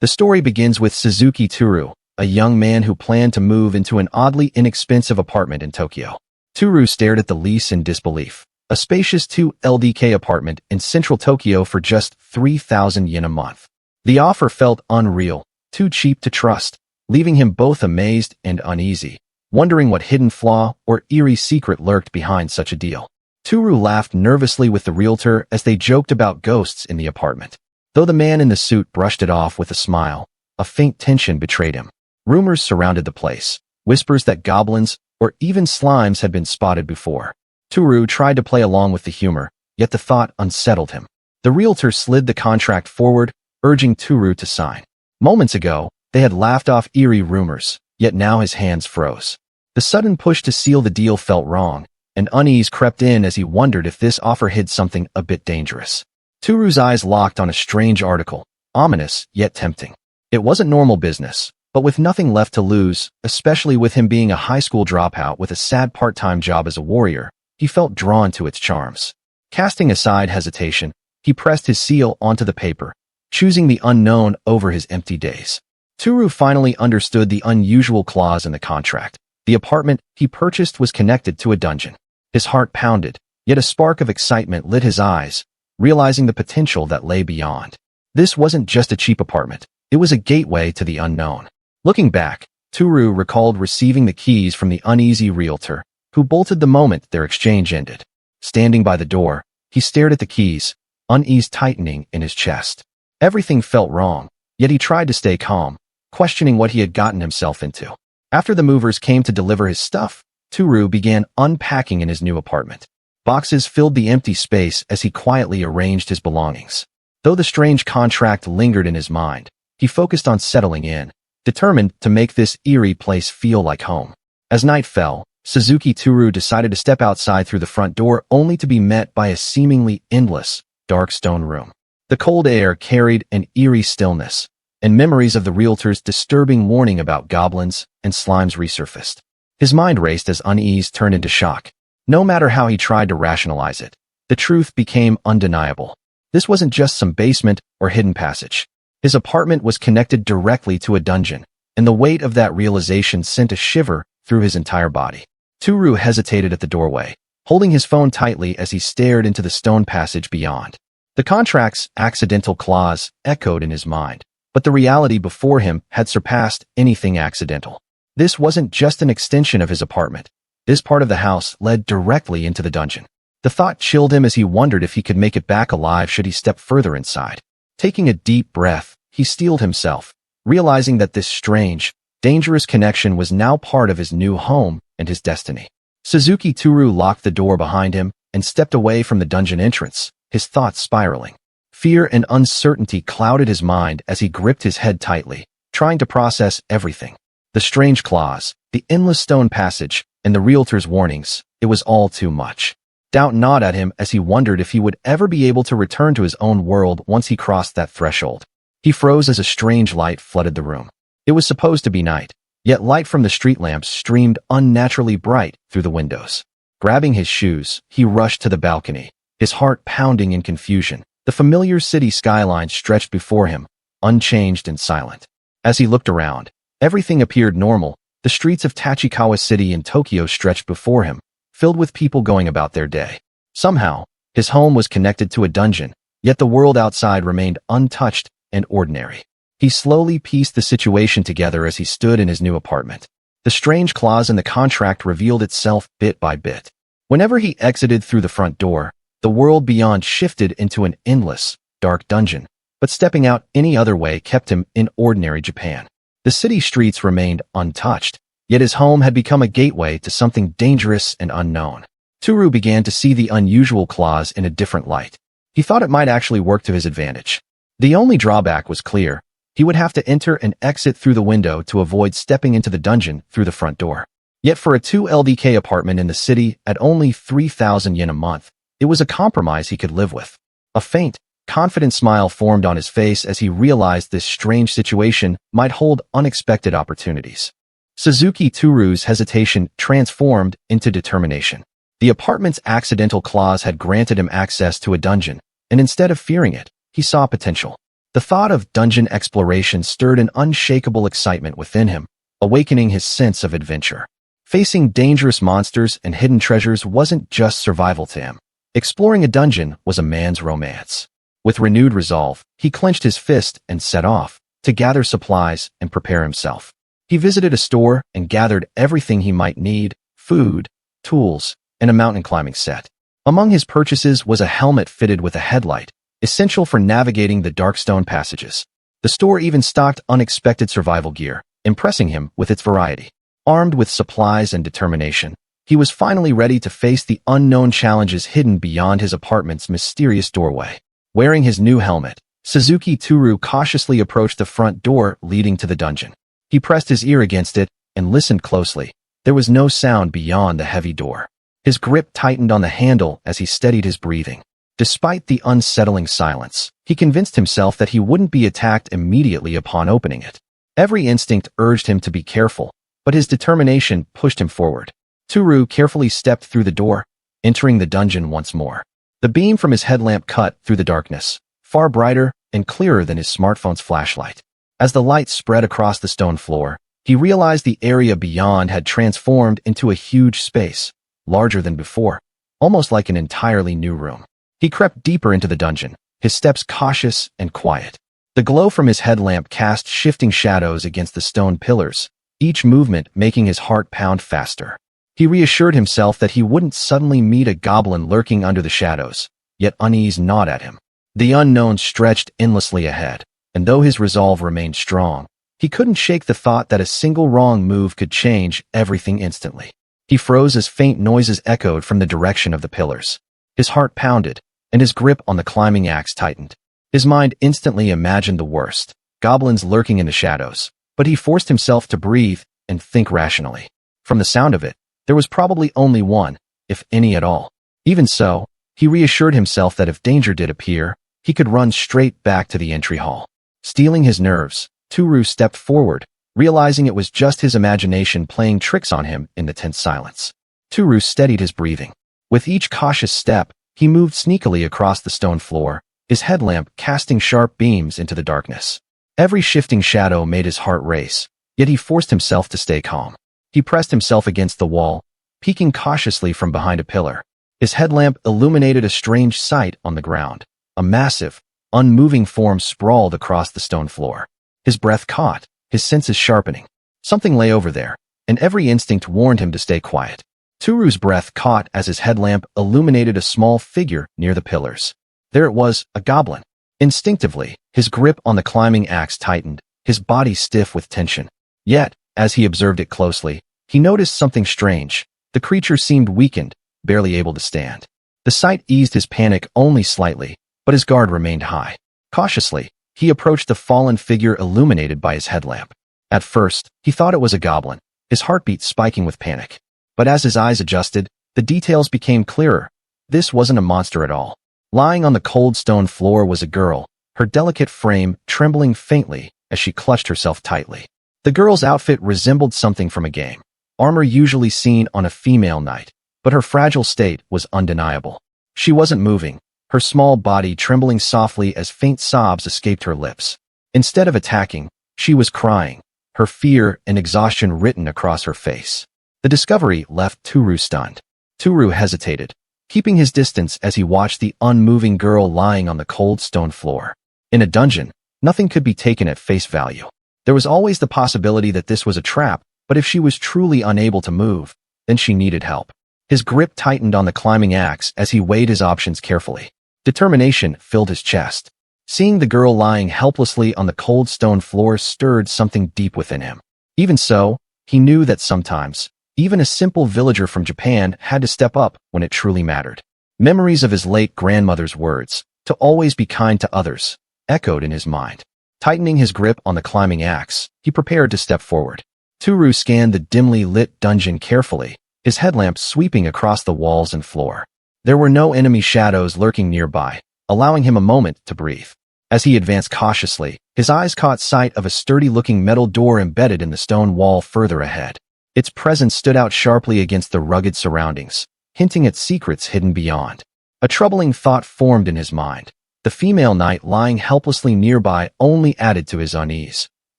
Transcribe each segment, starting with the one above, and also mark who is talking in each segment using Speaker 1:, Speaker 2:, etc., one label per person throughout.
Speaker 1: The story begins with Suzuki Tooru, a young man who planned to move into an oddly inexpensive apartment in Tokyo. Tooru stared at the lease in disbelief. A spacious 2 LDK apartment in central Tokyo for just 3,000 yen a month. The offer felt unreal, too cheap to trust, leaving him both amazed and uneasy, wondering what hidden flaw or eerie secret lurked behind such a deal. Tooru laughed nervously with the realtor as they joked about ghosts in the apartment. Though the man in the suit brushed it off with a smile, a faint tension betrayed him. Rumors surrounded the place, whispers that goblins or even slimes had been spotted before. Tooru tried to play along with the humor, yet the thought unsettled him. The realtor slid the contract forward, urging Tooru to sign. Moments ago, they had laughed off eerie rumors, yet now his hands froze. The sudden push to seal the deal felt wrong, and unease crept in as he wondered if this offer hid something a bit dangerous. Tooru's eyes locked on a strange article, ominous yet tempting. It wasn't normal business, but with nothing left to lose, especially with him being a high school dropout with a sad part-time job as a warrior, he felt drawn to its charms. Casting aside hesitation, he pressed his seal onto the paper, choosing the unknown over his empty days. Tooru finally understood the unusual clause in the contract. The apartment he purchased was connected to a dungeon. His heart pounded, yet a spark of excitement lit his eyes, realizing the potential that lay beyond. This wasn't just a cheap apartment. It was a gateway to the unknown. Looking back, Tooru recalled receiving the keys from the uneasy realtor, who bolted the moment their exchange ended. Standing by the door, he stared at the keys, unease tightening in his chest. Everything felt wrong, yet he tried to stay calm, questioning what he had gotten himself into. After the movers came to deliver his stuff, Tooru began unpacking in his new apartment. Boxes filled the empty space as he quietly arranged his belongings. Though the strange contract lingered in his mind, he focused on settling in, determined to make this eerie place feel like home. As night fell, Suzuki Tooru decided to step outside through the front door only to be met by a seemingly endless, dark stone room. The cold air carried an eerie stillness, and memories of the realtor's disturbing warning about goblins and slimes resurfaced. His mind raced as unease turned into shock. No matter how he tried to rationalize it, the truth became undeniable. This wasn't just some basement or hidden passage. His apartment was connected directly to a dungeon, and the weight of that realization sent a shiver through his entire body. Tooru hesitated at the doorway, holding his phone tightly as he stared into the stone passage beyond. The contract's accidental clause echoed in his mind, but the reality before him had surpassed anything accidental. This wasn't just an extension of his apartment. This part of the house led directly into the dungeon. The thought chilled him as he wondered if he could make it back alive should he step further inside. Taking a deep breath, he steeled himself, realizing that this strange, dangerous connection was now part of his new home and his destiny. Suzuki Tooru locked the door behind him and stepped away from the dungeon entrance, his thoughts spiraling. Fear and uncertainty clouded his mind as he gripped his head tightly, trying to process everything. The strange clause, the endless stone passage, and the realtor's warnings, it was all too much. Doubt gnawed at him as he wondered if he would ever be able to return to his own world once he crossed that threshold. He froze as a strange light flooded the room. It was supposed to be night, yet light from the street lamps streamed unnaturally bright through the windows. Grabbing his shoes, he rushed to the balcony, his heart pounding in confusion. The familiar city skyline stretched before him, unchanged and silent. As he looked around, everything appeared normal. The streets of Tachikawa City in Tokyo stretched before him, filled with people going about their day. Somehow, his home was connected to a dungeon, yet the world outside remained untouched and ordinary. He slowly pieced the situation together as he stood in his new apartment. The strange clause in the contract revealed itself bit by bit. Whenever he exited through the front door, the world beyond shifted into an endless, dark dungeon, but stepping out any other way kept him in ordinary Japan. The city streets remained untouched, yet his home had become a gateway to something dangerous and unknown. Tooru began to see the unusual clause in a different light. He thought it might actually work to his advantage. The only drawback was clear. He would have to enter and exit through the window to avoid stepping into the dungeon through the front door. Yet for a 2 LDK apartment in the city at only 3,000 yen a month, it was a compromise he could live with. A faint, confident smile formed on his face as he realized this strange situation might hold unexpected opportunities. Suzuki Tooru's hesitation transformed into determination. The apartment's accidental clause had granted him access to a dungeon, and instead of fearing it, he saw potential. The thought of dungeon exploration stirred an unshakable excitement within him, awakening his sense of adventure. Facing dangerous monsters and hidden treasures wasn't just survival to him. Exploring a dungeon was a man's romance. With renewed resolve, he clenched his fist and set off to gather supplies and prepare himself. He visited a store and gathered everything he might need: food, tools, and a mountain climbing set. Among his purchases was a helmet fitted with a headlight, essential for navigating the dark stone passages. The store even stocked unexpected survival gear, impressing him with its variety. Armed with supplies and determination, he was finally ready to face the unknown challenges hidden beyond his apartment's mysterious doorway. Wearing his new helmet, Tooru cautiously approached the front door leading to the dungeon. He pressed his ear against it and listened closely. There was no sound beyond the heavy door. His grip tightened on the handle as he steadied his breathing. Despite the unsettling silence, he convinced himself that he wouldn't be attacked immediately upon opening it. Every instinct urged him to be careful, but his determination pushed him forward. Tooru carefully stepped through the door, entering the dungeon once more. The beam from his headlamp cut through the darkness, far brighter and clearer than his smartphone's flashlight. As the light spread across the stone floor, he realized the area beyond had transformed into a huge space, larger than before, almost like an entirely new room. He crept deeper into the dungeon, his steps cautious and quiet. The glow from his headlamp cast shifting shadows against the stone pillars, each movement making his heart pound faster. He reassured himself that he wouldn't suddenly meet a goblin lurking under the shadows, yet unease gnawed at him. The unknown stretched endlessly ahead, and though his resolve remained strong, he couldn't shake the thought that a single wrong move could change everything instantly. He froze as faint noises echoed from the direction of the pillars. His heart pounded, and his grip on the climbing axe tightened. His mind instantly imagined the worst, goblins lurking in the shadows, but he forced himself to breathe and think rationally. From the sound of it, there was probably only one, if any at all. Even so, he reassured himself that if danger did appear, he could run straight back to the entry hall. Steeling his nerves, Tooru stepped forward, realizing it was just his imagination playing tricks on him in the tense silence. Tooru steadied his breathing. With each cautious step, he moved sneakily across the stone floor, his headlamp casting sharp beams into the darkness. Every shifting shadow made his heart race, yet he forced himself to stay calm. He pressed himself against the wall, peeking cautiously from behind a pillar. His headlamp illuminated a strange sight on the ground. A massive, unmoving form sprawled across the stone floor. His breath caught, his senses sharpening. Something lay over there, and every instinct warned him to stay quiet. Tooru's breath caught as his headlamp illuminated a small figure near the pillars. There it was, a goblin. Instinctively, his grip on the climbing axe tightened, his body stiff with tension. Yet, as he observed it closely, he noticed something strange. The creature seemed weakened, barely able to stand. The sight eased his panic only slightly, but his guard remained high. Cautiously, he approached the fallen figure illuminated by his headlamp. At first, he thought it was a goblin, his heartbeat spiking with panic. But as his eyes adjusted, the details became clearer. This wasn't a monster at all. Lying on the cold stone floor was a girl, her delicate frame trembling faintly as she clutched herself tightly. The girl's outfit resembled something from a game, armor usually seen on a female knight, but her fragile state was undeniable. She wasn't moving, her small body trembling softly as faint sobs escaped her lips. Instead of attacking, she was crying, her fear and exhaustion written across her face. The discovery left Tooru stunned. Tooru hesitated, keeping his distance as he watched the unmoving girl lying on the cold stone floor. In a dungeon, nothing could be taken at face value. There was always the possibility that this was a trap, but if she was truly unable to move, then she needed help. His grip tightened on the climbing axe as he weighed his options carefully. Determination filled his chest. Seeing the girl lying helplessly on the cold stone floor stirred something deep within him. Even so, he knew that sometimes, even a simple villager from Japan had to step up when it truly mattered. Memories of his late grandmother's words, to always be kind to others, echoed in his mind. Tightening his grip on the climbing axe, he prepared to step forward. Tooru scanned the dimly lit dungeon carefully, his headlamp sweeping across the walls and floor. There were no enemy shadows lurking nearby, allowing him a moment to breathe. As he advanced cautiously, his eyes caught sight of a sturdy-looking metal door embedded in the stone wall further ahead. Its presence stood out sharply against the rugged surroundings, hinting at secrets hidden beyond. A troubling thought formed in his mind. The female knight lying helplessly nearby only added to his unease.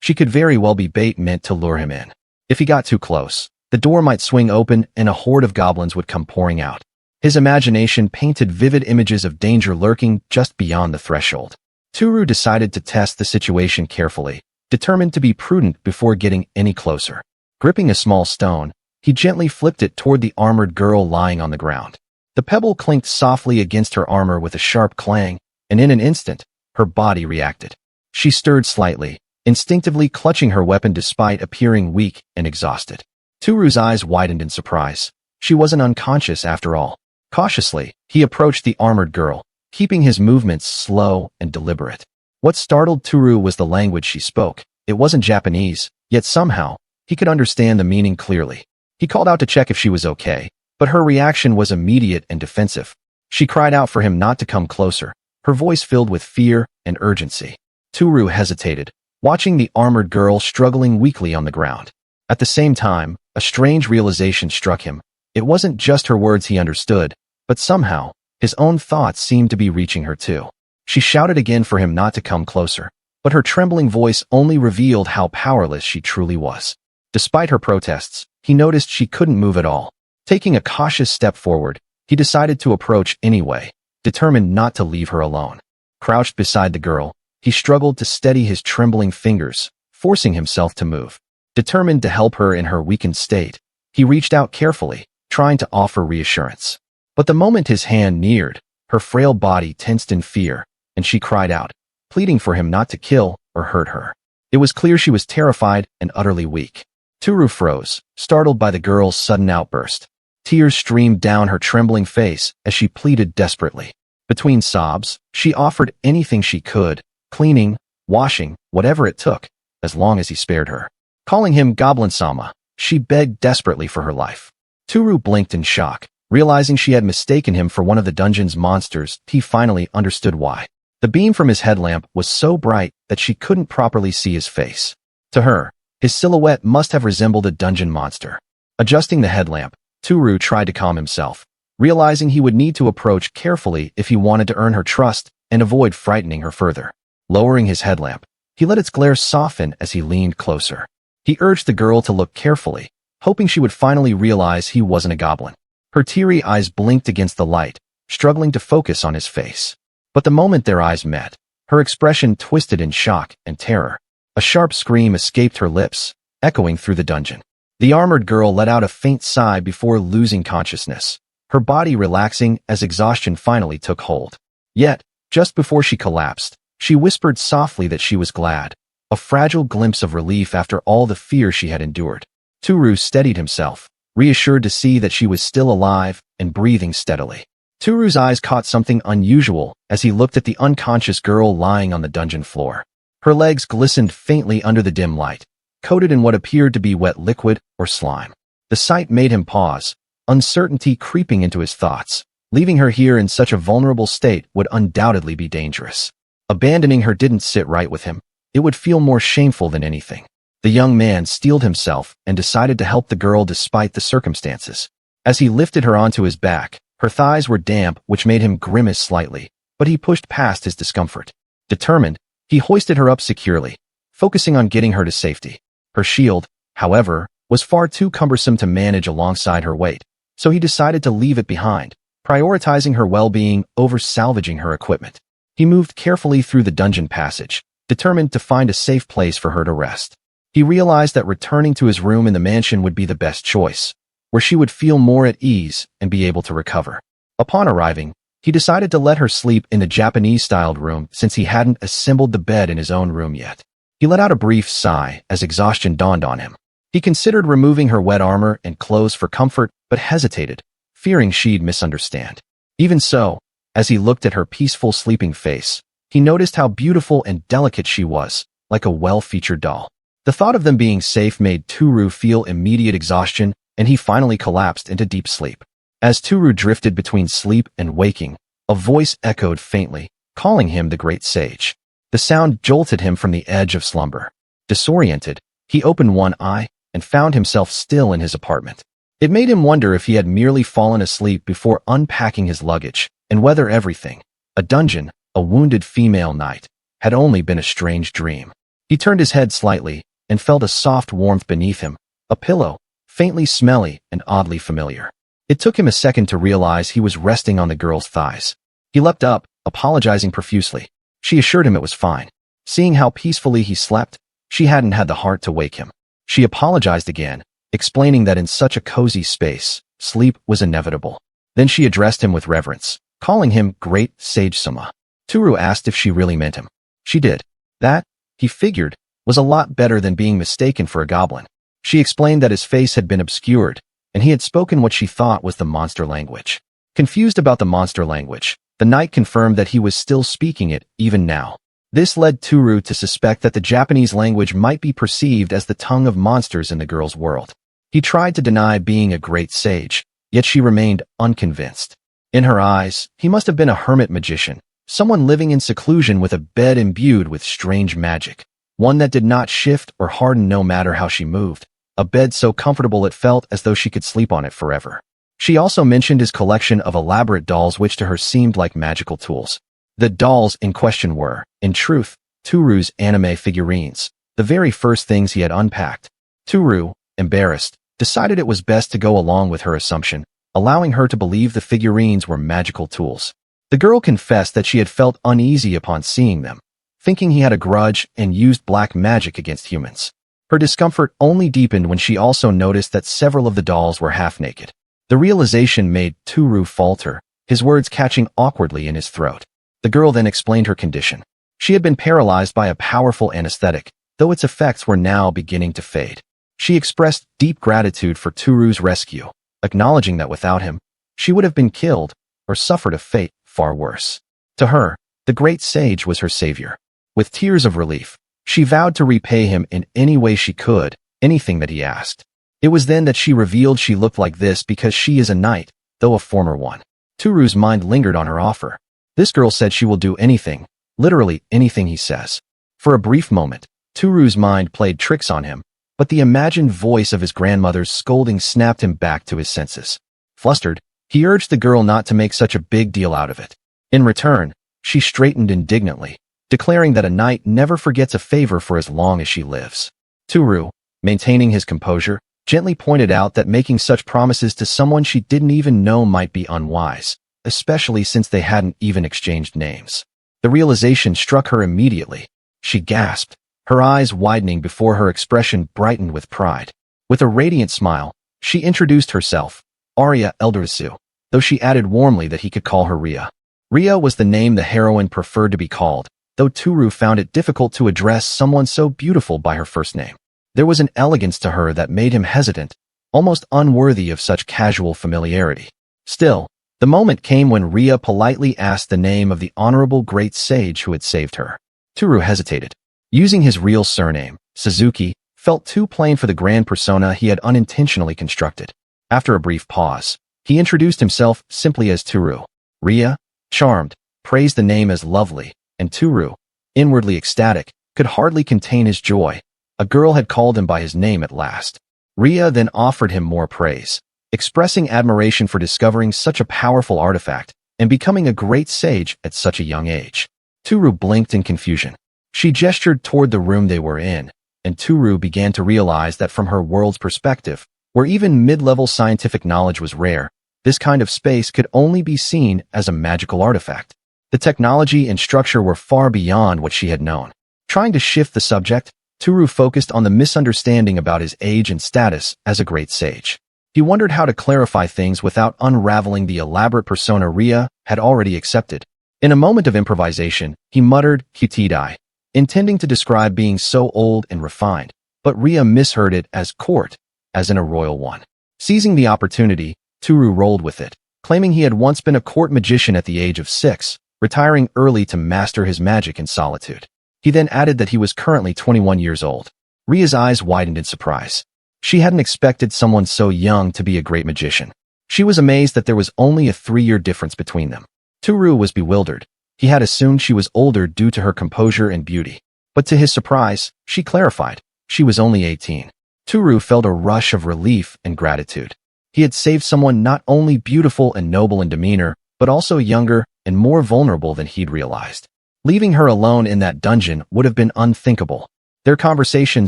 Speaker 1: She could very well be bait meant to lure him in. If he got too close, the door might swing open and a horde of goblins would come pouring out. His imagination painted vivid images of danger lurking just beyond the threshold. Tooru decided to test the situation carefully, determined to be prudent before getting any closer. Gripping a small stone, he gently flipped it toward the armored girl lying on the ground. The pebble clinked softly against her armor with a sharp clang, and in an instant, her body reacted. She stirred slightly, instinctively clutching her weapon despite appearing weak and exhausted. Tooru's eyes widened in surprise. She wasn't unconscious after all. Cautiously, he approached the armored girl, keeping his movements slow and deliberate. What startled Tooru was the language she spoke. It wasn't Japanese, yet somehow, he could understand the meaning clearly. He called out to check if she was okay, but her reaction was immediate and defensive. She cried out for him not to come closer, her voice filled with fear and urgency. Tooru hesitated, watching the armored girl struggling weakly on the ground. At the same time, a strange realization struck him. It wasn't just her words he understood, but somehow, his own thoughts seemed to be reaching her too. She shouted again for him not to come closer, but her trembling voice only revealed how powerless she truly was. Despite her protests, he noticed she couldn't move at all. Taking a cautious step forward, he decided to approach anyway, determined not to leave her alone. Crouched beside the girl, he struggled to steady his trembling fingers, forcing himself to move. Determined to help her in her weakened state, he reached out carefully, trying to offer reassurance. But the moment his hand neared, her frail body tensed in fear, and she cried out, pleading for him not to kill or hurt her. It was clear she was terrified and utterly weak. Tooru froze, startled by the girl's sudden outburst. Tears streamed down her trembling face as she pleaded desperately. Between sobs, she offered anything she could, cleaning, washing, whatever it took, as long as he spared her. Calling him Goblin-sama, she begged desperately for her life. Tooru blinked in shock, realizing she had mistaken him for one of the dungeon's monsters. He finally understood why. The beam from his headlamp was so bright that she couldn't properly see his face. To her, his silhouette must have resembled a dungeon monster. Adjusting the headlamp, Tooru tried to calm himself, realizing he would need to approach carefully if he wanted to earn her trust and avoid frightening her further. Lowering his headlamp, he let its glare soften as he leaned closer. He urged the girl to look carefully, hoping she would finally realize he wasn't a goblin. Her teary eyes blinked against the light, struggling to focus on his face. But the moment their eyes met, her expression twisted in shock and terror. A sharp scream escaped her lips, echoing through the dungeon. The armored girl let out a faint sigh before losing consciousness, her body relaxing as exhaustion finally took hold. Yet, just before she collapsed, she whispered softly that she was glad, a fragile glimpse of relief after all the fear she had endured. Tooru steadied himself, reassured to see that she was still alive and breathing steadily. Tooru's eyes caught something unusual as he looked at the unconscious girl lying on the dungeon floor. Her legs glistened faintly under the dim light, coated in what appeared to be wet liquid or slime. The sight made him pause, uncertainty creeping into his thoughts. Leaving her here in such a vulnerable state would undoubtedly be dangerous. Abandoning her didn't sit right with him. It would feel more shameful than anything. The young man steeled himself and decided to help the girl despite the circumstances. As he lifted her onto his back, her thighs were damp, which made him grimace slightly, but he pushed past his discomfort. Determined, he hoisted her up securely, focusing on getting her to safety. Her shield, however, was far too cumbersome to manage alongside her weight, so he decided to leave it behind, prioritizing her well-being over salvaging her equipment. He moved carefully through the dungeon passage, determined to find a safe place for her to rest. He realized that returning to his room in the mansion would be the best choice, where she would feel more at ease and be able to recover. Upon arriving, he decided to let her sleep in the Japanese-styled room since he hadn't assembled the bed in his own room yet. He let out a brief sigh as exhaustion dawned on him. He considered removing her wet armor and clothes for comfort, but hesitated, fearing she'd misunderstand. Even so, as he looked at her peaceful sleeping face, he noticed how beautiful and delicate she was, like a well-featured doll. The thought of them being safe made Tooru feel immediate exhaustion, and he finally collapsed into deep sleep. As Tooru drifted between sleep and waking, a voice echoed faintly, calling him the great sage. The sound jolted him from the edge of slumber. Disoriented, he opened one eye and found himself still in his apartment. It made him wonder if he had merely fallen asleep before unpacking his luggage, and whether everything, a dungeon, a wounded female knight, had only been a strange dream. He turned his head slightly and felt a soft warmth beneath him, a pillow, faintly smelly and oddly familiar. It took him a second to realize he was resting on the girl's thighs. He leapt up, apologizing profusely. She assured him it was fine. Seeing how peacefully he slept, she hadn't had the heart to wake him. She apologized again, explaining that in such a cozy space, sleep was inevitable. Then she addressed him with reverence, calling him Great Sage Sama. Tooru asked if she really meant him. She did. That, he figured, was a lot better than being mistaken for a goblin. She explained that his face had been obscured, and he had spoken what she thought was the monster language. Confused about the monster language, the knight confirmed that he was still speaking it even now. This led Tooru to suspect that the Japanese language might be perceived as the tongue of monsters in the girl's world. He tried to deny being a great sage, yet she remained unconvinced. In her eyes, he must have been a hermit magician, someone living in seclusion with a bed imbued with strange magic, one that did not shift or harden no matter how she moved, a bed so comfortable it felt as though she could sleep on it forever. She also mentioned his collection of elaborate dolls which to her seemed like magical tools. The dolls in question were, in truth, Tooru's anime figurines, the very first things he had unpacked. Tooru, embarrassed, decided it was best to go along with her assumption, allowing her to believe the figurines were magical tools. The girl confessed that she had felt uneasy upon seeing them, thinking he had a grudge and used black magic against humans. Her discomfort only deepened when she also noticed that several of the dolls were half-naked. The realization made Tooru falter, his words catching awkwardly in his throat. The girl then explained her condition. She had been paralyzed by a powerful anesthetic, though its effects were now beginning to fade. She expressed deep gratitude for Tooru's rescue, acknowledging that without him, she would have been killed or suffered a fate far worse. To her, the great sage was her savior. With tears of relief, she vowed to repay him in any way she could, anything that he asked. It was then that she revealed she looked like this because she is a knight, though a former one. Tooru's mind lingered on her offer. This girl said she will do anything, literally anything he says. For a brief moment, Tooru's mind played tricks on him, but the imagined voice of his grandmother's scolding snapped him back to his senses. Flustered, he urged the girl not to make such a big deal out of it. In return, she straightened indignantly, declaring that a knight never forgets a favor for as long as she lives. Tooru, maintaining his composure, gently pointed out that making such promises to someone she didn't even know might be unwise, especially since they hadn't even exchanged names. The realization struck her immediately. She gasped, her eyes widening before her expression brightened with pride. With a radiant smile, she introduced herself, Arya Eldarisu, though she added warmly that he could call her Ria. Ria was the name the heroine preferred to be called, though Tooru found it difficult to address someone so beautiful by her first name. There was an elegance to her that made him hesitant, almost unworthy of such casual familiarity. Still, the moment came when Ria politely asked the name of the honorable great sage who had saved her. Tooru hesitated. Using his real surname, Suzuki, felt too plain for the grand persona he had unintentionally constructed. After a brief pause, he introduced himself simply as Tooru. Ria, charmed, praised the name as lovely, and Tooru, inwardly ecstatic, could hardly contain his joy. A girl had called him by his name at last. Ria then offered him more praise, expressing admiration for discovering such a powerful artifact and becoming a great sage at such a young age. Tooru blinked in confusion. She gestured toward the room they were in, and Tooru began to realize that from her world's perspective, where even mid-level scientific knowledge was rare, this kind of space could only be seen as a magical artifact. The technology and structure were far beyond what she had known. Trying to shift the subject, Tooru focused on the misunderstanding about his age and status as a great sage. He wondered how to clarify things without unraveling the elaborate persona Ria had already accepted. In a moment of improvisation, he muttered, Kutidai, intending to describe being so old and refined, but Ria misheard it as court, as in a royal one. Seizing the opportunity, Tooru rolled with it, claiming he had once been a court magician at the age of 6, retiring early to master his magic in solitude. He then added that he was currently 21 years old. Ria's eyes widened in surprise. She hadn't expected someone so young to be a great magician. She was amazed that there was only a 3-year difference between them. Tooru was bewildered. He had assumed she was older due to her composure and beauty. But to his surprise, she clarified, she was only 18. Tooru felt a rush of relief and gratitude. He had saved someone not only beautiful and noble in demeanor, but also younger, and more vulnerable than he'd realized. Leaving her alone in that dungeon would have been unthinkable. Their conversation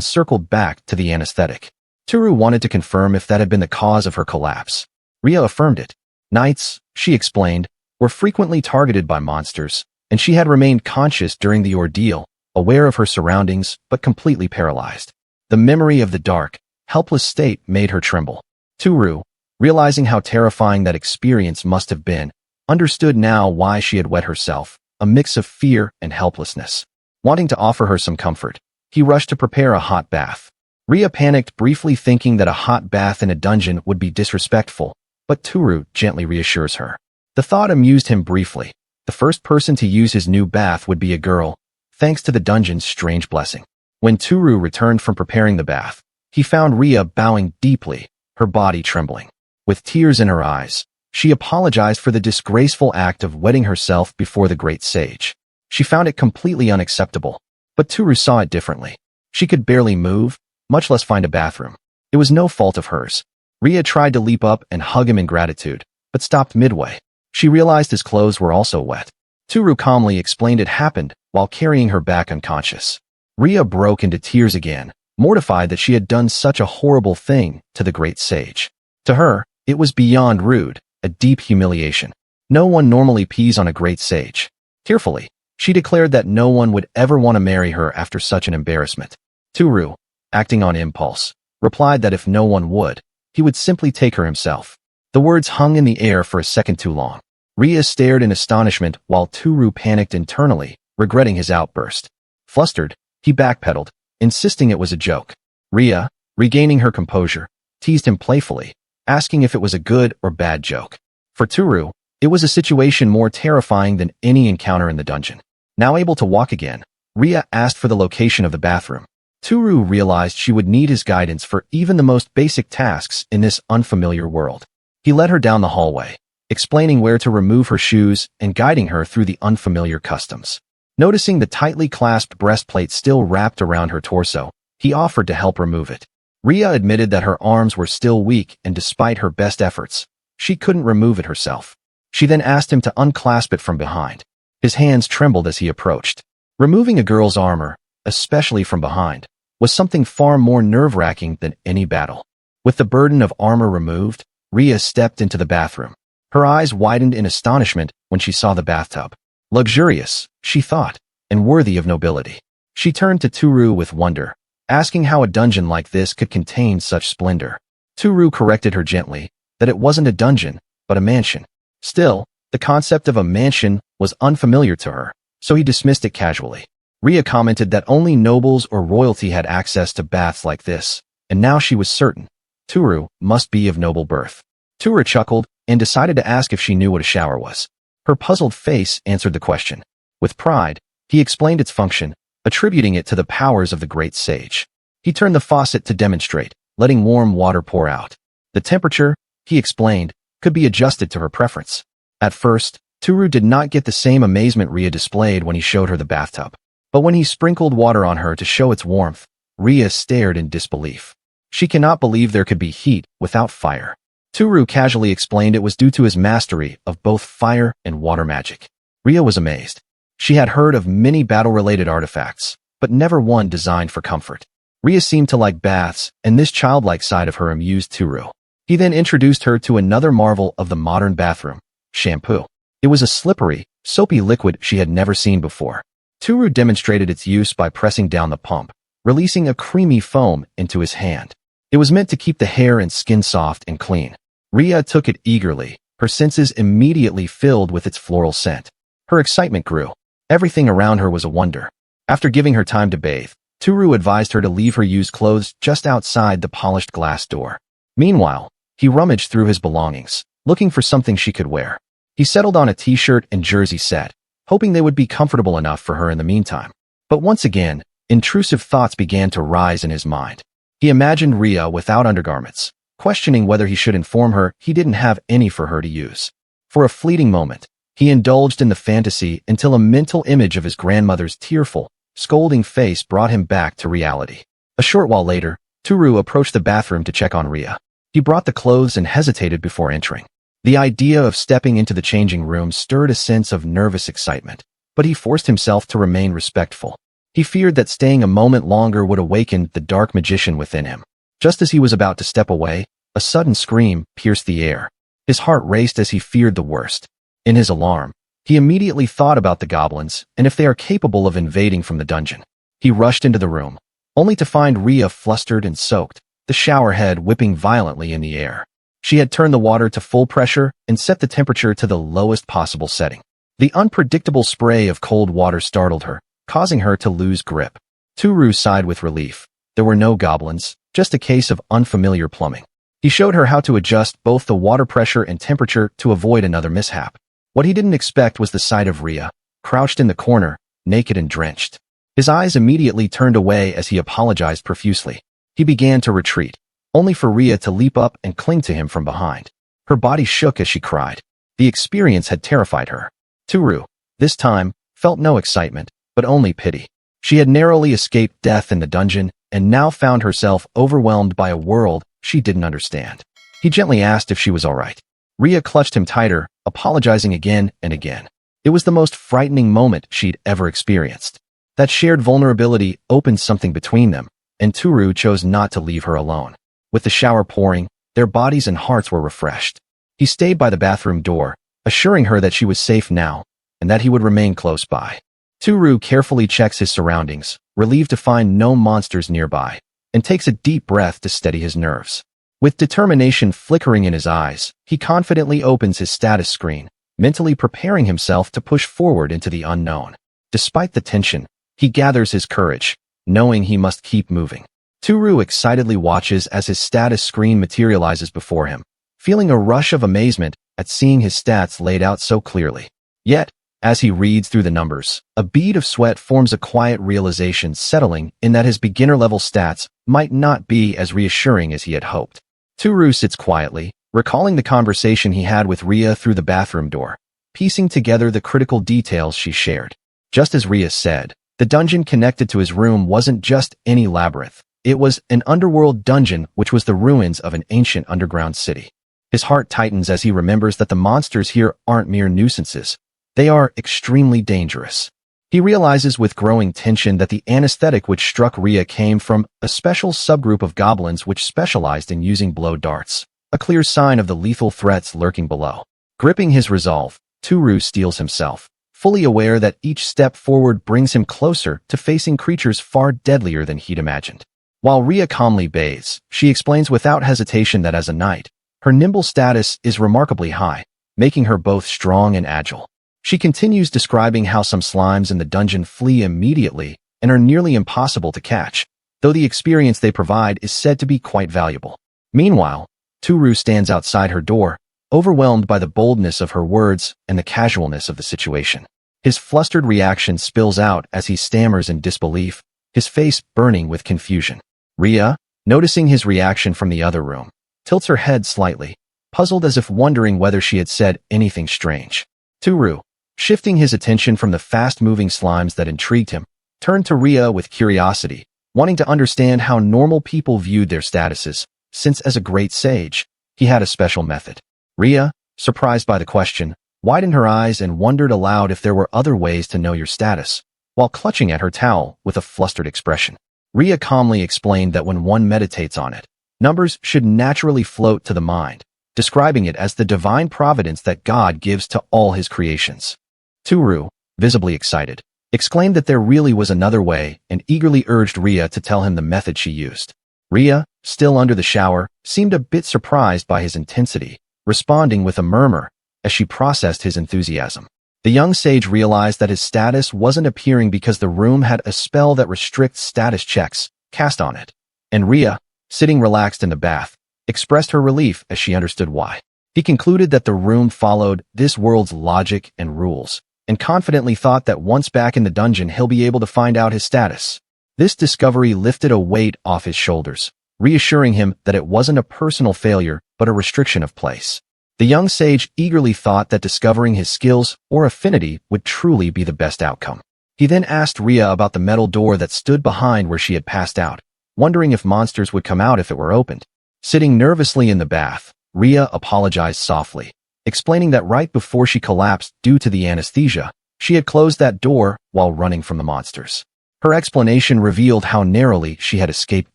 Speaker 1: circled back to the anesthetic. Tooru wanted to confirm if that had been the cause of her collapse. Ria affirmed it. Nights, she explained, were frequently targeted by monsters, and she had remained conscious during the ordeal, aware of her surroundings but completely paralyzed. The memory of the dark, helpless state made her tremble. Tooru, realizing how terrifying that experience must have been, understood now why she had wet herself, a mix of fear and helplessness. Wanting to offer her some comfort, he rushed to prepare a hot bath. Ria panicked, briefly thinking that a hot bath in a dungeon would be disrespectful, but Tooru gently reassures her. The thought amused him briefly. The first person to use his new bath would be a girl, thanks to the dungeon's strange blessing. When Tooru returned from preparing the bath, he found Ria bowing deeply, her body trembling. With tears in her eyes, she apologized for the disgraceful act of wetting herself before the great sage. She found it completely unacceptable, but Tooru saw it differently. She could barely move, much less find a bathroom. It was no fault of hers. Ria tried to leap up and hug him in gratitude, but stopped midway. She realized his clothes were also wet. Tooru calmly explained it happened while carrying her back unconscious. Ria broke into tears again, mortified that she had done such a horrible thing to the great sage. To her, it was beyond rude, a deep humiliation. No one normally pees on a great sage. Tearfully, she declared that no one would ever want to marry her after such an embarrassment. Tooru, acting on impulse, replied that if no one would, he would simply take her himself. The words hung in the air for a second too long. Ria stared in astonishment while Tooru panicked internally, regretting his outburst. Flustered, he backpedaled, insisting it was a joke. Ria, regaining her composure, teased him playfully, asking if it was a good or bad joke. For Tooru, it was a situation more terrifying than any encounter in the dungeon. Now able to walk again, Ria asked for the location of the bathroom. Tooru realized she would need his guidance for even the most basic tasks in this unfamiliar world. He led her down the hallway, explaining where to remove her shoes and guiding her through the unfamiliar customs. Noticing the tightly clasped breastplate still wrapped around her torso, he offered to help remove it. Ria admitted that her arms were still weak and despite her best efforts, she couldn't remove it herself. She then asked him to unclasp it from behind. His hands trembled as he approached. Removing a girl's armor, especially from behind, was something far more nerve-wracking than any battle. With the burden of armor removed, Ria stepped into the bathroom. Her eyes widened in astonishment when she saw the bathtub. Luxurious, she thought, and worthy of nobility. She turned to Tooru with wonder, asking how a dungeon like this could contain such splendor. Tooru corrected her gently that it wasn't a dungeon, but a mansion. Still, the concept of a mansion was unfamiliar to her, so he dismissed it casually. Ria commented that only nobles or royalty had access to baths like this, and now she was certain Tooru must be of noble birth. Tooru chuckled and decided to ask if she knew what a shower was. Her puzzled face answered the question. With pride, he explained its function, attributing it to the powers of the great sage. He turned the faucet to demonstrate, letting warm water pour out. The temperature, he explained, could be adjusted to her preference. At first, Tooru did not get the same amazement Ria displayed when he showed her the bathtub. But when he sprinkled water on her to show its warmth, Ria stared in disbelief. She cannot believe there could be heat without fire. Tooru casually explained it was due to his mastery of both fire and water magic. Ria was amazed. She had heard of many battle-related artifacts, but never one designed for comfort. Ria seemed to like baths, and this childlike side of her amused Tooru. He then introduced her to another marvel of the modern bathroom, shampoo. It was a slippery, soapy liquid she had never seen before. Tooru demonstrated its use by pressing down the pump, releasing a creamy foam into his hand. It was meant to keep the hair and skin soft and clean. Ria took it eagerly, her senses immediately filled with its floral scent. Her excitement grew. Everything around her was a wonder. After giving her time to bathe, Tooru advised her to leave her used clothes just outside the polished glass door. Meanwhile, he rummaged through his belongings, looking for something she could wear. He settled on a t-shirt and jersey set, hoping they would be comfortable enough for her in the meantime. But once again, intrusive thoughts began to rise in his mind. He imagined Ria without undergarments, questioning whether he should inform her he didn't have any for her to use. For a fleeting moment, he indulged in the fantasy until a mental image of his grandmother's tearful, scolding face brought him back to reality. A short while later, Tooru approached the bathroom to check on Ria. He brought the clothes and hesitated before entering. The idea of stepping into the changing room stirred a sense of nervous excitement, but he forced himself to remain respectful. He feared that staying a moment longer would awaken the dark magician within him. Just as he was about to step away, a sudden scream pierced the air. His heart raced as he feared the worst. In his alarm, he immediately thought about the goblins and if they are capable of invading from the dungeon. He rushed into the room, only to find Rhea flustered and soaked, the shower head whipping violently in the air. She had turned the water to full pressure and set the temperature to the lowest possible setting. The unpredictable spray of cold water startled her, causing her to lose grip. Tooru sighed with relief. There were no goblins, just a case of unfamiliar plumbing. He showed her how to adjust both the water pressure and temperature to avoid another mishap. What he didn't expect was the sight of Rhea, crouched in the corner, naked and drenched. His eyes immediately turned away as he apologized profusely. He began to retreat, only for Rhea to leap up and cling to him from behind. Her body shook as she cried. The experience had terrified her. Tooru, this time, felt no excitement, but only pity. She had narrowly escaped death in the dungeon and now found herself overwhelmed by a world she didn't understand. He gently asked if she was all right. Rhea clutched him tighter, apologizing again and again. It was the most frightening moment she'd ever experienced. That shared vulnerability opened something between them, and Tooru chose not to leave her alone. With the shower pouring, their bodies and hearts were refreshed. He stayed by the bathroom door, assuring her that she was safe now, and that he would remain close by. Tooru carefully checks his surroundings, relieved to find no monsters nearby, and takes a deep breath to steady his nerves. With determination flickering in his eyes, he confidently opens his status screen, mentally preparing himself to push forward into the unknown. Despite the tension, he gathers his courage, knowing he must keep moving. Tooru excitedly watches as his status screen materializes before him, feeling a rush of amazement at seeing his stats laid out so clearly. Yet, as he reads through the numbers, a bead of sweat forms a quiet realization settling in that his beginner-level stats might not be as reassuring as he had hoped. Tooru sits quietly, recalling the conversation he had with Rhea through the bathroom door, piecing together the critical details she shared. Just as Rhea said, the dungeon connected to his room wasn't just any labyrinth. It was an underworld dungeon which was the ruins of an ancient underground city. His heart tightens as he remembers that the monsters here aren't mere nuisances. They are extremely dangerous. He realizes with growing tension that the anesthetic which struck Rhea came from a special subgroup of goblins which specialized in using blow darts, a clear sign of the lethal threats lurking below. Gripping his resolve, Tooru steels himself, fully aware that each step forward brings him closer to facing creatures far deadlier than he'd imagined. While Rhea calmly bathes, she explains without hesitation that as a knight, her nimble status is remarkably high, making her both strong and agile. She continues describing how some slimes in the dungeon flee immediately and are nearly impossible to catch, though the experience they provide is said to be quite valuable. Meanwhile, Tooru stands outside her door, overwhelmed by the boldness of her words and the casualness of the situation. His flustered reaction spills out as he stammers in disbelief, his face burning with confusion. Rhea, noticing his reaction from the other room, tilts her head slightly, puzzled as if wondering whether she had said anything strange. Tooru, shifting his attention from the fast-moving slimes that intrigued him, turned to Rhea with curiosity, wanting to understand how normal people viewed their statuses, since as a great sage, he had a special method. Rhea, surprised by the question, widened her eyes and wondered aloud if there were other ways to know your status, while clutching at her towel with a flustered expression. Rhea calmly explained that when one meditates on it, numbers should naturally float to the mind, describing it as the divine providence that God gives to all his creations. Tooru, visibly excited, exclaimed that there really was another way and eagerly urged Rhea to tell him the method she used. Rhea, still under the shower, seemed a bit surprised by his intensity, responding with a murmur as she processed his enthusiasm. The young sage realized that his status wasn't appearing because the room had a spell that restricts status checks cast on it, and Rhea, sitting relaxed in the bath, expressed her relief as she understood why. He concluded that the room followed this world's logic and rules, and confidently thought that once back in the dungeon he'll be able to find out his status. This discovery lifted a weight off his shoulders, reassuring him that it wasn't a personal failure but a restriction of place. The young sage eagerly thought that discovering his skills or affinity would truly be the best outcome. He then asked Rhea about the metal door that stood behind where she had passed out, wondering if monsters would come out if it were opened. Sitting nervously in the bath, Rhea apologized softly, explaining that right before she collapsed due to the anesthesia, she had closed that door while running from the monsters. Her explanation revealed how narrowly she had escaped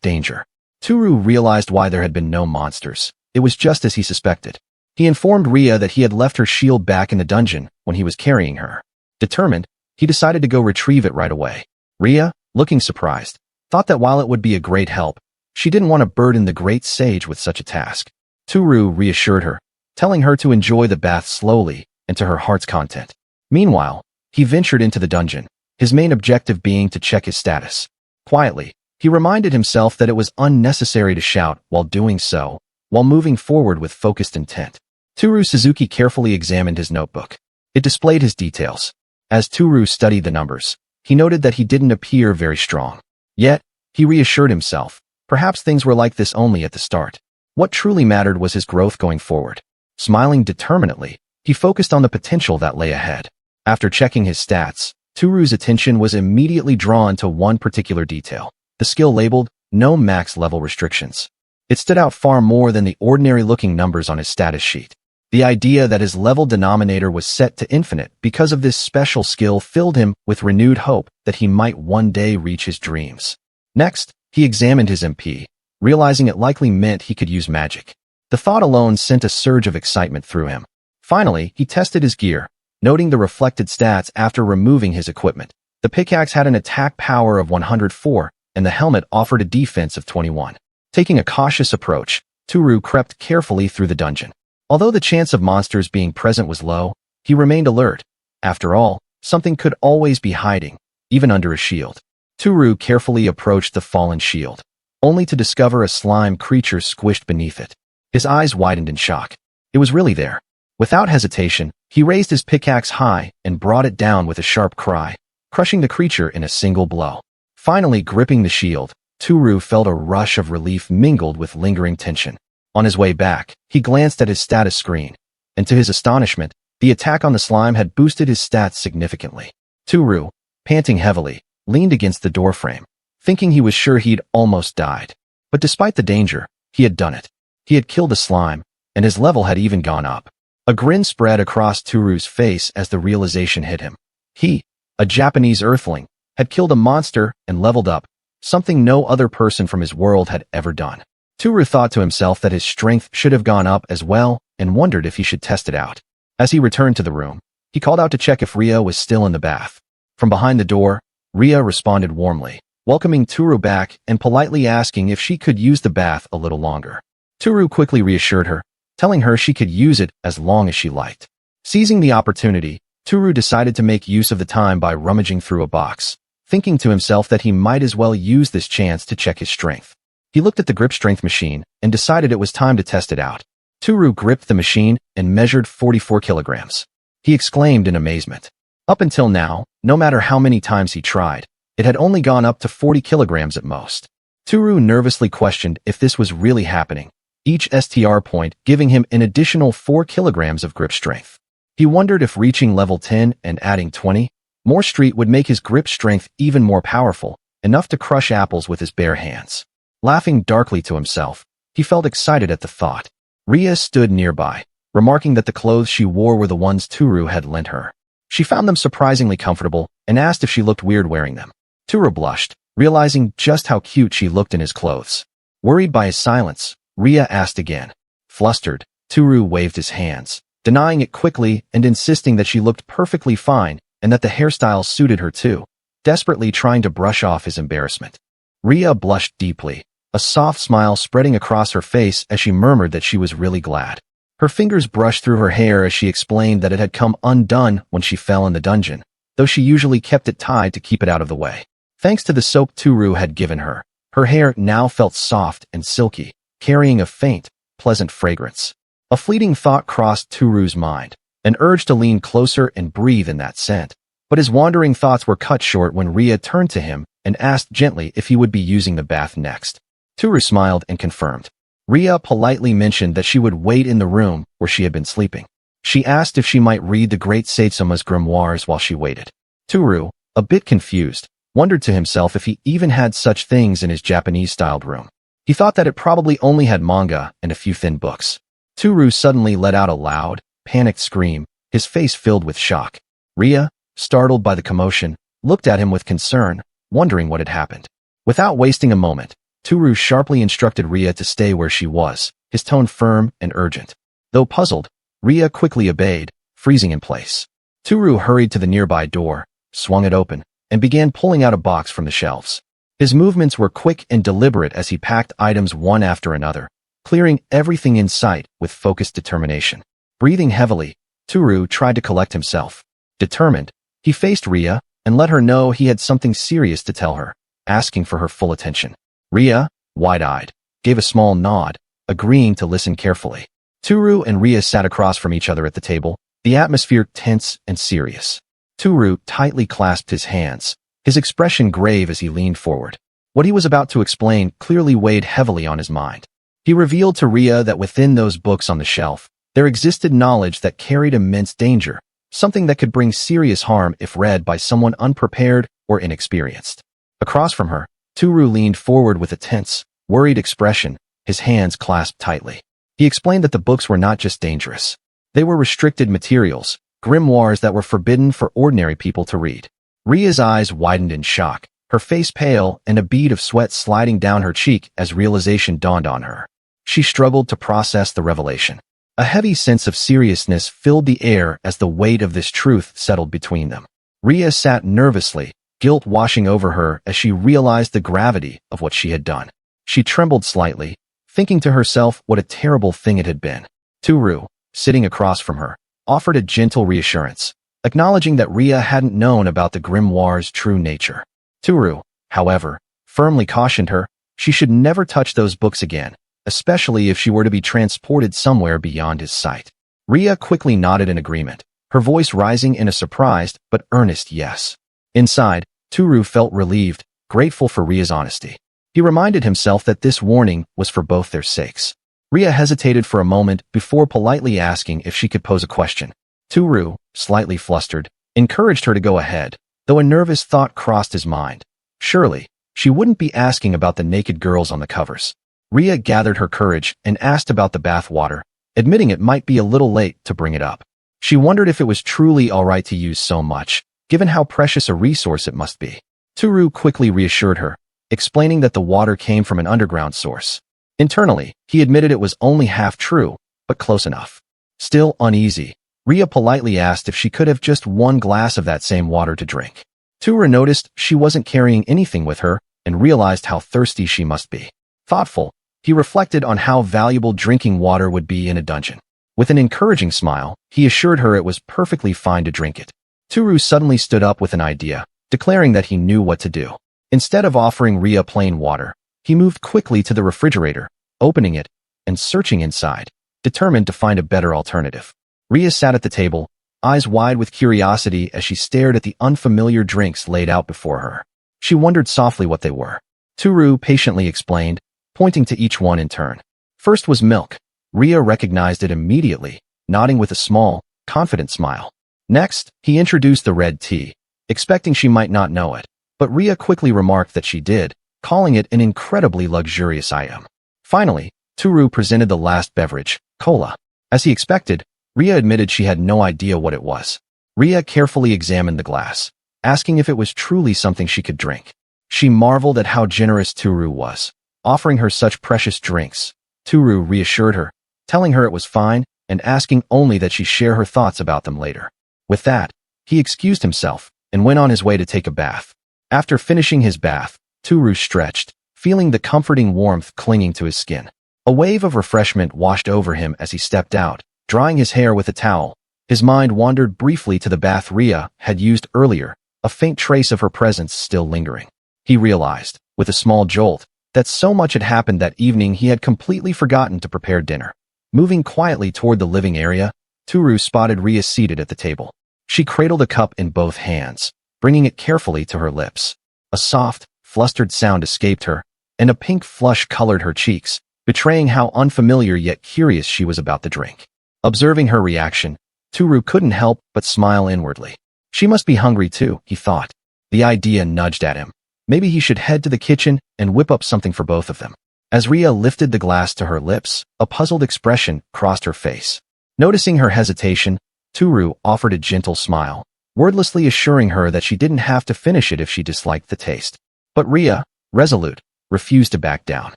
Speaker 1: danger. Tooru realized why there had been no monsters. It was just as he suspected. He informed Ria that he had left her shield back in the dungeon when he was carrying her. Determined, he decided to go retrieve it right away. Ria, looking surprised, thought that while it would be a great help, she didn't want to burden the great sage with such a task. Tooru reassured her, telling her to enjoy the bath slowly and to her heart's content. Meanwhile, he ventured into the dungeon, his main objective being to check his status. Quietly, he reminded himself that it was unnecessary to shout while doing so, while moving forward with focused intent. Tooru Suzuki carefully examined his notebook. It displayed his details. As Tooru studied the numbers, he noted that he didn't appear very strong. Yet, he reassured himself, perhaps things were like this only at the start. What truly mattered was his growth going forward. Smiling determinedly, he focused on the potential that lay ahead. After checking his stats, Tooru's attention was immediately drawn to one particular detail, the skill labeled, No Max Level Restrictions. It stood out far more than the ordinary-looking numbers on his status sheet. The idea that his level denominator was set to infinite because of this special skill filled him with renewed hope that he might one day reach his dreams. Next, he examined his MP, realizing it likely meant he could use magic. The thought alone sent a surge of excitement through him. Finally, he tested his gear, noting the reflected stats after removing his equipment. The pickaxe had an attack power of 104, and the helmet offered a defense of 21. Taking a cautious approach, Tooru crept carefully through the dungeon. Although the chance of monsters being present was low, he remained alert. After all, something could always be hiding, even under a shield. Tooru carefully approached the fallen shield, only to discover a slime creature squished beneath it. His eyes widened in shock. It was really there. Without hesitation, he raised his pickaxe high and brought it down with a sharp cry, crushing the creature in a single blow. Finally gripping the shield, Tooru felt a rush of relief mingled with lingering tension. On his way back, he glanced at his status screen, and to his astonishment, the attack on the slime had boosted his stats significantly. Tooru, panting heavily, leaned against the doorframe, thinking he was sure he'd almost died. But despite the danger, he had done it. He had killed the slime, and his level had even gone up. A grin spread across Tooru's face as the realization hit him. He, a Japanese earthling, had killed a monster and leveled up, something no other person from his world had ever done. Tooru thought to himself that his strength should have gone up as well and wondered if he should test it out. As he returned to the room, he called out to check if Ria was still in the bath. From behind the door, Ria responded warmly, welcoming Tooru back and politely asking if she could use the bath a little longer. Tooru quickly reassured her, telling her she could use it as long as she liked. Seizing the opportunity, Tooru decided to make use of the time by rummaging through a box, thinking to himself that he might as well use this chance to check his strength. He looked at the grip strength machine and decided it was time to test it out. Tooru gripped the machine and measured 44 kilograms. He exclaimed in amazement. Up until now, no matter how many times he tried, it had only gone up to 40 kilograms at most. Tooru nervously questioned if this was really happening, each STR point giving him an additional 4 kilograms of grip strength. He wondered if reaching level 10 and adding 20 more street would make his grip strength even more powerful, enough to crush apples with his bare hands. Laughing darkly to himself, he felt excited at the thought. Ria stood nearby, remarking that the clothes she wore were the ones Tooru had lent her. She found them surprisingly comfortable and asked if she looked weird wearing them. Tooru blushed, realizing just how cute she looked in his clothes. Worried by his silence, Ria asked again. Flustered, Tooru waved his hands, denying it quickly and insisting that she looked perfectly fine and that the hairstyle suited her too, desperately trying to brush off his embarrassment. Ria blushed deeply, a soft smile spreading across her face as she murmured that she was really glad. Her fingers brushed through her hair as she explained that it had come undone when she fell in the dungeon, though she usually kept it tied to keep it out of the way. Thanks to the soap Tooru had given her, her hair now felt soft and silky, carrying a faint, pleasant fragrance. A fleeting thought crossed Tooru's mind, an urge to lean closer and breathe in that scent. But his wandering thoughts were cut short when Ria turned to him and asked gently if he would be using the bath next. Tooru smiled and confirmed. Ria politely mentioned that she would wait in the room where she had been sleeping. She asked if she might read the great Satsuma's grimoires while she waited. Tooru, a bit confused, wondered to himself if he even had such things in his Japanese-styled room. He thought that it probably only had manga and a few thin books. Tooru suddenly let out a loud, panicked scream, his face filled with shock. Ria, startled by the commotion, looked at him with concern, wondering what had happened. Without wasting a moment, Tooru sharply instructed Ria to stay where she was, his tone firm and urgent. Though puzzled, Ria quickly obeyed, freezing in place. Tooru hurried to the nearby door, swung it open, and began pulling out a box from the shelves. His movements were quick and deliberate as he packed items one after another, clearing everything in sight with focused determination. Breathing heavily, Tooru tried to collect himself. Determined, he faced Ria and let her know he had something serious to tell her, asking for her full attention. Ria, wide-eyed, gave a small nod, agreeing to listen carefully. Tooru and Ria sat across from each other at the table, the atmosphere tense and serious. Tooru tightly clasped his hands, his expression grave as he leaned forward. What he was about to explain clearly weighed heavily on his mind. He revealed to Ria that within those books on the shelf, there existed knowledge that carried immense danger, something that could bring serious harm if read by someone unprepared or inexperienced. Across from her, Tooru leaned forward with a tense, worried expression, his hands clasped tightly. He explained that the books were not just dangerous. They were restricted materials, grimoires that were forbidden for ordinary people to read. Ria's eyes widened in shock, her face pale and a bead of sweat sliding down her cheek as realization dawned on her. She struggled to process the revelation. A heavy sense of seriousness filled the air as the weight of this truth settled between them. Ria sat nervously, guilt washing over her as she realized the gravity of what she had done. She trembled slightly, thinking to herself what a terrible thing it had been. Tooru, sitting across from her, offered a gentle reassurance, acknowledging that Ria hadn't known about the grimoire's true nature. Tooru, however, firmly cautioned her she should never touch those books again, especially if she were to be transported somewhere beyond his sight. Ria quickly nodded in agreement, her voice rising in a surprised but earnest yes. Inside, Tooru felt relieved, grateful for Ria's honesty. He reminded himself that this warning was for both their sakes. Ria hesitated for a moment before politely asking if she could pose a question. Tooru, slightly flustered, encouraged her to go ahead, though a nervous thought crossed his mind. Surely, she wouldn't be asking about the naked girls on the covers. Ria gathered her courage and asked about the bath water, admitting it might be a little late to bring it up. She wondered if it was truly all right to use so much, given how precious a resource it must be. Tooru quickly reassured her, explaining that the water came from an underground source. Internally, he admitted it was only half true, but close enough. Still uneasy, Ria politely asked if she could have just one glass of that same water to drink. Tooru noticed she wasn't carrying anything with her and realized how thirsty she must be. Thoughtful, he reflected on how valuable drinking water would be in a dungeon. With an encouraging smile, he assured her it was perfectly fine to drink it. Tooru suddenly stood up with an idea, declaring that he knew what to do. Instead of offering Ria plain water, he moved quickly to the refrigerator, opening it, and searching inside, determined to find a better alternative. Ria sat at the table, eyes wide with curiosity as she stared at the unfamiliar drinks laid out before her. She wondered softly what they were. Tooru patiently explained, pointing to each one in turn. First was milk. Ria recognized it immediately, nodding with a small, confident smile. Next, he introduced the red tea, expecting she might not know it, but Ria quickly remarked that she did, calling it an incredibly luxurious item. Finally, Tooru presented the last beverage, cola. As he expected, Ria admitted she had no idea what it was. Ria carefully examined the glass, asking if it was truly something she could drink. She marveled at how generous Tooru was, offering her such precious drinks. Tooru reassured her, telling her it was fine and asking only that she share her thoughts about them later. With that, he excused himself and went on his way to take a bath. After finishing his bath, Tooru stretched, feeling the comforting warmth clinging to his skin. A wave of refreshment washed over him as he stepped out, drying his hair with a towel. His mind wandered briefly to the bath Ria had used earlier, a faint trace of her presence still lingering. He realized, with a small jolt, that so much had happened that evening he had completely forgotten to prepare dinner. Moving quietly toward the living area, Tooru spotted Ria seated at the table. She cradled a cup in both hands, bringing it carefully to her lips. A soft, flustered sound escaped her, and a pink flush colored her cheeks, betraying how unfamiliar yet curious she was about the drink. Observing her reaction, Tooru couldn't help but smile inwardly. She must be hungry too, he thought. The idea nudged at him. Maybe he should head to the kitchen and whip up something for both of them. As Ria lifted the glass to her lips, a puzzled expression crossed her face. Noticing her hesitation, Tooru offered a gentle smile, wordlessly assuring her that she didn't have to finish it if she disliked the taste. But Ria, resolute, refused to back down.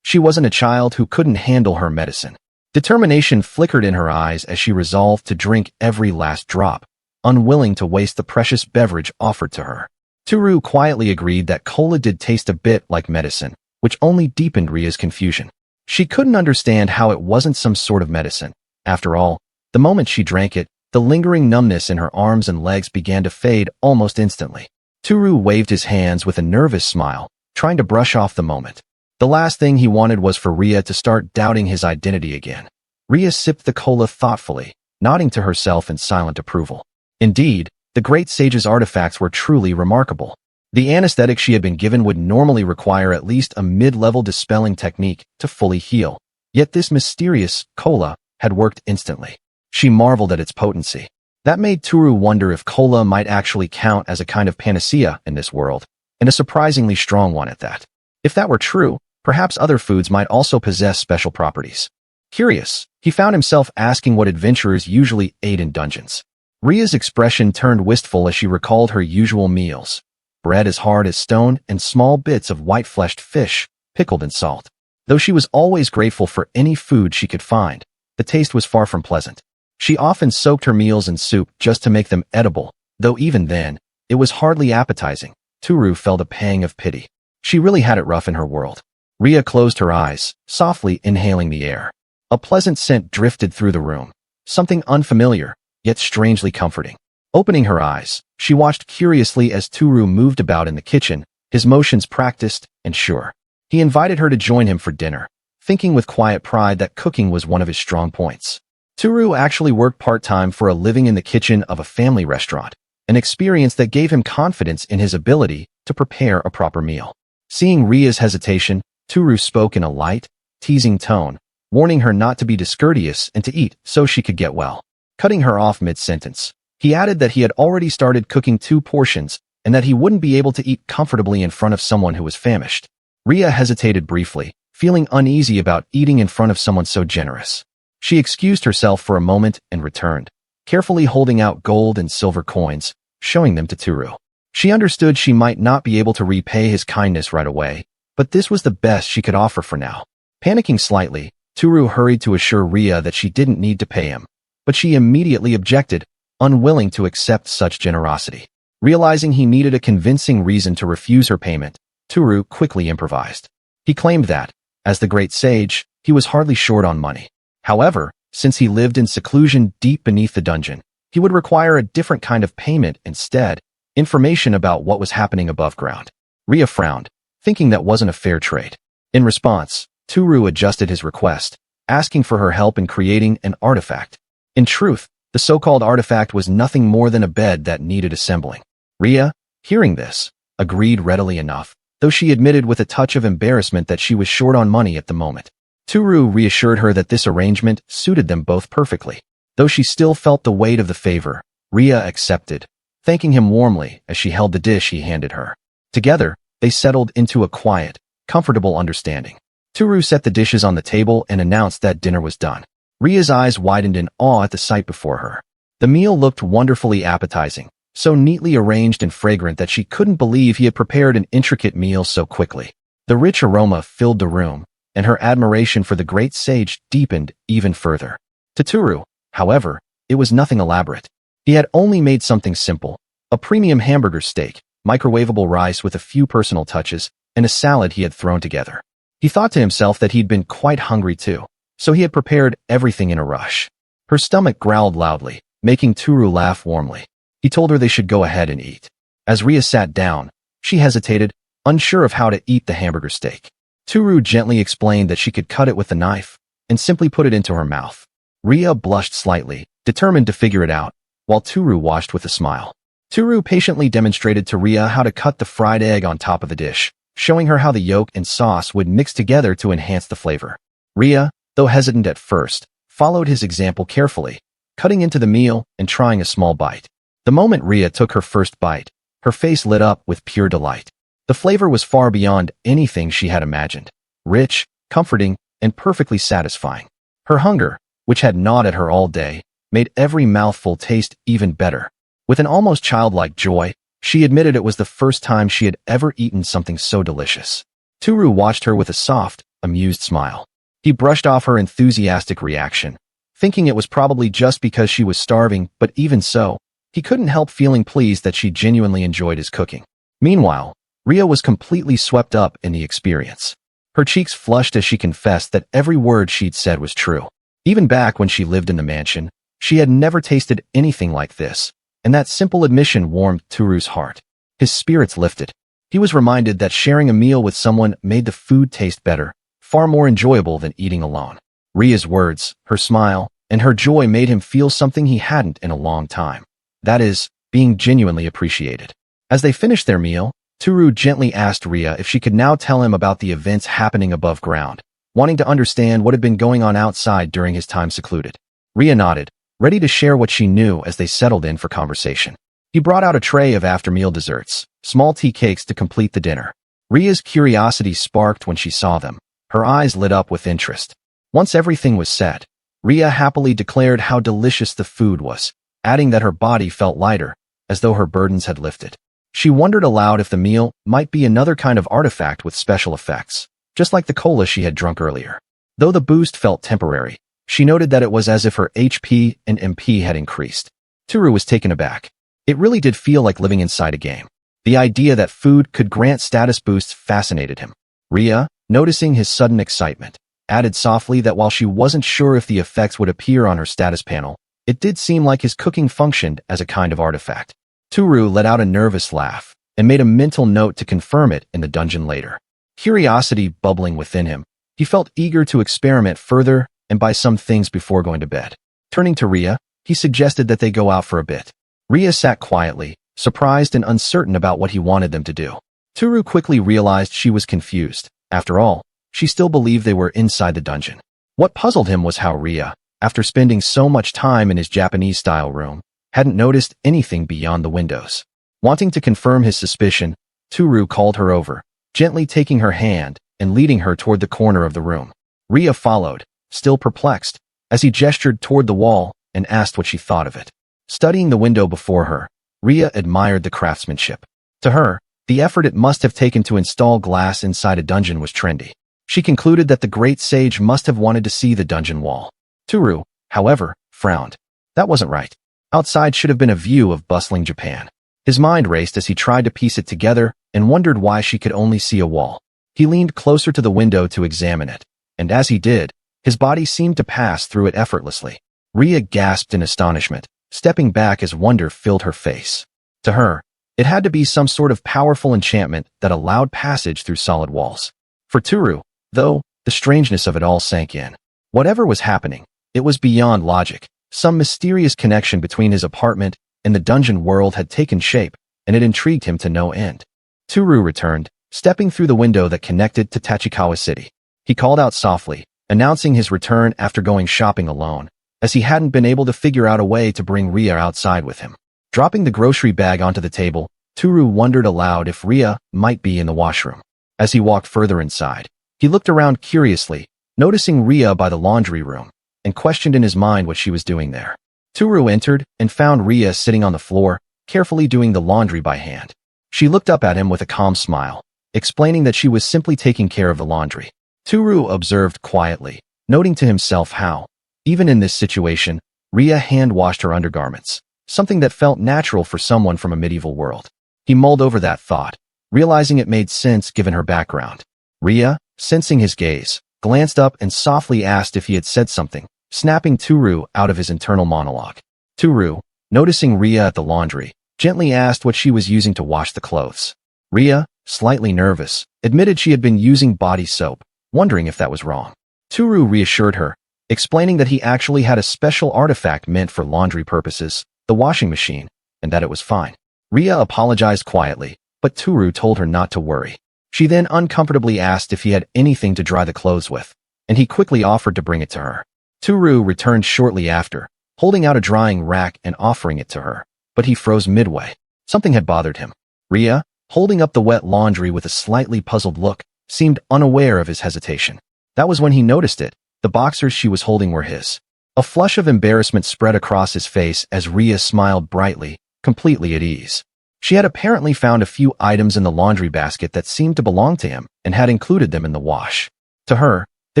Speaker 1: She wasn't a child who couldn't handle her medicine. Determination flickered in her eyes as she resolved to drink every last drop, unwilling to waste the precious beverage offered to her. Tooru quietly agreed that cola did taste a bit like medicine, which only deepened Ria's confusion. She couldn't understand how it wasn't some sort of medicine. After all, the moment she drank it, the lingering numbness in her arms and legs began to fade almost instantly. Tooru waved his hands with a nervous smile, trying to brush off the moment. The last thing he wanted was for Ria to start doubting his identity again. Ria sipped the cola thoughtfully, nodding to herself in silent approval. Indeed, the great sage's artifacts were truly remarkable. The anesthetic she had been given would normally require at least a mid-level dispelling technique to fully heal. Yet this mysterious cola had worked instantly. She marveled at its potency. That made Tooru wonder if cola might actually count as a kind of panacea in this world, and a surprisingly strong one at that. If that were true, perhaps other foods might also possess special properties. Curious, he found himself asking what adventurers usually ate in dungeons. Ria's expression turned wistful as she recalled her usual meals. Bread as hard as stone and small bits of white-fleshed fish, pickled in salt. Though she was always grateful for any food she could find, the taste was far from pleasant. She often soaked her meals in soup just to make them edible, though even then, it was hardly appetizing. Tooru felt a pang of pity. She really had it rough in her world. Ria closed her eyes, softly inhaling the air. A pleasant scent drifted through the room, something unfamiliar, yet strangely comforting. Opening her eyes, she watched curiously as Tooru moved about in the kitchen, his motions practiced and sure. He invited her to join him for dinner, thinking with quiet pride that cooking was one of his strong points. Tooru actually worked part-time for a living in the kitchen of a family restaurant, an experience that gave him confidence in his ability to prepare a proper meal. Seeing Ria's hesitation, Tooru spoke in a light, teasing tone, warning her not to be discourteous and to eat so she could get well. Cutting her off mid-sentence, he added that he had already started cooking 2 portions and that he wouldn't be able to eat comfortably in front of someone who was famished. Ria hesitated briefly, feeling uneasy about eating in front of someone so generous. She excused herself for a moment and returned, carefully holding out gold and silver coins, showing them to Tooru. She understood she might not be able to repay his kindness right away, but this was the best she could offer for now. Panicking slightly, Tooru hurried to assure Ria that she didn't need to pay him, but she immediately objected, unwilling to accept such generosity. Realizing he needed a convincing reason to refuse her payment, Tooru quickly improvised. He claimed that, as the great sage, he was hardly short on money. However, since he lived in seclusion deep beneath the dungeon, he would require a different kind of payment instead, information about what was happening above ground. Ria frowned, thinking that wasn't a fair trade. In response, Tooru adjusted his request, asking for her help in creating an artifact. In truth, the so-called artifact was nothing more than a bed that needed assembling. Ria, hearing this, agreed readily enough, though she admitted with a touch of embarrassment that she was short on money at the moment. Tooru reassured her that this arrangement suited them both perfectly. Though she still felt the weight of the favor, Ria accepted, thanking him warmly as she held the dish he handed her. Together, they settled into a quiet, comfortable understanding. Tooru set the dishes on the table and announced that dinner was done. Ria's eyes widened in awe at the sight before her. The meal looked wonderfully appetizing, so neatly arranged and fragrant that she couldn't believe he had prepared an intricate meal so quickly. The rich aroma filled the room, and her admiration for the great sage deepened even further. To Tooru, however, it was nothing elaborate. He had only made something simple, a premium hamburger steak, microwavable rice with a few personal touches, and a salad he had thrown together. He thought to himself that he'd been quite hungry too, so he had prepared everything in a rush. Her stomach growled loudly, making Tooru laugh warmly. He told her they should go ahead and eat. As Ria sat down, she hesitated, unsure of how to eat the hamburger steak. Tooru gently explained that she could cut it with a knife and simply put it into her mouth. Ria blushed slightly, determined to figure it out, while Tooru watched with a smile. Tooru patiently demonstrated to Ria how to cut the fried egg on top of the dish, showing her how the yolk and sauce would mix together to enhance the flavor. Ria, though hesitant at first, followed his example carefully, cutting into the meal and trying a small bite. The moment Ria took her first bite, her face lit up with pure delight. The flavor was far beyond anything she had imagined, rich, comforting, and perfectly satisfying. Her hunger, which had gnawed at her all day, made every mouthful taste even better. With an almost childlike joy, she admitted it was the first time she had ever eaten something so delicious. Tooru watched her with a soft, amused smile. He brushed off her enthusiastic reaction, thinking it was probably just because she was starving, but even so, he couldn't help feeling pleased that she genuinely enjoyed his cooking. Meanwhile, Ria was completely swept up in the experience. Her cheeks flushed as she confessed that every word she'd said was true. Even back when she lived in the mansion, she had never tasted anything like this, and that simple admission warmed Tooru's heart. His spirits lifted. He was reminded that sharing a meal with someone made the food taste better, far more enjoyable than eating alone. Ria's words, her smile, and her joy made him feel something he hadn't in a long time. That is, being genuinely appreciated. As they finished their meal, Tooru gently asked Ria if she could now tell him about the events happening above ground, wanting to understand what had been going on outside during his time secluded. Ria nodded, ready to share what she knew as they settled in for conversation. He brought out a tray of after-meal desserts, small tea cakes to complete the dinner. Ria's curiosity sparked when she saw them. Her eyes lit up with interest. Once everything was set, Ria happily declared how delicious the food was, adding that her body felt lighter, as though her burdens had lifted. She wondered aloud if the meal might be another kind of artifact with special effects, just like the cola she had drunk earlier. Though the boost felt temporary, she noted that it was as if her HP and MP had increased. Tooru was taken aback. It really did feel like living inside a game. The idea that food could grant status boosts fascinated him. Ria, noticing his sudden excitement, added softly that while she wasn't sure if the effects would appear on her status panel, it did seem like his cooking functioned as a kind of artifact. Tooru let out a nervous laugh and made a mental note to confirm it in the dungeon later. Curiosity bubbling within him, he felt eager to experiment further and buy some things before going to bed. Turning to Ria, he suggested that they go out for a bit. Ria sat quietly, surprised and uncertain about what he wanted them to do. Tooru quickly realized she was confused. After all, she still believed they were inside the dungeon. What puzzled him was how Ria, after spending so much time in his Japanese-style room, hadn't noticed anything beyond the windows. Wanting to confirm his suspicion, Tooru called her over, gently taking her hand and leading her toward the corner of the room. Ria followed, still perplexed, as he gestured toward the wall and asked what she thought of it. Studying the window before her, Ria admired the craftsmanship. To her, the effort it must have taken to install glass inside a dungeon was trendy. She concluded that the great sage must have wanted to see the dungeon wall. Tooru, however, frowned. That wasn't right. Outside should have been a view of bustling Japan. His mind raced as he tried to piece it together and wondered why she could only see a wall. He leaned closer to the window to examine it, and as he did, his body seemed to pass through it effortlessly. Ria gasped in astonishment, stepping back as wonder filled her face. To her, it had to be some sort of powerful enchantment that allowed passage through solid walls. For Tooru, though, the strangeness of it all sank in. Whatever was happening, it was beyond logic. Some mysterious connection between his apartment and the dungeon world had taken shape, and it intrigued him to no end. Tooru returned, stepping through the window that connected to Tachikawa City. He called out softly, announcing his return after going shopping alone, as he hadn't been able to figure out a way to bring Ria outside with him. Dropping the grocery bag onto the table, Tooru wondered aloud if Ria might be in the washroom. As he walked further inside, he looked around curiously, noticing Ria by the laundry room, and questioned in his mind what she was doing there. Tooru entered and found Ria sitting on the floor, carefully doing the laundry by hand. She looked up at him with a calm smile, explaining that she was simply taking care of the laundry. Tooru observed quietly, noting to himself how, even in this situation, Ria hand-washed her undergarments, something that felt natural for someone from a medieval world. He mulled over that thought, realizing it made sense given her background. Ria, sensing his gaze, glanced up and softly asked if he had said something, snapping Tooru out of his internal monologue. Tooru, noticing Ria at the laundry, gently asked what she was using to wash the clothes. Ria, slightly nervous, admitted she had been using body soap, wondering if that was wrong. Tooru reassured her, explaining that he actually had a special artifact meant for laundry purposes, the washing machine, and that it was fine. Ria apologized quietly, but Tooru told her not to worry. She then uncomfortably asked if he had anything to dry the clothes with, and he quickly offered to bring it to her. Tooru returned shortly after, holding out a drying rack and offering it to her, but he froze midway. Something had bothered him. Ria, holding up the wet laundry with a slightly puzzled look, seemed unaware of his hesitation. That was when he noticed it. The boxers she was holding were his. A flush of embarrassment spread across his face as Ria smiled brightly, completely at ease. She had apparently found a few items in the laundry basket that seemed to belong to him and had included them in the wash. To her, they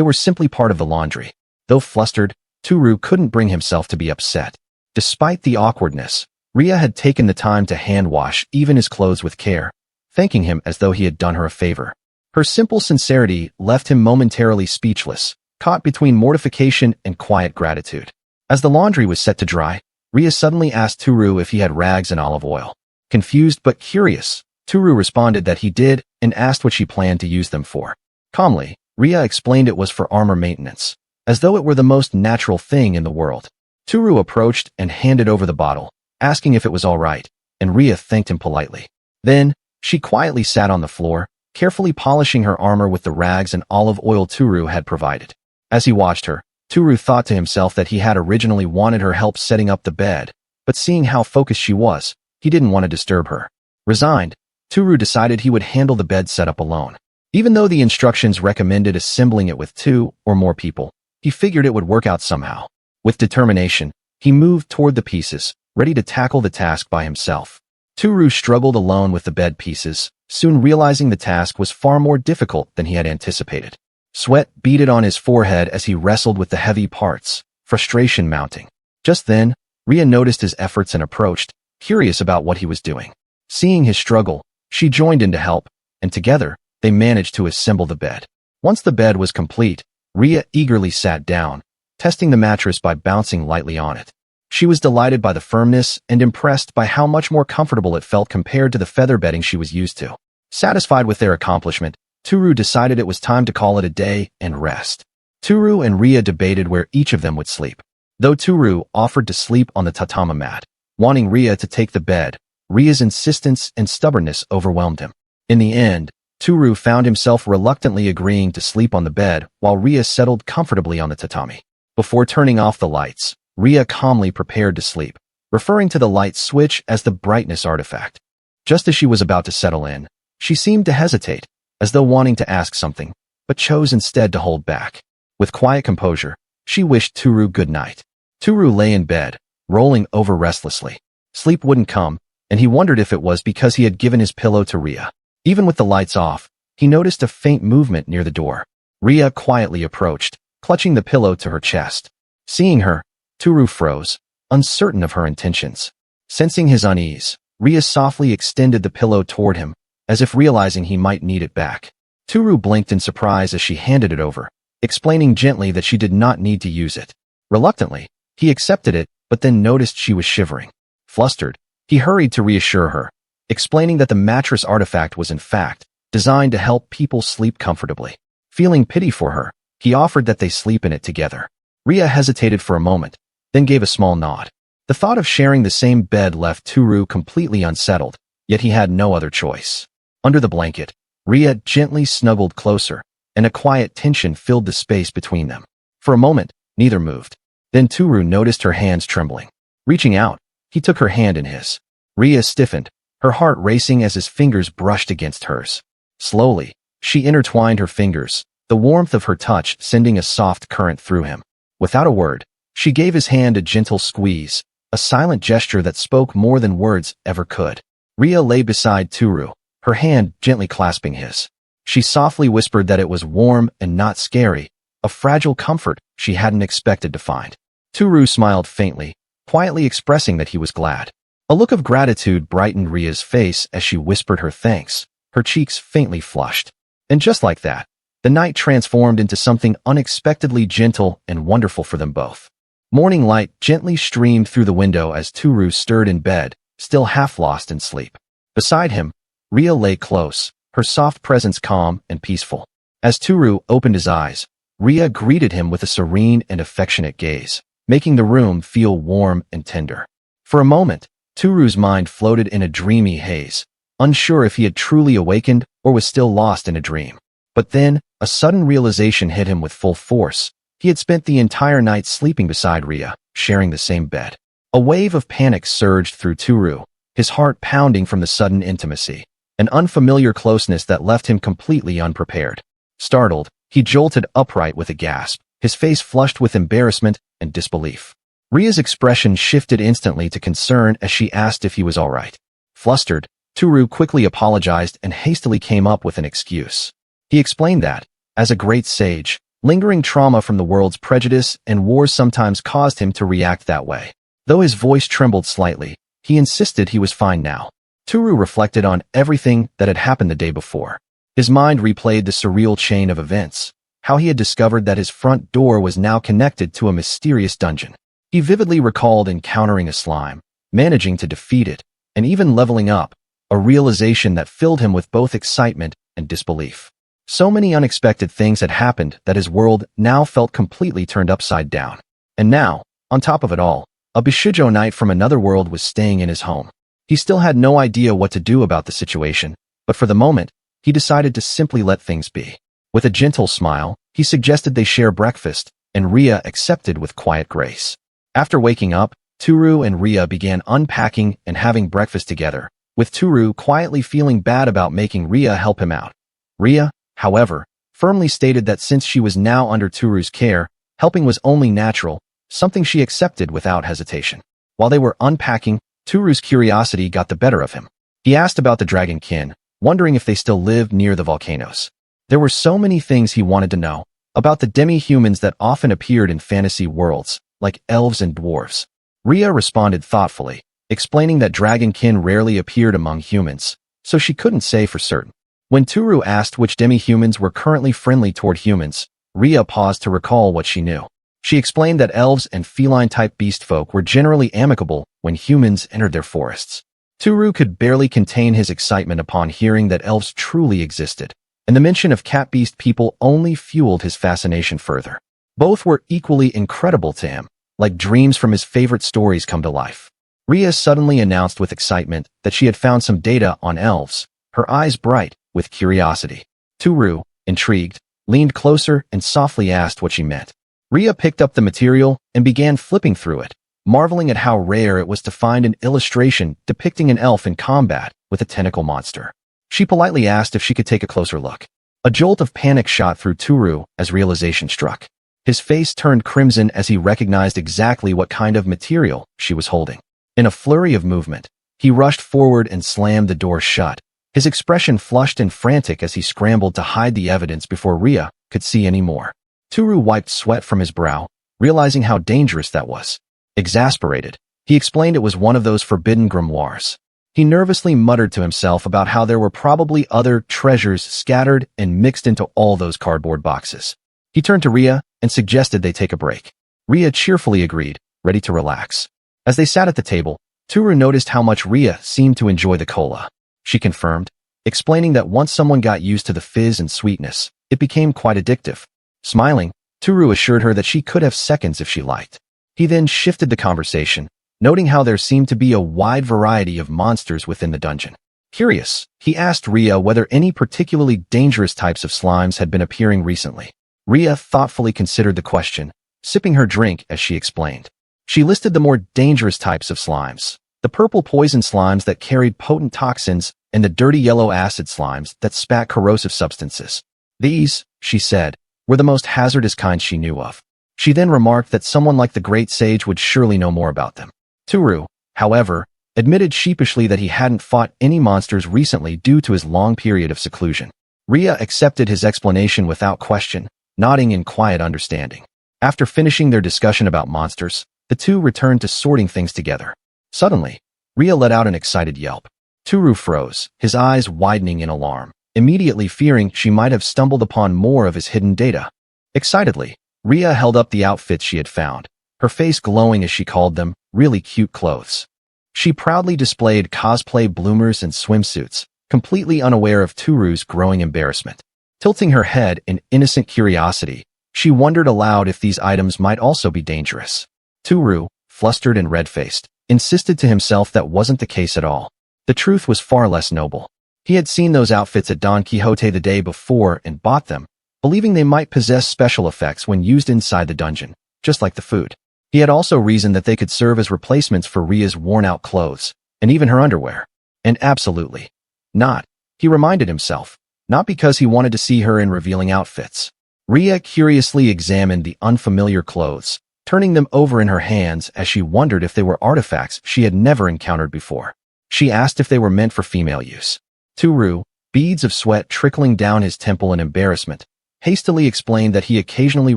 Speaker 1: were simply part of the laundry. Though flustered, Tooru couldn't bring himself to be upset. Despite the awkwardness, Ria had taken the time to hand wash even his clothes with care, thanking him as though he had done her a favor. Her simple sincerity left him momentarily speechless, caught between mortification and quiet gratitude. As the laundry was set to dry, Ria suddenly asked Tooru if he had rags and olive oil. Confused but curious, Tooru responded that he did and asked what she planned to use them for. Calmly, Ria explained it was for armor maintenance, as though it were the most natural thing in the world. Tooru approached and handed over the bottle, asking if it was all right, and Ria thanked him politely. Then, she quietly sat on the floor, carefully polishing her armor with the rags and olive oil Tooru had provided. As he watched her, Tooru thought to himself that he had originally wanted her help setting up the bed, but seeing how focused she was, he didn't want to disturb her. Resigned, Tooru decided he would handle the bed setup alone. Even though the instructions recommended assembling it with 2 or more people, he figured it would work out somehow. With determination, he moved toward the pieces, ready to tackle the task by himself. Tooru struggled alone with the bed pieces, soon realizing the task was far more difficult than he had anticipated. Sweat beaded on his forehead as he wrestled with the heavy parts, frustration mounting. Just then, Ria noticed his efforts and approached, curious about what he was doing. Seeing his struggle, she joined in to help, and together, they managed to assemble the bed. Once the bed was complete, Ria eagerly sat down, testing the mattress by bouncing lightly on it. She was delighted by the firmness and impressed by how much more comfortable it felt compared to the feather bedding she was used to. Satisfied with their accomplishment, Tooru decided it was time to call it a day and rest. Tooru and Ria debated where each of them would sleep. Though Tooru offered to sleep on the tatami mat, wanting Ria to take the bed, Ria's insistence and stubbornness overwhelmed him. In the end, Tooru found himself reluctantly agreeing to sleep on the bed while Ria settled comfortably on the tatami. Before turning off the lights, Ria calmly prepared to sleep, referring to the light switch as the brightness artifact. Just as she was about to settle in, she seemed to hesitate, as though wanting to ask something, but chose instead to hold back. With quiet composure, she wished Tooru good night. Tooru lay in bed, rolling over restlessly. Sleep wouldn't come, and he wondered if it was because he had given his pillow to Ria. Even with the lights off, he noticed a faint movement near the door. Ria quietly approached, clutching the pillow to her chest. Seeing her, Tooru froze, uncertain of her intentions. Sensing his unease, Ria softly extended the pillow toward him, as if realizing he might need it back. Tooru blinked in surprise as she handed it over, explaining gently that she did not need to use it. Reluctantly, he accepted it, but then noticed she was shivering. Flustered, he hurried to reassure her, explaining that the mattress artifact was in fact designed to help people sleep comfortably. Feeling pity for her, he offered that they sleep in it together. Ria hesitated for a moment, then gave a small nod. The thought of sharing the same bed left Tooru completely unsettled, yet he had no other choice. Under the blanket, Ria gently snuggled closer, and a quiet tension filled the space between them. For a moment, neither moved. Then Tooru noticed her hands trembling. Reaching out, he took her hand in his. Ria stiffened, her heart racing as his fingers brushed against hers. Slowly, she intertwined her fingers, the warmth of her touch sending a soft current through him. Without a word, she gave his hand a gentle squeeze, a silent gesture that spoke more than words ever could. Ria lay beside Tooru, her hand gently clasping his. She softly whispered that it was warm and not scary, a fragile comfort she hadn't expected to find. Tooru smiled faintly, quietly expressing that he was glad. A look of gratitude brightened Ria's face as she whispered her thanks, her cheeks faintly flushed. And just like that, the night transformed into something unexpectedly gentle and wonderful for them both. Morning light gently streamed through the window as Tooru stirred in bed, still half lost in sleep. Beside him, Ria lay close, her soft presence calm and peaceful. As Tooru opened his eyes, Ria greeted him with a serene and affectionate gaze, making the room feel warm and tender. For a moment, Tooru's mind floated in a dreamy haze, unsure if he had truly awakened or was still lost in a dream. But then, a sudden realization hit him with full force. He had spent the entire night sleeping beside Ria, sharing the same bed. A wave of panic surged through Tooru, his heart pounding from the sudden intimacy, an unfamiliar closeness that left him completely unprepared. Startled, he jolted upright with a gasp, his face flushed with embarrassment and disbelief. Ria's expression shifted instantly to concern as she asked if he was all right. Flustered, Tooru quickly apologized and hastily came up with an excuse. He explained that, as a great sage, lingering trauma from the world's prejudice and wars sometimes caused him to react that way. Though his voice trembled slightly, he insisted he was fine now. Tooru reflected on everything that had happened the day before. His mind replayed the surreal chain of events, how he had discovered that his front door was now connected to a mysterious dungeon. He vividly recalled encountering a slime, managing to defeat it, and even leveling up, a realization that filled him with both excitement and disbelief. So many unexpected things had happened that his world now felt completely turned upside down. And now, on top of it all, a Bishijo knight from another world was staying in his home. He still had no idea what to do about the situation, but for the moment, he decided to simply let things be. With a gentle smile, he suggested they share breakfast, and Ria accepted with quiet grace. After waking up, Tooru and Ria began unpacking and having breakfast together, with Tooru quietly feeling bad about making Ria help him out. Ria, however, firmly stated that since she was now under Tooru's care, helping was only natural, something she accepted without hesitation. While they were unpacking, Tooru's curiosity got the better of him. He asked about the dragon kin, wondering if they still lived near the volcanoes. There were so many things he wanted to know, about the demi-humans that often appeared in fantasy worlds, like elves and dwarves. Ria responded thoughtfully, explaining that dragon kin rarely appeared among humans, so she couldn't say for certain. When Tooru asked which demi-humans were currently friendly toward humans, Ria paused to recall what she knew. She explained that elves and feline-type beast folk were generally amicable when humans entered their forests. Tooru could barely contain his excitement upon hearing that elves truly existed, and the mention of cat-beast people only fueled his fascination further. Both were equally incredible to him, like dreams from his favorite stories come to life. Ria suddenly announced with excitement that she had found some data on elves, her eyes bright with curiosity. Tooru, intrigued, leaned closer and softly asked what she meant. Ria picked up the material and began flipping through it, marveling at how rare it was to find an illustration depicting an elf in combat with a tentacle monster. She politely asked if she could take a closer look. A jolt of panic shot through Tooru as realization struck. His face turned crimson as he recognized exactly what kind of material she was holding. In a flurry of movement, he rushed forward and slammed the door shut, his expression flushed and frantic as he scrambled to hide the evidence before Ria could see any more. Tooru wiped sweat from his brow, realizing how dangerous that was. Exasperated, he explained it was one of those forbidden grimoires. He nervously muttered to himself about how there were probably other treasures scattered and mixed into all those cardboard boxes. He turned to Ria and suggested they take a break. Ria cheerfully agreed, ready to relax. As they sat at the table, Tooru noticed how much Ria seemed to enjoy the cola. She confirmed, explaining that once someone got used to the fizz and sweetness, it became quite addictive. Smiling, Tooru assured her that she could have seconds if she liked. He then shifted the conversation, noting how there seemed to be a wide variety of monsters within the dungeon. Curious, he asked Ria whether any particularly dangerous types of slimes had been appearing recently. Ria thoughtfully considered the question, sipping her drink as she explained. She listed the more dangerous types of slimes, the purple poison slimes that carried potent toxins and the dirty yellow acid slimes that spat corrosive substances. These, she said, were the most hazardous kind she knew of. She then remarked that someone like the great sage would surely know more about them. Tooru, however, admitted sheepishly that he hadn't fought any monsters recently due to his long period of seclusion. Ria accepted his explanation without question, nodding in quiet understanding. After finishing their discussion about monsters, the two returned to sorting things together. Suddenly, Ria let out an excited yelp. Tooru froze, his eyes widening in alarm, immediately fearing she might have stumbled upon more of his hidden data. Excitedly, Ria held up the outfits she had found, her face glowing as she called them really cute clothes. She proudly displayed cosplay bloomers and swimsuits, completely unaware of Tooru's growing embarrassment. Tilting her head in innocent curiosity, she wondered aloud if these items might also be dangerous. Tooru, flustered and red-faced, insisted to himself that wasn't the case at all. The truth was far less noble. He had seen those outfits at Don Quixote the day before and bought them, believing they might possess special effects when used inside the dungeon, just like the food. He had also reasoned that they could serve as replacements for Ria's worn-out clothes, and even her underwear. And absolutely not, he reminded himself, not because he wanted to see her in revealing outfits. Ria curiously examined the unfamiliar clothes, turning them over in her hands as she wondered if they were artifacts she had never encountered before. She asked if they were meant for female use. Tooru, beads of sweat trickling down his temple in embarrassment, hastily explained that he occasionally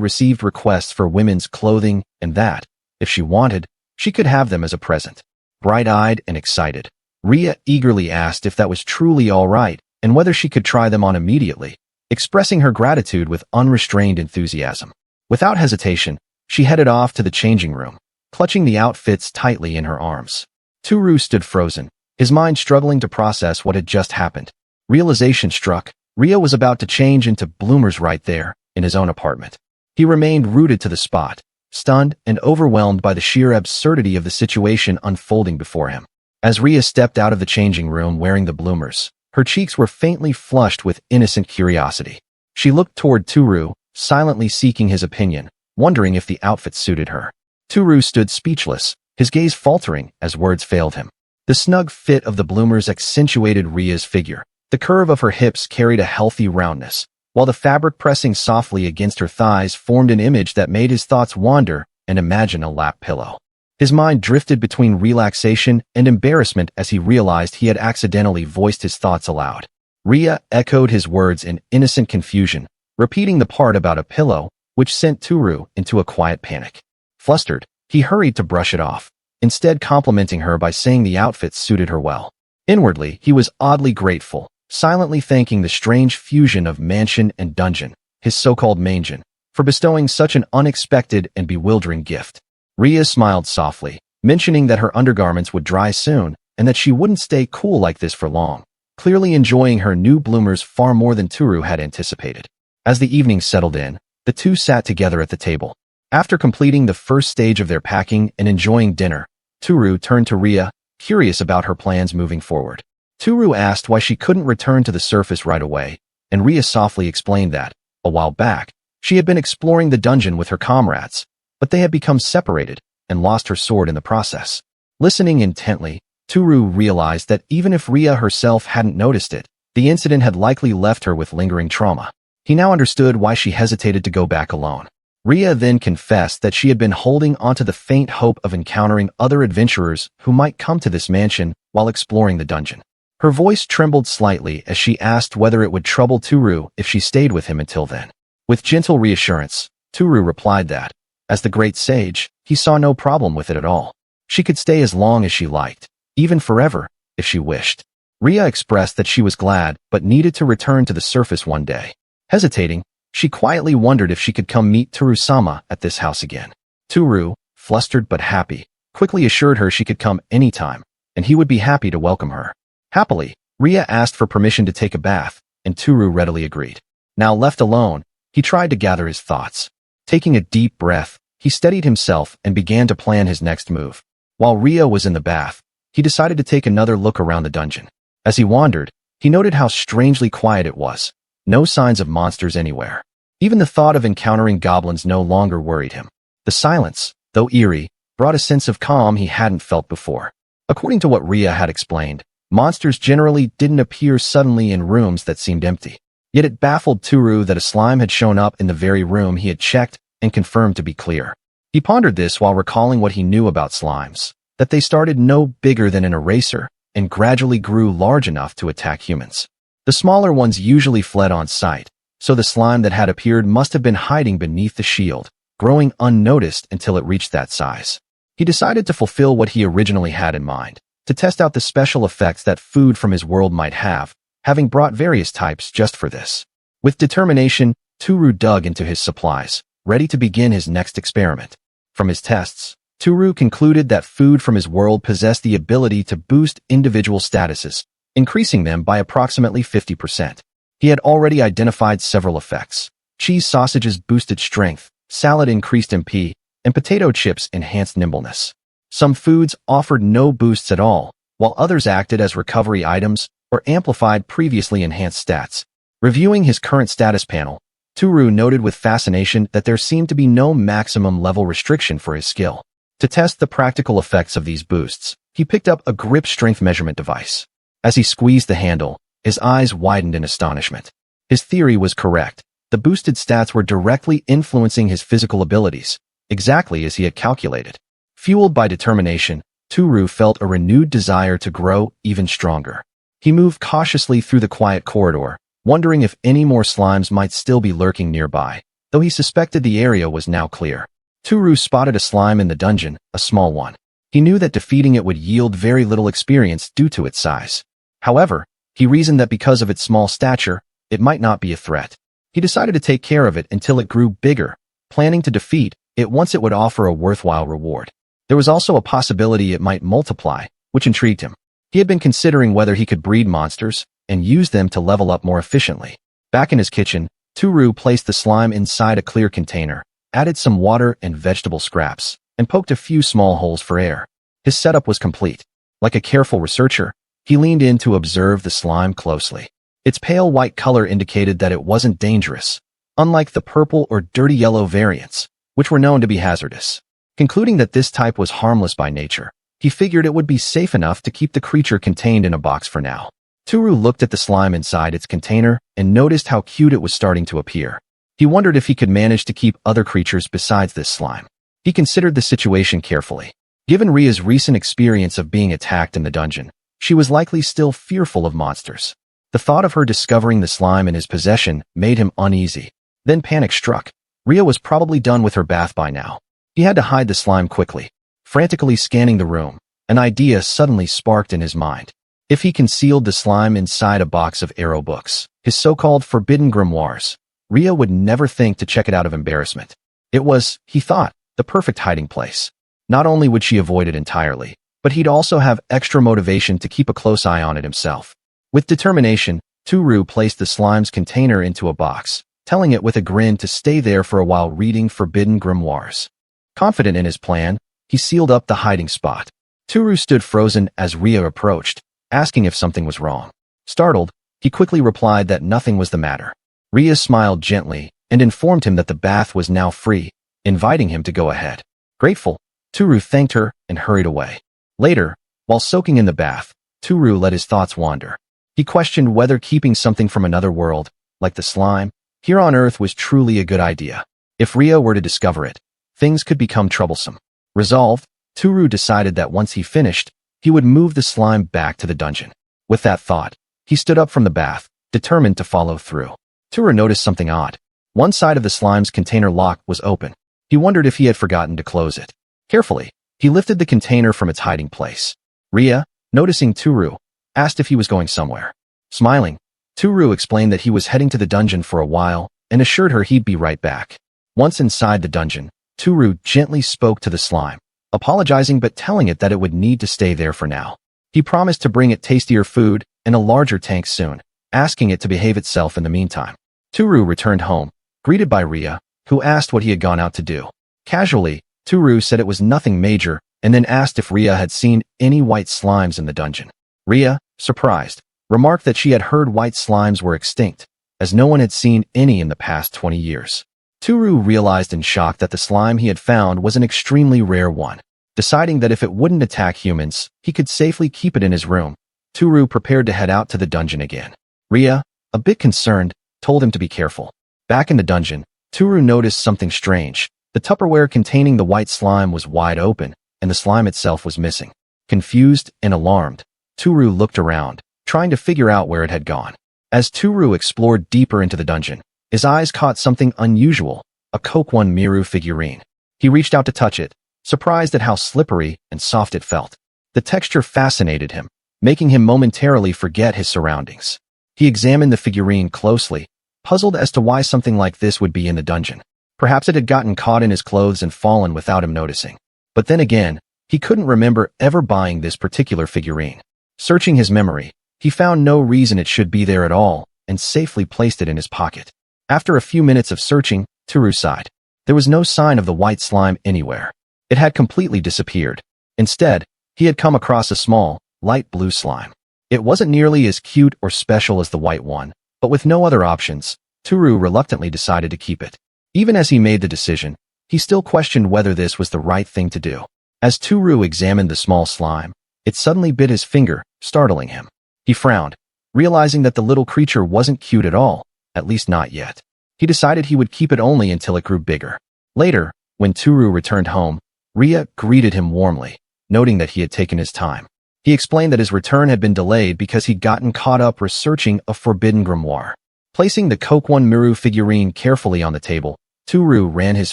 Speaker 1: received requests for women's clothing and that, if she wanted, she could have them as a present. Bright-eyed and excited, Ria eagerly asked if that was truly all right and whether she could try them on immediately, expressing her gratitude with unrestrained enthusiasm. Without hesitation, she headed off to the changing room, clutching the outfits tightly in her arms. Tooru stood frozen, his mind struggling to process what had just happened. Realization struck. Ria was about to change into bloomers right there, in his own apartment. He remained rooted to the spot, stunned and overwhelmed by the sheer absurdity of the situation unfolding before him. As Ria stepped out of the changing room wearing the bloomers, her cheeks were faintly flushed with innocent curiosity. She looked toward Tooru, silently seeking his opinion, wondering if the outfit suited her. Tooru stood speechless, his gaze faltering as words failed him. The snug fit of the bloomers accentuated Ria's figure. The curve of her hips carried a healthy roundness, while the fabric pressing softly against her thighs formed an image that made his thoughts wander and imagine a lap pillow. His mind drifted between relaxation and embarrassment as he realized he had accidentally voiced his thoughts aloud. Ria echoed his words in innocent confusion, repeating the part about a pillow, which sent Tooru into a quiet panic. Flustered, he hurried to brush it off, instead complimenting her by saying the outfit suited her well. Inwardly, he was oddly grateful, silently thanking the strange fusion of mansion and dungeon, his so-called mansion, for bestowing such an unexpected and bewildering gift. Ria smiled softly, mentioning that her undergarments would dry soon and that she wouldn't stay cool like this for long, clearly enjoying her new bloomers far more than Tooru had anticipated. As the evening settled in, the two sat together at the table. After completing the first stage of their packing and enjoying dinner, Tooru turned to Ria, curious about her plans moving forward. Tooru asked why she couldn't return to the surface right away, and Ria softly explained that, a while back, she had been exploring the dungeon with her comrades, but they had become separated and lost her sword in the process. Listening intently, Tooru realized that even if Ria herself hadn't noticed it, the incident had likely left her with lingering trauma. He now understood why she hesitated to go back alone. Ria then confessed that she had been holding onto the faint hope of encountering other adventurers who might come to this mansion while exploring the dungeon. Her voice trembled slightly as she asked whether it would trouble Tooru if she stayed with him until then. With gentle reassurance, Tooru replied that, as the great sage, he saw no problem with it at all. She could stay as long as she liked, even forever, if she wished. Ria expressed that she was glad but needed to return to the surface one day. Hesitating, she quietly wondered if she could come meet Tooru-sama at this house again. Tooru, flustered but happy, quickly assured her she could come anytime, and he would be happy to welcome her. Happily, Ria asked for permission to take a bath, and Tooru readily agreed. Now left alone, he tried to gather his thoughts. Taking a deep breath, he steadied himself and began to plan his next move. While Ria was in the bath, he decided to take another look around the dungeon. As he wandered, he noted how strangely quiet it was. No signs of monsters anywhere. Even the thought of encountering goblins no longer worried him. The silence, though eerie, brought a sense of calm he hadn't felt before. According to what Ria had explained, monsters generally didn't appear suddenly in rooms that seemed empty. Yet it baffled Tooru that a slime had shown up in the very room he had checked and confirmed to be clear. He pondered this while recalling what he knew about slimes, that they started no bigger than an eraser and gradually grew large enough to attack humans. The smaller ones usually fled on sight, so the slime that had appeared must have been hiding beneath the shield, growing unnoticed until it reached that size. He decided to fulfill what he originally had in mind, to test out the special effects that food from his world might have, having brought various types just for this. With determination, Tooru dug into his supplies, ready to begin his next experiment. From his tests, Tooru concluded that food from his world possessed the ability to boost individual statuses, increasing them by approximately 50%. He had already identified several effects. Cheese sausages boosted strength, salad increased MP, and potato chips enhanced nimbleness. Some foods offered no boosts at all, while others acted as recovery items or amplified previously enhanced stats. Reviewing his current status panel, Tooru noted with fascination that there seemed to be no maximum level restriction for his skill. To test the practical effects of these boosts, he picked up a grip strength measurement device. As he squeezed the handle, his eyes widened in astonishment. His theory was correct. The boosted stats were directly influencing his physical abilities, exactly as he had calculated. Fueled by determination, Tooru felt a renewed desire to grow even stronger. He moved cautiously through the quiet corridor, wondering if any more slimes might still be lurking nearby, though he suspected the area was now clear. Tooru spotted a slime in the dungeon, a small one. He knew that defeating it would yield very little experience due to its size. However, he reasoned that because of its small stature, it might not be a threat. He decided to take care of it until it grew bigger, planning to defeat it once it would offer a worthwhile reward. There was also a possibility it might multiply, which intrigued him. He had been considering whether he could breed monsters and use them to level up more efficiently. Back in his kitchen, Tooru placed the slime inside a clear container, added some water and vegetable scraps, and poked a few small holes for air. His setup was complete. Like a careful researcher, he leaned in to observe the slime closely. Its pale white color indicated that it wasn't dangerous, unlike the purple or dirty yellow variants, which were known to be hazardous. Concluding that this type was harmless by nature, he figured it would be safe enough to keep the creature contained in a box for now. Tooru looked at the slime inside its container and noticed how cute it was starting to appear. He wondered if he could manage to keep other creatures besides this slime. He considered the situation carefully. Given Ria's recent experience of being attacked in the dungeon, she was likely still fearful of monsters. The thought of her discovering the slime in his possession made him uneasy. Then panic struck. Ria was probably done with her bath by now. He had to hide the slime quickly. Frantically scanning the room, an idea suddenly sparked in his mind. If he concealed the slime inside a box of arrow books, his so-called forbidden grimoires, Ria would never think to check it out of embarrassment. It was, he thought, the perfect hiding place. Not only would she avoid it entirely, but he'd also have extra motivation to keep a close eye on it himself. With determination, Tooru placed the slime's container into a box, telling it with a grin to stay there for a while reading forbidden grimoires. Confident in his plan, he sealed up the hiding spot. Tooru stood frozen as Ria approached, asking if something was wrong. Startled, he quickly replied that nothing was the matter. Ria smiled gently and informed him that the bath was now free, inviting him to go ahead. Grateful, Tooru thanked her and hurried away. Later, while soaking in the bath, Tooru let his thoughts wander. He questioned whether keeping something from another world, like the slime, here on Earth was truly a good idea. If Ria were to discover it, things could become troublesome. Resolved, Tooru decided that once he finished, he would move the slime back to the dungeon. With that thought, he stood up from the bath, determined to follow through. Tooru noticed something odd. One side of the slime's container lock was open. He wondered if he had forgotten to close it. Carefully, he lifted the container from its hiding place. Ria, noticing Tooru, asked if he was going somewhere. Smiling, Tooru explained that he was heading to the dungeon for a while and assured her he'd be right back. Once inside the dungeon, Tooru gently spoke to the slime, apologizing but telling it that it would need to stay there for now. He promised to bring it tastier food and a larger tank soon, asking it to behave itself in the meantime. Tooru returned home, greeted by Ria, who asked what he had gone out to do. Casually, Tooru said it was nothing major and then asked if Ria had seen any white slimes in the dungeon. Ria, surprised, remarked that she had heard white slimes were extinct, as no one had seen any in the past 20 years. Tooru realized in shock that the slime he had found was an extremely rare one. Deciding that if it wouldn't attack humans, he could safely keep it in his room, Tooru prepared to head out to the dungeon again. Ria, a bit concerned, told him to be careful. Back in the dungeon, Tooru noticed something strange. The Tupperware containing the white slime was wide open, and the slime itself was missing. Confused and alarmed, Tooru looked around, trying to figure out where it had gone. As Tooru explored deeper into the dungeon, his eyes caught something unusual, a Kokwon Miru figurine. He reached out to touch it, surprised at how slippery and soft it felt. The texture fascinated him, making him momentarily forget his surroundings. He examined the figurine closely, puzzled as to why something like this would be in the dungeon. Perhaps it had gotten caught in his clothes and fallen without him noticing. But then again, he couldn't remember ever buying this particular figurine. Searching his memory, he found no reason it should be there at all and safely placed it in his pocket. After a few minutes of searching, Tooru sighed. There was no sign of the white slime anywhere. It had completely disappeared. Instead, he had come across a small, light blue slime. It wasn't nearly as cute or special as the white one, but with no other options, Tooru reluctantly decided to keep it. Even as he made the decision, he still questioned whether this was the right thing to do. As Tooru examined the small slime, it suddenly bit his finger, startling him. He frowned, realizing that the little creature wasn't cute at all, at least not yet. He decided he would keep it only until it grew bigger. Later, when Tooru returned home, Ria greeted him warmly, noting that he had taken his time. He explained that his return had been delayed because he'd gotten caught up researching a forbidden grimoire. Placing the Kokwon Miru figurine carefully on the table, Tooru ran his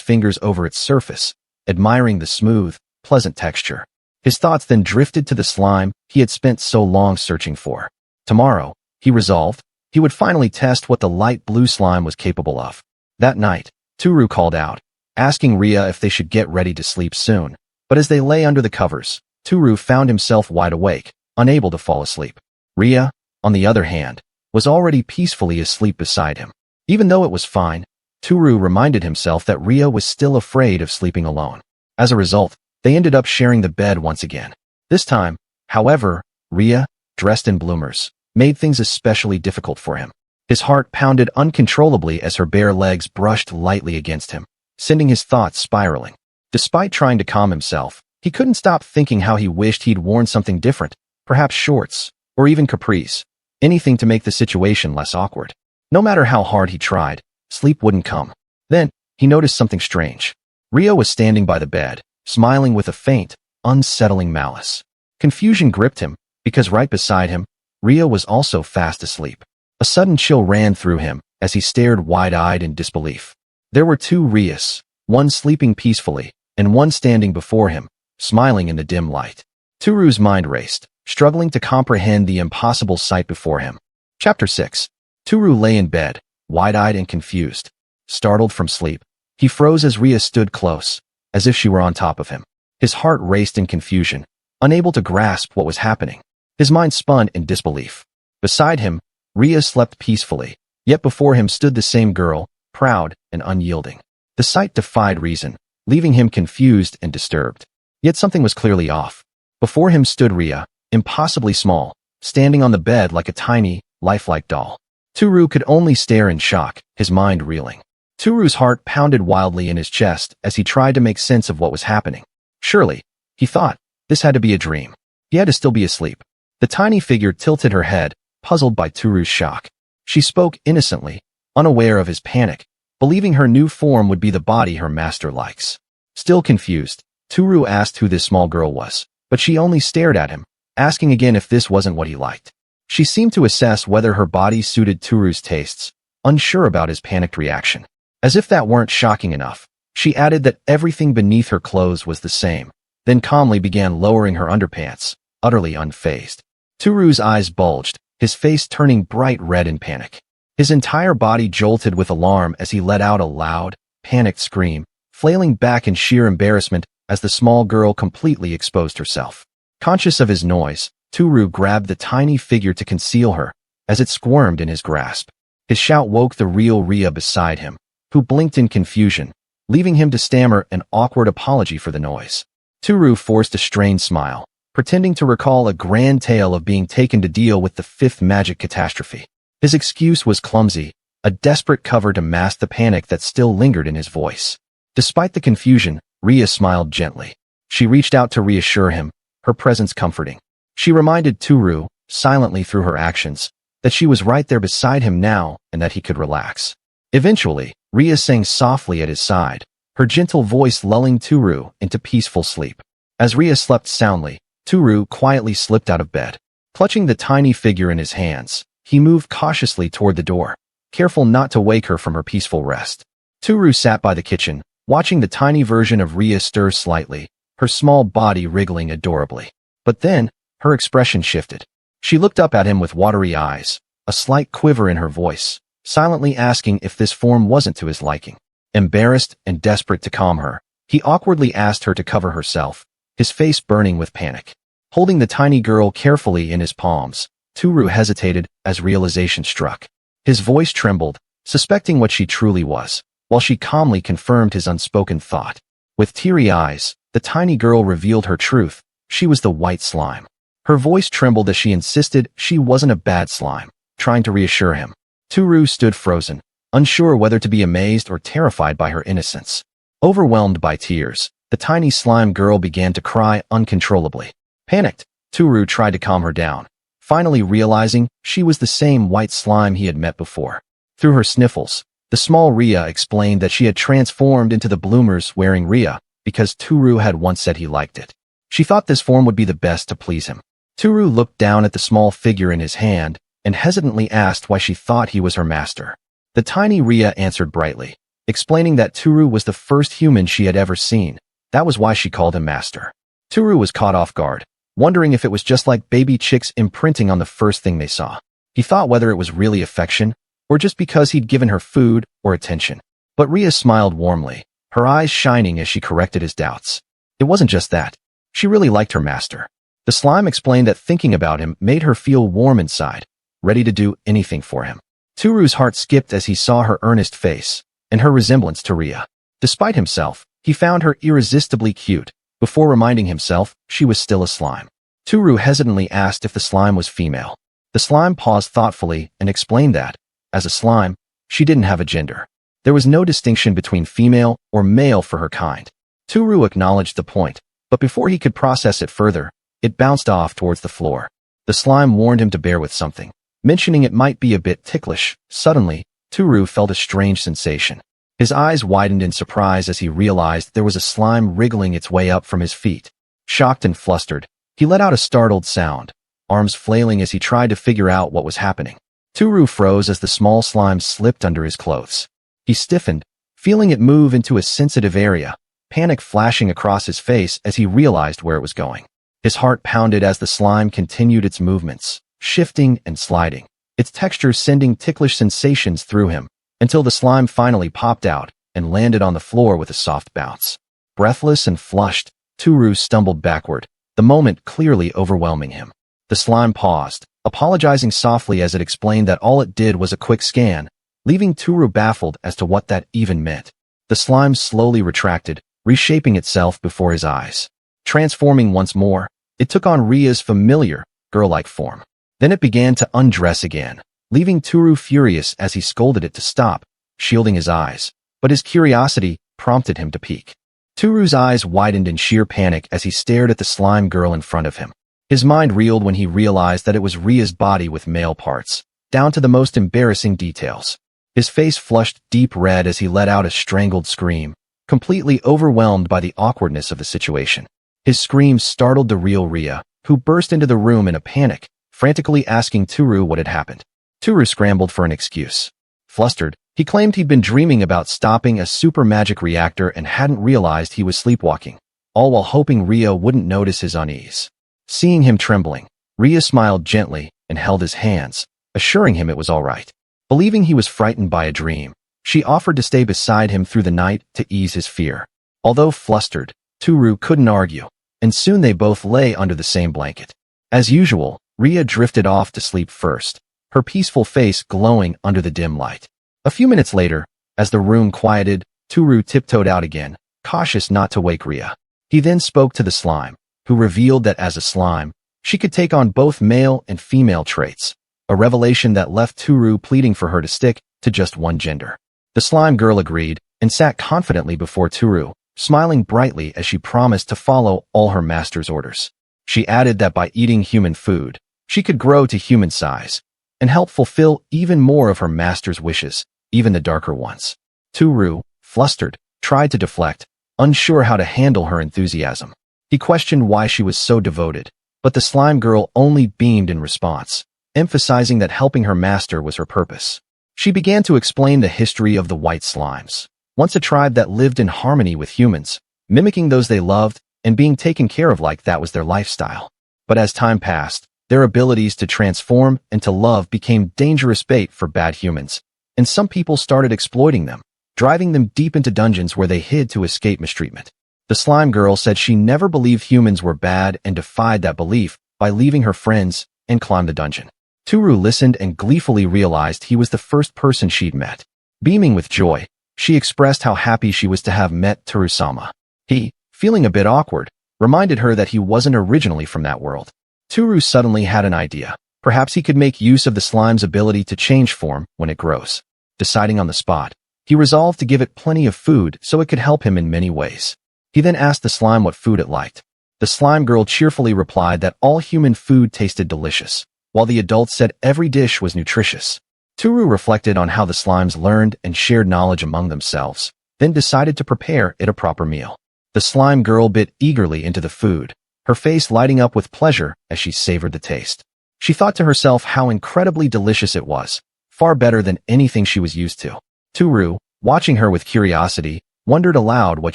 Speaker 1: fingers over its surface, admiring the smooth, pleasant texture. His thoughts then drifted to the slime he had spent so long searching for. Tomorrow, he resolved, he would finally test what the light blue slime was capable of. That night, Tooru called out, asking Ria if they should get ready to sleep soon. But as they lay under the covers, Tooru found himself wide awake, unable to fall asleep. Ria, on the other hand, was already peacefully asleep beside him. Even though it was fine, Tooru reminded himself that Ria was still afraid of sleeping alone. As a result, they ended up sharing the bed once again. This time, however, Ria, dressed in bloomers, made things especially difficult for him. His heart pounded uncontrollably as her bare legs brushed lightly against him, sending his thoughts spiraling. Despite trying to calm himself, he couldn't stop thinking how he wished he'd worn something different, perhaps shorts, or even capris, anything to make the situation less awkward. No matter how hard he tried, sleep wouldn't come. Then, he noticed something strange. Ria was standing by the bed, smiling with a faint, unsettling malice. Confusion gripped him, because right beside him, Ria was also fast asleep. A sudden chill ran through him as he stared wide-eyed in disbelief. There were two Rias, one sleeping peacefully, and one standing before him, smiling in the dim light. Tooru's mind raced, struggling to comprehend the impossible sight before him. Chapter 6. Tooru lay in bed, wide-eyed and confused. Startled from sleep, he froze as Ria stood close, as if she were on top of him. His heart raced in confusion, unable to grasp what was happening. His mind spun in disbelief. Beside him, Ria slept peacefully, yet before him stood the same girl, proud and unyielding. The sight defied reason, leaving him confused and disturbed. Yet something was clearly off. Before him stood Ria, impossibly small, standing on the bed like a tiny, lifelike doll. Tooru could only stare in shock, his mind reeling. Tooru's heart pounded wildly in his chest as he tried to make sense of what was happening. Surely, he thought, this had to be a dream. He had to still be asleep. The tiny figure tilted her head, puzzled by Tooru's shock. She spoke innocently, unaware of his panic, believing her new form would be the body her master likes. Still confused, Tooru asked who this small girl was, but she only stared at him, asking again if this wasn't what he liked. She seemed to assess whether her body suited Tooru's tastes, unsure about his panicked reaction. As if that weren't shocking enough, she added that everything beneath her clothes was the same, then calmly began lowering her underpants, utterly unfazed. Tooru's eyes bulged, his face turning bright red in panic. His entire body jolted with alarm as he let out a loud, panicked scream, flailing back in sheer embarrassment as the small girl completely exposed herself. Conscious of his noise, Tooru grabbed the tiny figure to conceal her, as it squirmed in his grasp. His shout woke the real Ria beside him, who blinked in confusion, leaving him to stammer an awkward apology for the noise. Tooru forced a strained smile, pretending to recall a grand tale of being taken to deal with the fifth magic catastrophe. His excuse was clumsy, a desperate cover to mask the panic that still lingered in his voice. Despite the confusion, Ria smiled gently. She reached out to reassure him, her presence comforting. She reminded Tooru, silently through her actions, that she was right there beside him now and that he could relax. Eventually, Ria sang softly at his side, her gentle voice lulling Tooru into peaceful sleep. As Ria slept soundly, Tooru quietly slipped out of bed. Clutching the tiny figure in his hands, he moved cautiously toward the door, careful not to wake her from her peaceful rest. Tooru sat by the kitchen, watching the tiny version of Ria stir slightly, her small body wriggling adorably. But then, her expression shifted. She looked up at him with watery eyes, a slight quiver in her voice, silently asking if this form wasn't to his liking. Embarrassed and desperate to calm her, he awkwardly asked her to cover herself, his face burning with panic. Holding the tiny girl carefully in his palms, Tooru hesitated as realization struck. His voice trembled, suspecting what she truly was, while she calmly confirmed his unspoken thought. With teary eyes, the tiny girl revealed her truth. She was the white slime. Her voice trembled as she insisted she wasn't a bad slime, trying to reassure him. Tooru stood frozen, unsure whether to be amazed or terrified by her innocence. Overwhelmed by tears, the tiny slime girl began to cry uncontrollably. Panicked, Tooru tried to calm her down, finally realizing she was the same white slime he had met before. Through her sniffles, The small Ria explained that she had transformed into the bloomers wearing Ria because Tooru had once said he liked it. She thought this form would be the best to please him. Tooru looked down at the small figure in his hand and hesitantly asked why she thought he was her master. The tiny Ria answered brightly, explaining that Tooru was the first human she had ever seen. That was why she called him master. Tooru was caught off guard, wondering if it was just like baby chicks imprinting on the first thing they saw. He thought whether it was really affection or just because he'd given her food or attention. But Ria smiled warmly, her eyes shining as she corrected his doubts. It wasn't just that. She really liked her master. The slime explained that thinking about him made her feel warm inside, ready to do anything for him. Tooru's heart skipped as he saw her earnest face and her resemblance to Ria. Despite himself, he found her irresistibly cute, before reminding himself she was still a slime. Tooru hesitantly asked if the slime was female. The slime paused thoughtfully and explained that, as a slime, she didn't have a gender. There was no distinction between female or male for her kind. Tooru acknowledged the point, but before he could process it further, it bounced off towards the floor. The slime warned him to bear with something, mentioning it might be a bit ticklish. Suddenly, Tooru felt a strange sensation. His eyes widened in surprise as he realized there was a slime wriggling its way up from his feet. Shocked and flustered, he let out a startled sound, arms flailing as he tried to figure out what was happening. Tooru froze as the small slime slipped under his clothes. He stiffened, feeling it move into a sensitive area, panic flashing across his face as he realized where it was going. His heart pounded as the slime continued its movements, shifting and sliding, its texture sending ticklish sensations through him, until the slime finally popped out and landed on the floor with a soft bounce. Breathless and flushed, Tooru stumbled backward, the moment clearly overwhelming him. The slime paused, apologizing softly as it explained that all it did was a quick scan, leaving Tooru baffled as to what that even meant. The slime slowly retracted, reshaping itself before his eyes. Transforming once more, it took on Ria's familiar, girl-like form. Then it began to undress again, leaving Tooru furious as he scolded it to stop, shielding his eyes. But his curiosity prompted him to peek. Tooru's eyes widened in sheer panic as he stared at the slime girl in front of him. His mind reeled when he realized that it was Ria's body with male parts, down to the most embarrassing details. His face flushed deep red as he let out a strangled scream, completely overwhelmed by the awkwardness of the situation. His scream startled the real Ria, who burst into the room in a panic, frantically asking Tooru what had happened. Tooru scrambled for an excuse. Flustered, he claimed he'd been dreaming about stopping a super magic reactor and hadn't realized he was sleepwalking, all while hoping Ria wouldn't notice his unease. Seeing him trembling, Ria smiled gently and held his hands, assuring him it was all right. Believing he was frightened by a dream, she offered to stay beside him through the night to ease his fear. Although flustered, Tooru couldn't argue, and soon they both lay under the same blanket. As usual, Ria drifted off to sleep first, her peaceful face glowing under the dim light. A few minutes later, as the room quieted, Tooru tiptoed out again, cautious not to wake Ria. He then spoke to the slime, who revealed that as a slime, she could take on both male and female traits, a revelation that left Tooru pleading for her to stick to just one gender. The slime girl agreed and sat confidently before Tooru, smiling brightly as she promised to follow all her master's orders. She added that by eating human food, she could grow to human size and help fulfill even more of her master's wishes, even the darker ones. Tooru, flustered, tried to deflect, unsure how to handle her enthusiasm. He questioned why she was so devoted, but the slime girl only beamed in response, emphasizing that helping her master was her purpose. She began to explain the history of the white slimes, once a tribe that lived in harmony with humans, mimicking those they loved and being taken care of like that was their lifestyle. But as time passed, their abilities to transform and to love became dangerous bait for bad humans, and some people started exploiting them, driving them deep into dungeons where they hid to escape mistreatment. The slime girl said she never believed humans were bad and defied that belief by leaving her friends and climbed the dungeon. Tooru listened and gleefully realized he was the first person she'd met. Beaming with joy, she expressed how happy she was to have met Tooru-sama. He, feeling a bit awkward, reminded her that he wasn't originally from that world. Tooru suddenly had an idea. Perhaps he could make use of the slime's ability to change form when it grows. Deciding on the spot, he resolved to give it plenty of food so it could help him in many ways. He then asked the slime what food it liked. The slime girl cheerfully replied that all human food tasted delicious, while the adults said every dish was nutritious. Tooru reflected on how the slimes learned and shared knowledge among themselves, then decided to prepare it a proper meal. The slime girl bit eagerly into the food, her face lighting up with pleasure as she savored the taste. She thought to herself how incredibly delicious it was, far better than anything she was used to. Tooru, watching her with curiosity, wondered aloud what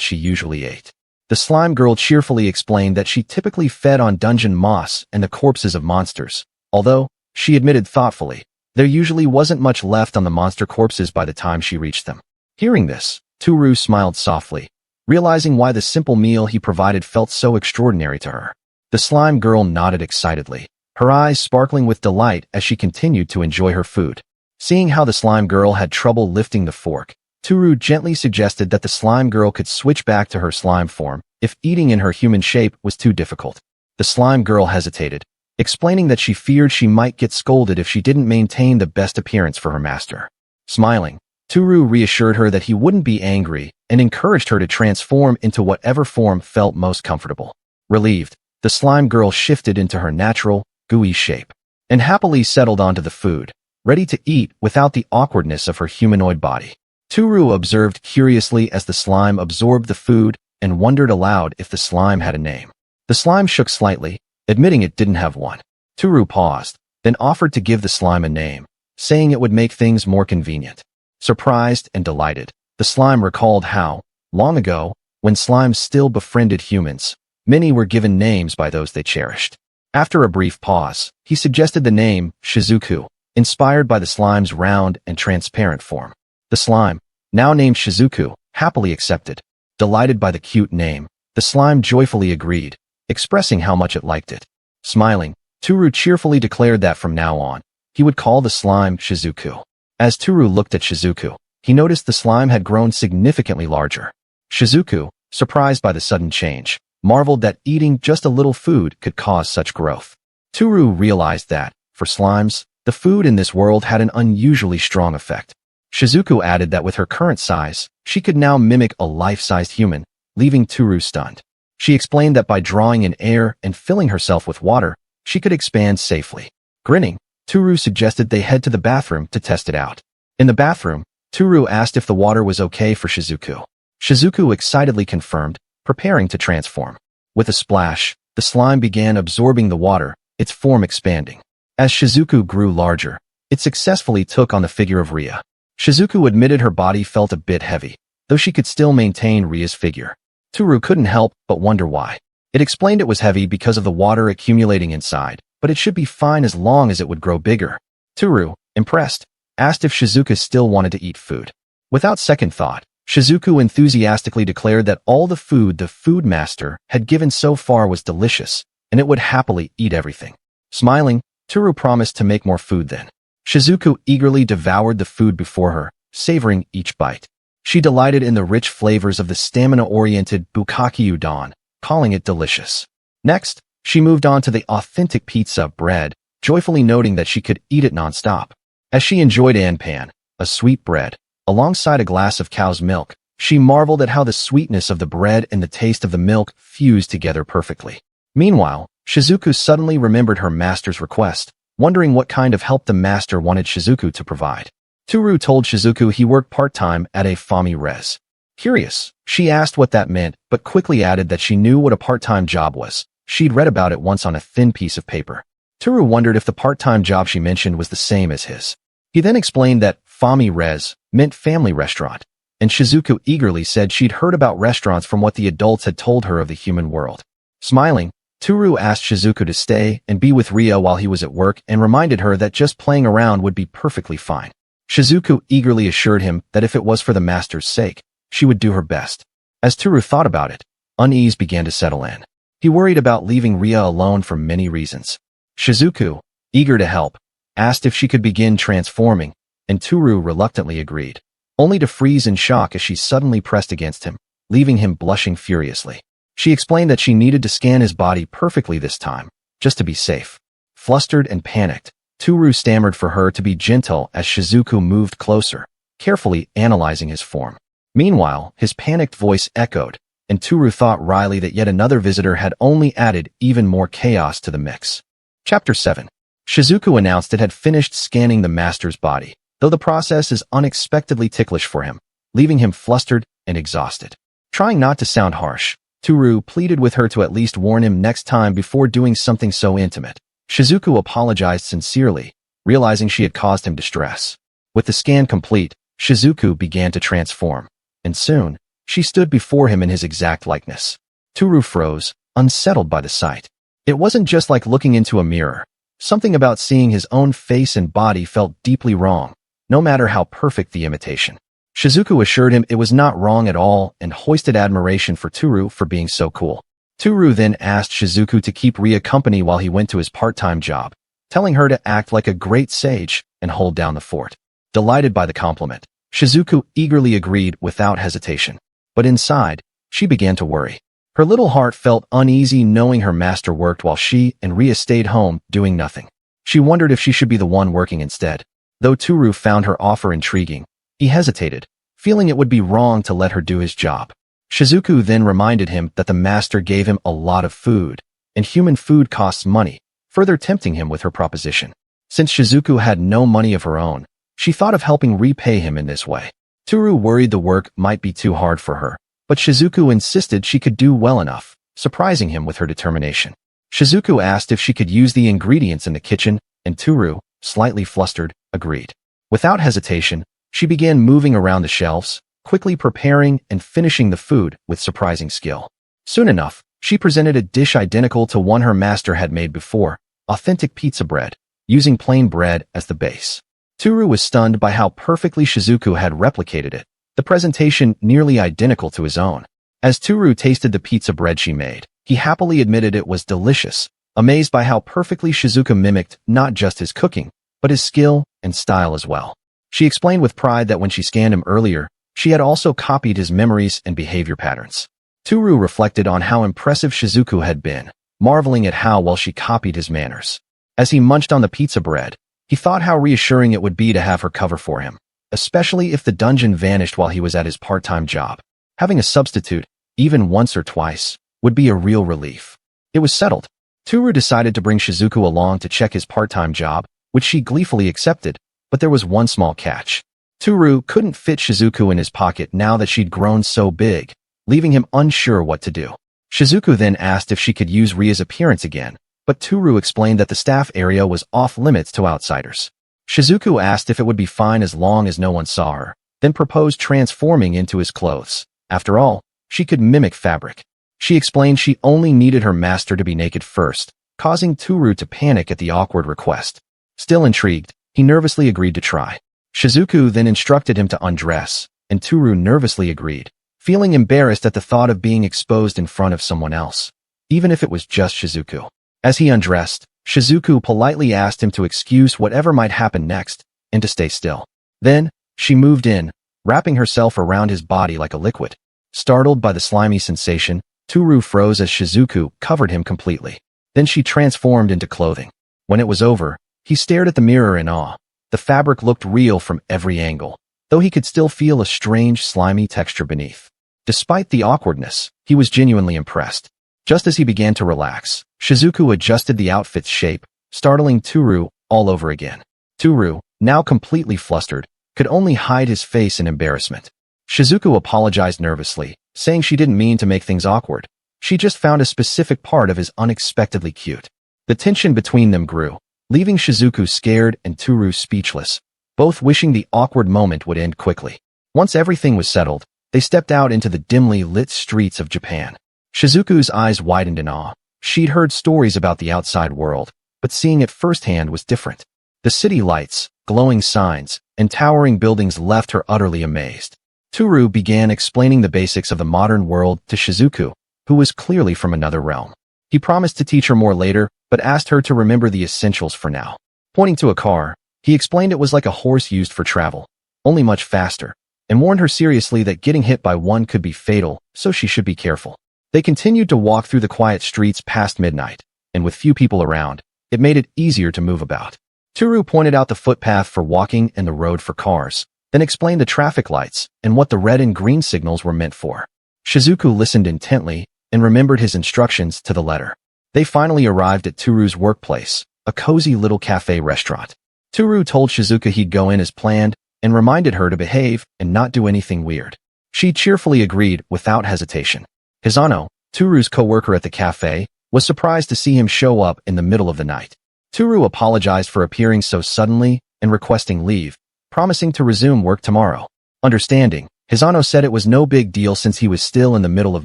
Speaker 1: she usually ate. The slime girl cheerfully explained that she typically fed on dungeon moss and the corpses of monsters, although, she admitted thoughtfully, there usually wasn't much left on the monster corpses by the time she reached them. Hearing this, Tooru smiled softly, realizing why the simple meal he provided felt so extraordinary to her. The slime girl nodded excitedly, her eyes sparkling with delight as she continued to enjoy her food. Seeing how the slime girl had trouble lifting the fork, Tooru gently suggested that the slime girl could switch back to her slime form if eating in her human shape was too difficult. The slime girl hesitated, explaining that she feared she might get scolded if she didn't maintain the best appearance for her master. Smiling, Tooru reassured her that he wouldn't be angry and encouraged her to transform into whatever form felt most comfortable. Relieved, the slime girl shifted into her natural, gooey shape and happily settled onto the food, ready to eat without the awkwardness of her humanoid body. Tooru observed curiously as the slime absorbed the food and wondered aloud if the slime had a name. The slime shook slightly, admitting it didn't have one. Tooru paused, then offered to give the slime a name, saying it would make things more convenient. Surprised and delighted, the slime recalled how, long ago, when slimes still befriended humans, many were given names by those they cherished. After a brief pause, he suggested the name Shizuku, inspired by the slime's round and transparent form. The slime, now named Shizuku, happily accepted. Delighted by the cute name, the slime joyfully agreed, expressing how much it liked it. Smiling, Tooru cheerfully declared that from now on, he would call the slime Shizuku. As Tooru looked at Shizuku, he noticed the slime had grown significantly larger. Shizuku, surprised by the sudden change, marveled that eating just a little food could cause such growth. Tooru realized that, for slimes, the food in this world had an unusually strong effect. Shizuku added that with her current size, she could now mimic a life-sized human, leaving Tooru stunned. She explained that by drawing in air and filling herself with water, she could expand safely. Grinning, Tooru suggested they head to the bathroom to test it out. In the bathroom, Tooru asked if the water was okay for Shizuku. Shizuku excitedly confirmed, preparing to transform. With a splash, the slime began absorbing the water, its form expanding. As Shizuku grew larger, it successfully took on the figure of Ria. Shizuku admitted her body felt a bit heavy, though she could still maintain Ria's figure. Tooru couldn't help but wonder why. It explained it was heavy because of the water accumulating inside, but it should be fine as long as it would grow bigger. Tooru, impressed, asked if Shizuku still wanted to eat food. Without second thought, Shizuku enthusiastically declared that all the food the food master had given so far was delicious, and it would happily eat everything. Smiling, Tooru promised to make more food then. Shizuku eagerly devoured the food before her, savoring each bite. She delighted in the rich flavors of the stamina-oriented bukkake udon, calling it delicious. Next, she moved on to the authentic pizza bread, joyfully noting that she could eat it non-stop. As she enjoyed anpan, a sweet bread, alongside a glass of cow's milk, she marveled at how the sweetness of the bread and the taste of the milk fused together perfectly. Meanwhile, Shizuku suddenly remembered her master's request, wondering what kind of help the master wanted Shizuku to provide. Tooru told Shizuku he worked part-time at a fami res. Curious, she asked what that meant, but quickly added that she knew what a part-time job was. She'd read about it once on a thin piece of paper. Tooru wondered if the part-time job she mentioned was the same as his. He then explained that fami res meant family restaurant, and Shizuku eagerly said she'd heard about restaurants from what the adults had told her of the human world. Smiling, Tooru asked Shizuku to stay and be with Ria while he was at work and reminded her that just playing around would be perfectly fine. Shizuku eagerly assured him that if it was for the master's sake, she would do her best. As Tooru thought about it, unease began to settle in. He worried about leaving Ria alone for many reasons. Shizuku, eager to help, asked if she could begin transforming, and Tooru reluctantly agreed, only to freeze in shock as she suddenly pressed against him, leaving him blushing furiously. She explained that she needed to scan his body perfectly this time, just to be safe. Flustered and panicked, Tooru stammered for her to be gentle as Shizuku moved closer, carefully analyzing his form. Meanwhile, his panicked voice echoed, and Tooru thought wryly that yet another visitor had only added even more chaos to the mix. Chapter 7. Shizuku announced it had finished scanning the master's body, though the process is unexpectedly ticklish for him, leaving him flustered and exhausted. Trying not to sound harsh, Tooru pleaded with her to at least warn him next time before doing something so intimate. Shizuku apologized sincerely, realizing she had caused him distress. With the scan complete, Shizuku began to transform, and soon, she stood before him in his exact likeness. Tooru froze, unsettled by the sight. It wasn't just like looking into a mirror. Something about seeing his own face and body felt deeply wrong, no matter how perfect the imitation. Shizuku assured him it was not wrong at all and hoisted admiration for Tooru for being so cool. Tooru then asked Shizuku to keep Ria company while he went to his part-time job, telling her to act like a great sage and hold down the fort. Delighted by the compliment, Shizuku eagerly agreed without hesitation. But inside, she began to worry. Her little heart felt uneasy knowing her master worked while she and Ria stayed home doing nothing. She wondered if she should be the one working instead. Though Tooru found her offer intriguing, he hesitated, feeling it would be wrong to let her do his job. Shizuku then reminded him that the master gave him a lot of food, and human food costs money, further tempting him with her proposition. Since Shizuku had no money of her own, she thought of helping repay him in this way. Tooru worried the work might be too hard for her, but Shizuku insisted she could do well enough, surprising him with her determination. Shizuku asked if she could use the ingredients in the kitchen, and Tooru, slightly flustered, agreed. Without hesitation, she began moving around the shelves, quickly preparing and finishing the food with surprising skill. Soon enough, she presented a dish identical to one her master had made before, authentic pizza bread, using plain bread as the base. Tooru was stunned by how perfectly Shizuku had replicated it, the presentation nearly identical to his own. As Tooru tasted the pizza bread she made, he happily admitted it was delicious, amazed by how perfectly Shizuku mimicked not just his cooking, but his skill and style as well. She explained with pride that when she scanned him earlier, she had also copied his memories and behavior patterns. Tooru reflected on how impressive Shizuku had been, marveling at how well she copied his manners. As he munched on the pizza bread, he thought how reassuring it would be to have her cover for him, especially if the dungeon vanished while he was at his part-time job. Having a substitute, even once or twice, would be a real relief. It was settled. Tooru decided to bring Shizuku along to check his part-time job, which she gleefully accepted, but there was one small catch. Tooru couldn't fit Shizuku in his pocket now that she'd grown so big, leaving him unsure what to do. Shizuku then asked if she could use Ria's appearance again, but Tooru explained that the staff area was off-limits to outsiders. Shizuku asked if it would be fine as long as no one saw her, then proposed transforming into his clothes. After all, she could mimic fabric. She explained she only needed her master to be naked first, causing Tooru to panic at the awkward request. Still intrigued, he nervously agreed to try. Shizuku then instructed him to undress, and Tooru nervously agreed, feeling embarrassed at the thought of being exposed in front of someone else, even if it was just Shizuku. As he undressed, Shizuku politely asked him to excuse whatever might happen next, and to stay still. Then, she moved in, wrapping herself around his body like a liquid. Startled by the slimy sensation, Tooru froze as Shizuku covered him completely. Then she transformed into clothing. When it was over, he stared at the mirror in awe. The fabric looked real from every angle, though he could still feel a strange, slimy texture beneath. Despite the awkwardness, he was genuinely impressed. Just as he began to relax, Shizuku adjusted the outfit's shape, startling Tooru all over again. Tooru, now completely flustered, could only hide his face in embarrassment. Shizuku apologized nervously, saying she didn't mean to make things awkward. She just found a specific part of his unexpectedly cute. The tension between them grew, leaving Shizuku scared and Tooru speechless, both wishing the awkward moment would end quickly. Once everything was settled, they stepped out into the dimly lit streets of Japan. Shizuku's eyes widened in awe. She'd heard stories about the outside world, but seeing it firsthand was different. The city lights, glowing signs, and towering buildings left her utterly amazed. Tooru began explaining the basics of the modern world to Shizuku, who was clearly from another realm. He promised to teach her more later, but asked her to remember the essentials for now. Pointing to a car, he explained it was like a horse used for travel, only much faster, and warned her seriously that getting hit by one could be fatal, so she should be careful. They continued to walk through the quiet streets past midnight, and with few people around, it made it easier to move about. Tooru pointed out the footpath for walking and the road for cars, then explained the traffic lights and what the red and green signals were meant for. Shizuku listened intently and remembered his instructions to the letter. They finally arrived at Tooru's workplace, a cozy little cafe restaurant. Tooru told Shizuka he'd go in as planned and reminded her to behave and not do anything weird. She cheerfully agreed without hesitation. Hisano, Tooru's co-worker at the cafe, was surprised to see him show up in the middle of the night. Tooru apologized for appearing so suddenly and requesting leave, promising to resume work tomorrow. Understanding, Hisano said it was no big deal since he was still in the middle of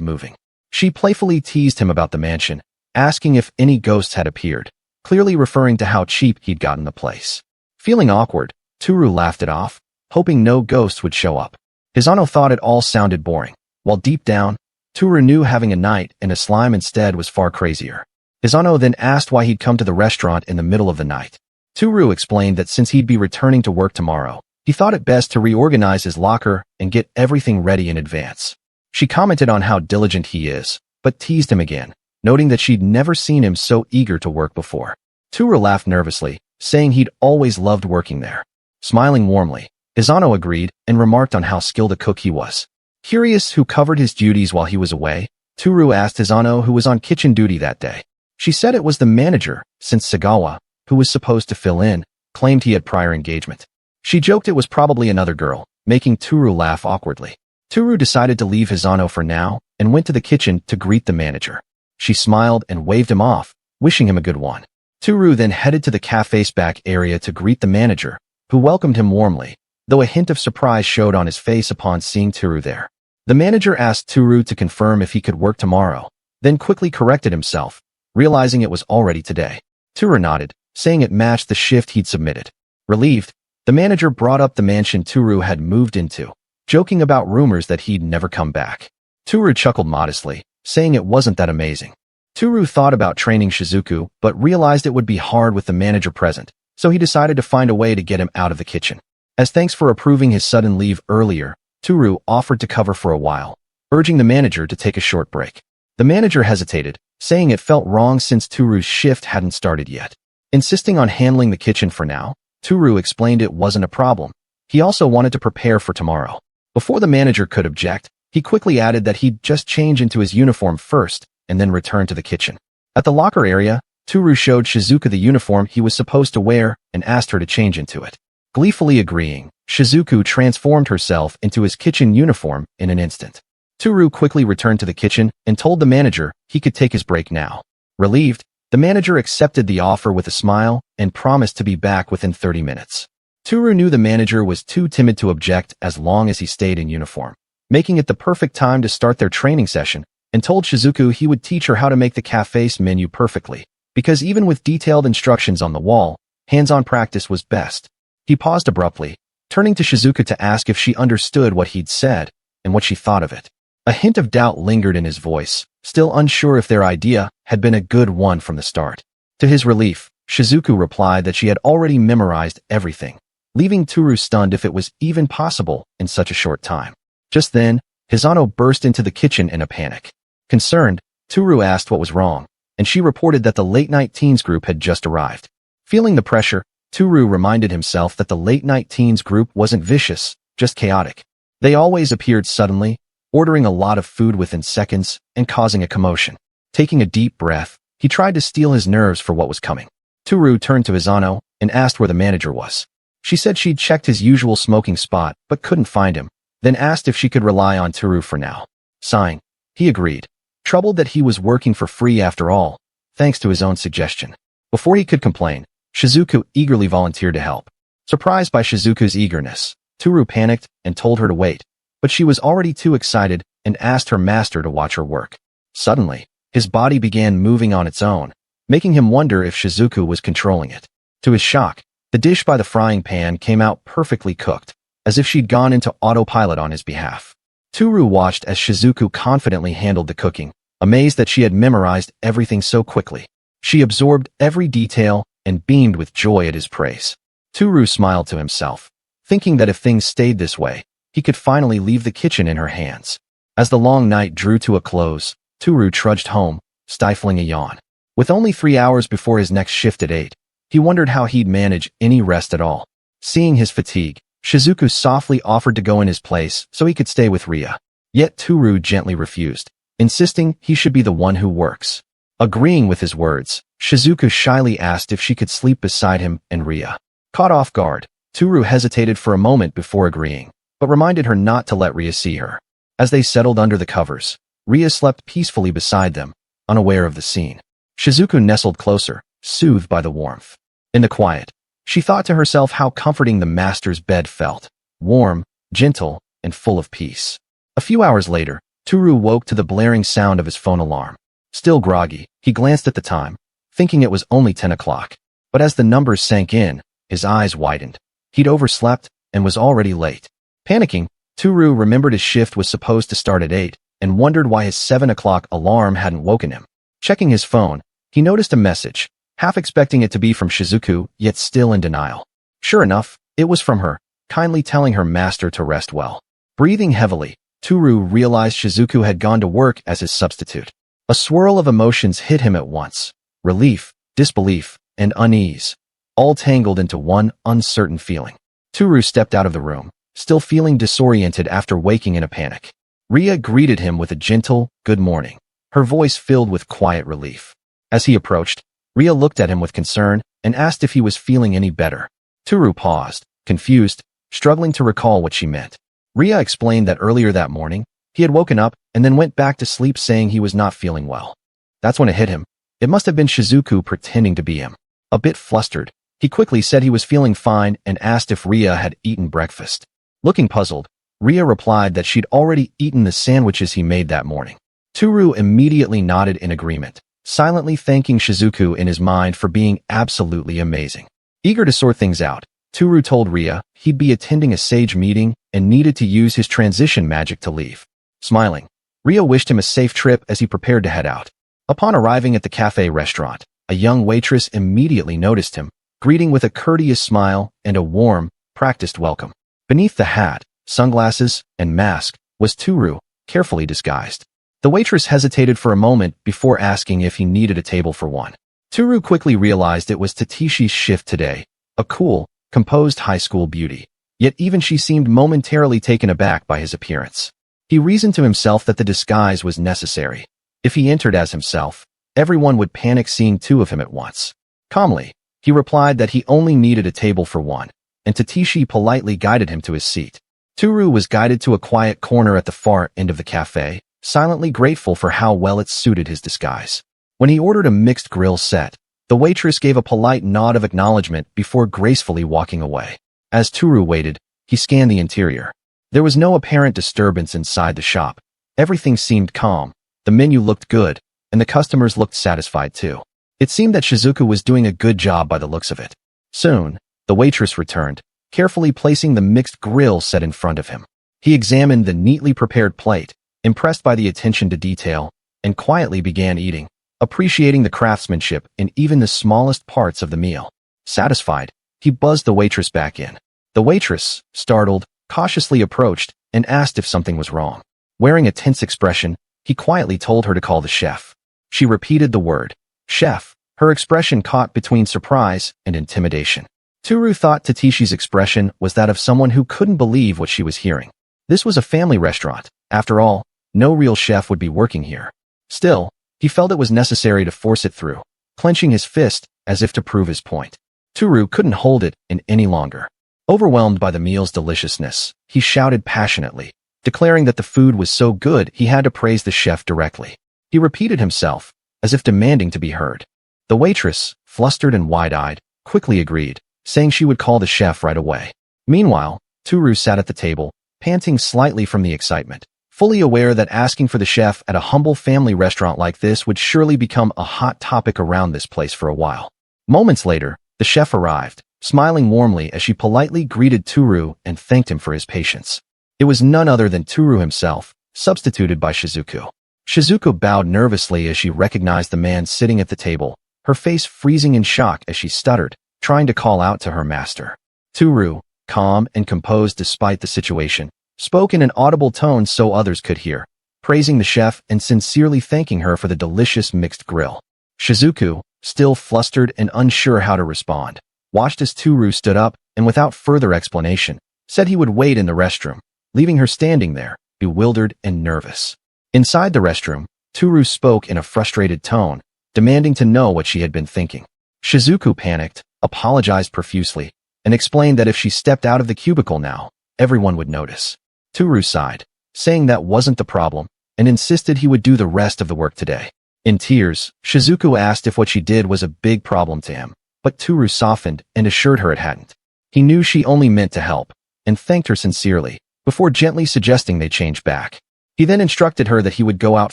Speaker 1: moving. She playfully teased him about the mansion, asking if any ghosts had appeared, clearly referring to how cheap he'd gotten the place. Feeling awkward, Tooru laughed it off, hoping no ghosts would show up. Hisano thought it all sounded boring, while deep down, Tooru knew having a knight and a slime instead was far crazier. Hisano then asked why he'd come to the restaurant in the middle of the night. Tooru explained that since he'd be returning to work tomorrow, he thought it best to reorganize his locker and get everything ready in advance. She commented on how diligent he is, but teased him again, noting that she'd never seen him so eager to work before. Tooru laughed nervously, saying he'd always loved working there. Smiling warmly, Hisano agreed and remarked on how skilled a cook he was. Curious who covered his duties while he was away, Tooru asked Hisano who was on kitchen duty that day. She said it was the manager, since Sagawa, who was supposed to fill in, claimed he had prior engagement. She joked it was probably another girl, making Tooru laugh awkwardly. Tooru decided to leave Hisano for now and went to the kitchen to greet the manager. She smiled and waved him off, wishing him a good one. Tooru then headed to the cafe's back area to greet the manager, who welcomed him warmly, though a hint of surprise showed on his face upon seeing Tooru there. The manager asked Tooru to confirm if he could work tomorrow, then quickly corrected himself, realizing it was already today. Tooru nodded, saying it matched the shift he'd submitted. Relieved, the manager brought up the mansion Tooru had moved into, joking about rumors that he'd never come back. Tooru chuckled modestly, saying it wasn't that amazing. Tooru thought about training Shizuku, but realized it would be hard with the manager present, so he decided to find a way to get him out of the kitchen. As thanks for approving his sudden leave earlier, Tooru offered to cover for a while, urging the manager to take a short break. The manager hesitated, saying it felt wrong since Tooru's shift hadn't started yet. Insisting on handling the kitchen for now, Tooru explained it wasn't a problem. He also wanted to prepare for tomorrow. Before the manager could object, he quickly added that he'd just change into his uniform first and then return to the kitchen. At the locker area, Tooru showed Shizuka the uniform he was supposed to wear and asked her to change into it. Gleefully agreeing, Shizuku transformed herself into his kitchen uniform in an instant. Tooru quickly returned to the kitchen and told the manager he could take his break now. Relieved, the manager accepted the offer with a smile and promised to be back within 30 minutes. Tooru knew the manager was too timid to object as long as he stayed in uniform, making it the perfect time to start their training session, and told Shizuku he would teach her how to make the cafe's menu perfectly, because even with detailed instructions on the wall, hands-on practice was best. He paused abruptly, turning to Shizuka to ask if she understood what he'd said and what she thought of it. A hint of doubt lingered in his voice, still unsure if their idea had been a good one from the start. To his relief, Shizuku replied that she had already memorized everything, leaving Tooru stunned if it was even possible in such a short time. Just then, Hisano burst into the kitchen in a panic. Concerned, Tooru asked what was wrong, and she reported that the late-night teens group had just arrived. Feeling the pressure, Tooru reminded himself that the late-night teens group wasn't vicious, just chaotic. They always appeared suddenly, ordering a lot of food within seconds and causing a commotion. Taking a deep breath, he tried to steel his nerves for what was coming. Tooru turned to Hisano and asked where the manager was. She said she'd checked his usual smoking spot but couldn't find him, then asked if she could rely on Tooru for now. Sighing, he agreed, troubled that he was working for free after all, thanks to his own suggestion. Before he could complain, Shizuku eagerly volunteered to help. Surprised by Shizuku's eagerness, Tooru panicked and told her to wait, but she was already too excited and asked her master to watch her work. Suddenly, his body began moving on its own, making him wonder if Shizuku was controlling it. To his shock, the dish by the frying pan came out perfectly cooked, as if she'd gone into autopilot on his behalf. Tooru watched as Shizuku confidently handled the cooking, amazed that she had memorized everything so quickly. She absorbed every detail and beamed with joy at his praise. Tooru smiled to himself, thinking that if things stayed this way, he could finally leave the kitchen in her hands. As the long night drew to a close, Tooru trudged home, stifling a yawn. With only 3 hours before his next shift at 8, he wondered how he'd manage any rest at all. Seeing his fatigue, Shizuku softly offered to go in his place so he could stay with Ria. Yet Tooru gently refused, insisting he should be the one who works. Agreeing with his words, Shizuku shyly asked if she could sleep beside him and Ria. Caught off guard, Tooru hesitated for a moment before agreeing, but reminded her not to let Ria see her. As they settled under the covers, Ria slept peacefully beside them, unaware of the scene. Shizuku nestled closer, soothed by the warmth. In the quiet, she thought to herself how comforting the master's bed felt, warm, gentle, and full of peace. A few hours later, Tooru woke to the blaring sound of his phone alarm. Still groggy, he glanced at the time, thinking it was only 10 o'clock. But as the numbers sank in, his eyes widened. He'd overslept and was already late. Panicking, Tooru remembered his shift was supposed to start at 8 and wondered why his 7 o'clock alarm hadn't woken him. Checking his phone, he noticed a message, half expecting it to be from Shizuku, yet still in denial. Sure enough, it was from her, kindly telling her master to rest well. Breathing heavily, Tooru realized Shizuku had gone to work as his substitute. A swirl of emotions hit him at once: relief, disbelief, and unease, all tangled into one uncertain feeling. Tooru stepped out of the room, still feeling disoriented after waking in a panic. Ria greeted him with a gentle, "Good morning," her voice filled with quiet relief. As he approached, Ria looked at him with concern and asked if he was feeling any better. Tooru paused, confused, struggling to recall what she meant. Ria explained that earlier that morning, he had woken up and then went back to sleep saying he was not feeling well. That's when it hit him. It must have been Shizuku pretending to be him. A bit flustered, he quickly said he was feeling fine and asked if Ria had eaten breakfast. Looking puzzled, Ria replied that she'd already eaten the sandwiches he made that morning. Tooru immediately nodded in agreement, silently thanking Shizuku in his mind for being absolutely amazing. Eager to sort things out, Tooru told Ria he'd be attending a sage meeting and needed to use his transition magic to leave. Smiling, Ria wished him a safe trip as he prepared to head out. Upon arriving at the cafe restaurant, a young waitress immediately noticed him, greeting with a courteous smile and a warm, practiced welcome. Beneath the hat, sunglasses, and mask was Tooru, carefully disguised. The waitress hesitated for a moment before asking if he needed a table for one. Tooru quickly realized it was Tatishi's shift today, a cool, composed high school beauty. Yet even she seemed momentarily taken aback by his appearance. He reasoned to himself that the disguise was necessary. If he entered as himself, everyone would panic seeing two of him at once. Calmly, he replied that he only needed a table for one, and Tatishi politely guided him to his seat. Tooru was guided to a quiet corner at the far end of the cafe, silently grateful for how well it suited his disguise. When he ordered a mixed grill set, the waitress gave a polite nod of acknowledgement before gracefully walking away. As Tooru waited, he scanned the interior. There was no apparent disturbance inside the shop. Everything seemed calm, the menu looked good, and the customers looked satisfied too. It seemed that Shizuku was doing a good job by the looks of it. Soon, the waitress returned, carefully placing the mixed grill set in front of him. He examined the neatly prepared plate, impressed by the attention to detail, and quietly began eating, appreciating the craftsmanship in even the smallest parts of the meal. Satisfied, he buzzed the waitress back in. The waitress, startled, cautiously approached and asked if something was wrong. Wearing a tense expression, he quietly told her to call the chef. She repeated the word, "Chef," her expression caught between surprise and intimidation. Tooru thought Tatishi's expression was that of someone who couldn't believe what she was hearing. This was a family restaurant. After all, no real chef would be working here. Still, he felt it was necessary to force it through, clenching his fist as if to prove his point. Tooru couldn't hold it in any longer. Overwhelmed by the meal's deliciousness, he shouted passionately, declaring that the food was so good he had to praise the chef directly. He repeated himself, as if demanding to be heard. The waitress, flustered and wide-eyed, quickly agreed, saying she would call the chef right away. Meanwhile, Tooru sat at the table, panting slightly from the excitement, fully aware that asking for the chef at a humble family restaurant like this would surely become a hot topic around this place for a while. Moments later, the chef arrived, smiling warmly as she politely greeted Tooru and thanked him for his patience. It was none other than Tooru himself, substituted by Shizuku. Shizuku bowed nervously as she recognized the man sitting at the table, her face freezing in shock as she stuttered, trying to call out to her master. Tooru, calm and composed despite the situation, spoke in an audible tone so others could hear, praising the chef and sincerely thanking her for the delicious mixed grill. Shizuku, still flustered and unsure how to respond, watched as Tooru stood up and without further explanation, said he would wait in the restroom, leaving her standing there, bewildered and nervous. Inside the restroom, Tooru spoke in a frustrated tone, demanding to know what she had been thinking. Shizuku panicked, apologized profusely, and explained that if she stepped out of the cubicle now, everyone would notice. Tooru sighed, saying that wasn't the problem, and insisted he would do the rest of the work today. In tears, Shizuku asked if what she did was a big problem to him, but Tooru softened and assured her it hadn't. He knew she only meant to help, and thanked her sincerely, before gently suggesting they change back. He then instructed her that he would go out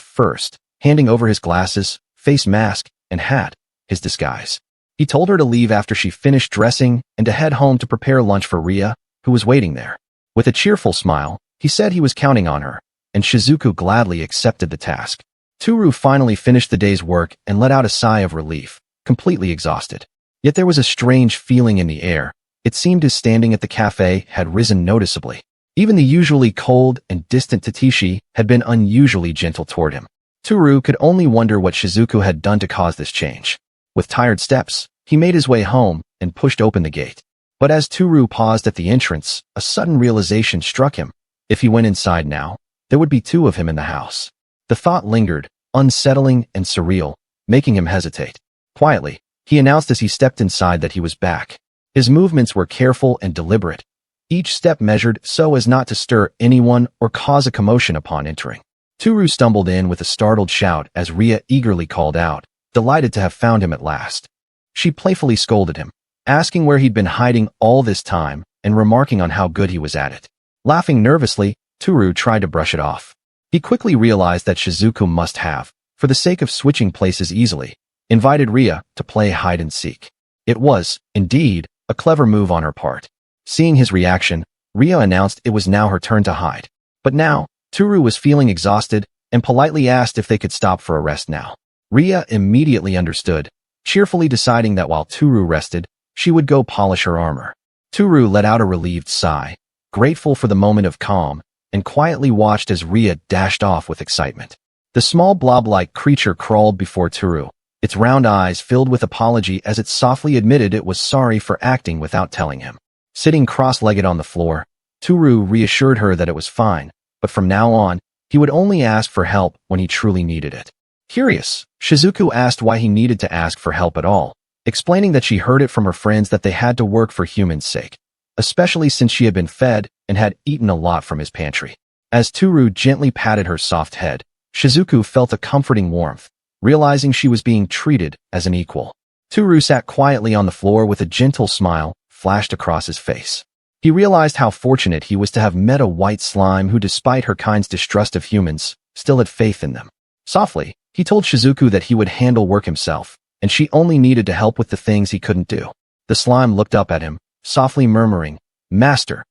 Speaker 1: first, handing over his glasses, face mask, and hat, his disguise. He told her to leave after she finished dressing and to head home to prepare lunch for Ria, who was waiting there. With a cheerful smile, he said he was counting on her, and Shizuku gladly accepted the task. Tooru finally finished the day's work and let out a sigh of relief, completely exhausted. Yet there was a strange feeling in the air. It seemed his standing at the cafe had risen noticeably. Even the usually cold and distant Tatishi had been unusually gentle toward him. Tooru could only wonder what Shizuku had done to cause this change. With tired steps, he made his way home and pushed open the gate. But as Tooru paused at the entrance, a sudden realization struck him. If he went inside now, there would be two of him in the house. The thought lingered, unsettling and surreal, making him hesitate. Quietly, he announced as he stepped inside that he was back. His movements were careful and deliberate, each step measured so as not to stir anyone or cause a commotion upon entering. Tooru stumbled in with a startled shout as Ria eagerly called out, delighted to have found him at last. She playfully scolded him, asking where he'd been hiding all this time and remarking on how good he was at it. Laughing nervously, Tooru tried to brush it off. He quickly realized that Shizuku must have, for the sake of switching places easily, invited Ria to play hide-and-seek. It was, indeed, a clever move on her part. Seeing his reaction, Ria announced it was now her turn to hide. But now, Tooru was feeling exhausted and politely asked if they could stop for a rest now. Ria immediately understood, cheerfully deciding that while Tooru rested, she would go polish her armor. Tooru let out a relieved sigh, grateful for the moment of calm, and quietly watched as Ria dashed off with excitement. The small blob-like creature crawled before Tooru, its round eyes filled with apology as it softly admitted it was sorry for acting without telling him. Sitting cross-legged on the floor, Tooru reassured her that it was fine, but from now on, he would only ask for help when he truly needed it. Curious, Shizuku asked why he needed to ask for help at all, explaining that she heard it from her friends that they had to work for humans' sake, especially since she had been fed and had eaten a lot from his pantry. As Tooru gently patted her soft head, Shizuku felt a comforting warmth, realizing she was being treated as an equal. Tooru sat quietly on the floor with a gentle smile flashed across his face. He realized how fortunate he was to have met a white slime who, despite her kind's distrust of humans, still had faith in them. Softly, he told Shizuku that he would handle work himself, and she only needed to help with the things he couldn't do. The slime looked up at him, softly murmuring, "Master."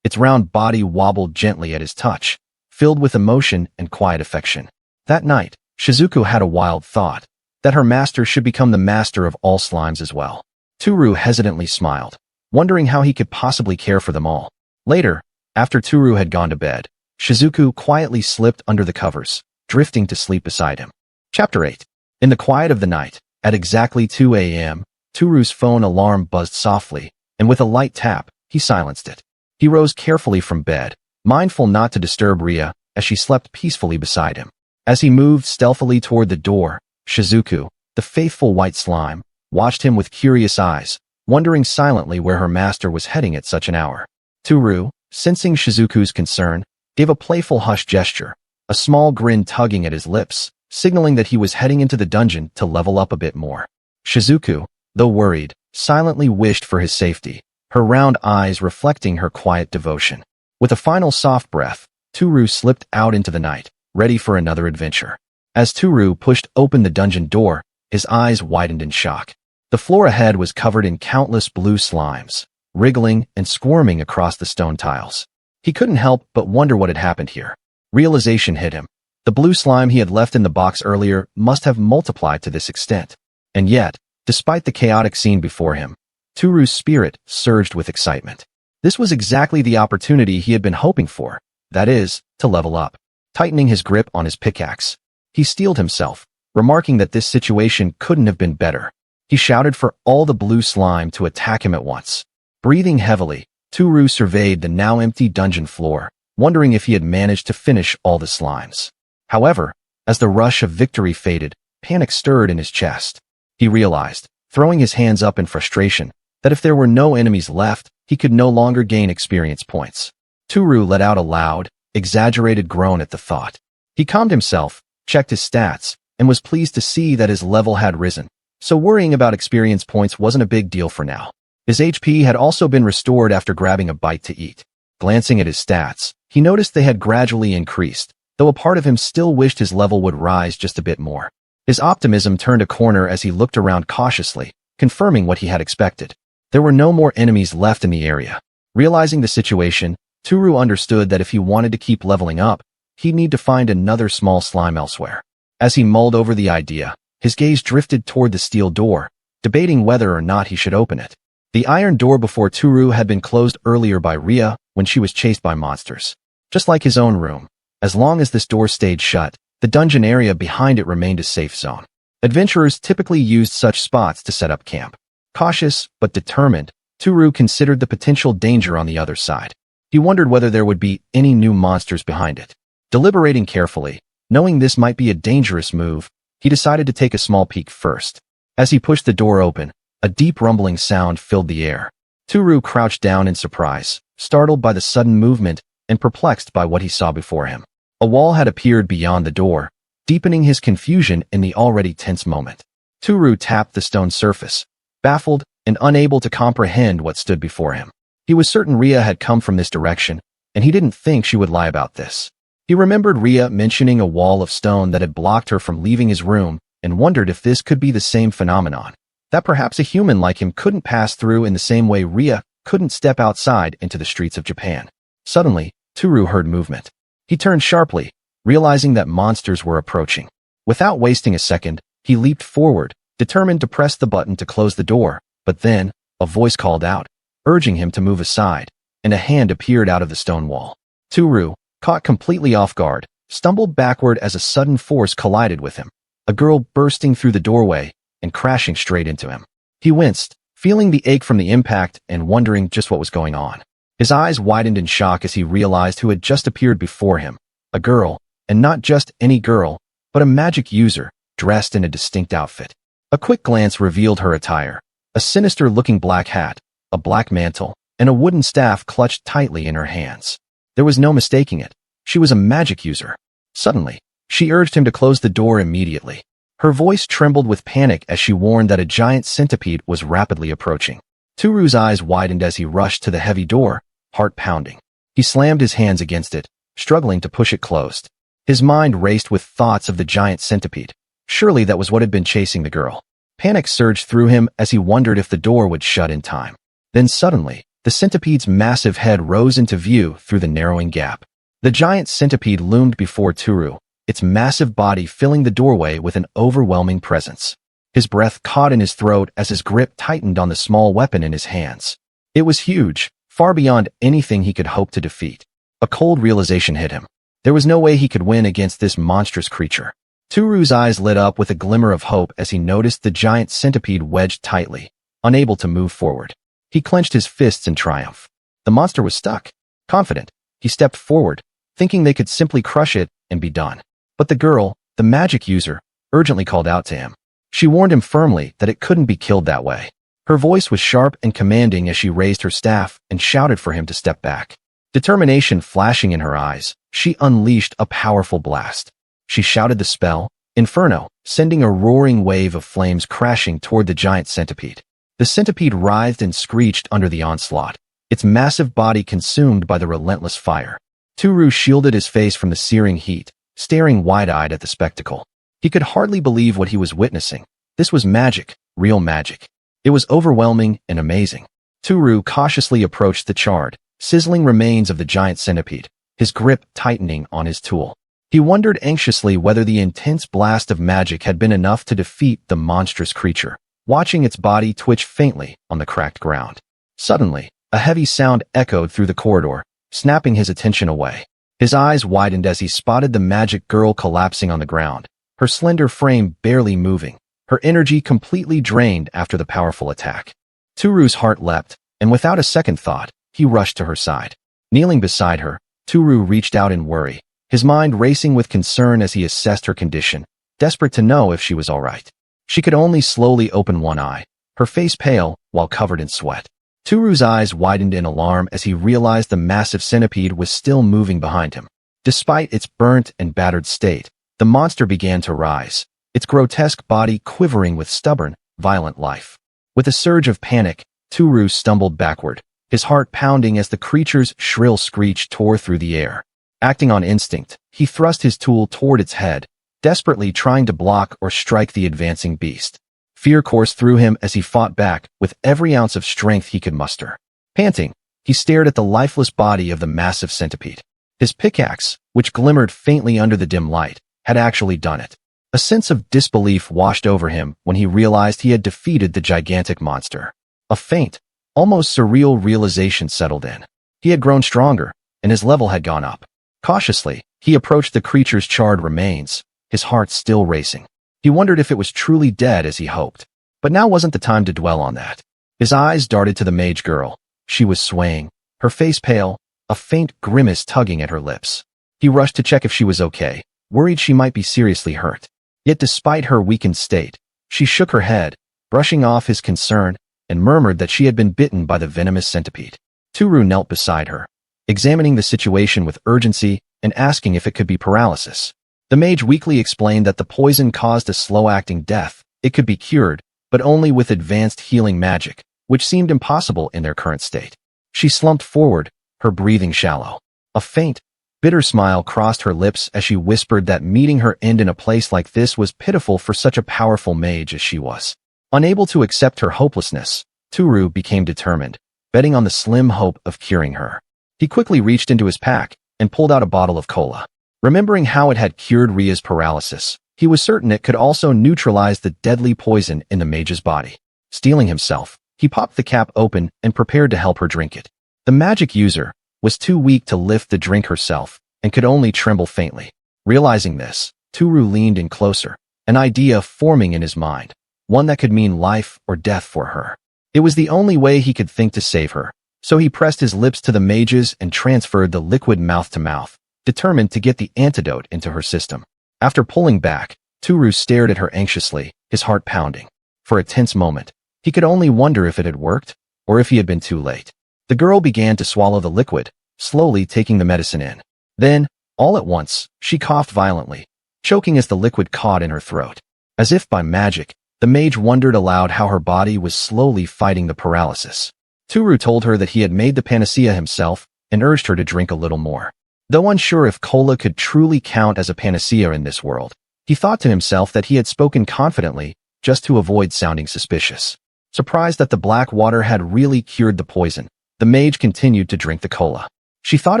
Speaker 1: Its round body wobbled gently at his touch, filled with emotion and quiet affection. That night, Shizuku had a wild thought, that her master should become the master of all slimes as well. Tooru hesitantly smiled, wondering how he could possibly care for them all. Later, after Tooru had gone to bed, Shizuku quietly slipped under the covers, drifting to sleep beside him. Chapter 8. In the quiet of the night, at exactly 2 a.m., Tooru's phone alarm buzzed softly, and with a light tap, he silenced it. He rose carefully from bed, mindful not to disturb Ria, as she slept peacefully beside him. As he moved stealthily toward the door, Shizuku, the faithful white slime, watched him with curious eyes, wondering silently where her master was heading at such an hour. Tooru, sensing Shizuku's concern, gave a playful hush gesture, a small grin tugging at his lips, signaling that he was heading into the dungeon to level up a bit more. Shizuku, though worried, silently wished for his safety, her round eyes reflecting her quiet devotion. With a final soft breath, Tooru slipped out into the night, ready for another adventure. As Tooru pushed open the dungeon door, his eyes widened in shock. The floor ahead was covered in countless blue slimes, wriggling and squirming across the stone tiles. He couldn't help but wonder what had happened here. Realization hit him. The blue slime he had left in the box earlier must have multiplied to this extent. And yet, despite the chaotic scene before him, Tooru's spirit surged with excitement. This was exactly the opportunity he had been hoping for, that is, to level up. Tightening his grip on his pickaxe, he steeled himself, remarking that this situation couldn't have been better. He shouted for all the blue slime to attack him at once. Breathing heavily, Tooru surveyed the now empty dungeon floor, wondering if he had managed to finish all the slimes. However, as the rush of victory faded, panic stirred in his chest. He realized, throwing his hands up in frustration, that if there were no enemies left, he could no longer gain experience points. Tooru let out a loud, exaggerated groan at the thought. He calmed himself, checked his stats, and was pleased to see that his level had risen, so worrying about experience points wasn't a big deal for now. His HP had also been restored after grabbing a bite to eat. Glancing at his stats, he noticed they had gradually increased, though a part of him still wished his level would rise just a bit more. His optimism turned a corner as he looked around cautiously, confirming what he had expected. There were no more enemies left in the area. Realizing the situation, Tooru understood that if he wanted to keep leveling up, he'd need to find another small slime elsewhere. As he mulled over the idea, his gaze drifted toward the steel door, debating whether or not he should open it. The iron door before Tooru had been closed earlier by Rhea when she was chased by monsters. Just like his own room, as long as this door stayed shut, the dungeon area behind it remained a safe zone. Adventurers typically used such spots to set up camp. Cautious but determined, Tooru considered the potential danger on the other side. He wondered whether there would be any new monsters behind it. Deliberating carefully, knowing this might be a dangerous move, he decided to take a small peek first. As he pushed the door open, a deep rumbling sound filled the air. Tooru crouched down in surprise, startled by the sudden movement and perplexed by what he saw before him. A wall had appeared beyond the door, deepening his confusion in the already tense moment. Tooru tapped the stone surface, baffled and unable to comprehend what stood before him. He was certain Rhea had come from this direction, and he didn't think she would lie about this. He remembered Rhea mentioning a wall of stone that had blocked her from leaving his room and wondered if this could be the same phenomenon, that perhaps a human like him couldn't pass through in the same way Rhea couldn't step outside into the streets of Japan. Suddenly, Tooru heard movement. He turned sharply, realizing that monsters were approaching. Without wasting a second, he leaped forward, determined to press the button to close the door, but then, a voice called out, urging him to move aside, and a hand appeared out of the stone wall. Tooru, caught completely off guard, stumbled backward as a sudden force collided with him, a girl bursting through the doorway and crashing straight into him. He winced, feeling the ache from the impact and wondering just what was going on. His eyes widened in shock as he realized who had just appeared before him, a girl, and not just any girl, but a magic user, dressed in a distinct outfit. A quick glance revealed her attire, a sinister-looking black hat, a black mantle, and a wooden staff clutched tightly in her hands. There was no mistaking it. She was a magic user. Suddenly, she urged him to close the door immediately. Her voice trembled with panic as she warned that a giant centipede was rapidly approaching. Tooru's eyes widened as he rushed to the heavy door, heart pounding. He slammed his hands against it, struggling to push it closed. His mind raced with thoughts of the giant centipede. Surely that was what had been chasing the girl. Panic surged through him as he wondered if the door would shut in time. Then suddenly, the centipede's massive head rose into view through the narrowing gap. The giant centipede loomed before Tooru, its massive body filling the doorway with an overwhelming presence. His breath caught in his throat as his grip tightened on the small weapon in his hands. It was huge, far beyond anything he could hope to defeat. A cold realization hit him. There was no way he could win against this monstrous creature. Tooru's eyes lit up with a glimmer of hope as he noticed the giant centipede wedged tightly, unable to move forward. He clenched his fists in triumph. The monster was stuck. Confident, he stepped forward, thinking they could simply crush it and be done. But the girl, the magic user, urgently called out to him. She warned him firmly that it couldn't be killed that way. Her voice was sharp and commanding as she raised her staff and shouted for him to step back. Determination flashing in her eyes, she unleashed a powerful blast. She shouted the spell, Inferno, sending a roaring wave of flames crashing toward the giant centipede. The centipede writhed and screeched under the onslaught, its massive body consumed by the relentless fire. Tooru shielded his face from the searing heat, staring wide-eyed at the spectacle. He could hardly believe what he was witnessing. This was magic, real magic. It was overwhelming and amazing. Tooru cautiously approached the charred, sizzling remains of the giant centipede, his grip tightening on his tool. He wondered anxiously whether the intense blast of magic had been enough to defeat the monstrous creature, watching its body twitch faintly on the cracked ground. Suddenly, a heavy sound echoed through the corridor, snapping his attention away. His eyes widened as he spotted the magic girl collapsing on the ground, her slender frame barely moving, her energy completely drained after the powerful attack. Tooru's heart leapt, and without a second thought, he rushed to her side. Kneeling beside her, Tooru reached out in worry, his mind racing with concern as he assessed her condition, desperate to know if she was all right. She could only slowly open one eye, her face pale while covered in sweat. Tooru's eyes widened in alarm as he realized the massive centipede was still moving behind him. Despite its burnt and battered state, the monster began to rise, its grotesque body quivering with stubborn, violent life. With a surge of panic, Tooru stumbled backward, his heart pounding as the creature's shrill screech tore through the air. Acting on instinct, he thrust his tool toward its head, desperately trying to block or strike the advancing beast. Fear coursed through him as he fought back with every ounce of strength he could muster. Panting, he stared at the lifeless body of the massive centipede. His pickaxe, which glimmered faintly under the dim light, had actually done it. A sense of disbelief washed over him when he realized he had defeated the gigantic monster. A faint, almost surreal realization settled in. He had grown stronger, and his level had gone up. Cautiously, he approached the creature's charred remains, his heart still racing. He wondered if it was truly dead as he hoped. But now wasn't the time to dwell on that. His eyes darted to the mage girl. She was swaying, her face pale, a faint grimace tugging at her lips. He rushed to check if she was okay, worried she might be seriously hurt. Yet despite her weakened state, she shook her head, brushing off his concern, and murmured that she had been bitten by the venomous centipede. Tooru knelt beside her, examining the situation with urgency and asking if it could be paralysis. The mage weakly explained that the poison caused a slow-acting death. It could be cured, but only with advanced healing magic, which seemed impossible in their current state. She slumped forward, her breathing shallow. A faint, bitter smile crossed her lips as she whispered that meeting her end in a place like this was pitiful for such a powerful mage as she was. Unable to accept her hopelessness, Tooru became determined, betting on the slim hope of curing her. He quickly reached into his pack and pulled out a bottle of cola. Remembering how it had cured Ria's paralysis, he was certain it could also neutralize the deadly poison in the mage's body. Steeling himself, he popped the cap open and prepared to help her drink it. The magic user was too weak to lift the drink herself and could only tremble faintly. Realizing this, Tooru leaned in closer, an idea forming in his mind, one that could mean life or death for her. It was the only way he could think to save her, so he pressed his lips to the mage's and transferred the liquid mouth to mouth, determined to get the antidote into her system. After pulling back, Tooru stared at her anxiously, his heart pounding. For a tense moment, he could only wonder if it had worked, or if he had been too late. The girl began to swallow the liquid, slowly taking the medicine in. Then, all at once, she coughed violently, choking as the liquid caught in her throat. As if by magic, the mage wondered aloud how her body was slowly fighting the paralysis. Tooru told her that he had made the panacea himself and urged her to drink a little more. Though unsure if cola could truly count as a panacea in this world, he thought to himself that he had spoken confidently just to avoid sounding suspicious. Surprised that the black water had really cured the poison, the mage continued to drink the cola. She thought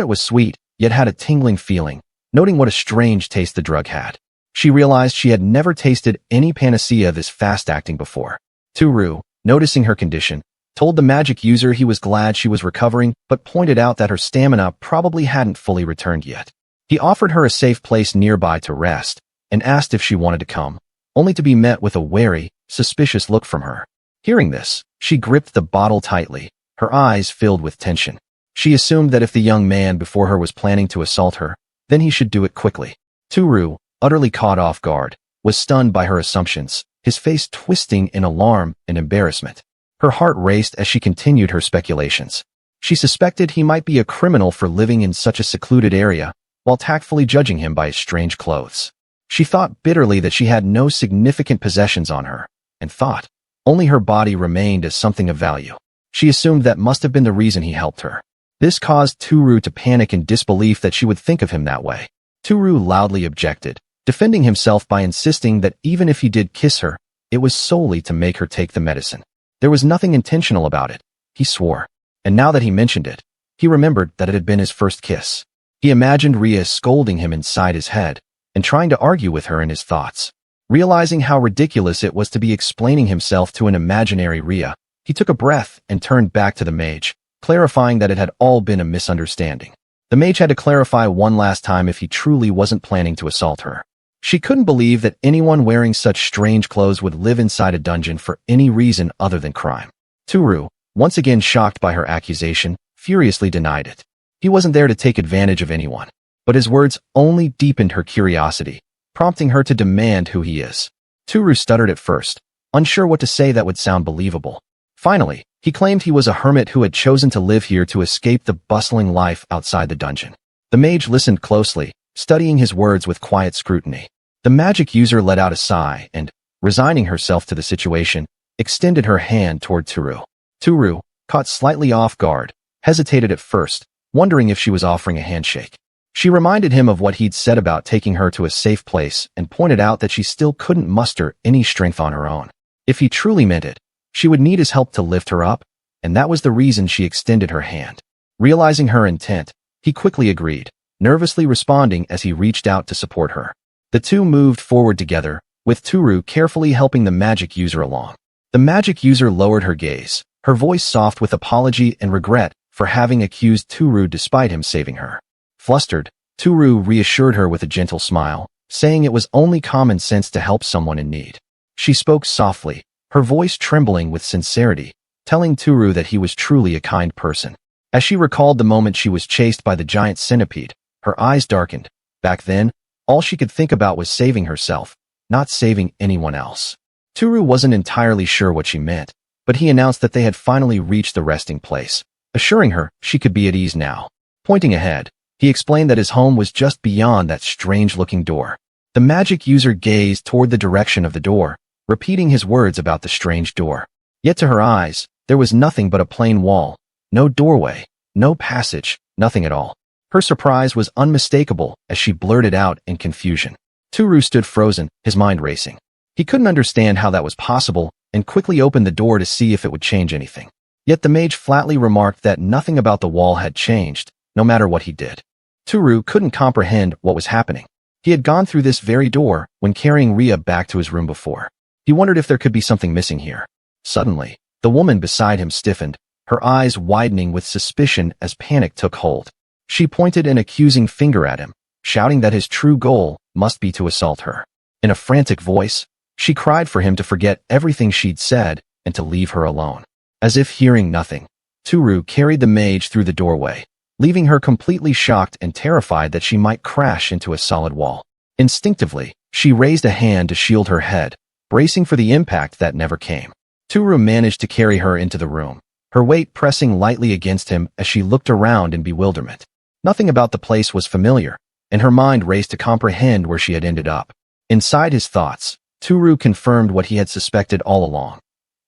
Speaker 1: it was sweet, yet had a tingling feeling, noting what a strange taste the drug had. She realized she had never tasted any panacea this fast-acting before. Tooru, noticing her condition, told the magic user he was glad she was recovering, but pointed out that her stamina probably hadn't fully returned yet. He offered her a safe place nearby to rest, and asked if she wanted to come, only to be met with a wary, suspicious look from her. Hearing this, she gripped the bottle tightly, her eyes filled with tension. She assumed that if the young man before her was planning to assault her, then he should do it quickly. Tooru, utterly caught off guard, was stunned by her assumptions, his face twisting in alarm and embarrassment. Her heart raced as she continued her speculations. She suspected he might be a criminal for living in such a secluded area, while tactfully judging him by his strange clothes. She thought bitterly that she had no significant possessions on her, and thought only her body remained as something of value. She assumed that must have been the reason he helped her. This caused Tooru to panic in disbelief that she would think of him that way. Tooru loudly objected, defending himself by insisting that even if he did kiss her, it was solely to make her take the medicine. There was nothing intentional about it, he swore. And now that he mentioned it, he remembered that it had been his first kiss. He imagined Ria scolding him inside his head and trying to argue with her in his thoughts. Realizing how ridiculous it was to be explaining himself to an imaginary Ria, he took a breath and turned back to the mage, clarifying that it had all been a misunderstanding. The mage had to clarify one last time if he truly wasn't planning to assault her. She couldn't believe that anyone wearing such strange clothes would live inside a dungeon for any reason other than crime. Tooru, once again shocked by her accusation, furiously denied it. He wasn't there to take advantage of anyone, but his words only deepened her curiosity, prompting her to demand who he is. Tooru stuttered at first, unsure what to say that would sound believable. Finally, He claimed he was a hermit who had chosen to live here to escape the bustling life outside the dungeon. The mage listened closely, studying his words with quiet scrutiny. The magic user let out a sigh and, resigning herself to the situation, extended her hand toward Tooru. Tooru, caught slightly off guard, hesitated at first, wondering if she was offering a handshake. She reminded him of what he'd said about taking her to a safe place and pointed out that she still couldn't muster any strength on her own. If he truly meant it, she would need his help to lift her up, and that was the reason she extended her hand. Realizing her intent, he quickly agreed, nervously responding as he reached out to support her. The two moved forward together, with Tooru carefully helping the magic user along. The magic user lowered her gaze, her voice soft with apology and regret for having accused Tooru despite him saving her. Flustered, Tooru reassured her with a gentle smile, saying it was only common sense to help someone in need. She spoke softly, her voice trembling with sincerity, telling Tooru that he was truly a kind person. As she recalled the moment she was chased by the giant centipede, her eyes darkened. Back then, all she could think about was saving herself, not saving anyone else. Tooru wasn't entirely sure what she meant, but he announced that they had finally reached the resting place, assuring her she could be at ease now. Pointing ahead, he explained that his home was just beyond that strange-looking door. The magic user gazed toward the direction of the door, repeating his words about the strange door. Yet to her eyes, there was nothing but a plain wall, no doorway, no passage, nothing at all. Her surprise was unmistakable as she blurted out in confusion. Tooru stood frozen, his mind racing. He couldn't understand how that was possible and quickly opened the door to see if it would change anything. Yet the mage flatly remarked that nothing about the wall had changed, no matter what he did. Tooru couldn't comprehend what was happening. He had gone through this very door when carrying Ria back to his room before. He wondered if there could be something missing here. Suddenly, the woman beside him stiffened, her eyes widening with suspicion as panic took hold. She pointed an accusing finger at him, shouting that his true goal must be to assault her. In a frantic voice, she cried for him to forget everything she'd said and to leave her alone. As if hearing nothing, Tooru carried the mage through the doorway, leaving her completely shocked and terrified that she might crash into a solid wall. Instinctively, she raised a hand to shield her head, bracing for the impact that never came. Tooru managed to carry her into the room, her weight pressing lightly against him as she looked around in bewilderment. Nothing about the place was familiar, and her mind raced to comprehend where she had ended up. Inside his thoughts, Tooru confirmed what he had suspected all along.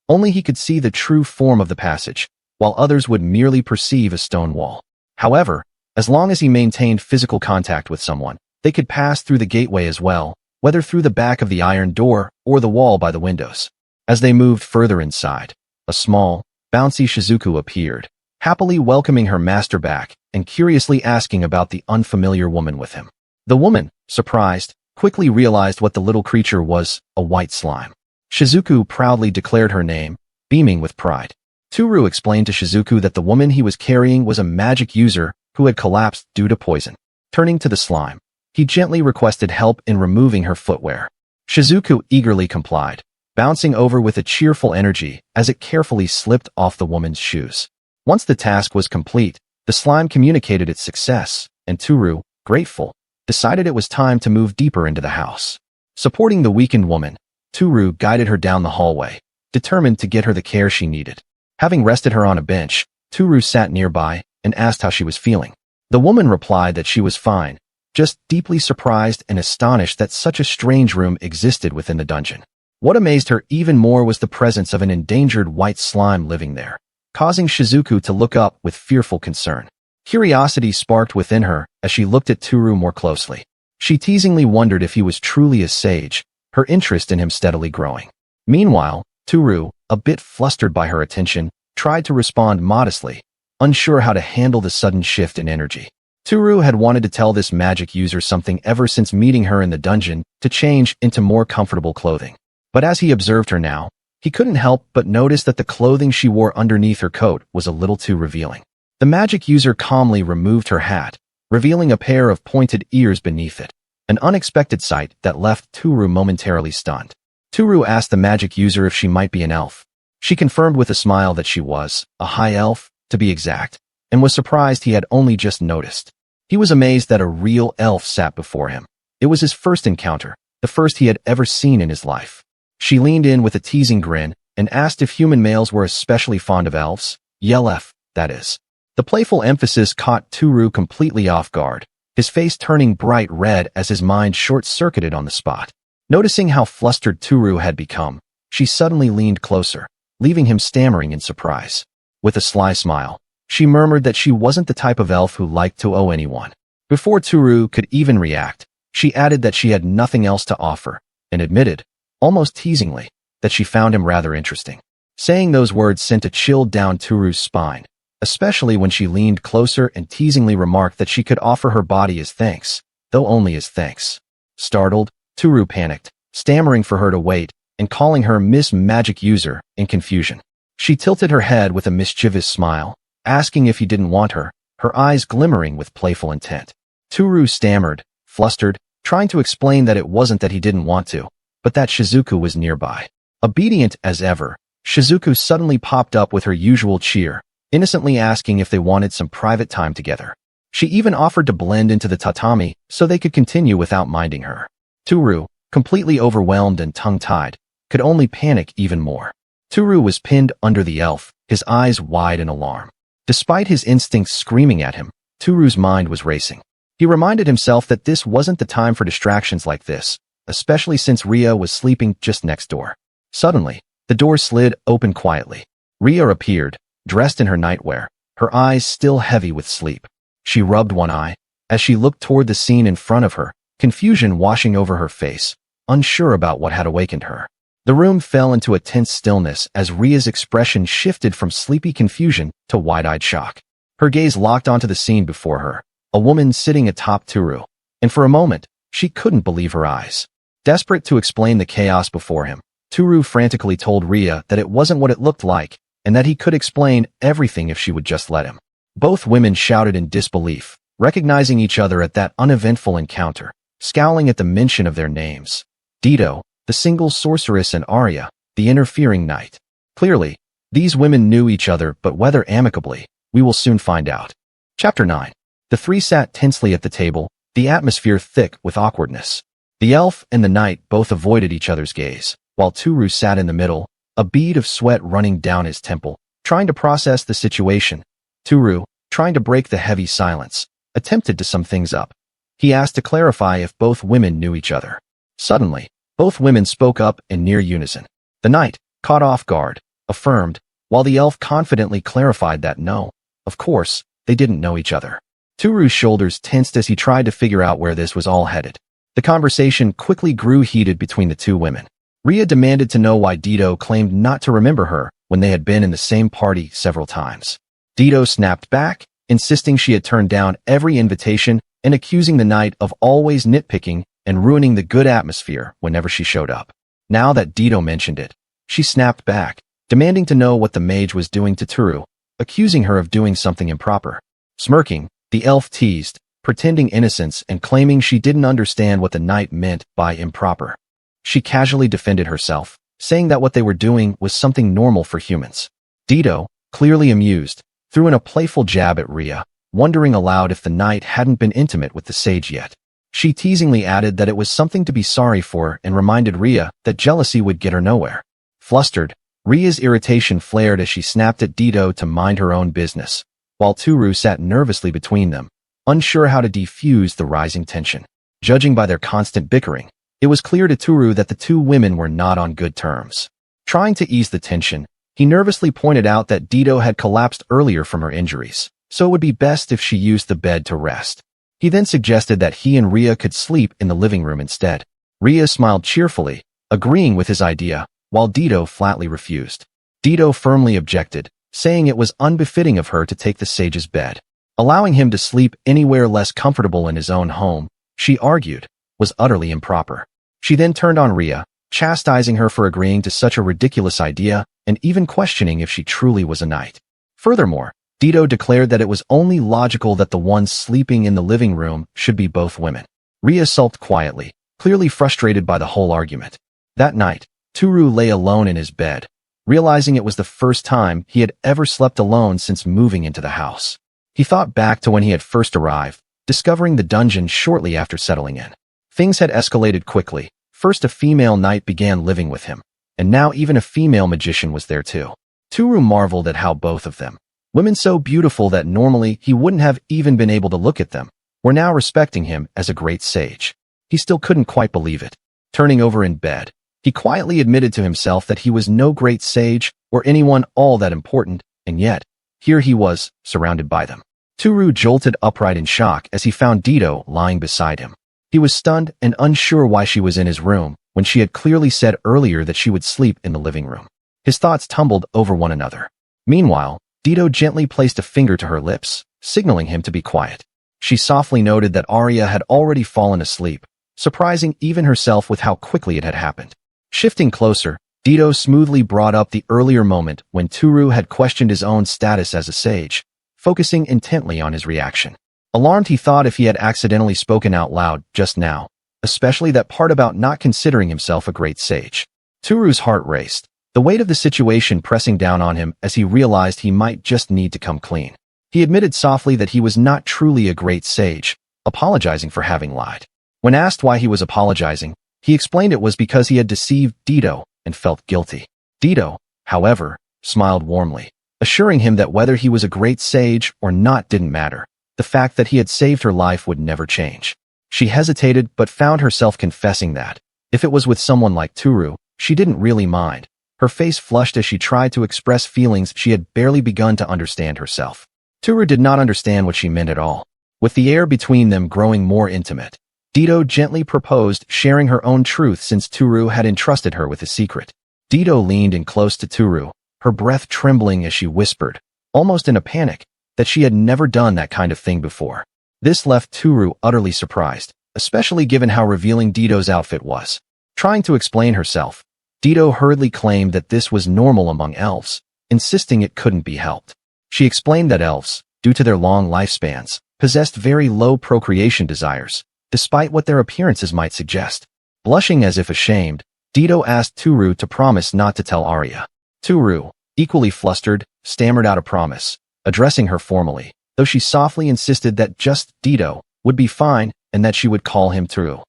Speaker 1: Only he could see the true form of the passage, while others would merely perceive a stone wall. However, as long as he maintained physical contact with someone, they could pass through the gateway as well, whether through the back of the iron door or the wall by the windows. As they moved further inside, a small, bouncy Shizuku appeared, happily welcoming her master back and curiously asking about the unfamiliar woman with him. The woman, surprised, quickly realized what the little creature was, a white slime. Shizuku proudly declared her name, beaming with pride. Tooru explained to Shizuku that the woman he was carrying was a magic user who had collapsed due to poison. Turning to the slime, he gently requested help in removing her footwear. Shizuku eagerly complied, bouncing over with a cheerful energy as it carefully slipped off the woman's shoes. Once the task was complete, the slime communicated its success, and Tooru, grateful, decided it was time to move deeper into the house. Supporting the weakened woman, Tooru guided her down the hallway, determined to get her the care she needed. Having rested her on a bench, Tooru sat nearby and asked how she was feeling. The woman replied that she was fine, just deeply surprised and astonished that such a strange room existed within the dungeon. What amazed her even more was the presence of an endangered white slime living there, causing Shizuku to look up with fearful concern. Curiosity sparked within her as she looked at Tooru more closely. She teasingly wondered if he was truly a sage, her interest in him steadily growing. Meanwhile, Tooru, a bit flustered by her attention, tried to respond modestly, unsure how to handle the sudden shift in energy. Tooru had wanted to tell this magic user something ever since meeting her in the dungeon to change into more comfortable clothing. But as he observed her now, he couldn't help but notice that the clothing she wore underneath her coat was a little too revealing. The magic user calmly removed her hat, revealing a pair of pointed ears beneath it, an unexpected sight that left Tooru momentarily stunned. Tooru asked the magic user if she might be an elf. She confirmed with a smile that she was, a high elf, to be exact, and was surprised he had only just noticed. He was amazed that a real elf sat before him. It was his first encounter, the first he had ever seen in his life. She leaned in with a teasing grin, and asked if human males were especially fond of elves. Yelf, that is. The playful emphasis caught Tooru completely off guard, his face turning bright red as his mind short-circuited on the spot. Noticing how flustered Tooru had become, she suddenly leaned closer, leaving him stammering in surprise. With a sly smile, she murmured that she wasn't the type of elf who liked to owe anyone. Before Tooru could even react, she added that she had nothing else to offer, and admitted, almost teasingly, that she found him rather interesting. Saying those words sent a chill down Tooru's spine, especially when she leaned closer and teasingly remarked that she could offer her body as thanks, though only as thanks. Startled, Tooru panicked, stammering for her to wait and calling her Miss Magic User in confusion. She tilted her head with a mischievous smile, asking if he didn't want her, her eyes glimmering with playful intent. Tooru stammered, flustered, trying to explain that it wasn't that he didn't want to, but that Shizuku was nearby. Obedient as ever, Shizuku suddenly popped up with her usual cheer, innocently asking if they wanted some private time together. She even offered to blend into the tatami so they could continue without minding her. Tooru, completely overwhelmed and tongue-tied, could only panic even more. Tooru was pinned under the elf, his eyes wide in alarm. Despite his instincts screaming at him, Tooru's mind was racing. He reminded himself that this wasn't the time for distractions like this, especially since Ria was sleeping just next door. Suddenly, the door slid open quietly. Ria appeared, dressed in her nightwear, her eyes still heavy with sleep. She rubbed one eye, as she looked toward the scene in front of her, confusion washing over her face, unsure about what had awakened her. The room fell into a tense stillness as Ria's expression shifted from sleepy confusion to wide-eyed shock. Her gaze locked onto the scene before her, a woman sitting atop Tooru, and for a moment, she couldn't believe her eyes. Desperate to explain the chaos before him, Tooru frantically told Ria that it wasn't what it looked like, and that he could explain everything if she would just let him. Both women shouted in disbelief, recognizing each other at that uneventful encounter, scowling at the mention of their names. Dido, the single sorceress, and Arya, the interfering knight. Clearly, these women knew each other, but whether amicably, we will soon find out. Chapter 9. The three sat tensely at the table, the atmosphere thick with awkwardness. The elf and the knight both avoided each other's gaze, while Tooru sat in the middle, a bead of sweat running down his temple, trying to process the situation. Tooru, trying to break the heavy silence, attempted to sum things up. He asked to clarify if both women knew each other. Suddenly, both women spoke up in near unison. The knight, caught off guard, affirmed, while the elf confidently clarified that no, of course, they didn't know each other. Tooru's shoulders tensed as he tried to figure out where this was all headed. The conversation quickly grew heated between the two women. Ria demanded to know why Dido claimed not to remember her when they had been in the same party several times. Dido snapped back, insisting she had turned down every invitation and accusing the knight of always nitpicking and ruining the good atmosphere whenever she showed up. Now that Dido mentioned it, she snapped back, demanding to know what the mage was doing to Tooru, accusing her of doing something improper. Smirking, the elf teased, pretending innocence and claiming she didn't understand what the knight meant by improper. She casually defended herself, saying that what they were doing was something normal for humans. Dido, clearly amused, threw in a playful jab at Ria, wondering aloud if the knight hadn't been intimate with the sage yet. She teasingly added that it was something to be sorry for and reminded Ria that jealousy would get her nowhere. Flustered, Ria's irritation flared as she snapped at Dido to mind her own business, while Tooru sat nervously between them, unsure how to defuse the rising tension. Judging by their constant bickering, it was clear to Tooru that the two women were not on good terms. Trying to ease the tension, he nervously pointed out that Dido had collapsed earlier from her injuries, so it would be best if she used the bed to rest. He then suggested that he and Ria could sleep in the living room instead. Ria smiled cheerfully, agreeing with his idea, while Dido flatly refused. Dido firmly objected, saying it was unbefitting of her to take the sage's bed. Allowing him to sleep anywhere less comfortable in his own home, she argued, was utterly improper. She then turned on Ria, chastising her for agreeing to such a ridiculous idea and even questioning if she truly was a knight. Furthermore, Dido declared that it was only logical that the ones sleeping in the living room should be both women. Ria sulked quietly, clearly frustrated by the whole argument. That night, Tooru lay alone in his bed, realizing it was the first time he had ever slept alone since moving into the house. He thought back to when he had first arrived, discovering the dungeon shortly after settling in. Things had escalated quickly. First, a female knight began living with him. and now even a female magician was there too. Tooru marveled at how both of them, women so beautiful that normally he wouldn't have even been able to look at them, were now respecting him as a great sage. He still couldn't quite believe it. Turning over in bed, he quietly admitted to himself that he was no great sage or anyone all that important, and yet, here he was, surrounded by them. Tooru jolted upright in shock as he found Dito lying beside him. He was stunned and unsure why she was in his room when she had clearly said earlier that she would sleep in the living room. His thoughts tumbled over one another. Meanwhile, Dito gently placed a finger to her lips, signaling him to be quiet. She softly noted that Arya had already fallen asleep, surprising even herself with how quickly it had happened. Shifting closer, Dito smoothly brought up the earlier moment when Tooru had questioned his own status as a sage, focusing intently on his reaction. Alarmed, he thought if he had accidentally spoken out loud just now, especially that part about not considering himself a great sage. Tooru's heart raced, the weight of the situation pressing down on him as he realized he might just need to come clean. He admitted softly that he was not truly a great sage, apologizing for having lied. When asked why he was apologizing, he explained it was because he had deceived Dito and felt guilty. Dito, however, smiled warmly, assuring him that whether he was a great sage or not didn't matter. The fact that he had saved her life would never change. She hesitated but found herself confessing that, if it was with someone like Tooru, she didn't really mind. Her face flushed as she tried to express feelings she had barely begun to understand herself. Tooru did not understand what she meant at all. With the air between them growing more intimate, Dito gently proposed sharing her own truth since Tooru had entrusted her with his secret. Dito leaned in close to Tooru, her breath trembling as she whispered, almost in a panic, that she had never done that kind of thing before. This left Tooru utterly surprised, especially given how revealing Dito's outfit was. Trying to explain herself, Dito hurriedly claimed that this was normal among elves, insisting it couldn't be helped. She explained that elves, due to their long lifespans, possessed very low procreation desires, despite what their appearances might suggest. Blushing as if ashamed, Dito asked Tooru to promise not to tell Arya. Tooru, equally flustered, stammered out a promise, addressing her formally, though she softly insisted that just Dito would be fine and that she would call him Tooru.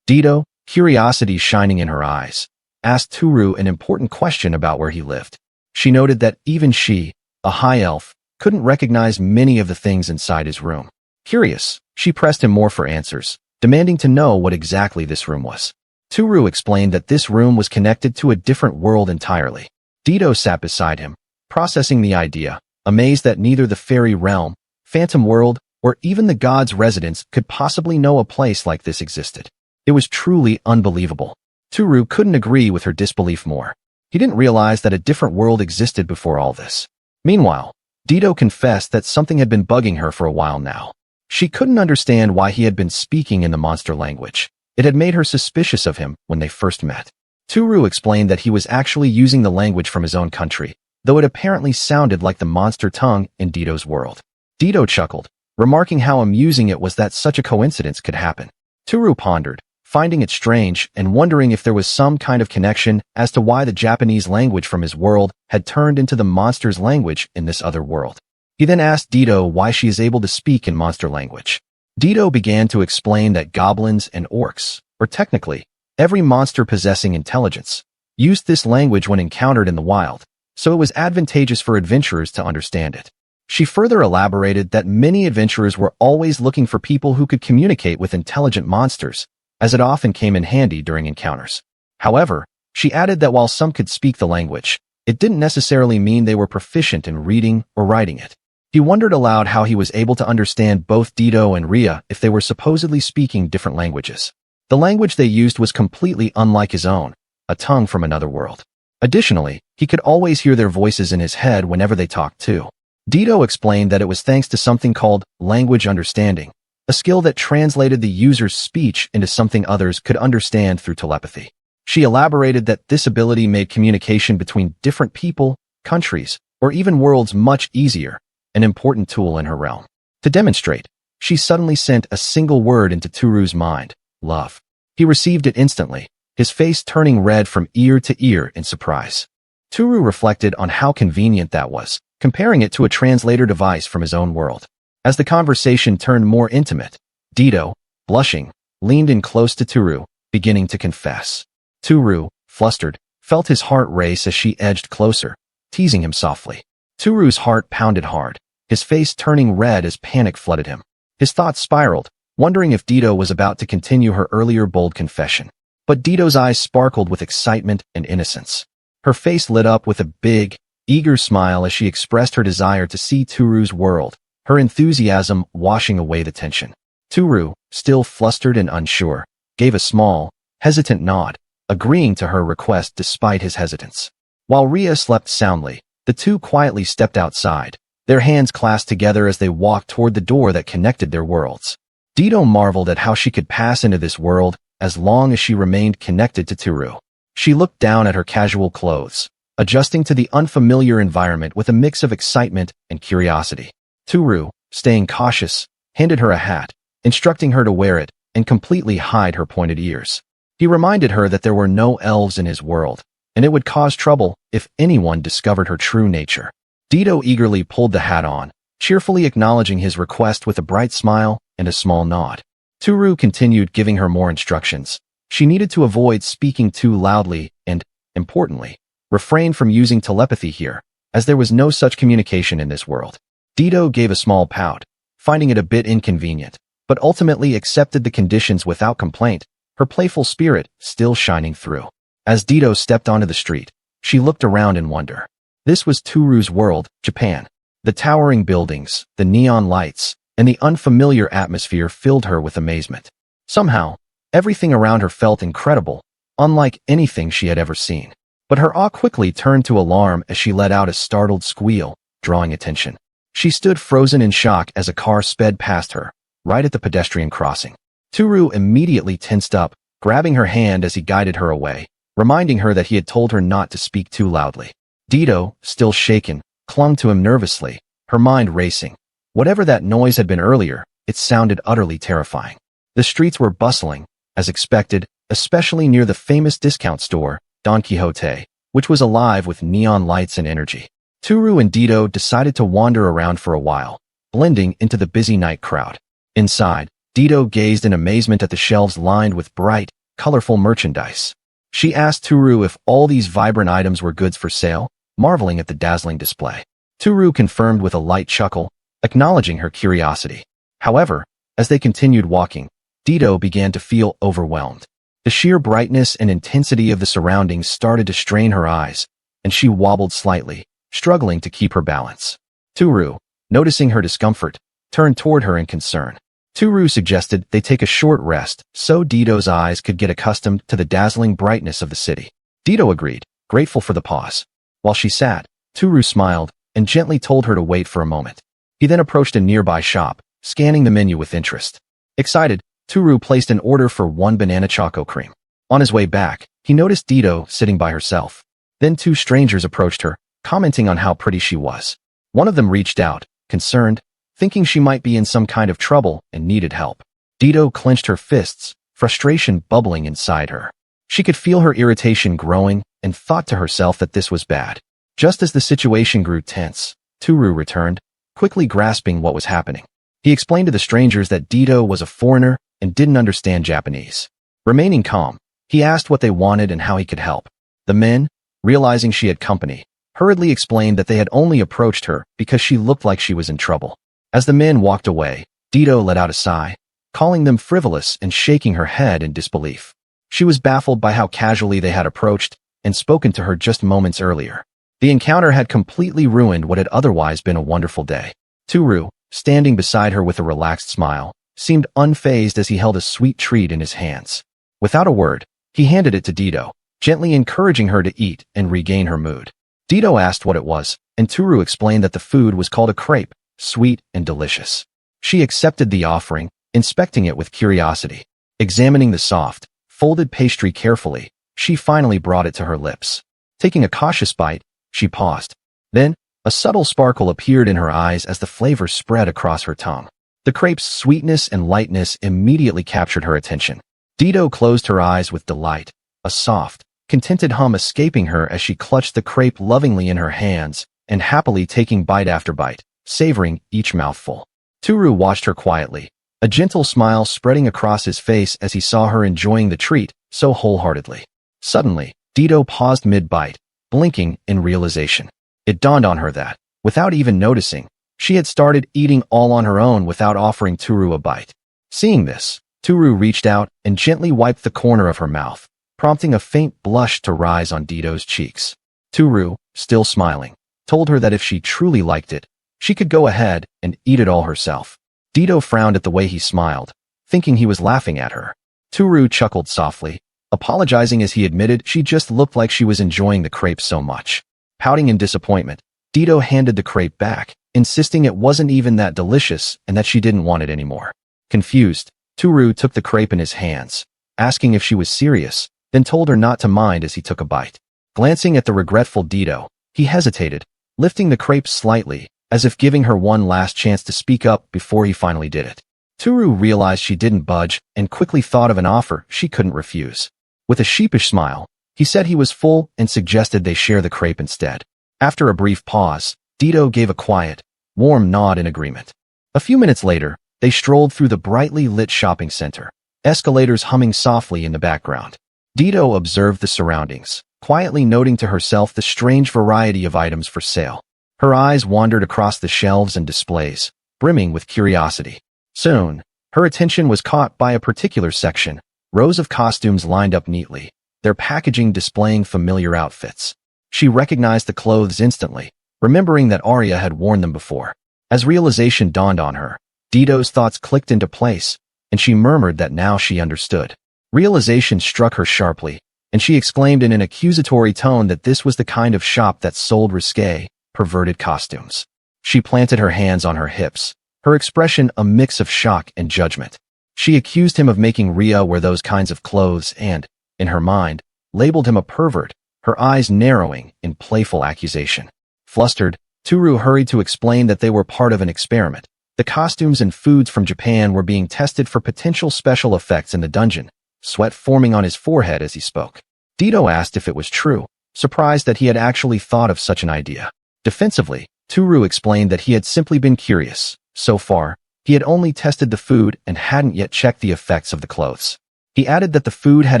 Speaker 1: Dito, curiosity shining in her eyes, asked Tooru an important question about where he lived. She noted that even she, a high elf, couldn't recognize many of the things inside his room. Curious, she pressed him more for answers, demanding to know what exactly this room was. Tooru explained that this room was connected to a different world entirely. Dito sat beside him, processing the idea, amazed that neither the fairy realm, phantom world, or even the god's residence could possibly know a place like this existed. It was truly unbelievable. Tooru couldn't agree with her disbelief more. He didn't realize that a different world existed before all this. Meanwhile, Dito confessed that something had been bugging her for a while now. She couldn't understand why he had been speaking in the monster language. It had made her suspicious of him when they first met. Tooru explained that he was actually using the language from his own country, though it apparently sounded like the monster tongue in Dito's world. Dito chuckled, remarking how amusing it was that such a coincidence could happen. Tooru pondered, finding it strange and wondering if there was some kind of connection as to why the Japanese language from his world had turned into the monster's language in this other world. He then asked Dito why she is able to speak in monster language. Dito began to explain that goblins and orcs, or technically, every monster possessing intelligence, used this language when encountered in the wild, so it was advantageous for adventurers to understand it. She further elaborated that many adventurers were always looking for people who could communicate with intelligent monsters, as it often came in handy during encounters. However, she added that while some could speak the language, it didn't necessarily mean they were proficient in reading or writing it. He wondered aloud how he was able to understand both Dito and Rhea if they were supposedly speaking different languages. The language they used was completely unlike his own, a tongue from another world. Additionally, he could always hear their voices in his head whenever they talked too. Dito explained that it was thanks to something called language understanding, a skill that translated the user's speech into something others could understand through telepathy. She elaborated that this ability made communication between different people, countries, or even worlds much easier, an important tool in her realm. To demonstrate, she suddenly sent a single word into Tooru's mind, love. He received it instantly, his face turning red from ear to ear in surprise. Tooru reflected on how convenient that was, comparing it to a translator device from his own world. As the conversation turned more intimate, Dito, blushing, leaned in close to Tooru, beginning to confess. Tooru, flustered, felt his heart race as she edged closer, teasing him softly. Tooru's heart pounded hard, his face turning red as panic flooded him. His thoughts spiraled, wondering if Dido was about to continue her earlier bold confession. But Dido's eyes sparkled with excitement and innocence. Her face lit up with a big, eager smile as she expressed her desire to see Tooru's world, her enthusiasm washing away the tension. Tooru, still flustered and unsure, gave a small, hesitant nod, agreeing to her request despite his hesitance. While Ria slept soundly, the two quietly stepped outside, their hands clasped together as they walked toward the door that connected their worlds. Dido marveled at how she could pass into this world as long as she remained connected to Tooru. She looked down at her casual clothes, adjusting to the unfamiliar environment with a mix of excitement and curiosity. Tooru, staying cautious, handed her a hat, instructing her to wear it and completely hide her pointed ears. He reminded her that there were no elves in his world, and it would cause trouble if anyone discovered her true nature. Dido eagerly pulled the hat on, cheerfully acknowledging his request with a bright smile and a small nod. Tooru continued giving her more instructions. She needed to avoid speaking too loudly and, importantly, refrain from using telepathy here, as there was no such communication in this world. Dido gave a small pout, finding it a bit inconvenient, but ultimately accepted the conditions without complaint, her playful spirit still shining through. As Dido stepped onto the street, she looked around in wonder. This was Tooru's world, Japan. The towering buildings, the neon lights, and the unfamiliar atmosphere filled her with amazement. Somehow, everything around her felt incredible, unlike anything she had ever seen. But her awe quickly turned to alarm as she let out a startled squeal, drawing attention. She stood frozen in shock as a car sped past her, right at the pedestrian crossing. Tooru immediately tensed up, grabbing her hand as he guided her away, reminding her that he had told her not to speak too loudly. Dido, still shaken, clung to him nervously, her mind racing. Whatever that noise had been earlier, it sounded utterly terrifying. The streets were bustling, as expected, especially near the famous discount store, Don Quixote, which was alive with neon lights and energy. Tooru and Dido decided to wander around for a while, blending into the busy night crowd. Inside, Dido gazed in amazement at the shelves lined with bright, colorful merchandise. She asked Tooru if all these vibrant items were goods for sale, marveling at the dazzling display. Tooru confirmed with a light chuckle, acknowledging her curiosity. However, as they continued walking, Dido began to feel overwhelmed. The sheer brightness and intensity of the surroundings started to strain her eyes, and she wobbled slightly, struggling to keep her balance. Tooru, noticing her discomfort, turned toward her in concern. Tooru suggested they take a short rest so Dido's eyes could get accustomed to the dazzling brightness of the city. Dido agreed, grateful for the pause. While she sat, Tooru smiled and gently told her to wait for a moment. He then approached a nearby shop, scanning the menu with interest. Excited, Tooru placed an order for 1 banana choco cream. On his way back, he noticed Dido sitting by herself. Then 2 strangers approached her, commenting on how pretty she was. One of them reached out, concerned, thinking she might be in some kind of trouble and needed help. Dido clenched her fists, frustration bubbling inside her. She could feel her irritation growing and thought to herself that this was bad. Just as the situation grew tense, Tooru returned, quickly grasping what was happening. He explained to the strangers that Dido was a foreigner and didn't understand Japanese. Remaining calm, he asked what they wanted and how he could help. The men, realizing she had company, hurriedly explained that they had only approached her because she looked like she was in trouble. As the men walked away, Dido let out a sigh, calling them frivolous and shaking her head in disbelief. She was baffled by how casually they had approached and spoken to her just moments earlier. The encounter had completely ruined what had otherwise been a wonderful day. Tooru, standing beside her with a relaxed smile, seemed unfazed as he held a sweet treat in his hands. Without a word, he handed it to Dido, gently encouraging her to eat and regain her mood. Dido asked what it was, and Tooru explained that the food was called a crepe, sweet and delicious. She accepted the offering, inspecting it with curiosity. Examining the soft, folded pastry carefully, she finally brought it to her lips. Taking a cautious bite, she paused. Then, a subtle sparkle appeared in her eyes as the flavor spread across her tongue. The crepe's sweetness and lightness immediately captured her attention. Dido closed her eyes with delight, a soft, contented hum escaping her as she clutched the crepe lovingly in her hands and happily taking bite after bite, savoring each mouthful. Tooru watched her quietly, a gentle smile spreading across his face as he saw her enjoying the treat so wholeheartedly. Suddenly, Dito paused mid-bite, blinking in realization. It dawned on her that, without even noticing, she had started eating all on her own without offering Tooru a bite. Seeing this, Tooru reached out and gently wiped the corner of her mouth, prompting a faint blush to rise on Dito's cheeks. Tooru, still smiling, told her that if she truly liked it, she could go ahead and eat it all herself. Dito frowned at the way he smiled, thinking he was laughing at her. Tooru chuckled softly, apologizing as he admitted she just looked like she was enjoying the crepe so much. Pouting in disappointment, Dito handed the crepe back, insisting it wasn't even that delicious and that she didn't want it anymore. Confused, Tooru took the crepe in his hands, asking if she was serious, then told her not to mind as he took a bite. Glancing at the regretful Dito, he hesitated, lifting the crepe slightly, as if giving her one last chance to speak up before he finally did it. Tooru realized she didn't budge and quickly thought of an offer she couldn't refuse. With a sheepish smile, he said he was full and suggested they share the crepe instead. After a brief pause, Dito gave a quiet, warm nod in agreement. A few minutes later, they strolled through the brightly lit shopping center, escalators humming softly in the background. Dito observed the surroundings, quietly noting to herself the strange variety of items for sale. Her eyes wandered across the shelves and displays, brimming with curiosity. Soon, her attention was caught by a particular section, rows of costumes lined up neatly, their packaging displaying familiar outfits. She recognized the clothes instantly, remembering that Arya had worn them before. As realization dawned on her, Dito's thoughts clicked into place, and she murmured that now she understood. Realization struck her sharply, and she exclaimed in an accusatory tone that this was the kind of shop that sold risque, perverted costumes. She planted her hands on her hips, her expression a mix of shock and judgment. She accused him of making Rhea wear those kinds of clothes and, in her mind, labeled him a pervert, her eyes narrowing in playful accusation. Flustered, Tooru hurried to explain that they were part of an experiment. The costumes and foods from Japan were being tested for potential special effects in the dungeon, sweat forming on his forehead as he spoke. Dito asked if it was true, surprised that he had actually thought of such an idea. Defensively, Tooru explained that he had simply been curious. So far, he had only tested the food and hadn't yet checked the effects of the clothes. He added that the food had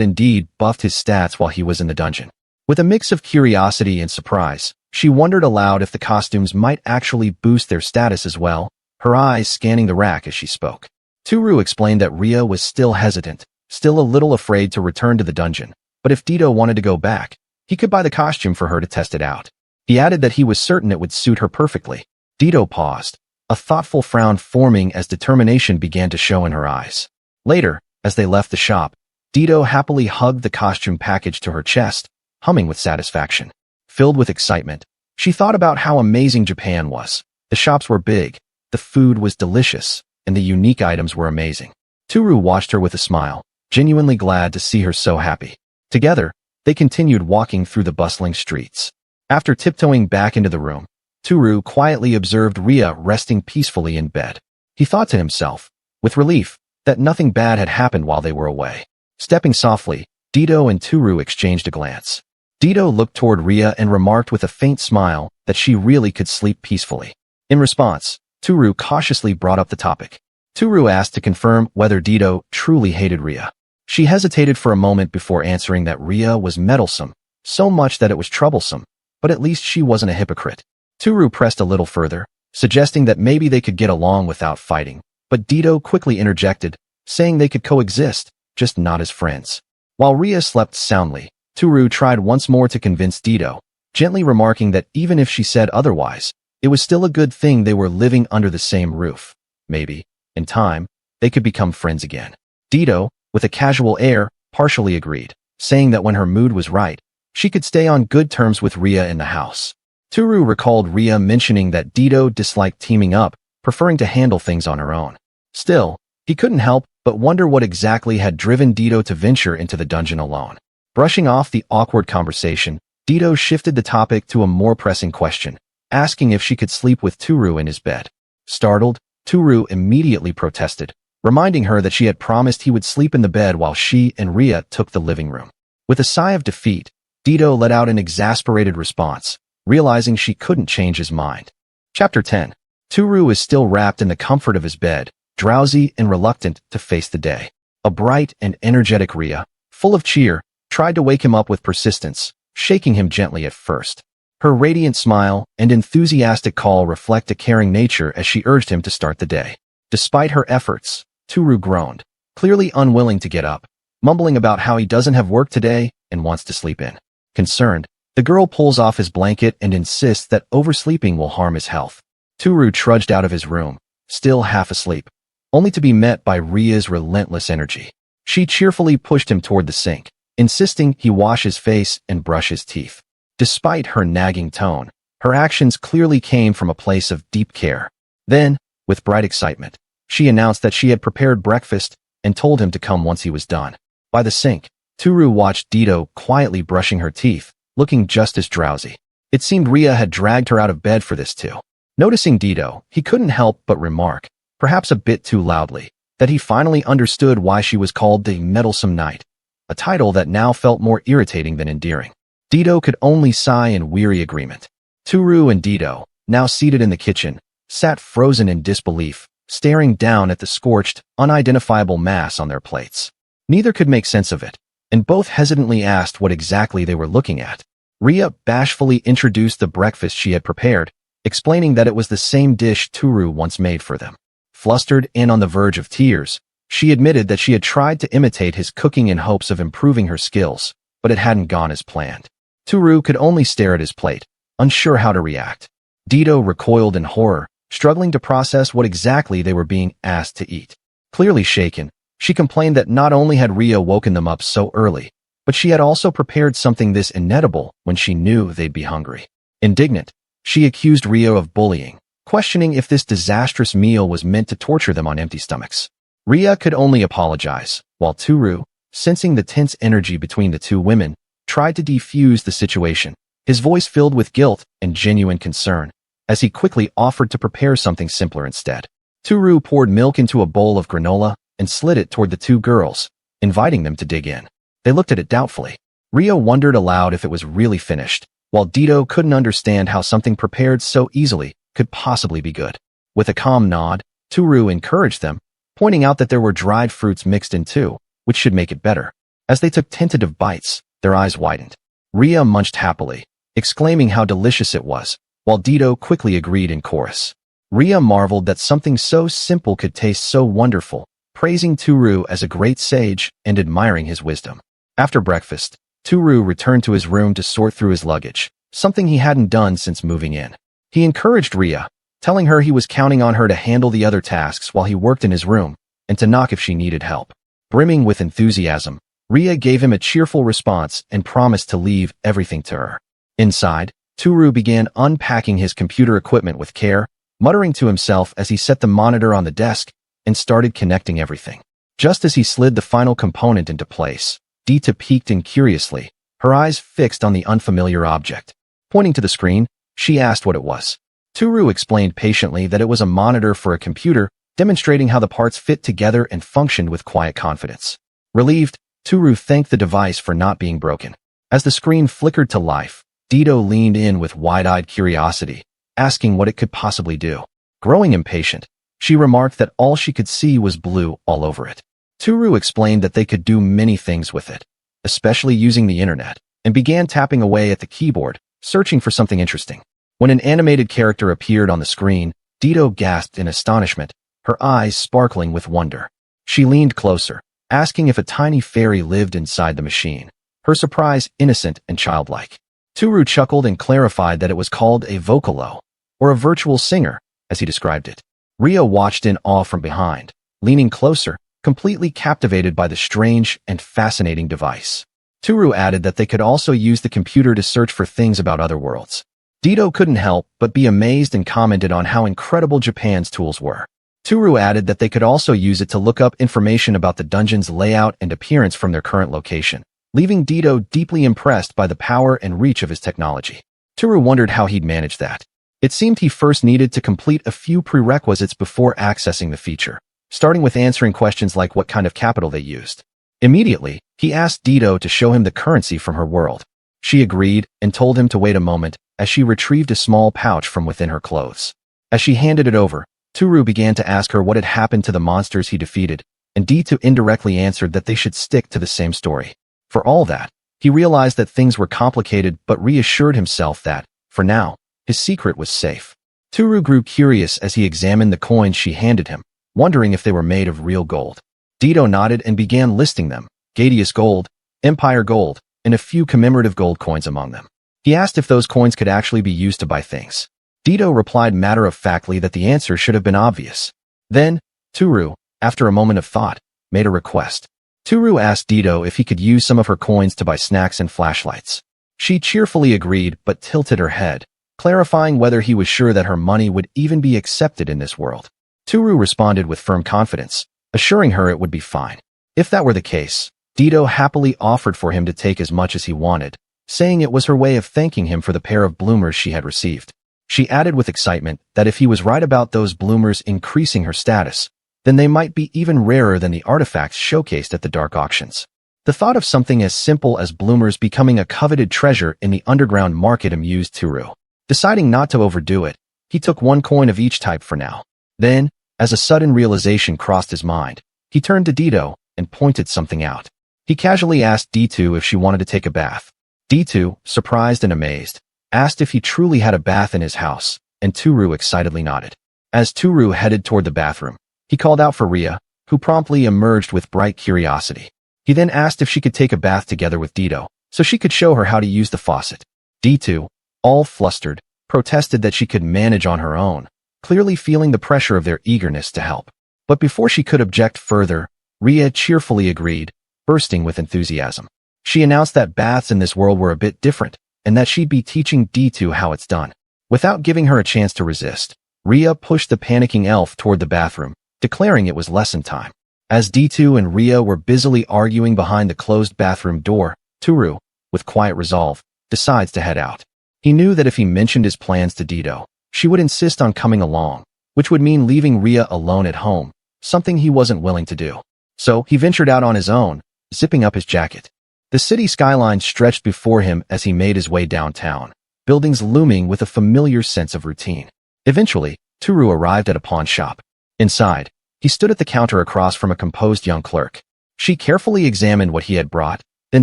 Speaker 1: indeed buffed his stats while he was in the dungeon. With a mix of curiosity and surprise, she wondered aloud if the costumes might actually boost their status as well, her eyes scanning the rack as she spoke. Tooru explained that Rhea was still hesitant, still a little afraid to return to the dungeon, but if Dito wanted to go back, he could buy the costume for her to test it out. He added that he was certain it would suit her perfectly. Dito paused, a thoughtful frown forming as determination began to show in her eyes. Later, as they left the shop, Dito happily hugged the costume package to her chest, humming with satisfaction. Filled with excitement, she thought about how amazing Japan was. The shops were big, the food was delicious, and the unique items were amazing. Tooru watched her with a smile, genuinely glad to see her so happy. Together, they continued walking through the bustling streets. After tiptoeing back into the room, Tooru quietly observed Rhea resting peacefully in bed. He thought to himself, with relief, that nothing bad had happened while they were away. Stepping softly, Dito and Tooru exchanged a glance. Dito looked toward Rhea and remarked with a faint smile that she really could sleep peacefully. In response, Tooru cautiously brought up the topic. Tooru asked to confirm whether Dito truly hated Rhea. She hesitated for a moment before answering that Rhea was meddlesome, so much that it was troublesome, but at least she wasn't a hypocrite. Tooru pressed a little further, suggesting that maybe they could get along without fighting, but Dito quickly interjected, saying they could coexist, just not as friends. While Rhea slept soundly, Tooru tried once more to convince Dito, gently remarking that even if she said otherwise, it was still a good thing they were living under the same roof. Maybe, in time, they could become friends again. Dito, with a casual air, partially agreed, saying that when her mood was right, she could stay on good terms with Rhea in the house. Tooru recalled Rhea mentioning that Dito disliked teaming up, preferring to handle things on her own. Still, he couldn't help but wonder what exactly had driven Dito to venture into the dungeon alone. Brushing off the awkward conversation, Dito shifted the topic to a more pressing question, asking if she could sleep with Tooru in his bed. Startled, Tooru immediately protested, reminding her that she had promised he would sleep in the bed while she and Rhea took the living room. With a sigh of defeat, Dito let out an exasperated response, realizing she couldn't change his mind. Chapter 10. Tooru is still wrapped in the comfort of his bed, drowsy and reluctant to face the day. A bright and energetic Rhea, full of cheer, tried to wake him up with persistence, shaking him gently at first. Her radiant smile and enthusiastic call reflect a caring nature as she urged him to start the day. Despite her efforts, Tooru groaned, clearly unwilling to get up, mumbling about how he doesn't have work today and wants to sleep in. Concerned, the girl pulls off his blanket and insists that oversleeping will harm his health. Tooru trudged out of his room, still half asleep, only to be met by Ria's relentless energy. She cheerfully pushed him toward the sink, insisting he wash his face and brush his teeth. Despite her nagging tone, her actions clearly came from a place of deep care. Then, with bright excitement, she announced that she had prepared breakfast and told him to come once he was done. By the sink, Tooru watched Dito quietly brushing her teeth, looking just as drowsy. It seemed Ria had dragged her out of bed for this too. Noticing Dito, he couldn't help but remark, perhaps a bit too loudly, that he finally understood why she was called the Meddlesome Knight, a title that now felt more irritating than endearing. Dito could only sigh in weary agreement. Tooru and Dito, now seated in the kitchen, sat frozen in disbelief, staring down at the scorched, unidentifiable mass on their plates. Neither could make sense of it, and both hesitantly asked what exactly they were looking at. Ria bashfully introduced the breakfast she had prepared, explaining that it was the same dish Tooru once made for them. Flustered and on the verge of tears, she admitted that she had tried to imitate his cooking in hopes of improving her skills, but it hadn't gone as planned. Tooru could only stare at his plate, unsure how to react. Dito recoiled in horror, struggling to process what exactly they were being asked to eat. Clearly shaken, she complained that not only had Ria woken them up so early, but she had also prepared something this inedible when she knew they'd be hungry. Indignant, she accused Ria of bullying, questioning if this disastrous meal was meant to torture them on empty stomachs. Ria could only apologize, while Tooru, sensing the tense energy between the two women, tried to defuse the situation, his voice filled with guilt and genuine concern, as he quickly offered to prepare something simpler instead. Tooru poured milk into a bowl of granola and slid it toward the two girls, inviting them to dig in. They looked at it doubtfully. Ria wondered aloud if it was really finished, while Dito couldn't understand how something prepared so easily could possibly be good. With a calm nod, Tooru encouraged them, pointing out that there were dried fruits mixed in too, which should make it better. As they took tentative bites, their eyes widened. Ria munched happily, exclaiming how delicious it was, while Dito quickly agreed in chorus. Ria marveled that something so simple could taste so wonderful, praising Tooru as a great sage and admiring his wisdom. After breakfast, Tooru returned to his room to sort through his luggage, something he hadn't done since moving in. He encouraged Ria, telling her he was counting on her to handle the other tasks while he worked in his room, and to knock if she needed help. Brimming with enthusiasm, Ria gave him a cheerful response and promised to leave everything to her. Inside, Tooru began unpacking his computer equipment with care, muttering to himself as he set the monitor on the desk and started connecting everything. Just as he slid the final component into place, Dita peeked in curiously, her eyes fixed on the unfamiliar object. Pointing to the screen, she asked what it was. Tooru explained patiently that it was a monitor for a computer, demonstrating how the parts fit together and functioned with quiet confidence. Relieved, Tooru thanked the device for not being broken. As the screen flickered to life, Dito leaned in with wide-eyed curiosity, asking what it could possibly do. Growing impatient, she remarked that all she could see was blue all over it. Tooru explained that they could do many things with it, especially using the internet, and began tapping away at the keyboard, searching for something interesting. When an animated character appeared on the screen, Dito gasped in astonishment, her eyes sparkling with wonder. She leaned closer, asking if a tiny fairy lived inside the machine, her surprise innocent and childlike. Tooru chuckled and clarified that it was called a vocalo, or a virtual singer, as he described it. Ria watched in awe from behind, leaning closer, completely captivated by the strange and fascinating device. Tooru added that they could also use the computer to search for things about other worlds. Dito couldn't help but be amazed and commented on how incredible Japan's tools were. Tooru added that they could also use it to look up information about the dungeon's layout and appearance from their current location, leaving Dito deeply impressed by the power and reach of his technology. Tooru wondered how he'd manage that. It seemed he first needed to complete a few prerequisites before accessing the feature, starting with answering questions like what kind of capital they used. Immediately, he asked Dito to show him the currency from her world. She agreed and told him to wait a moment as she retrieved a small pouch from within her clothes. As she handed it over, Tooru began to ask her what had happened to the monsters he defeated, and Dito indirectly answered that they should stick to the same story. For all that, He realized that things were complicated but reassured himself that, for now, his secret was safe. Tooru grew curious as he examined the coins she handed him, wondering if they were made of real gold. Dito nodded and began listing them: Gadius gold, Empire gold, and a few commemorative gold coins among them. He asked if those coins could actually be used to buy things. Dito replied matter-of-factly that the answer should have been obvious. Then, Tooru, after a moment of thought, made a request. Tooru asked Dito if he could use some of her coins to buy snacks and flashlights. She cheerfully agreed but tilted her head, clarifying whether he was sure that her money would even be accepted in this world. Tooru responded with firm confidence, assuring her it would be fine. If that were the case, Dito happily offered for him to take as much as he wanted, saying it was her way of thanking him for the pair of bloomers she had received. She added with excitement that if he was right about those bloomers increasing her status, then they might be even rarer than the artifacts showcased at the dark auctions. The thought of something as simple as bloomers becoming a coveted treasure in the underground market amused Tooru. Deciding not to overdo it, he took one coin of each type for now. Then, as a sudden realization crossed his mind, he turned to Dito and pointed something out. He casually asked Dito if she wanted to take a bath. Dito, surprised and amazed, asked if he truly had a bath in his house, and Tooru excitedly nodded. As Tooru headed toward the bathroom, he called out for Ria, who promptly emerged with bright curiosity. He then asked if she could take a bath together with Dito, so she could show her how to use the faucet. Dito, all flustered, protested that she could manage on her own, clearly feeling the pressure of their eagerness to help. But before she could object further, Ria cheerfully agreed, bursting with enthusiasm. She announced that baths in this world were a bit different, and that she'd be teaching Dito how it's done. Without giving her a chance to resist, Ria pushed the panicking elf toward the bathroom, declaring it was lesson time. As Dito and Ria were busily arguing behind the closed bathroom door, Tooru, with quiet resolve, decides to head out. He knew that if he mentioned his plans to Dito, she would insist on coming along, which would mean leaving Ria alone at home, something he wasn't willing to do. So he ventured out on his own, zipping up his jacket. The city skyline stretched before him as he made his way downtown, buildings looming with a familiar sense of routine. Eventually, Tooru arrived at a pawn shop. Inside, he stood at the counter across from a composed young clerk. She carefully examined what he had brought, then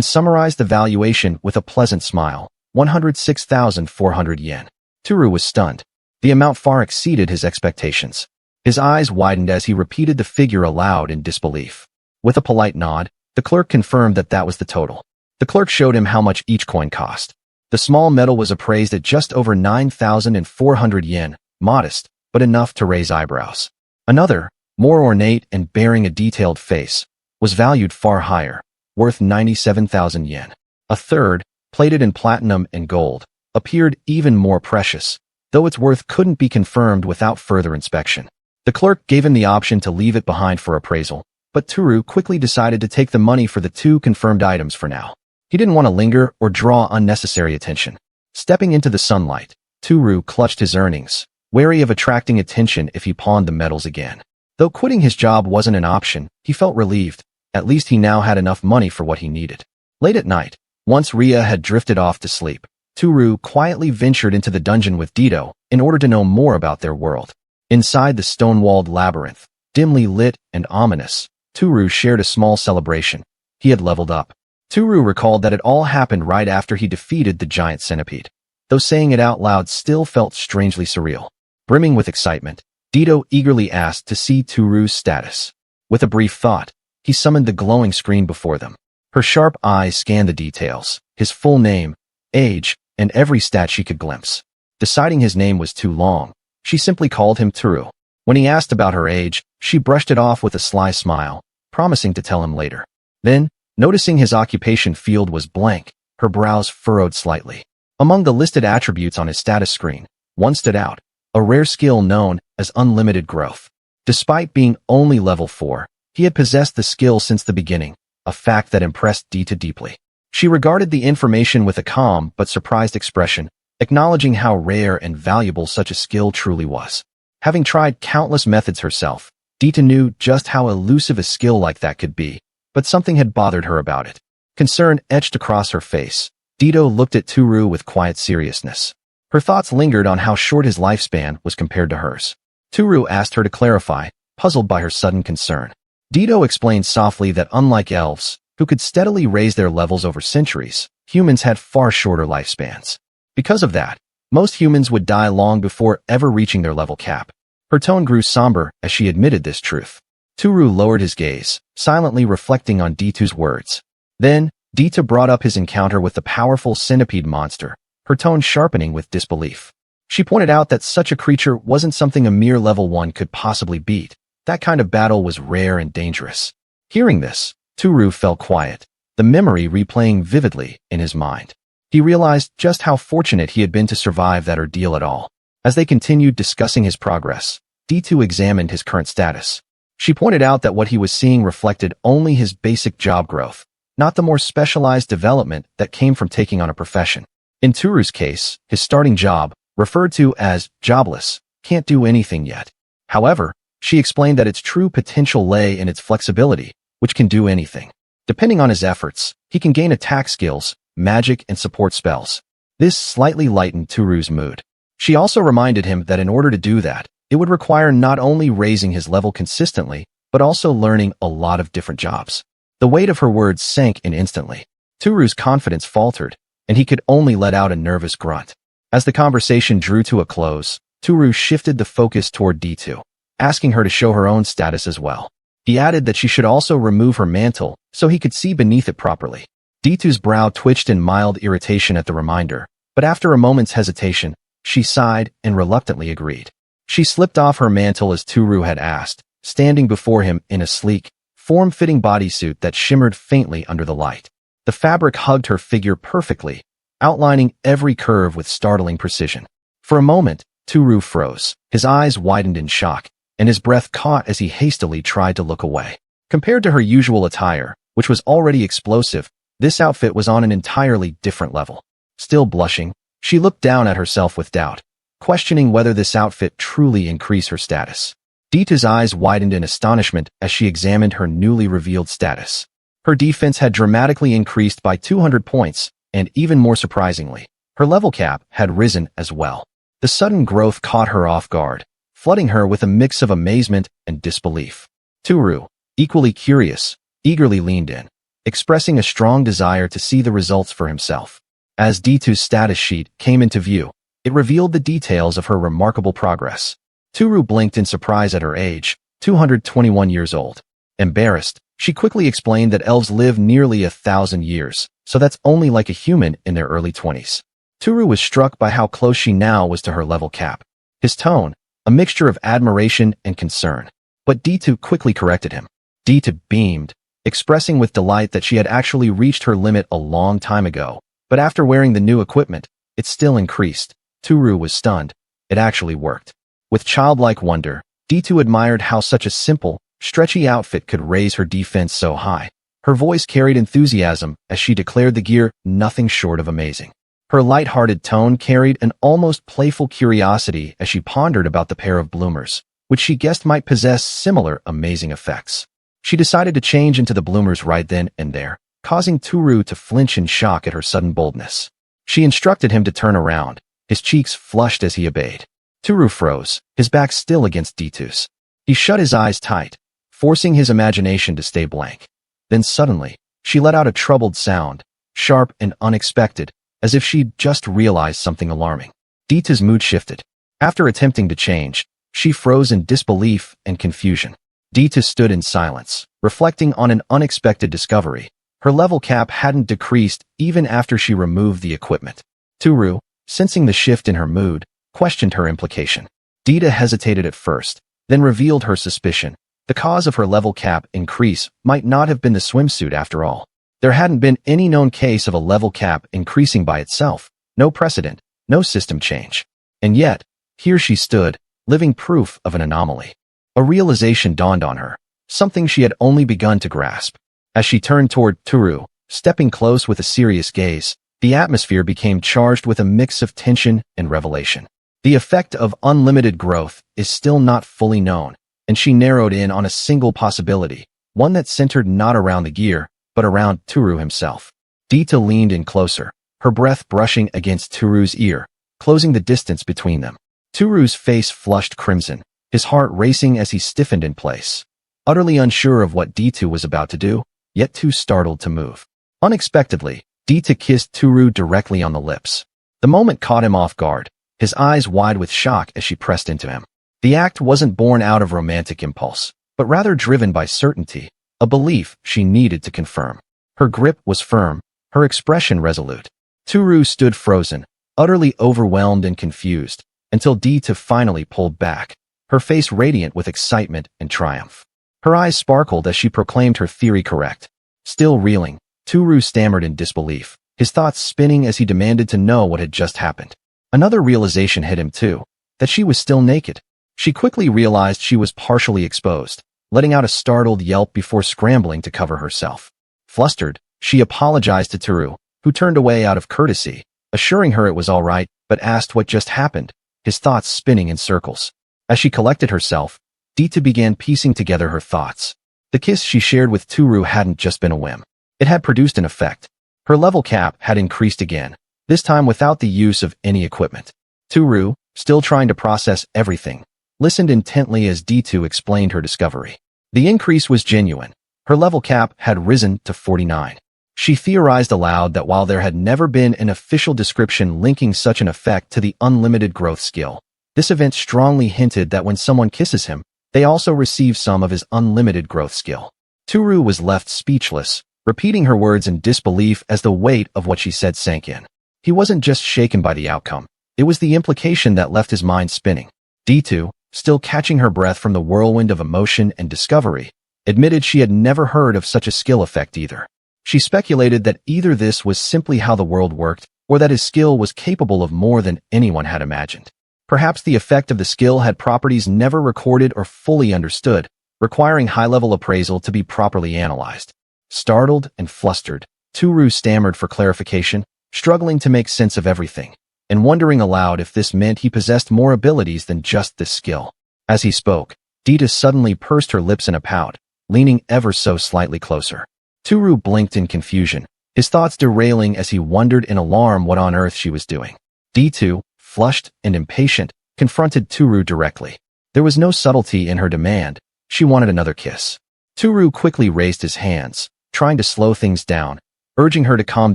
Speaker 1: summarized the valuation with a pleasant smile: 106,400 yen. Tooru was stunned. The amount far exceeded his expectations. His eyes widened as he repeated the figure aloud in disbelief. With a polite nod, the clerk confirmed that that was the total. The clerk showed him how much each coin cost. The small metal was appraised at just over 9,400 yen, modest, but enough to raise eyebrows. Another, more ornate and bearing a detailed face, was valued far higher, worth 97,000 yen. A third, plated in platinum and gold, appeared even more precious, though its worth couldn't be confirmed without further inspection. The clerk gave him the option to leave it behind for appraisal, but Tooru quickly decided to take the money for the two confirmed items for now. He didn't want to linger or draw unnecessary attention. Stepping into the sunlight, Tooru clutched his earnings, wary of attracting attention if he pawned the metals again. Though quitting his job wasn't an option, he felt relieved. At least he now had enough money for what he needed. Late at night, once Ria had drifted off to sleep, Tooru quietly ventured into the dungeon with Dito in order to know more about their world. Inside the stone-walled labyrinth, dimly lit and ominous, Tooru shared a small celebration. He had leveled up. Tooru recalled that it all happened right after he defeated the giant centipede. Though saying it out loud still felt strangely surreal. Brimming with excitement, Dito eagerly asked to see Tooru's status. With a brief thought, he summoned the glowing screen before them. Her sharp eyes scanned the details, his full name, age, and every stat she could glimpse. Deciding his name was too long, she simply called him Tooru. When he asked about her age, she brushed it off with a sly smile, promising to tell him later. Then, noticing his occupation field was blank, her brows furrowed slightly. Among the listed attributes on his status screen, one stood out, a rare skill known as unlimited growth. Despite being only level 4, he had possessed the skill since the beginning, a fact that impressed Dita deeply. She regarded the information with a calm but surprised expression, acknowledging how rare and valuable such a skill truly was. Having tried countless methods herself, Dita knew just how elusive a skill like that could be, but something had bothered her about it. Concern etched across her face. Dito looked at Tooru with quiet seriousness. Her thoughts lingered on how short his lifespan was compared to hers. Tooru asked her to clarify, puzzled by her sudden concern. Dito explained softly that unlike elves, who could steadily raise their levels over centuries, humans had far shorter lifespans. Because of that, most humans would die long before ever reaching their level cap. Her tone grew somber as she admitted this truth. Tooru lowered his gaze, silently reflecting on D2's words. Then, D2 brought up his encounter with the powerful centipede monster, her tone sharpening with disbelief. She pointed out that such a creature wasn't something a mere level 1 could possibly beat. That kind of battle was rare and dangerous. Hearing this, Tooru fell quiet, the memory replaying vividly in his mind. He realized just how fortunate he had been to survive that ordeal at all. As they continued discussing his progress, D2 examined his current status. She pointed out that what he was seeing reflected only his basic job growth, not the more specialized development that came from taking on a profession. In Tooru's case, his starting job, referred to as jobless, can't do anything yet. However, she explained that its true potential lay in its flexibility, which can do anything. Depending on his efforts, he can gain attack skills, magic, and support spells. This slightly lightened Tooru's mood. She also reminded him that in order to do that, it would require not only raising his level consistently, but also learning a lot of different jobs. The weight of her words sank in instantly. Tooru's confidence faltered, and he could only let out a nervous grunt. As the conversation drew to a close, Tooru shifted the focus toward D2, asking her to show her own status as well. He added that she should also remove her mantle so he could see beneath it properly. D2's brow twitched in mild irritation at the reminder, but after a moment's hesitation, she sighed and reluctantly agreed. She slipped off her mantle as Tooru had asked, standing before him in a sleek, form-fitting bodysuit that shimmered faintly under the light. The fabric hugged her figure perfectly, outlining every curve with startling precision. For a moment, Tooru froze. His eyes widened in shock, and his breath caught as he hastily tried to look away. Compared to her usual attire, which was already explosive, this outfit was on an entirely different level. Still blushing, she looked down at herself with doubt, questioning whether this outfit truly increased her status. D2's eyes widened in astonishment as she examined her newly revealed status. Her defense had dramatically increased by 200 points, and even more surprisingly, her level cap had risen as well. The sudden growth caught her off guard, flooding her with a mix of amazement and disbelief. Tooru, equally curious, eagerly leaned in, expressing a strong desire to see the results for himself. As D2's status sheet came into view, it revealed the details of her remarkable progress. Tooru blinked in surprise at her age, 221 years old. Embarrassed, she quickly explained that elves live nearly 1,000 years, so that's only like a human in their early 20s. Tooru was struck by how close she now was to her level cap. His tone, a mixture of admiration and concern. But D2 quickly corrected him. D2 beamed, expressing with delight that she had actually reached her limit a long time ago. But after wearing the new equipment, it still increased. Tooru was stunned. It actually worked. With childlike wonder, D2 admired how such a simple, stretchy outfit could raise her defense so high. Her voice carried enthusiasm as she declared the gear nothing short of amazing. Her light-hearted tone carried an almost playful curiosity as she pondered about the pair of bloomers, which she guessed might possess similar amazing effects. She decided to change into the bloomers right then and there, causing Tooru to flinch in shock at her sudden boldness. She instructed him to turn around, his cheeks flushed as he obeyed. Tooru froze, his back still against D2's. He shut his eyes tight, forcing his imagination to stay blank. Then suddenly, she let out a troubled sound, sharp and unexpected, as if she'd just realized something alarming. D2's mood shifted. After attempting to change, she froze in disbelief and confusion. D2 stood in silence, reflecting on an unexpected discovery. Her level cap hadn't decreased even after she removed the equipment. Tooru, sensing the shift in her mood, questioned her implication. D2 hesitated at first, then revealed her suspicion. The cause of her level cap increase might not have been the swimsuit after all. There hadn't been any known case of a level cap increasing by itself, no precedent, no system change. And yet, here she stood, living proof of an anomaly. A realization dawned on her, something she had only begun to grasp. As she turned toward Tooru, stepping close with a serious gaze, the atmosphere became charged with a mix of tension and revelation. The effect of unlimited growth is still not fully known, and she narrowed in on a single possibility, one that centered not around the gear, but around Tooru himself. D2 leaned in closer, her breath brushing against Tooru's ear, closing the distance between them. Tooru's face flushed crimson, his heart racing as he stiffened in place. Utterly unsure of what D2 was about to do, yet too startled to move. Unexpectedly, Dita kissed Tooru directly on the lips. The moment caught him off guard, his eyes wide with shock as she pressed into him. The act wasn't born out of romantic impulse, but rather driven by certainty, a belief she needed to confirm. Her grip was firm, her expression resolute. Tooru stood frozen, utterly overwhelmed and confused, until Dita finally pulled back, her face radiant with excitement and triumph. Her eyes sparkled as she proclaimed her theory correct. Still reeling, Tooru stammered in disbelief, his thoughts spinning as he demanded to know what had just happened. Another realization hit him too, that she was still naked. She quickly realized she was partially exposed, letting out a startled yelp before scrambling to cover herself. Flustered, she apologized to Tooru, who turned away out of courtesy, assuring her it was all right, but asked what just happened, his thoughts spinning in circles. As she collected herself, Dita began piecing together her thoughts. The kiss she shared with Tooru hadn't just been a whim. It had produced an effect. Her level cap had increased again, this time without the use of any equipment. Tooru, still trying to process everything, listened intently as Dita explained her discovery. The increase was genuine. Her level cap had risen to 49. She theorized aloud that while there had never been an official description linking such an effect to the unlimited growth skill, this event strongly hinted that when someone kisses him, they also receive some of his unlimited growth skill. Tooru was left speechless, repeating her words in disbelief as the weight of what she said sank in. He wasn't just shaken by the outcome. It was the implication that left his mind spinning. Dita, still catching her breath from the whirlwind of emotion and discovery, admitted she had never heard of such a skill effect either. She speculated that either this was simply how the world worked, or that his skill was capable of more than anyone had imagined. Perhaps the effect of the skill had properties never recorded or fully understood, requiring high-level appraisal to be properly analyzed. Startled and flustered, Tooru stammered for clarification, struggling to make sense of everything, and wondering aloud if this meant he possessed more abilities than just this skill. As he spoke, Dita suddenly pursed her lips in a pout, leaning ever so slightly closer. Tooru blinked in confusion, his thoughts derailing as he wondered in alarm what on earth she was doing. Dita, flushed and impatient, confronted Tooru directly. There was no subtlety in her demand. She wanted another kiss. Tooru quickly raised his hands, trying to slow things down, urging her to calm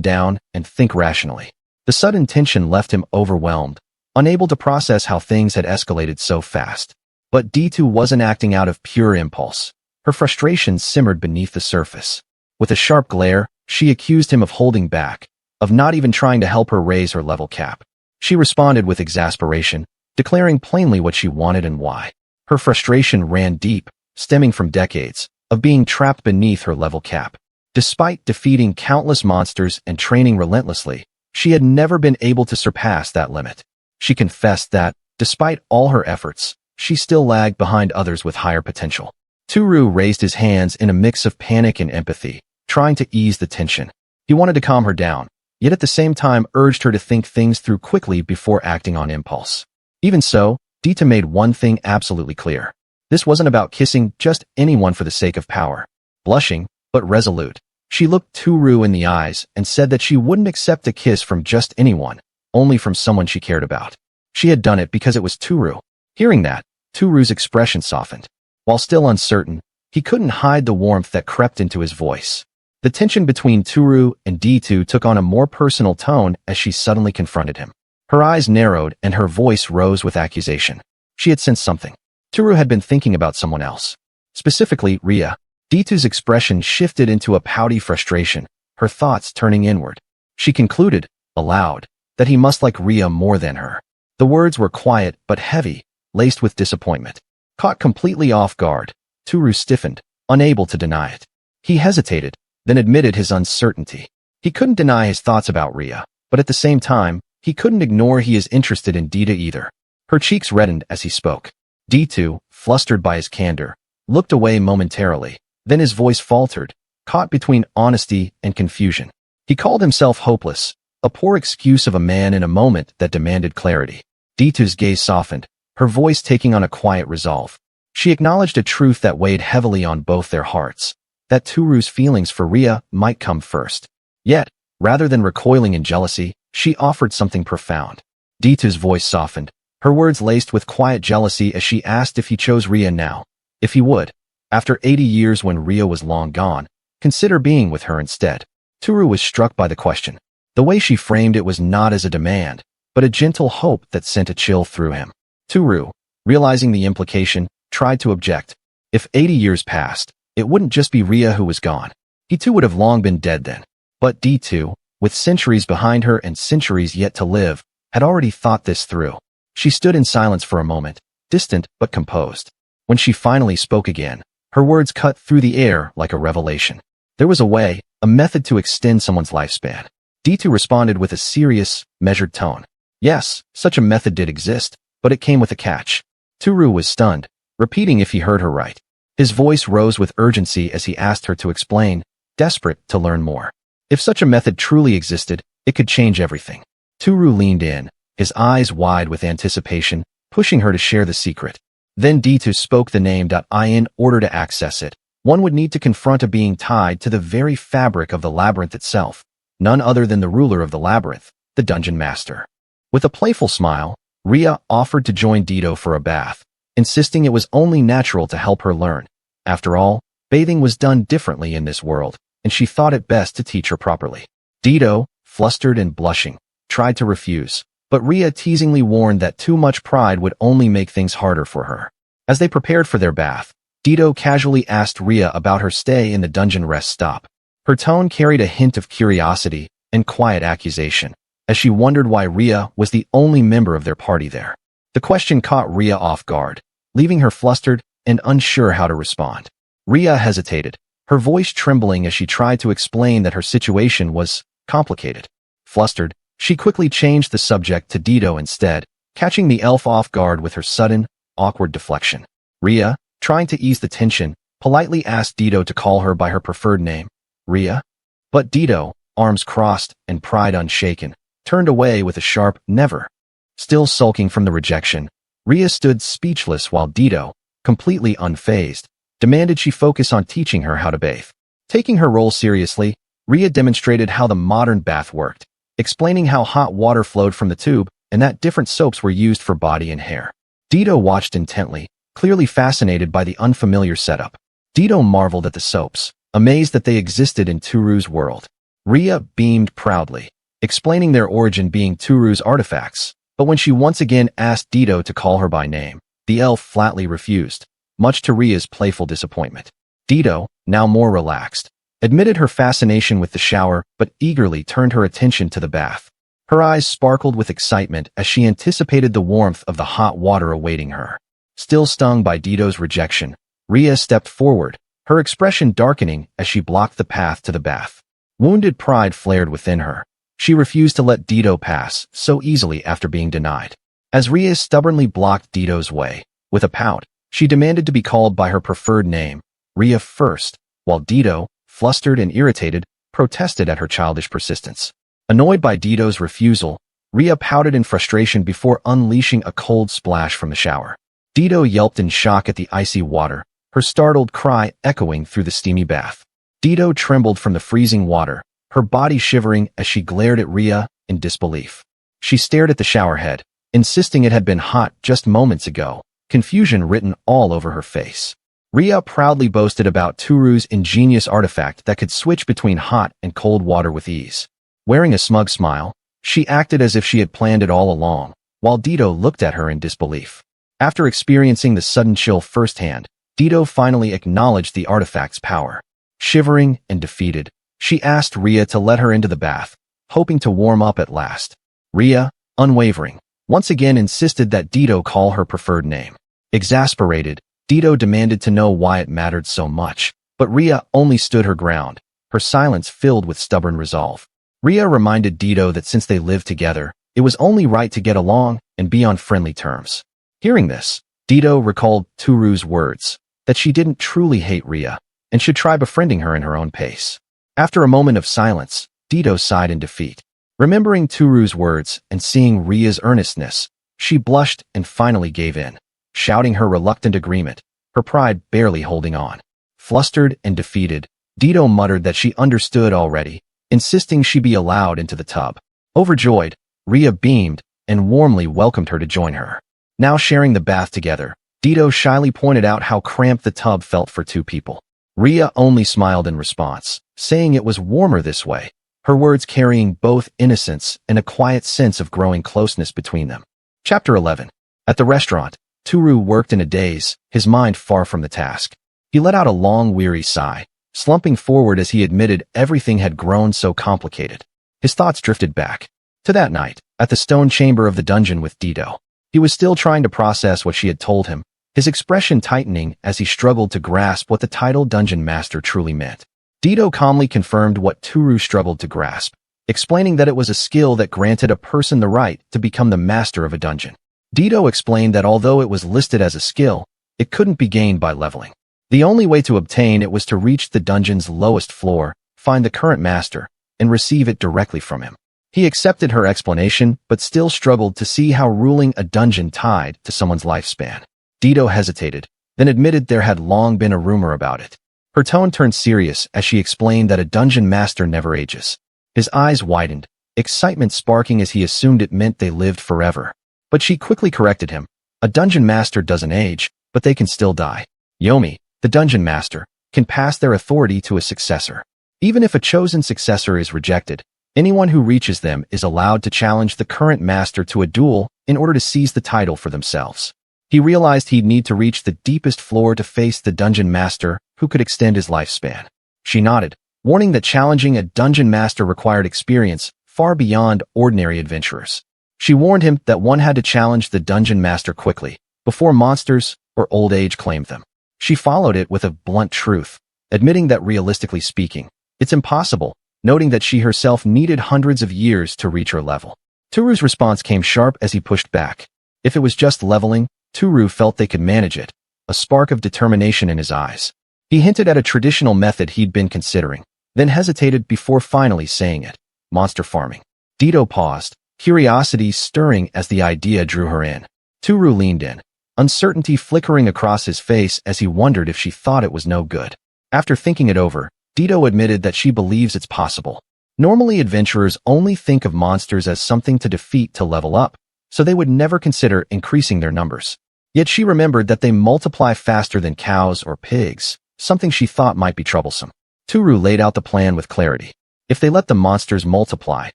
Speaker 1: down and think rationally. The sudden tension left him overwhelmed, unable to process how things had escalated so fast. But Dita wasn't acting out of pure impulse. Her frustration simmered beneath the surface. With a sharp glare, she accused him of holding back, of not even trying to help her raise her level cap. She responded with exasperation, declaring plainly what she wanted and why. Her frustration ran deep, stemming from decades of being trapped beneath her level cap. Despite defeating countless monsters and training relentlessly, she had never been able to surpass that limit. She confessed that, despite all her efforts, she still lagged behind others with higher potential. Tooru raised his hands in a mix of panic and empathy, trying to ease the tension. He wanted to calm her down, yet at the same time urged her to think things through quickly before acting on impulse. Even so, Dita made one thing absolutely clear. This wasn't about kissing just anyone for the sake of power. Blushing, but resolute, she looked Tooru in the eyes and said that she wouldn't accept a kiss from just anyone, only from someone she cared about. She had done it because it was Tooru. Hearing that, Tooru's expression softened. While still uncertain, he couldn't hide the warmth that crept into his voice. The tension between Tooru and Dita took on a more personal tone as she suddenly confronted him. Her eyes narrowed and her voice rose with accusation. She had sensed something. Tooru had been thinking about someone else. Specifically, Ria. Dita's expression shifted into a pouty frustration, her thoughts turning inward. She concluded, aloud, that he must like Ria more than her. The words were quiet but heavy, laced with disappointment. Caught completely off guard, Tooru stiffened, unable to deny it. He hesitated, then admitted his uncertainty. He couldn't deny his thoughts about Ria, but at the same time, he couldn't ignore he is interested in Dita either. Her cheeks reddened as he spoke. Dita, flustered by his candor, looked away momentarily, then his voice faltered, caught between honesty and confusion. He called himself hopeless, a poor excuse of a man in a moment that demanded clarity. Dita's gaze softened, her voice taking on a quiet resolve. She acknowledged a truth that weighed heavily on both their hearts, that Tooru's feelings for Ria might come first. Yet, rather than recoiling in jealousy, she offered something profound. Dita's voice softened, her words laced with quiet jealousy as she asked if he chose Ria now. If he would. After 80 years when Ria was long gone, consider being with her instead. Tooru was struck by the question. The way she framed it was not as a demand, but a gentle hope that sent a chill through him. Tooru, realizing the implication, tried to object. If 80 years passed, it wouldn't just be Ria who was gone. He too would have long been dead then. But D2, with centuries behind her and centuries yet to live, had already thought this through. She stood in silence for a moment, distant but composed. When she finally spoke again, her words cut through the air like a revelation. There was a way, a method to extend someone's lifespan. D2 responded with a serious, measured tone. Yes, such a method did exist, but it came with a catch. Tooru was stunned, repeating if he heard her right. His voice rose with urgency as he asked her to explain, desperate to learn more. If such a method truly existed, it could change everything. Tooru leaned in, his eyes wide with anticipation, pushing her to share the secret. Then D2 spoke the name. In order to access it, one would need to confront a being tied to the very fabric of the labyrinth itself, none other than the ruler of the labyrinth, the dungeon master. With a playful smile, Ria offered to join Dido for a bath, insisting it was only natural to help her learn. After all, bathing was done differently in this world, and she thought it best to teach her properly. Dido, flustered and blushing, tried to refuse, but Ria teasingly warned that too much pride would only make things harder for her. As they prepared for their bath, Dido casually asked Ria about her stay in the dungeon rest stop. Her tone carried a hint of curiosity and quiet accusation, as she wondered why Ria was the only member of their party there. The question caught Ria off guard, leaving her flustered and unsure how to respond. Ria hesitated, her voice trembling as she tried to explain that her situation was complicated. Flustered, she quickly changed the subject to Dido instead, catching the elf off guard with her sudden, awkward deflection. Ria, trying to ease the tension, politely asked Dido to call her by her preferred name, Ria. But Dido, arms crossed and pride unshaken, turned away with a sharp never. Still sulking from the rejection, Ria stood speechless while Dido, completely unfazed, demanded she focus on teaching her how to bathe. Taking her role seriously, Ria demonstrated how the modern bath worked, explaining how hot water flowed from the tube and that different soaps were used for body and hair. Dido watched intently, clearly fascinated by the unfamiliar setup. Dido marveled at the soaps, amazed that they existed in Tooru's world. Ria beamed proudly, explaining their origin being Tooru's artifacts, but when she once again asked Dido to call her by name, the elf flatly refused, much to Ria's playful disappointment. Dido, now more relaxed, admitted her fascination with the shower but eagerly turned her attention to the bath. Her eyes sparkled with excitement as she anticipated the warmth of the hot water awaiting her. Still stung by Dido's rejection, Ria stepped forward, her expression darkening as she blocked the path to the bath. Wounded pride flared within her. She refused to let Dido pass so easily after being denied. As Ria stubbornly blocked Dido's way, with a pout, she demanded to be called by her preferred name, Ria first, while Dido, flustered and irritated, protested at her childish persistence. Annoyed by Dido's refusal, Ria pouted in frustration before unleashing a cold splash from the shower. Dido yelped in shock at the icy water, her startled cry echoing through the steamy bath. Dido trembled from the freezing water, her body shivering as she glared at Ria in disbelief. She stared at the shower head, insisting it had been hot just moments ago, confusion written all over her face. Ria proudly boasted about Tooru's ingenious artifact that could switch between hot and cold water with ease. Wearing a smug smile, she acted as if she had planned it all along, while Dido looked at her in disbelief. After experiencing the sudden chill firsthand, Dido finally acknowledged the artifact's power. Shivering and defeated, she asked Ria to let her into the bath, hoping to warm up at last. Ria, unwavering, once again insisted that Dido call her preferred name. Exasperated, Dido demanded to know why it mattered so much, but Ria only stood her ground, her silence filled with stubborn resolve. Ria reminded Dido that since they lived together, it was only right to get along and be on friendly terms. Hearing this, Dido recalled Tooru's words, that she didn't truly hate Ria, and should try befriending her in her own pace. After a moment of silence, Dido sighed in defeat. Remembering Tooru's words and seeing Ria's earnestness, she blushed and finally gave in, shouting her reluctant agreement, her pride barely holding on. Flustered and defeated, Dido muttered that she understood already, insisting she be allowed into the tub. Overjoyed, Ria beamed and warmly welcomed her to join her. Now sharing the bath together, Dido shyly pointed out how cramped the tub felt for two people. Ria only smiled in response, saying it was warmer this way, her words carrying both innocence and a quiet sense of growing closeness between them. Chapter 11. At the restaurant, Tooru worked in a daze, his mind far from the task. He let out a long, weary sigh, slumping forward as he admitted everything had grown so complicated. His thoughts drifted back to that night, at the stone chamber of the dungeon with Dido. He was still trying to process what she had told him, his expression tightening as he struggled to grasp what the title Dungeon Master truly meant. Dido calmly confirmed what Tooru struggled to grasp, explaining that it was a skill that granted a person the right to become the master of a dungeon. Dido explained that although it was listed as a skill, it couldn't be gained by leveling. The only way to obtain it was to reach the dungeon's lowest floor, find the current master, and receive it directly from him. He accepted her explanation, but still struggled to see how ruling a dungeon tied to someone's lifespan. Dido hesitated, then admitted there had long been a rumor about it. Her tone turned serious as she explained that a dungeon master never ages. His eyes widened, excitement sparking as he assumed it meant they lived forever. But she quickly corrected him. A dungeon master doesn't age, but they can still die. Yomi, the dungeon master, can pass their authority to a successor. Even if a chosen successor is rejected, anyone who reaches them is allowed to challenge the current master to a duel in order to seize the title for themselves. He realized he'd need to reach the deepest floor to face the dungeon master who could extend his lifespan. She nodded, warning that challenging a dungeon master required experience far beyond ordinary adventurers. She warned him that one had to challenge the dungeon master quickly, before monsters or old age claimed them. She followed it with a blunt truth, admitting that realistically speaking, it's impossible, noting that she herself needed hundreds of years to reach her level. Tooru's response came sharp as he pushed back. If it was just leveling, Tooru felt they could manage it, a spark of determination in his eyes. He hinted at a traditional method he'd been considering, then hesitated before finally saying it. Monster farming. Dido paused, curiosity stirring as the idea drew her in. Tooru leaned in, uncertainty flickering across his face as he wondered if she thought it was no good. After thinking it over, Dido admitted that she believes it's possible. Normally adventurers only think of monsters as something to defeat to level up, so they would never consider increasing their numbers. Yet she remembered that they multiply faster than cows or pigs, something she thought might be troublesome. Tooru laid out the plan with clarity. If they let the monsters multiply,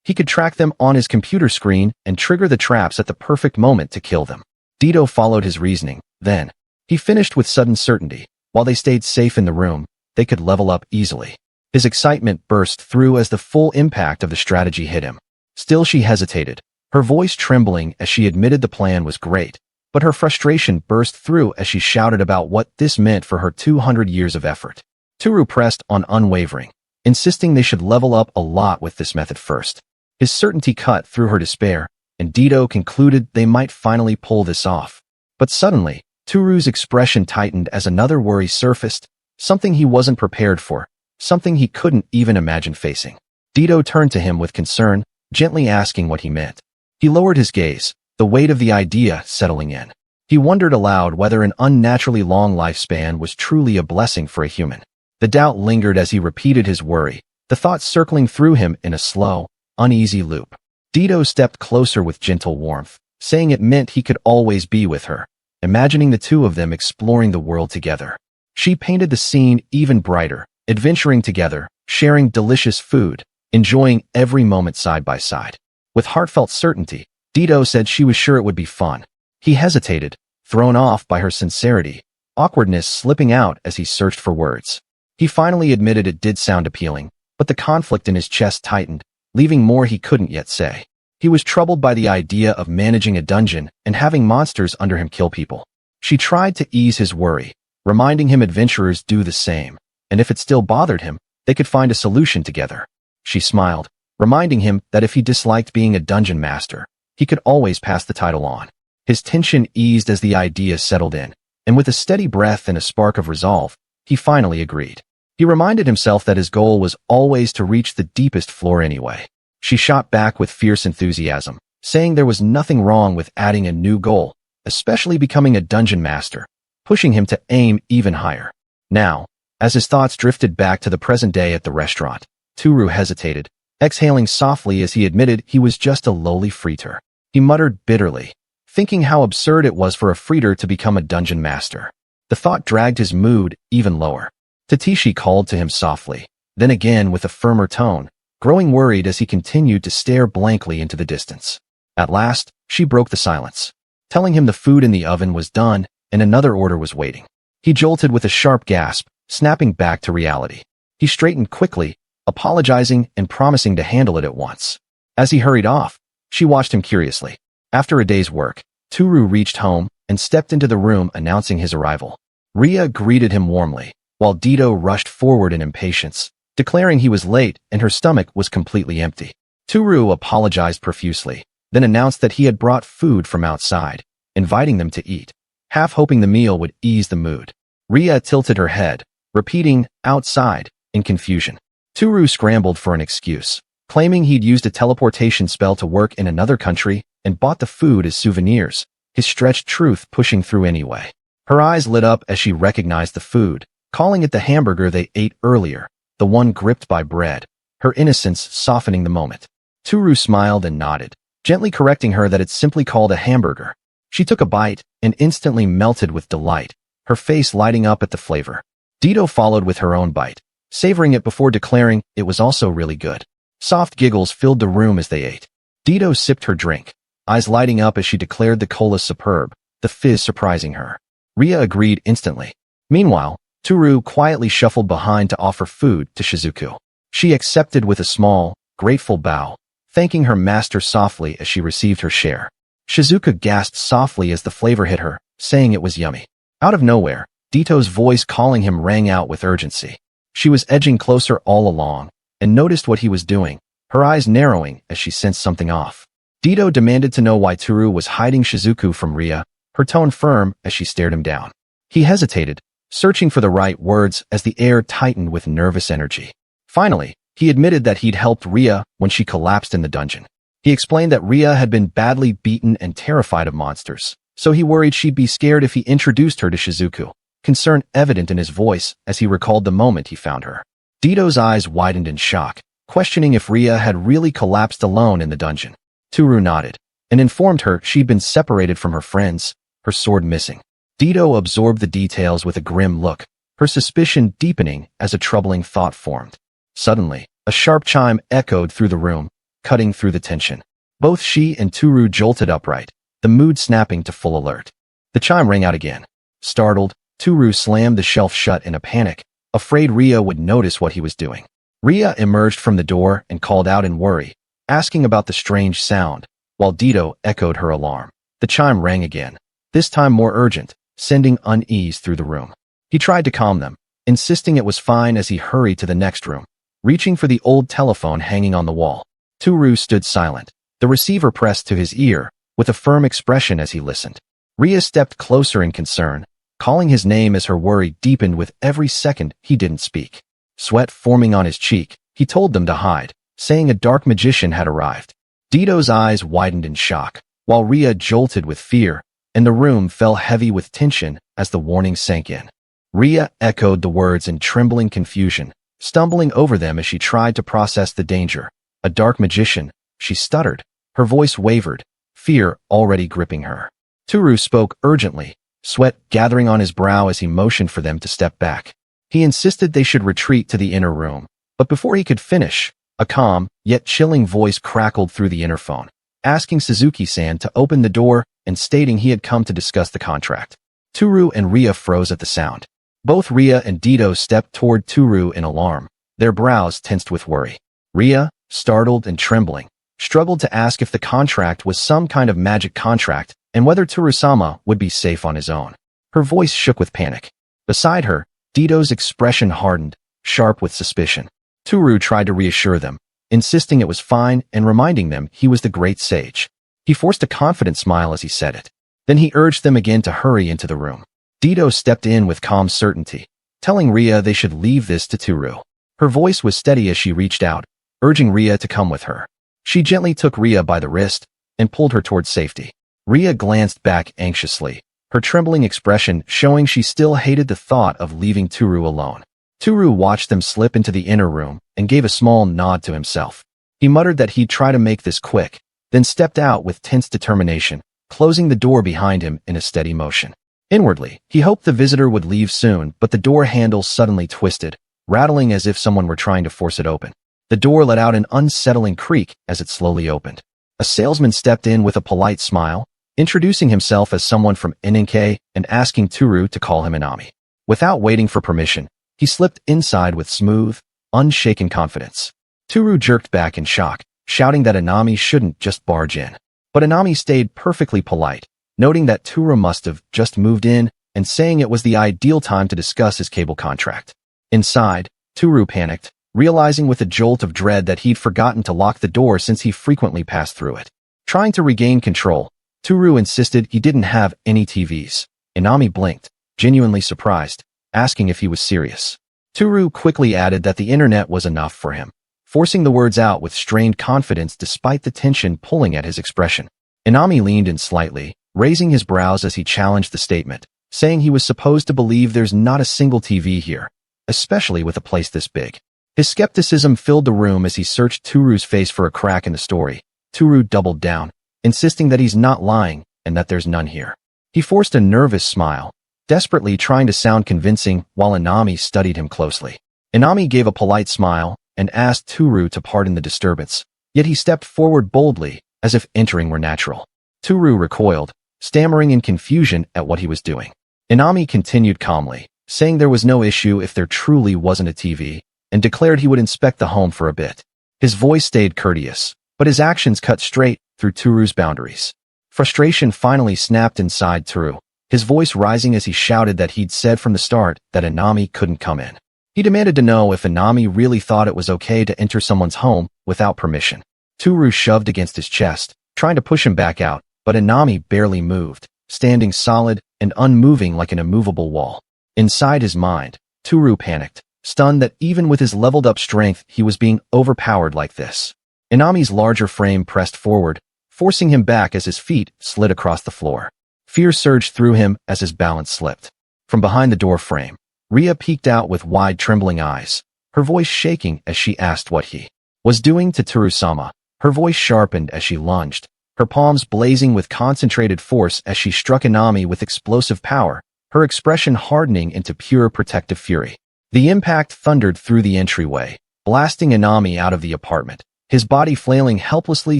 Speaker 1: he could track them on his computer screen and trigger the traps at the perfect moment to kill them. Dido followed his reasoning. Then, he finished with sudden certainty. While they stayed safe in the room, they could level up easily. His excitement burst through as the full impact of the strategy hit him. Still she hesitated, her voice trembling as she admitted the plan was great, but her frustration burst through as she shouted about what this meant for her 200 years of effort. Tooru pressed on unwavering, insisting they should level up a lot with this method first. His certainty cut through her despair, and Dido concluded they might finally pull this off. But suddenly, Tooru's expression tightened as another worry surfaced, something he wasn't prepared for, something he couldn't even imagine facing. Dido turned to him with concern, gently asking what he meant. He lowered his gaze, the weight of the idea settling in. He wondered aloud whether an unnaturally long lifespan was truly a blessing for a human. The doubt lingered as he repeated his worry, the thought circling through him in a slow, uneasy loop. Dido stepped closer with gentle warmth, saying it meant he could always be with her, imagining the two of them exploring the world together. She painted the scene even brighter, adventuring together, sharing delicious food, enjoying every moment side by side. With heartfelt certainty, Dido said she was sure it would be fun. He hesitated, thrown off by her sincerity, awkwardness slipping out as he searched for words. He finally admitted it did sound appealing, but the conflict in his chest tightened, leaving more he couldn't yet say. He was troubled by the idea of managing a dungeon and having monsters under him kill people. She tried to ease his worry, reminding him adventurers do the same, and if it still bothered him, they could find a solution together. She smiled, reminding him that if he disliked being a dungeon master, he could always pass the title on. His tension eased as the idea settled in, and with a steady breath and a spark of resolve, he finally agreed. He reminded himself that his goal was always to reach the deepest floor anyway. She shot back with fierce enthusiasm, saying there was nothing wrong with adding a new goal, especially becoming a dungeon master, pushing him to aim even higher. Now, as his thoughts drifted back to the present day at the restaurant, Tooru hesitated, exhaling softly as he admitted he was just a lowly freeter. He muttered bitterly, thinking how absurd it was for a freeter to become a dungeon master. The thought dragged his mood even lower. Tatishi called to him softly, then again with a firmer tone, growing worried as he continued to stare blankly into the distance. At last, she broke the silence, telling him the food in the oven was done and another order was waiting. He jolted with a sharp gasp, snapping back to reality. He straightened quickly, apologizing and promising to handle it at once. As he hurried off, she watched him curiously. After a day's work, Tooru reached home and stepped into the room announcing his arrival. Ria greeted him warmly, while Dito rushed forward in impatience, declaring he was late and her stomach was completely empty. Tooru apologized profusely, then announced that he had brought food from outside, inviting them to eat, half hoping the meal would ease the mood. Ria tilted her head, repeating, outside, in confusion. Tooru scrambled for an excuse, claiming he'd used a teleportation spell to work in another country and bought the food as souvenirs, his stretched truth pushing through anyway. Her eyes lit up as she recognized the food, calling it the hamburger they ate earlier, the one gripped by bread, her innocence softening the moment. Tooru smiled and nodded, gently correcting her that it's simply called a hamburger. She took a bite and instantly melted with delight, her face lighting up at the flavor. Dito followed with her own bite, savoring it before declaring it was also really good. Soft giggles filled the room as they ate. Dito sipped her drink, eyes lighting up as she declared the cola superb, the fizz surprising her. Ria agreed instantly. Meanwhile, Tooru quietly shuffled behind to offer food to Shizuku. She accepted with a small, grateful bow, thanking her master softly as she received her share. Shizuku gasped softly as the flavor hit her, saying it was yummy. Out of nowhere, Dito's voice calling him rang out with urgency. She was edging closer all along, and noticed what he was doing, her eyes narrowing as she sensed something off. Dito demanded to know why Tooru was hiding Shizuku from Ria, her tone firm as she stared him down. He hesitated, searching for the right words as the air tightened with nervous energy. Finally, he admitted that he'd helped Ria when she collapsed in the dungeon. He explained that Ria had been badly beaten and terrified of monsters, so he worried she'd be scared if he introduced her to Shizuku, concern evident in his voice as he recalled the moment he found her. Dito's eyes widened in shock, questioning if Ria had really collapsed alone in the dungeon. Tooru nodded, and informed her she'd been separated from her friends, her sword missing. Dito absorbed the details with a grim look, her suspicion deepening as a troubling thought formed. Suddenly, a sharp chime echoed through the room, cutting through the tension. Both she and Tooru jolted upright, the mood snapping to full alert. The chime rang out again. Startled, Tooru slammed the shelf shut in a panic, afraid Ria would notice what he was doing. Ria emerged from the door and called out in worry, asking about the strange sound, while Dito echoed her alarm. The chime rang again, this time more urgent, sending unease through the room. He tried to calm them, insisting it was fine as he hurried to the next room, reaching for the old telephone hanging on the wall. Tooru stood silent, the receiver pressed to his ear, with a firm expression as he listened. Ria stepped closer in concern, calling his name as her worry deepened with every second he didn't speak. Sweat forming on his cheek, he told them to hide, saying a dark magician had arrived. Dito's eyes widened in shock, while Ria jolted with fear, and the room fell heavy with tension as the warning sank in. Ria echoed the words in trembling confusion, stumbling over them as she tried to process the danger. A dark magician, she stuttered, her voice wavered, fear already gripping her. Tooru spoke urgently, sweat gathering on his brow as he motioned for them to step back. He insisted they should retreat to the inner room, but before he could finish, a calm, yet chilling voice crackled through the interphone, asking Suzuki-san to open the door and stating he had come to discuss the contract. Tooru and Ria froze at the sound. Both Ria and Dito stepped toward Tooru in alarm, their brows tensed with worry. Ria, startled and trembling, struggled to ask if the contract was some kind of magic contract and whether Tooru-sama would be safe on his own. Her voice shook with panic. Beside her, Dito's expression hardened, sharp with suspicion. Tooru tried to reassure them, insisting it was fine and reminding them he was the great sage. He forced a confident smile as he said it. Then he urged them again to hurry into the room. Dito stepped in with calm certainty, telling Ria they should leave this to Tooru. Her voice was steady as she reached out, urging Ria to come with her. She gently took Ria by the wrist and pulled her towards safety. Ria glanced back anxiously, her trembling expression showing she still hated the thought of leaving Tooru alone. Tooru watched them slip into the inner room and gave a small nod to himself. He muttered that he'd try to make this quick, then stepped out with tense determination, closing the door behind him in a steady motion. Inwardly, he hoped the visitor would leave soon, but the door handle suddenly twisted, rattling as if someone were trying to force it open. The door let out an unsettling creak as it slowly opened. A salesman stepped in with a polite smile, introducing himself as someone from NNK and asking Tooru to call him Inami. Without waiting for permission, he slipped inside with smooth, unshaken confidence. Tooru jerked back in shock, shouting that Inami shouldn't just barge in. But Inami stayed perfectly polite, noting that Tooru must have just moved in and saying it was the ideal time to discuss his cable contract. Inside, Tooru panicked, realizing with a jolt of dread that he'd forgotten to lock the door since he frequently passed through it. Trying to regain control, Tooru insisted he didn't have any TVs. Inami blinked, genuinely surprised, asking if he was serious. Tooru quickly added that the internet was enough for him, forcing the words out with strained confidence despite the tension pulling at his expression. Inami leaned in slightly, raising his brows as he challenged the statement, saying he was supposed to believe there's not a single TV here, especially with a place this big. His skepticism filled the room as he searched Tooru's face for a crack in the story. Tooru doubled down, insisting that he's not lying and that there's none here. He forced a nervous smile, desperately trying to sound convincing while Inami studied him closely. Inami gave a polite smile and asked Tooru to pardon the disturbance, yet he stepped forward boldly, as if entering were natural. Tooru recoiled, stammering in confusion at what he was doing. Inami continued calmly, saying there was no issue if there truly wasn't a TV, and declared he would inspect the home for a bit. His voice stayed courteous, but his actions cut straight through Tooru's boundaries. Frustration finally snapped inside Tooru, his voice rising as he shouted that he'd said from the start that Inami couldn't come in. He demanded to know if Inami really thought it was okay to enter someone's home without permission. Tooru shoved against his chest, trying to push him back out, but Inami barely moved, standing solid and unmoving like an immovable wall. Inside his mind, Tooru panicked, stunned that even with his leveled-up strength he was being overpowered like this. Inami's larger frame pressed forward, forcing him back as his feet slid across the floor. Fear surged through him as his balance slipped. From behind the door frame, Ria peeked out with wide, trembling eyes, her voice shaking as she asked what he was doing to Tooru-sama. Her voice sharpened as she lunged, her palms blazing with concentrated force as she struck Inami with explosive power, her expression hardening into pure protective fury. The impact thundered through the entryway, blasting Inami out of the apartment, his body flailing helplessly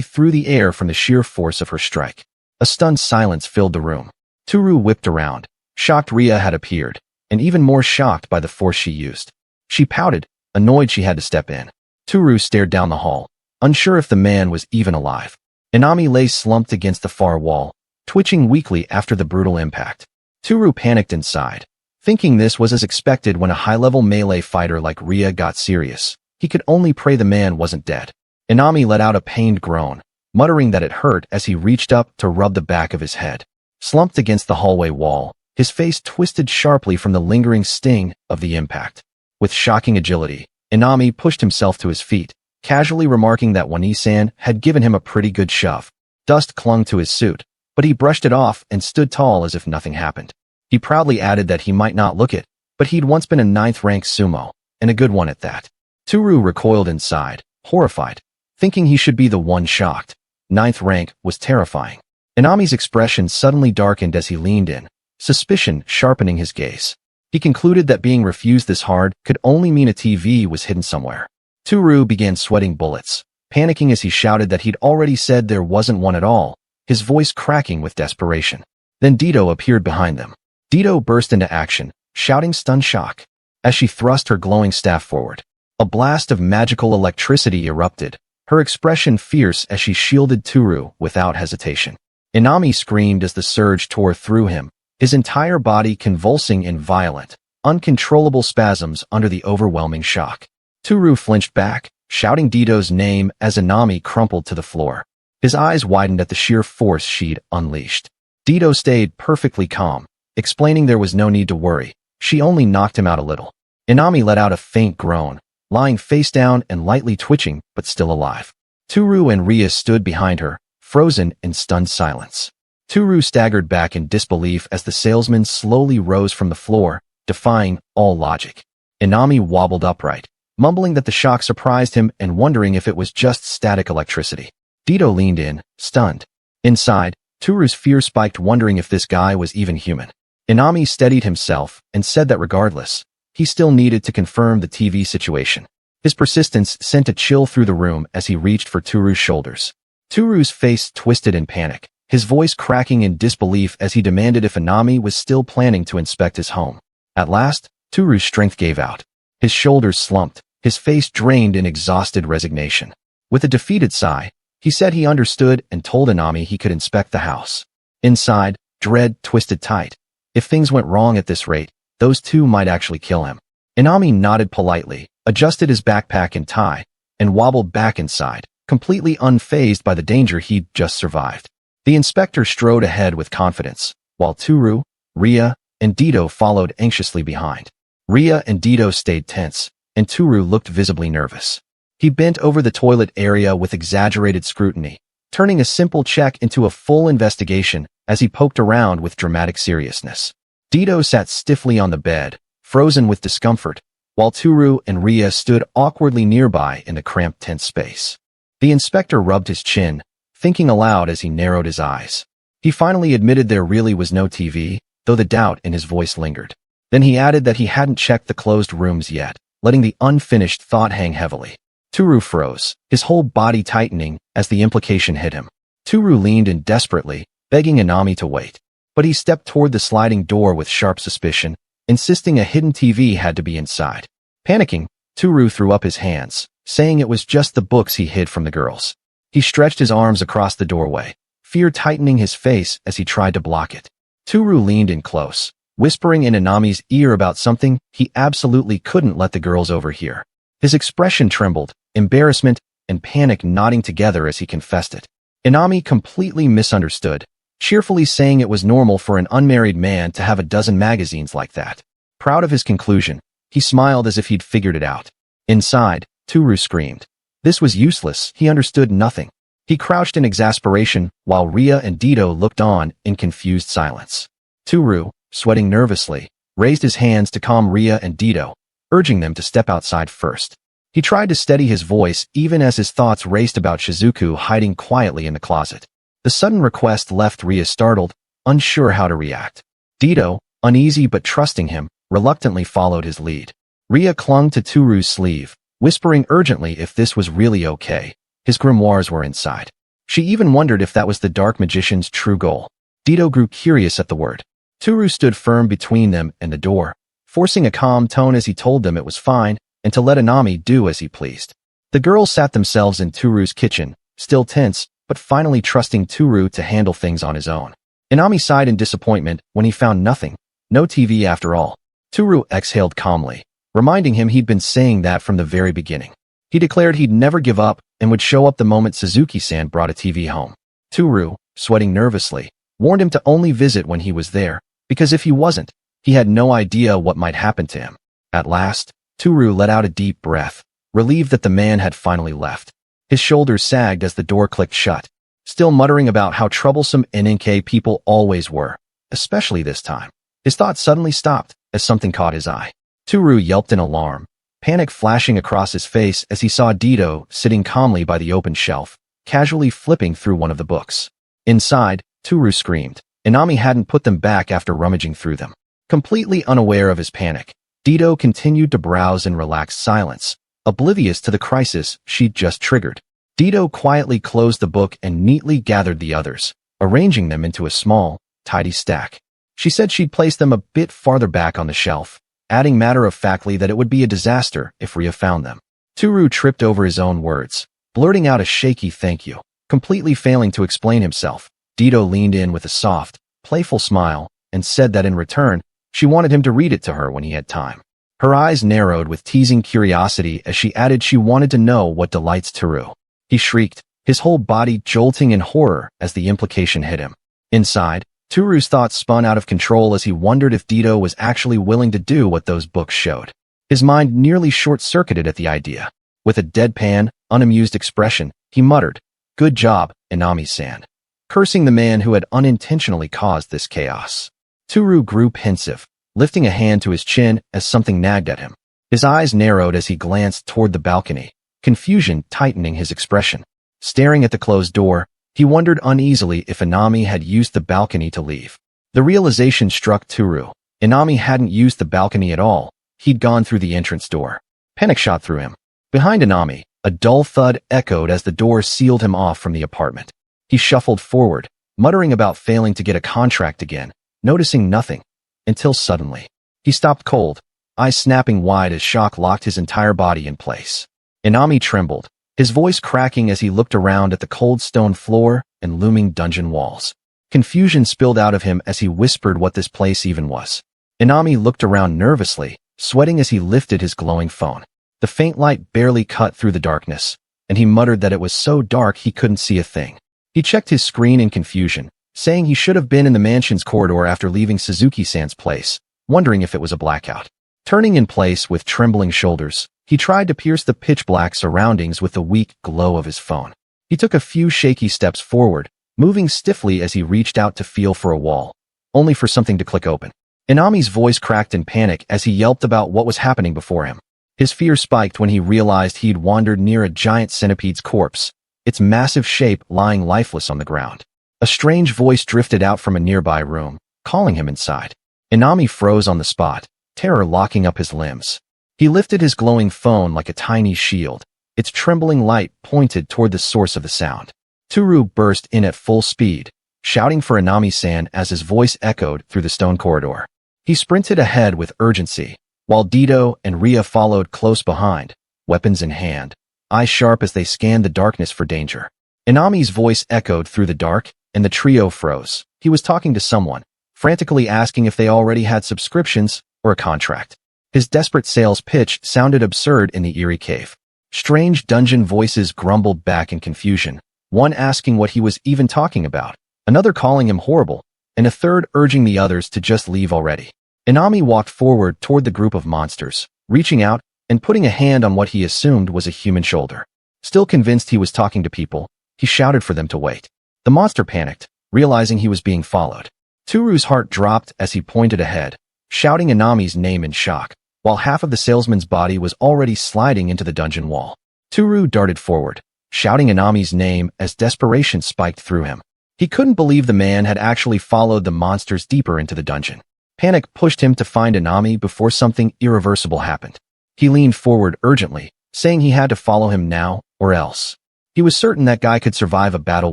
Speaker 1: through the air from the sheer force of her strike. A stunned silence filled the room. Tooru whipped around, shocked Ria had appeared, and even more shocked by the force she used. She pouted, annoyed she had to step in. Tooru stared down the hall, unsure if the man was even alive. Inami lay slumped against the far wall, twitching weakly after the brutal impact. Tooru panicked inside, thinking this was as expected when a high-level melee fighter like Ria got serious. He could only pray the man wasn't dead. Inami let out a pained groan, muttering that it hurt as he reached up to rub the back of his head. Slumped against the hallway wall, his face twisted sharply from the lingering sting of the impact. With shocking agility, Inami pushed himself to his feet, casually remarking that Wani-san had given him a pretty good shove. Dust clung to his suit, but he brushed it off and stood tall as if nothing happened. He proudly added that he might not look it, but he'd once been a 9th-rank sumo, and a good one at that. Tooru recoiled inside, horrified, thinking he should be the one shocked. 9th rank was terrifying. Inami's expression suddenly darkened as he leaned in, suspicion sharpening his gaze. He concluded that being refused this hard could only mean a TV was hidden somewhere. Tooru began sweating bullets, panicking as he shouted that he'd already said there wasn't one at all, his voice cracking with desperation. Then Dito appeared behind them. Dito burst into action, shouting stunned shock. As she thrust her glowing staff forward, a blast of magical electricity erupted, her expression fierce as she shielded Tooru without hesitation. Inami screamed as the surge tore through him, his entire body convulsing in violent, uncontrollable spasms under the overwhelming shock. Tooru flinched back, shouting Dito's name as Inami crumpled to the floor. His eyes widened at the sheer force she'd unleashed. Dito stayed perfectly calm, explaining there was no need to worry. She only knocked him out a little. Inami let out a faint groan, lying face down and lightly twitching, but still alive. Tooru and Ria stood behind her, frozen in stunned silence. Tooru staggered back in disbelief as the salesman slowly rose from the floor, defying all logic. Inami wobbled upright, mumbling that the shock surprised him and wondering if it was just static electricity. Dito leaned in, stunned. Inside, Tooru's fear spiked, wondering if this guy was even human. Inami steadied himself and said that regardless, he still needed to confirm the TV situation. His persistence sent a chill through the room as he reached for Tooru's shoulders. Tooru's face twisted in panic, his voice cracking in disbelief as he demanded if Inami was still planning to inspect his home. At last, Tooru's strength gave out. His shoulders slumped, his face drained in exhausted resignation. With a defeated sigh, he said he understood and told Inami he could inspect the house. Inside, dread twisted tight. If things went wrong at this rate, those two might actually kill him. Inami nodded politely, adjusted his backpack and tie, and wobbled back inside, completely unfazed by the danger he'd just survived. The inspector strode ahead with confidence, while Tooru, Ria, and Dito followed anxiously behind. Ria and Dito stayed tense, and Tooru looked visibly nervous. He bent over the toilet area with exaggerated scrutiny, turning a simple check into a full investigation as he poked around with dramatic seriousness. Dito sat stiffly on the bed, frozen with discomfort, while Tooru and Ria stood awkwardly nearby in the cramped tense space. The inspector rubbed his chin, thinking aloud as he narrowed his eyes. He finally admitted there really was no TV, though the doubt in his voice lingered. Then he added that he hadn't checked the closed rooms yet, letting the unfinished thought hang heavily. Tooru froze, his whole body tightening as the implication hit him. Tooru leaned in desperately, begging Inami to wait. But he stepped toward the sliding door with sharp suspicion, insisting a hidden TV had to be inside. Panicking, Tooru threw up his hands, saying it was just the books he hid from the girls. He stretched his arms across the doorway, fear tightening his face as he tried to block it. Tooru leaned in close, whispering in Inami's ear about something he absolutely couldn't let the girls overhear. His expression trembled, embarrassment and panic nodding together as he confessed it. Inami completely misunderstood, cheerfully saying it was normal for an unmarried man to have a dozen magazines like that. Proud of his conclusion, he smiled as if he'd figured it out. Inside, Tooru screamed. This was useless, he understood nothing. He crouched in exasperation while Ria and Dito looked on in confused silence. Tooru, sweating nervously, raised his hands to calm Ria and Dito, urging them to step outside first. He tried to steady his voice even as his thoughts raced about Shizuku hiding quietly in the closet. The sudden request left Ria startled, unsure how to react. Dito, uneasy but trusting him, reluctantly followed his lead. Ria clung to Tooru's sleeve, whispering urgently if this was really okay. His grimoires were inside. She even wondered if that was the dark magician's true goal. Dito grew curious at the word. Tooru stood firm between them and the door, forcing a calm tone as he told them it was fine and to let Inami do as he pleased. The girls sat themselves in Tooru's kitchen, still tense, but finally trusting Tooru to handle things on his own. Inami sighed in disappointment when he found nothing, no TV after all. Tooru exhaled calmly, reminding him he'd been saying that from the very beginning. He declared he'd never give up and would show up the moment Suzuki-san brought a TV home. Tooru, sweating nervously, warned him to only visit when he was there, because if he wasn't, he had no idea what might happen to him. At last, Tooru let out a deep breath, relieved that the man had finally left. His shoulders sagged as the door clicked shut, still muttering about how troublesome NNK people always were, especially this time. His thoughts suddenly stopped as something caught his eye. Tooru yelped in alarm, panic flashing across his face as he saw Dito sitting calmly by the open shelf, casually flipping through one of the books. Inside, Tooru screamed. Inami hadn't put them back after rummaging through them. Completely unaware of his panic, Dito continued to browse in relaxed silence, oblivious to the crisis she'd just triggered. Dito quietly closed the book and neatly gathered the others, arranging them into a small, tidy stack. She said she'd place them a bit farther back on the shelf, adding matter-of-factly that it would be a disaster if Ria found them. Tooru tripped over his own words, blurting out a shaky thank you. Completely failing to explain himself, Dito leaned in with a soft, playful smile and said that in return, she wanted him to read it to her when he had time. Her eyes narrowed with teasing curiosity as she added she wanted to know what delights Tooru. He shrieked, his whole body jolting in horror as the implication hit him. Inside, Tooru's thoughts spun out of control as he wondered if Dito was actually willing to do what those books showed. His mind nearly short-circuited at the idea. With a deadpan, unamused expression, he muttered, "Good job, Inami-san," cursing the man who had unintentionally caused this chaos. Tooru grew pensive, lifting a hand to his chin as something nagged at him. His eyes narrowed as he glanced toward the balcony, confusion tightening his expression. Staring at the closed door, he wondered uneasily if Inami had used the balcony to leave. The realization struck Tooru. Inami hadn't used the balcony at all. He'd gone through the entrance door. Panic shot through him. Behind Inami, a dull thud echoed as the door sealed him off from the apartment. He shuffled forward, muttering about failing to get a contract again, noticing nothing, until suddenly, he stopped cold, eyes snapping wide as shock locked his entire body in place. Inami trembled, his voice cracking as he looked around at the cold stone floor and looming dungeon walls. Confusion spilled out of him as he whispered what this place even was. Inami looked around nervously, sweating as he lifted his glowing phone. The faint light barely cut through the darkness, and he muttered that it was so dark he couldn't see a thing. He checked his screen in confusion, saying he should have been in the mansion's corridor after leaving Suzuki-san's place, wondering if it was a blackout. Turning in place with trembling shoulders, he tried to pierce the pitch-black surroundings with the weak glow of his phone. He took a few shaky steps forward, moving stiffly as he reached out to feel for a wall, only for something to click open. Inami's voice cracked in panic as he yelped about what was happening before him. His fear spiked when he realized he'd wandered near a giant centipede's corpse, its massive shape lying lifeless on the ground. A strange voice drifted out from a nearby room, calling him inside. Inami froze on the spot, terror locking up his limbs. He lifted his glowing phone like a tiny shield, its trembling light pointed toward the source of the sound. Tooru burst in at full speed, shouting for Inami-san as his voice echoed through the stone corridor. He sprinted ahead with urgency, while Dito and Ria followed close behind, weapons in hand, eyes sharp as they scanned the darkness for danger. Inami's voice echoed through the dark, and the trio froze. He was talking to someone, frantically asking if they already had subscriptions or a contract. His desperate sales pitch sounded absurd in the eerie cave. Strange dungeon voices grumbled back in confusion, one asking what he was even talking about, another calling him horrible, and a third urging the others to just leave already. Inami walked forward toward the group of monsters, reaching out and putting a hand on what he assumed was a human shoulder. Still convinced he was talking to people, he shouted for them to wait. The monster panicked, realizing he was being followed. Tooru's heart dropped as he pointed ahead, shouting Inami's name in shock, while half of the salesman's body was already sliding into the dungeon wall. Tooru darted forward, shouting Inami's name as desperation spiked through him. He couldn't believe the man had actually followed the monsters deeper into the dungeon. Panic pushed him to find Inami before something irreversible happened. He leaned forward urgently, saying he had to follow him now or else. He was certain that guy could survive a battle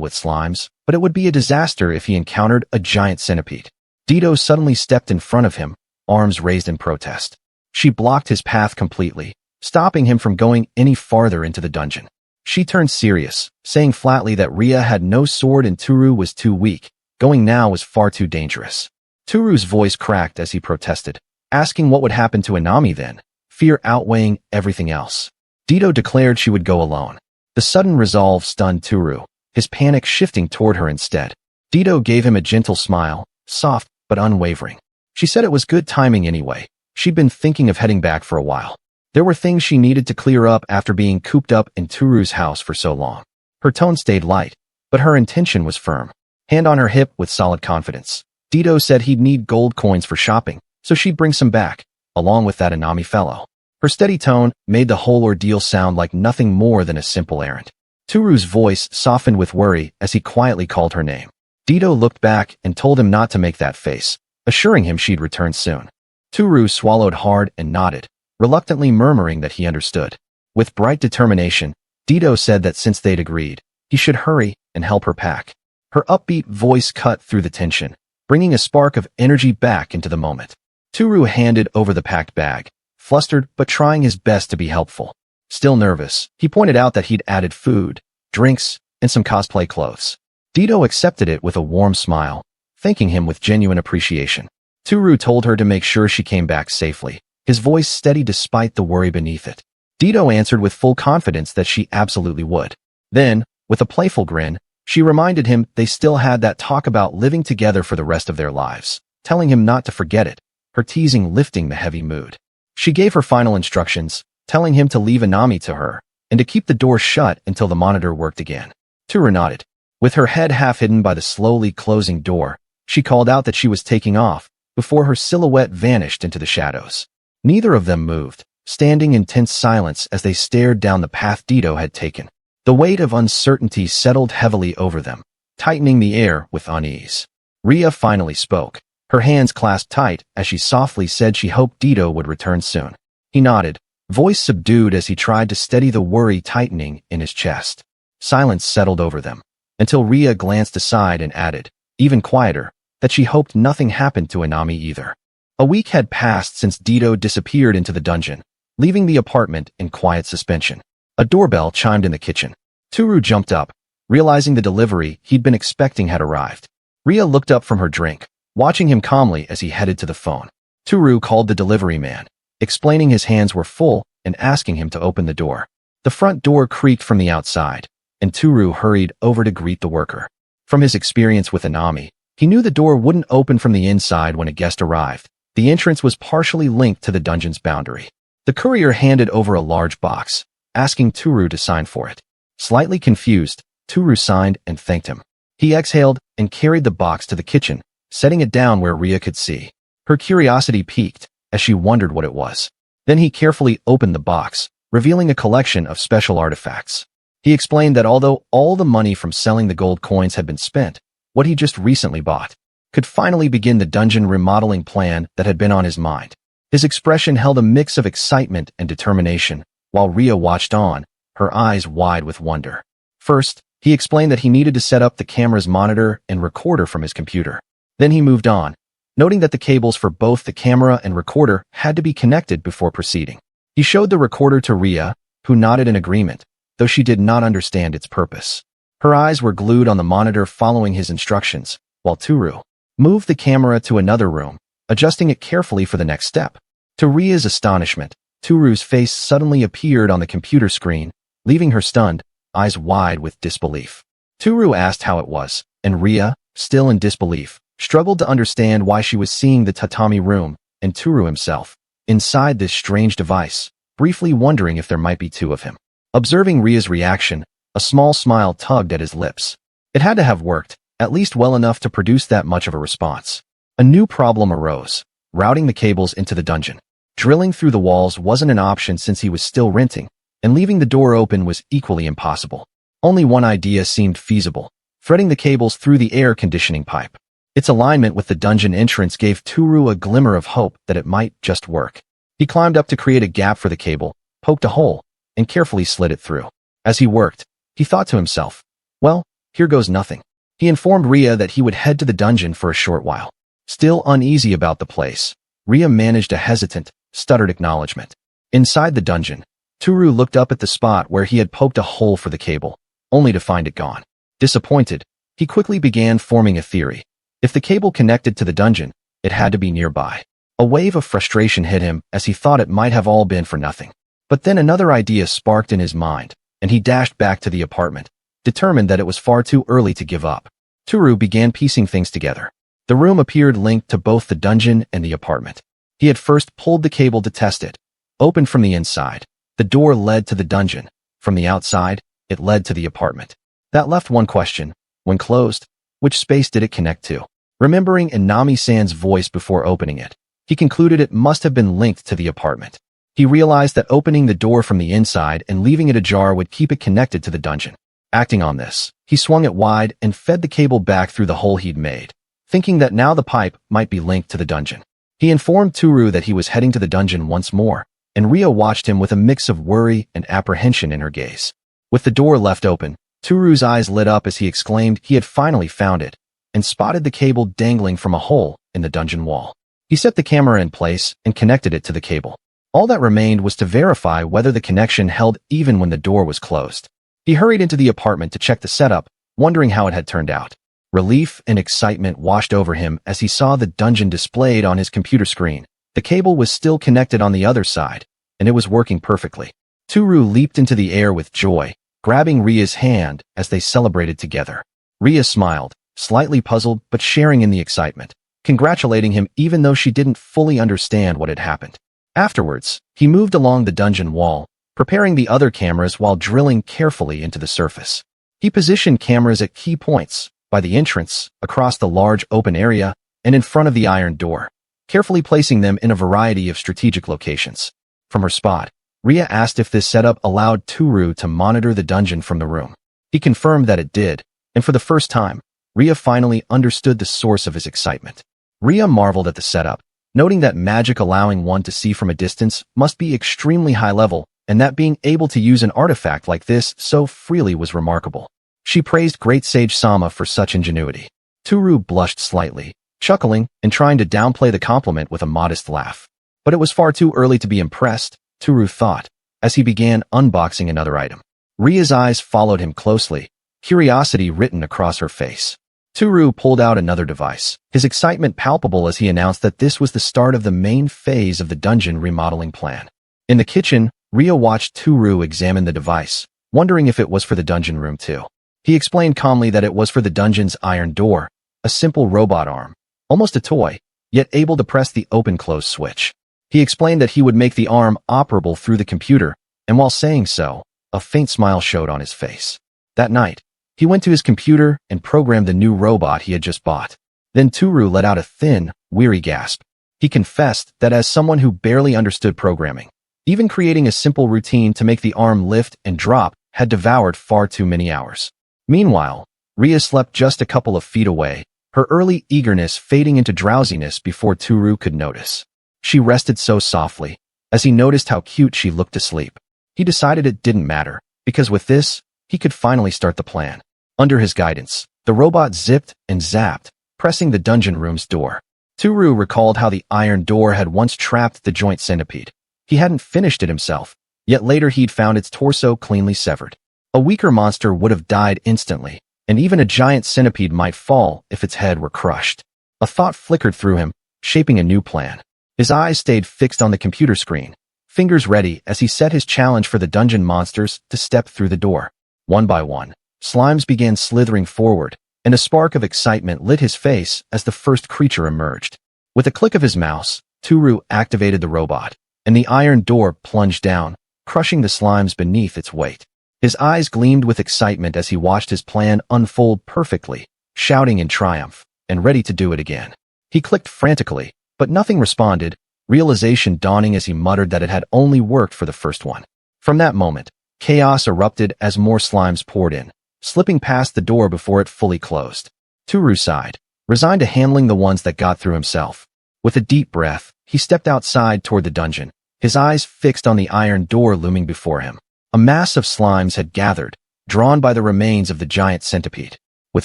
Speaker 1: with slimes, but it would be a disaster if he encountered a giant centipede. Dito suddenly stepped in front of him, arms raised in protest. She blocked his path completely, stopping him from going any farther into the dungeon. She turned serious, saying flatly that Ria had no sword and Tooru was too weak. Going now was far too dangerous. Tooru's voice cracked as he protested, asking what would happen to Inami then, fear outweighing everything else. Dito declared she would go alone. The sudden resolve stunned Tooru, his panic shifting toward her instead. Dito gave him a gentle smile, soft but unwavering. She said it was good timing anyway. She'd been thinking of heading back for a while. There were things she needed to clear up after being cooped up in Tooru's house for so long. Her tone stayed light, but her intention was firm. Hand on her hip with solid confidence. Dito said he'd need gold coins for shopping, so she'd bring some back, along with that Inami fellow. Her steady tone made the whole ordeal sound like nothing more than a simple errand. Tooru's voice softened with worry as he quietly called her name. Dito looked back and told him not to make that face, assuring him she'd return soon. Tooru swallowed hard and nodded, reluctantly murmuring that he understood. With bright determination, Dito said that since they'd agreed, he should hurry and help her pack. Her upbeat voice cut through the tension, bringing a spark of energy back into the moment. Tooru handed over the packed bag, flustered but trying his best to be helpful. Still nervous, he pointed out that he'd added food, drinks, and some cosplay clothes. Dito accepted it with a warm smile, thanking him with genuine appreciation. Tooru told her to make sure she came back safely, his voice steady despite the worry beneath it. Dito answered with full confidence that she absolutely would. Then, with a playful grin, she reminded him they still had that talk about living together for the rest of their lives, telling him not to forget it, her teasing lifting the heavy mood. She gave her final instructions, telling him to leave Inami to her, and to keep the door shut until the monitor worked again. Tooru nodded. With her head half hidden by the slowly closing door, she called out that she was taking off, before her silhouette vanished into the shadows. Neither of them moved, standing in tense silence as they stared down the path Dito had taken. The weight of uncertainty settled heavily over them, tightening the air with unease. Ria finally spoke, Her hands clasped tight as she softly said she hoped Dito would return soon. He nodded, voice subdued as he tried to steady the worry tightening in his chest. Silence settled over them, until Ria glanced aside and added, even quieter, that she hoped nothing happened to Inami either. A week had passed since Dito disappeared into the dungeon, leaving the apartment in quiet suspension. A doorbell chimed in the kitchen. Tooru jumped up, realizing the delivery he'd been expecting had arrived. Ria looked up from her drink, watching him calmly as he headed to the phone. Tooru called the delivery man, explaining his hands were full and asking him to open the door. The front door creaked from the outside, and Tooru hurried over to greet the worker. From his experience with Inami, he knew the door wouldn't open from the inside when a guest arrived. The entrance was partially linked to the dungeon's boundary. The courier handed over a large box, asking Tooru to sign for it. Slightly confused, Tooru signed and thanked him. He exhaled and carried the box to the kitchen, setting it down where Ria could see. Her curiosity piqued as she wondered what it was. Then he carefully opened the box, revealing a collection of special artifacts. He explained that although all the money from selling the gold coins had been spent, what he just recently bought could finally begin the dungeon remodeling plan that had been on his mind. His expression held a mix of excitement and determination, while Ria watched on, her eyes wide with wonder. First, he explained that he needed to set up the camera's monitor and recorder from his computer. Then he moved on, noting that the cables for both the camera and recorder had to be connected before proceeding. He showed the recorder to Ria, who nodded in agreement, though she did not understand its purpose. Her eyes were glued on the monitor following his instructions, while Tooru moved the camera to another room, adjusting it carefully for the next step. To Ria's astonishment, Tooru's face suddenly appeared on the computer screen, leaving her stunned, eyes wide with disbelief. Tooru asked how it was, and Ria, still in disbelief, struggled to understand why she was seeing the tatami room and Tooru himself inside this strange device, briefly wondering if there might be two of him. Observing Ria's reaction, a small smile tugged at his lips. It had to have worked, at least well enough to produce that much of a response. A new problem arose, routing the cables into the dungeon. Drilling through the walls wasn't an option since he was still renting, and leaving the door open was equally impossible. Only one idea seemed feasible, threading the cables through the air conditioning pipe. Its alignment with the dungeon entrance gave Tooru a glimmer of hope that it might just work. He climbed up to create a gap for the cable, poked a hole, and carefully slid it through. As he worked, he thought to himself, well, here goes nothing. He informed Ria that he would head to the dungeon for a short while. Still uneasy about the place, Ria managed a hesitant, stuttered acknowledgement. Inside the dungeon, Tooru looked up at the spot where he had poked a hole for the cable, only to find it gone. Disappointed, he quickly began forming a theory. If the cable connected to the dungeon, it had to be nearby. A wave of frustration hit him as he thought it might have all been for nothing. But then another idea sparked in his mind, and he dashed back to the apartment, determined that it was far too early to give up. Tooru began piecing things together. The room appeared linked to both the dungeon and the apartment. He had first pulled the cable to test it. Opened from the inside, the door led to the dungeon. From the outside, it led to the apartment. That left one question. When closed, which space did it connect to? Remembering Inami-san's voice before opening it, he concluded it must have been linked to the apartment. He realized that opening the door from the inside and leaving it ajar would keep it connected to the dungeon. Acting on this, he swung it wide and fed the cable back through the hole he'd made, thinking that now the pipe might be linked to the dungeon. He informed Tooru that he was heading to the dungeon once more, and Ria watched him with a mix of worry and apprehension in her gaze. With the door left open, Tooru's eyes lit up as he exclaimed he had finally found it, and spotted the cable dangling from a hole in the dungeon wall. He set the camera in place and connected it to the cable. All that remained was to verify whether the connection held even when the door was closed. He hurried into the apartment to check the setup, wondering how it had turned out. Relief and excitement washed over him as he saw the dungeon displayed on his computer screen. The cable was still connected on the other side, and it was working perfectly. Tooru leaped into the air with joy, grabbing Ria's hand as they celebrated together. Ria smiled, slightly puzzled but sharing in the excitement, congratulating him even though she didn't fully understand what had happened. Afterwards, he moved along the dungeon wall, preparing the other cameras while drilling carefully into the surface. He positioned cameras at key points, by the entrance, across the large open area, and in front of the iron door, carefully placing them in a variety of strategic locations. From her spot, Ria asked if this setup allowed Tooru to monitor the dungeon from the room. He confirmed that it did, and for the first time, Ria finally understood the source of his excitement. Ria marveled at the setup, noting that magic allowing one to see from a distance must be extremely high level, and that being able to use an artifact like this so freely was remarkable. She praised Great Sage Sama for such ingenuity. Tooru blushed slightly, chuckling and trying to downplay the compliment with a modest laugh. But it was far too early to be impressed, Tooru thought, as he began unboxing another item. Ria's eyes followed him closely, curiosity written across her face. Tooru pulled out another device, his excitement palpable as he announced that this was the start of the main phase of the dungeon remodeling plan. In the kitchen, Ria watched Tooru examine the device, wondering if it was for the dungeon room too. He explained calmly that it was for the dungeon's iron door, a simple robot arm, almost a toy, yet able to press the open-close switch. He explained that he would make the arm operable through the computer, and while saying so, a faint smile showed on his face. That night, he went to his computer and programmed the new robot he had just bought. Then Tooru let out a thin, weary gasp. He confessed that as someone who barely understood programming, even creating a simple routine to make the arm lift and drop had devoured far too many hours. Meanwhile, Ria slept just a couple of feet away, her early eagerness fading into drowsiness before Tooru could notice. She rested so softly, as he noticed how cute she looked asleep. He decided it didn't matter, because with this, he could finally start the plan. Under his guidance, the robot zipped and zapped, pressing the dungeon room's door. Tooru recalled how the iron door had once trapped the joint centipede. He hadn't finished it himself, yet later he'd found its torso cleanly severed. A weaker monster would have died instantly, and even a giant centipede might fall if its head were crushed. A thought flickered through him, shaping a new plan. His eyes stayed fixed on the computer screen, fingers ready as he set his challenge for the dungeon monsters to step through the door. One by one, slimes began slithering forward, and a spark of excitement lit his face as the first creature emerged. With a click of his mouse, Tooru activated the robot, and the iron door plunged down, crushing the slimes beneath its weight. His eyes gleamed with excitement as he watched his plan unfold perfectly, shouting in triumph, and ready to do it again. He clicked frantically, but nothing responded, realization dawning as he muttered that it had only worked for the first one. From that moment, chaos erupted as more slimes poured in, slipping past the door before it fully closed. Tooru sighed, resigned to handling the ones that got through himself. With a deep breath, he stepped outside toward the dungeon, his eyes fixed on the iron door looming before him. A mass of slimes had gathered, drawn by the remains of the giant centipede. With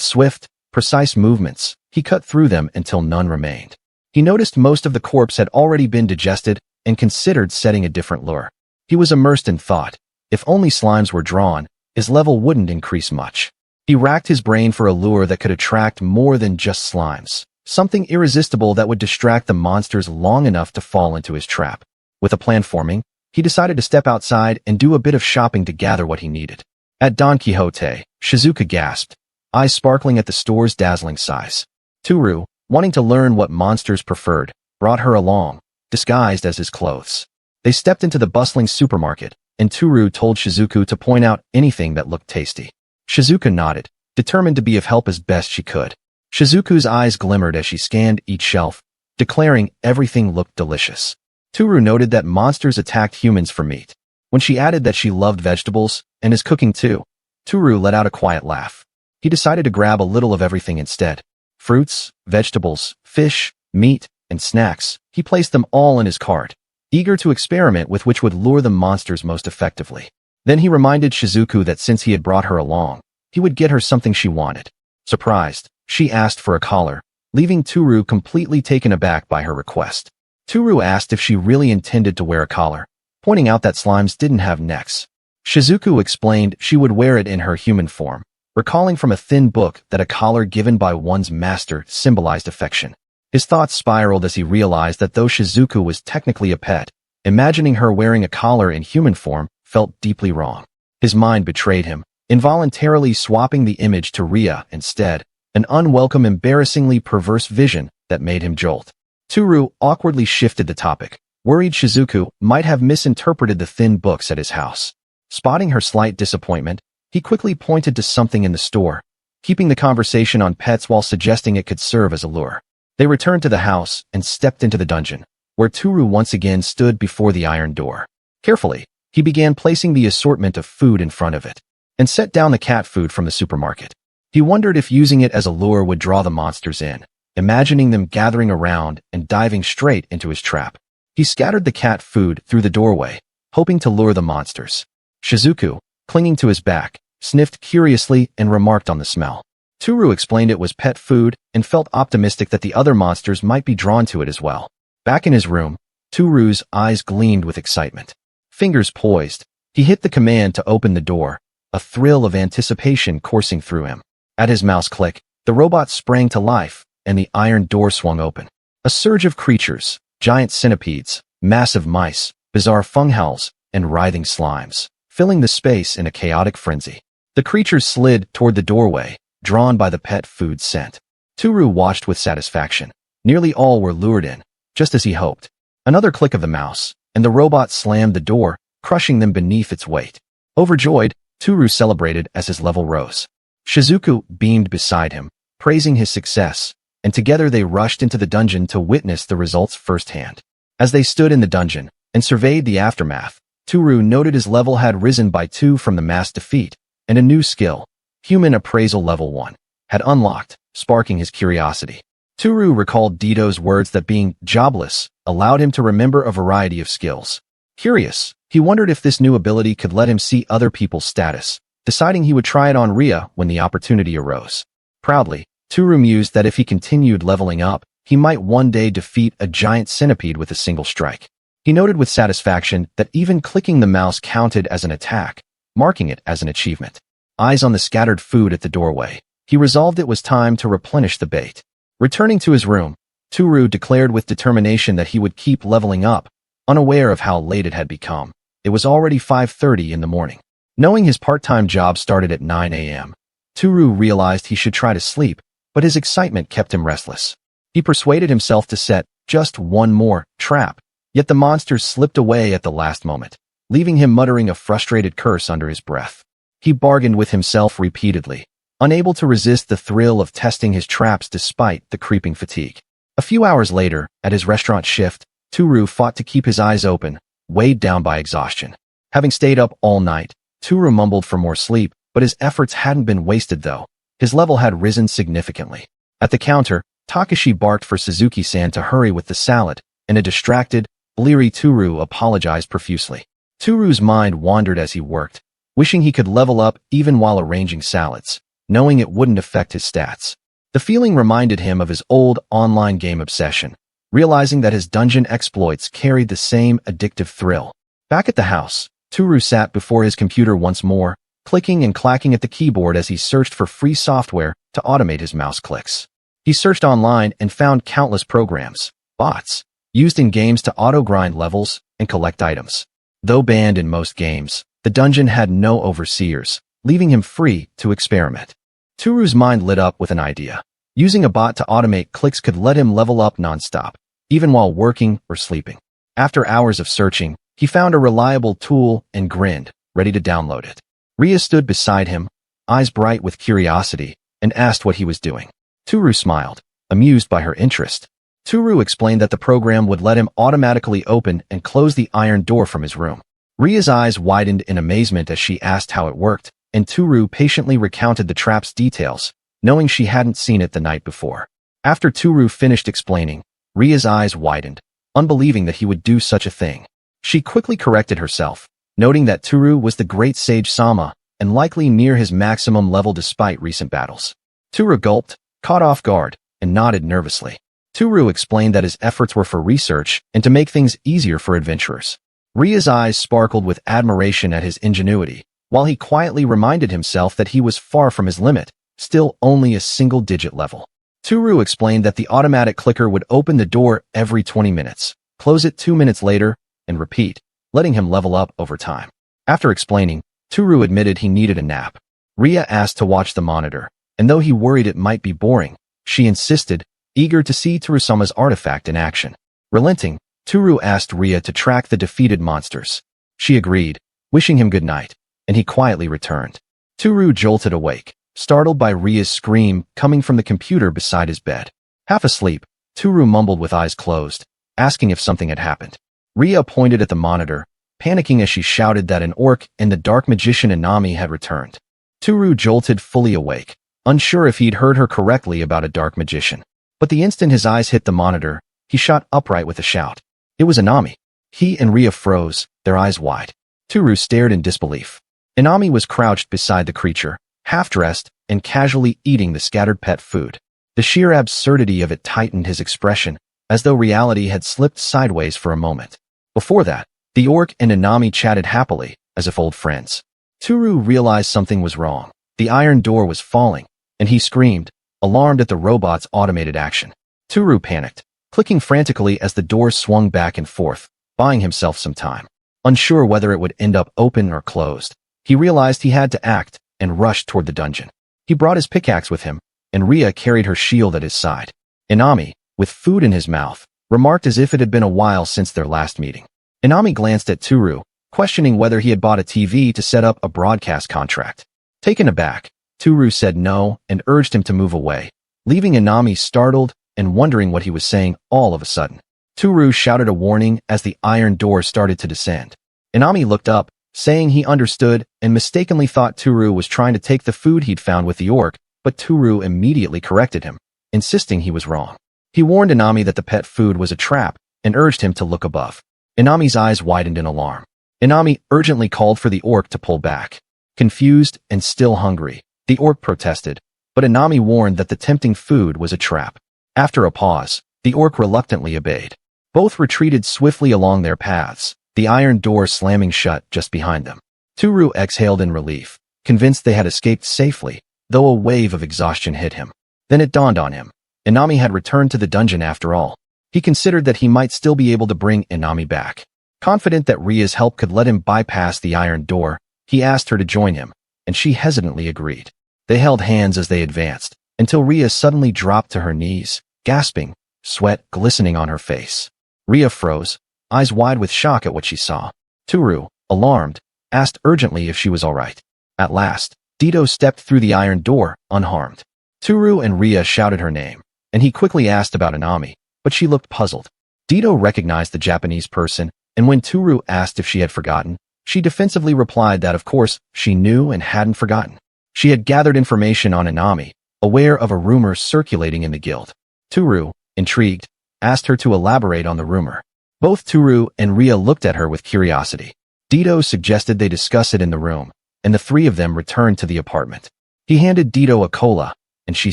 Speaker 1: swift, precise movements, he cut through them until none remained. He noticed most of the corpse had already been digested and considered setting a different lure. He was immersed in thought. If only slimes were drawn, his level wouldn't increase much. He racked his brain for a lure that could attract more than just slimes, something irresistible that would distract the monsters long enough to fall into his trap. With a plan forming, he decided to step outside and do a bit of shopping to gather what he needed. At Don Quixote, Shizuka gasped, eyes sparkling at the store's dazzling size. Tooru, wanting to learn what monsters preferred, brought her along, disguised as his clothes. They stepped into the bustling supermarket, and Tooru told Shizuku to point out anything that looked tasty. Shizuka nodded, determined to be of help as best she could. Shizuku's eyes glimmered as she scanned each shelf, declaring everything looked delicious. Tooru noted that monsters attacked humans for meat. When she added that she loved vegetables, and his cooking too, Tooru let out a quiet laugh. He decided to grab a little of everything instead. Fruits, vegetables, fish, meat, and snacks, he placed them all in his cart, eager to experiment with which would lure the monsters most effectively. Then he reminded Shizuku that since he had brought her along, he would get her something she wanted. Surprised, she asked for a collar, leaving Tooru completely taken aback by her request. Tooru asked if she really intended to wear a collar, pointing out that slimes didn't have necks. Shizuku explained she would wear it in her human form, recalling from a thin book that a collar given by one's master symbolized affection. His thoughts spiraled as he realized that though Shizuku was technically a pet, imagining her wearing a collar in human form felt deeply wrong. His mind betrayed him, involuntarily swapping the image to Ria instead, an unwelcome, embarrassingly perverse vision that made him jolt. Tooru awkwardly shifted the topic, worried Shizuku might have misinterpreted the thin books at his house. Spotting her slight disappointment, he quickly pointed to something in the store, keeping the conversation on pets while suggesting it could serve as a lure. They returned to the house and stepped into the dungeon, where Tooru once again stood before the iron door. Carefully, he began placing the assortment of food in front of it, and set down the cat food from the supermarket. He wondered if using it as a lure would draw the monsters in, imagining them gathering around and diving straight into his trap. He scattered the cat food through the doorway, hoping to lure the monsters. Shizuku, clinging to his back, sniffed curiously and remarked on the smell. Tooru explained it was pet food and felt optimistic that the other monsters might be drawn to it as well. Back in his room, Tooru's eyes gleamed with excitement. Fingers poised, he hit the command to open the door, a thrill of anticipation coursing through him. At his mouse click, the robot sprang to life, and the iron door swung open. A surge of creatures, giant centipedes, massive mice, bizarre funghouls, and writhing slimes, filling the space in a chaotic frenzy. The creatures slid toward the doorway, drawn by the pet food scent. Tooru watched with satisfaction. Nearly all were lured in, just as he hoped. Another click of the mouse, and the robot slammed the door, crushing them beneath its weight. Overjoyed, Tooru celebrated as his level rose. Shizuku beamed beside him, praising his success, and together they rushed into the dungeon to witness the results firsthand. As they stood in the dungeon and surveyed the aftermath, Tooru noted his level had risen by 2 from the mass defeat, and a new skill, Human Appraisal Level 1, had unlocked, sparking his curiosity. Tooru recalled Dito's words that being jobless allowed him to remember a variety of skills. Curious, he wondered if this new ability could let him see other people's status, deciding he would try it on Ria when the opportunity arose. Proudly, Tooru mused that if he continued leveling up, he might one day defeat a giant centipede with a single strike. He noted with satisfaction that even clicking the mouse counted as an attack, marking it as an achievement. Eyes on the scattered food at the doorway, he resolved it was time to replenish the bait. Returning to his room, Tooru declared with determination that he would keep leveling up, unaware of how late it had become. It was already 5:30 in the morning. Knowing his part-time job started at 9 a.m., Tooru realized he should try to sleep, but his excitement kept him restless. He persuaded himself to set just one more trap, yet the monsters slipped away at the last moment, leaving him muttering a frustrated curse under his breath. He bargained with himself repeatedly, unable to resist the thrill of testing his traps despite the creeping fatigue. A few hours later, at his restaurant shift, Tooru fought to keep his eyes open, weighed down by exhaustion. Having stayed up all night, Tooru mumbled for more sleep, but his efforts hadn't been wasted though. His level had risen significantly. At the counter, Takashi barked for Suzuki-san to hurry with the salad, and a distracted, bleary Tooru apologized profusely. Tooru's mind wandered as he worked, wishing he could level up even while arranging salads, knowing it wouldn't affect his stats. The feeling reminded him of his old online game obsession, realizing that his dungeon exploits carried the same addictive thrill. Back at the house, Tooru sat before his computer once more, clicking and clacking at the keyboard as he searched for free software to automate his mouse clicks. He searched online and found countless programs, bots, used in games to auto-grind levels and collect items. Though banned in most games, the dungeon had no overseers, leaving him free to experiment. Tooru's mind lit up with an idea. Using a bot to automate clicks could let him level up nonstop, even while working or sleeping. After hours of searching, he found a reliable tool and grinned, ready to download it. Ria stood beside him, eyes bright with curiosity, and asked what he was doing. Tooru smiled, amused by her interest. Tooru explained that the program would let him automatically open and close the iron door from his room. Ria's eyes widened in amazement as she asked how it worked, and Tooru patiently recounted the trap's details, knowing she hadn't seen it the night before. After Tooru finished explaining, Ria's eyes widened, unbelieving that he would do such a thing. She quickly corrected herself, noting that Tooru was the great sage Sama, and likely near his maximum level despite recent battles. Tooru gulped, caught off guard, and nodded nervously. Tooru explained that his efforts were for research and to make things easier for adventurers. Ria's eyes sparkled with admiration at his ingenuity, while he quietly reminded himself that he was far from his limit, still only a single-digit level. Tooru explained that the automatic clicker would open the door every 20 minutes, close it 2 minutes later, and repeat, letting him level up over time. After explaining, Tooru admitted he needed a nap. Ria asked to watch the monitor, and though he worried it might be boring, she insisted, eager to see Tooru-sama's artifact in action. Relenting, Tooru asked Ria to track the defeated monsters. She agreed, wishing him good night, and he quietly returned. Tooru jolted awake, startled by Ria's scream coming from the computer beside his bed. Half asleep, Tooru mumbled with eyes closed, asking if something had happened. Ria pointed at the monitor, panicking as she shouted that an orc and the dark magician Inami had returned. Tooru jolted fully awake, unsure if he'd heard her correctly about a dark magician. But the instant his eyes hit the monitor, he shot upright with a shout. It was Inami. He and Ria froze, their eyes wide. Tooru stared in disbelief. Inami was crouched beside the creature, half-dressed and casually eating the scattered pet food. The sheer absurdity of it tightened his expression, as though reality had slipped sideways for a moment. Before that, the orc and Inami chatted happily, as if old friends. Tooru realized something was wrong. The iron door was falling, and he screamed, alarmed at the robot's automated action. Tooru panicked, clicking frantically as the door swung back and forth, buying himself some time. Unsure whether it would end up open or closed, he realized he had to act and rushed toward the dungeon. He brought his pickaxe with him, and Ria carried her shield at his side. Inami, with food in his mouth, remarked as if it had been a while since their last meeting. Inami glanced at Tooru, questioning whether he had bought a TV to set up a broadcast contract. Taken aback, Tooru said no and urged him to move away, leaving Inami startled and wondering what he was saying all of a sudden. Tooru shouted a warning as the iron door started to descend. Inami looked up, saying he understood and mistakenly thought Tooru was trying to take the food he'd found with the orc, but Tooru immediately corrected him, insisting he was wrong. He warned Inami that the pet food was a trap and urged him to look above. Inami's eyes widened in alarm. Inami urgently called for the orc to pull back. Confused and still hungry, the orc protested, but Inami warned that the tempting food was a trap. After a pause, the orc reluctantly obeyed. Both retreated swiftly along their paths, the iron door slamming shut just behind them. Tooru exhaled in relief, convinced they had escaped safely, though a wave of exhaustion hit him. Then it dawned on him. Inami had returned to the dungeon after all. He considered that he might still be able to bring Inami back. Confident that Ria's help could let him bypass the iron door, he asked her to join him, and she hesitantly agreed. They held hands as they advanced, until Ria suddenly dropped to her knees, gasping, sweat glistening on her face. Ria froze, eyes wide with shock at what she saw. Tooru, alarmed, asked urgently if she was all right. At last, Dito stepped through the iron door, unharmed. Tooru and Ria shouted her name, and he quickly asked about Inami, but she looked puzzled. Dito recognized the Japanese person, and when Tooru asked if she had forgotten, she defensively replied that of course she knew and hadn't forgotten. She had gathered information on Inami, aware of a rumor circulating in the guild. Tooru, intrigued, asked her to elaborate on the rumor. Both Tooru and Ria looked at her with curiosity. Dito suggested they discuss it in the room, and the three of them returned to the apartment. He handed Dito a cola, and she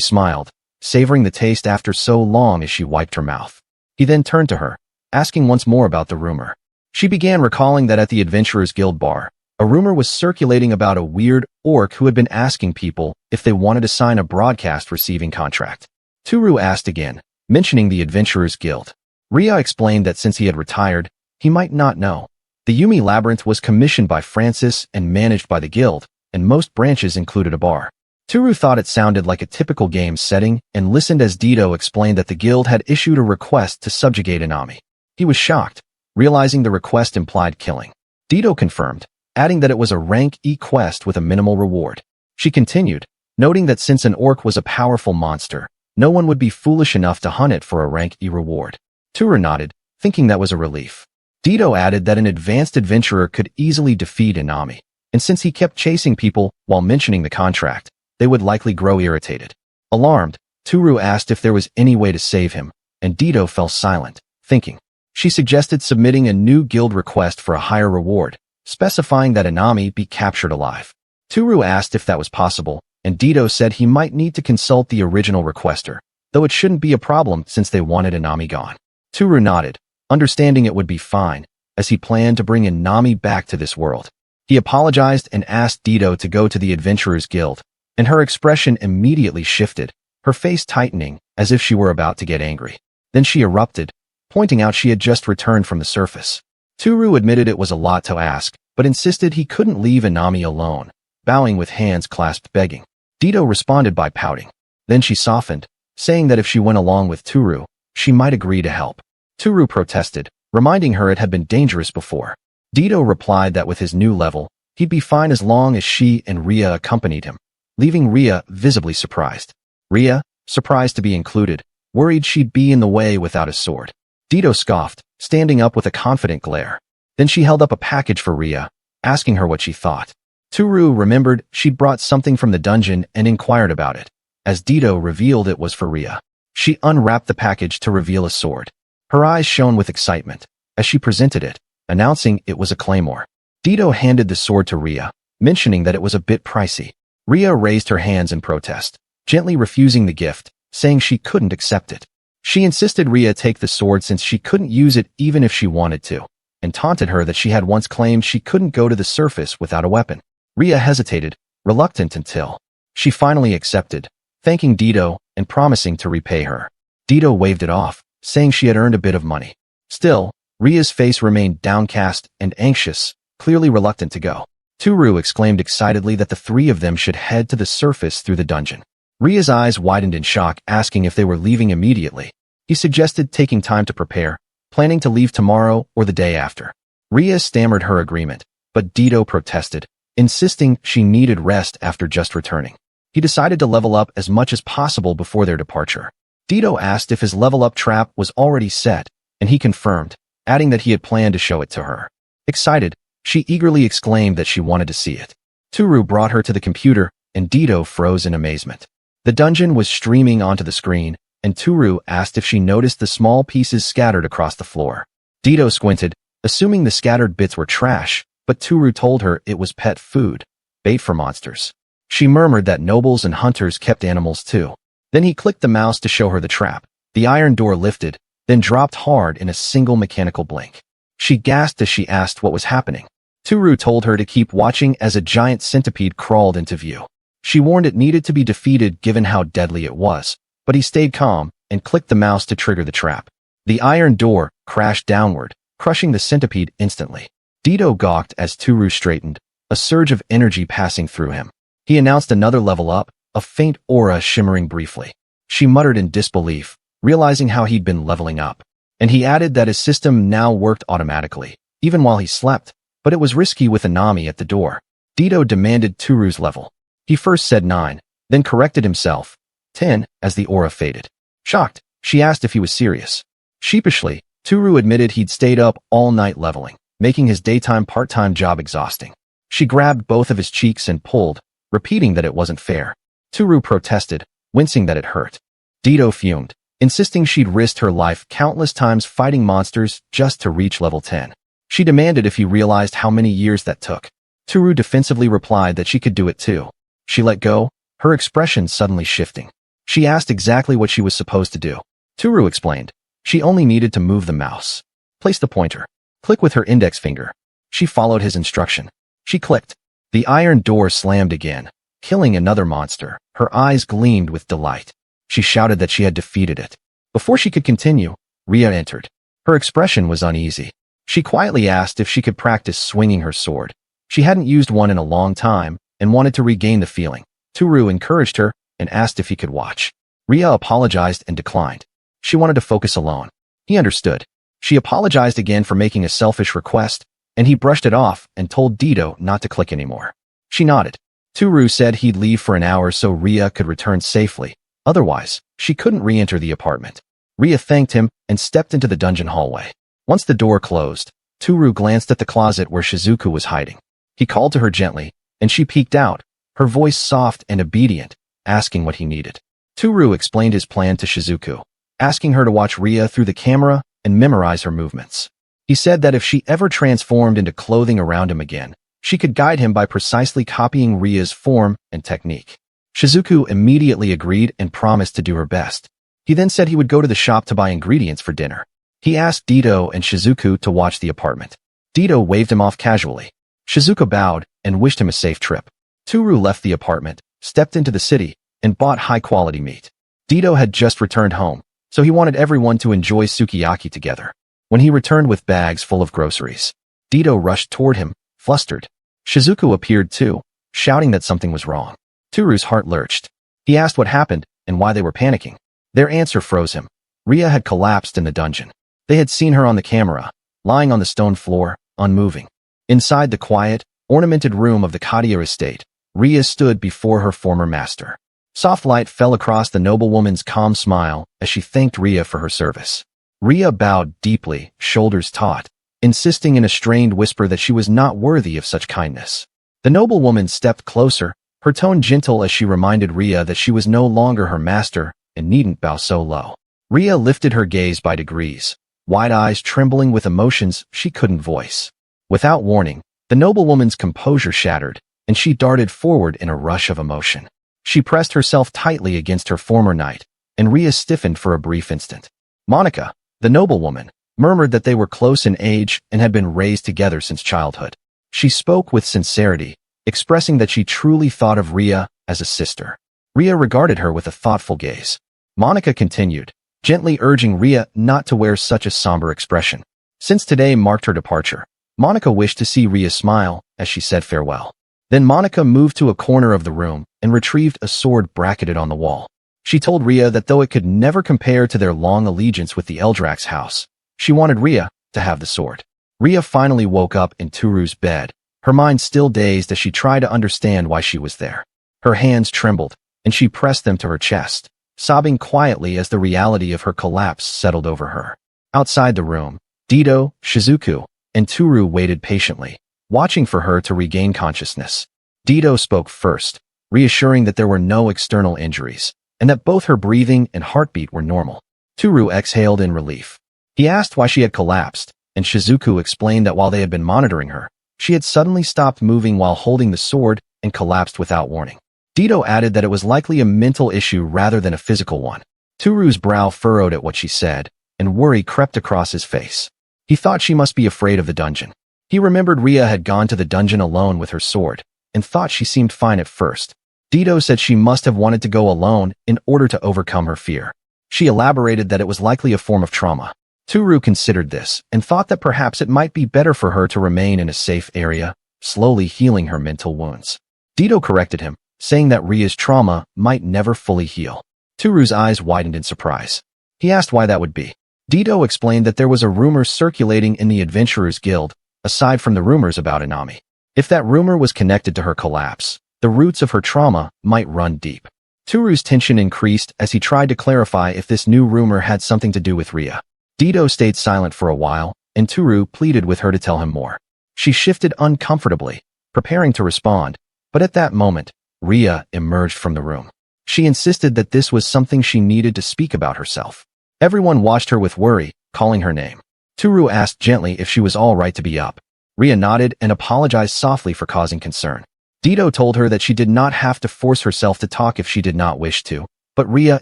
Speaker 1: smiled, savoring the taste after so long as she wiped her mouth. He then turned to her, asking once more about the rumor. She began recalling that at the Adventurers Guild bar, a rumor was circulating about a weird orc who had been asking people if they wanted to sign a broadcast receiving contract. Tooru asked again, mentioning the Adventurers Guild. Ria explained that since he had retired, he might not know. The Yumi Labyrinth was commissioned by Francis and managed by the guild, and most branches included a bar. Tooru thought it sounded like a typical game setting and listened as Dito explained that the guild had issued a request to subjugate Inami. He was shocked, realizing the request implied killing. Dito confirmed, adding that it was a rank E quest with a minimal reward. She continued, noting that since an orc was a powerful monster, no one would be foolish enough to hunt it for a rank E reward. Tooru nodded, thinking that was a relief. Dito added that an advanced adventurer could easily defeat Inami, and since he kept chasing people while mentioning the contract, they would likely grow irritated. Alarmed, Tooru asked if there was any way to save him, and Dito fell silent, thinking. She suggested submitting a new guild request for a higher reward, specifying that Inami be captured alive. Tooru asked if that was possible, and Dito said he might need to consult the original requester, though it shouldn't be a problem since they wanted Inami gone. Tooru nodded, understanding it would be fine, as he planned to bring Inami back to this world. He apologized and asked Dito to go to the Adventurers Guild, and her expression immediately shifted, her face tightening as if she were about to get angry. Then she erupted, pointing out she had just returned from the surface. Tooru admitted it was a lot to ask, but insisted he couldn't leave Inami alone, bowing with hands clasped begging. Dito responded by pouting. Then she softened, saying that if she went along with Tooru, she might agree to help. Tooru protested, reminding her it had been dangerous before. Dito replied that with his new level, he'd be fine as long as she and Ria accompanied him, leaving Ria visibly surprised. Ria, surprised to be included, worried she'd be in the way without a sword. Dito scoffed, standing up with a confident glare. Then she held up a package for Ria, asking her what she thought. Tooru remembered she'd brought something from the dungeon and inquired about it, as Dito revealed it was for Ria. She unwrapped the package to reveal a sword. Her eyes shone with excitement as she presented it, announcing it was a claymore. Dito handed the sword to Ria, mentioning that it was a bit pricey. Ria raised her hands in protest, gently refusing the gift, saying she couldn't accept it. She insisted Ria take the sword since she couldn't use it even if she wanted to, and taunted her that she had once claimed she couldn't go to the surface without a weapon. Ria hesitated, reluctant until she finally accepted, thanking Dito and promising to repay her. Dito waved it off, saying she had earned a bit of money. Still, Ria's face remained downcast and anxious, clearly reluctant to go. Tooru exclaimed excitedly that the three of them should head to the surface through the dungeon. Ria's eyes widened in shock, asking if they were leaving immediately. He suggested taking time to prepare, planning to leave tomorrow or the day after. Ria stammered her agreement, but Dito protested, insisting she needed rest after just returning. He decided to level up as much as possible before their departure. Dito asked if his level-up trap was already set, and he confirmed, adding that he had planned to show it to her. Excited, she eagerly exclaimed that she wanted to see it. Tooru brought her to the computer, and Dito froze in amazement. The dungeon was streaming onto the screen, and Tooru asked if she noticed the small pieces scattered across the floor. Dito squinted, assuming the scattered bits were trash, but Tooru told her it was pet food, bait for monsters. She murmured that nobles and hunters kept animals too. Then he clicked the mouse to show her the trap. The iron door lifted, then dropped hard in a single mechanical blink. She gasped as she asked what was happening. Tooru told her to keep watching as a giant centipede crawled into view. She warned it needed to be defeated given how deadly it was, but he stayed calm and clicked the mouse to trigger the trap. The iron door crashed downward, crushing the centipede instantly. Dito gawked as Tooru straightened, a surge of energy passing through him. He announced another level up, a faint aura shimmering briefly. She muttered in disbelief, realizing how he'd been leveling up. And he added that his system now worked automatically, even while he slept, but it was risky with Anami at the door. Dito demanded Tooru's level. He first said 9, then corrected himself, 10, as the aura faded. Shocked, she asked if he was serious. Sheepishly, Tooru admitted he'd stayed up all night leveling, making his daytime part-time job exhausting. She grabbed both of his cheeks and pulled, repeating that it wasn't fair. Tooru protested, wincing that it hurt. Dito fumed, insisting she'd risked her life countless times fighting monsters just to reach level 10. She demanded if he realized how many years that took. Tooru defensively replied that she could do it too. She let go, her expression suddenly shifting. She asked exactly what she was supposed to do. Tooru explained. She only needed to move the mouse. Place the pointer. Click with her index finger. She followed his instruction. She clicked. The iron door slammed again, killing another monster. Her eyes gleamed with delight. She shouted that she had defeated it. Before she could continue, Ria entered. Her expression was uneasy. She quietly asked if she could practice swinging her sword. She hadn't used one in a long time and wanted to regain the feeling. Tooru encouraged her and asked if he could watch. Ria apologized and declined. She wanted to focus alone. He understood. She apologized again for making a selfish request, and he brushed it off and told Dito not to click anymore. She nodded. Tooru said he'd leave for an hour so Ria could return safely. Otherwise, she couldn't re-enter the apartment. Ria thanked him and stepped into the dungeon hallway. Once the door closed, Tooru glanced at the closet where Shizuku was hiding. He called to her gently, and she peeked out, her voice soft and obedient, asking what he needed. Tooru explained his plan to Shizuku, asking her to watch Ria through the camera and memorize her movements. He said that if she ever transformed into clothing around him again, she could guide him by precisely copying Ria's form and technique. Shizuku immediately agreed and promised to do her best. He then said he would go to the shop to buy ingredients for dinner. He asked Dito and Shizuku to watch the apartment. Dito waved him off casually. Shizuku bowed and wished him a safe trip. Tooru left the apartment, stepped into the city, and bought high-quality meat. Dito had just returned home, so he wanted everyone to enjoy sukiyaki together. When he returned with bags full of groceries, Dito rushed toward him, flustered. Shizuku appeared too, shouting that something was wrong. Tooru's heart lurched. He asked what happened and why they were panicking. Their answer froze him. Ria had collapsed in the dungeon. They had seen her on the camera, lying on the stone floor, unmoving. Inside the quiet, ornamented room of the Kadia estate, Ria stood before her former master. Soft light fell across the noblewoman's calm smile as she thanked Ria for her service. Ria bowed deeply, shoulders taut, insisting in a strained whisper that she was not worthy of such kindness. The noblewoman stepped closer, her tone gentle as she reminded Ria that she was no longer her master, and needn't bow so low. Ria lifted her gaze by degrees, wide eyes trembling with emotions she couldn't voice. Without warning, the noblewoman's composure shattered, and she darted forward in a rush of emotion. She pressed herself tightly against her former knight, and Ria stiffened for a brief instant. Monica, the noblewoman, murmured that they were close in age and had been raised together since childhood. She spoke with sincerity, expressing that she truly thought of Ria as a sister. Ria regarded her with a thoughtful gaze. Monica continued, gently urging Ria not to wear such a somber expression. Since today marked her departure, Monica wished to see Ria smile as she said farewell. Then Monica moved to a corner of the room and retrieved a sword bracketed on the wall. She told Ria that though it could never compare to their long allegiance with the Eldrax house, she wanted Ria to have the sword. Ria finally woke up in Tooru's bed, her mind still dazed as she tried to understand why she was there. Her hands trembled, and she pressed them to her chest, sobbing quietly as the reality of her collapse settled over her. Outside the room, Dido, Shizuku, and Tooru waited patiently, watching for her to regain consciousness. Dido spoke first, reassuring that there were no external injuries, and that both her breathing and heartbeat were normal. Tooru exhaled in relief. He asked why she had collapsed, and Shizuku explained that while they had been monitoring her, she had suddenly stopped moving while holding the sword and collapsed without warning. Dido added that it was likely a mental issue rather than a physical one. Tooru's brow furrowed at what she said, and worry crept across his face. He thought she must be afraid of the dungeon. He remembered Ria had gone to the dungeon alone with her sword, and thought she seemed fine at first. Dido said she must have wanted to go alone in order to overcome her fear. She elaborated that it was likely a form of trauma. Tooru considered this and thought that perhaps it might be better for her to remain in a safe area, slowly healing her mental wounds. Dido corrected him, saying that Ria's trauma might never fully heal. Tooru's eyes widened in surprise. He asked why that would be. Dido explained that there was a rumor circulating in the Adventurers Guild, aside from the rumors about Inami. If that rumor was connected to her collapse, the roots of her trauma might run deep. Tooru's tension increased as he tried to clarify if this new rumor had something to do with Ria. Dido stayed silent for a while, and Tooru pleaded with her to tell him more. She shifted uncomfortably, preparing to respond, but at that moment, Ria emerged from the room. She insisted that this was something she needed to speak about herself. Everyone watched her with worry, calling her name. Tooru asked gently if she was all right to be up. Ria nodded and apologized softly for causing concern. Dido told her that she did not have to force herself to talk if she did not wish to, but Ria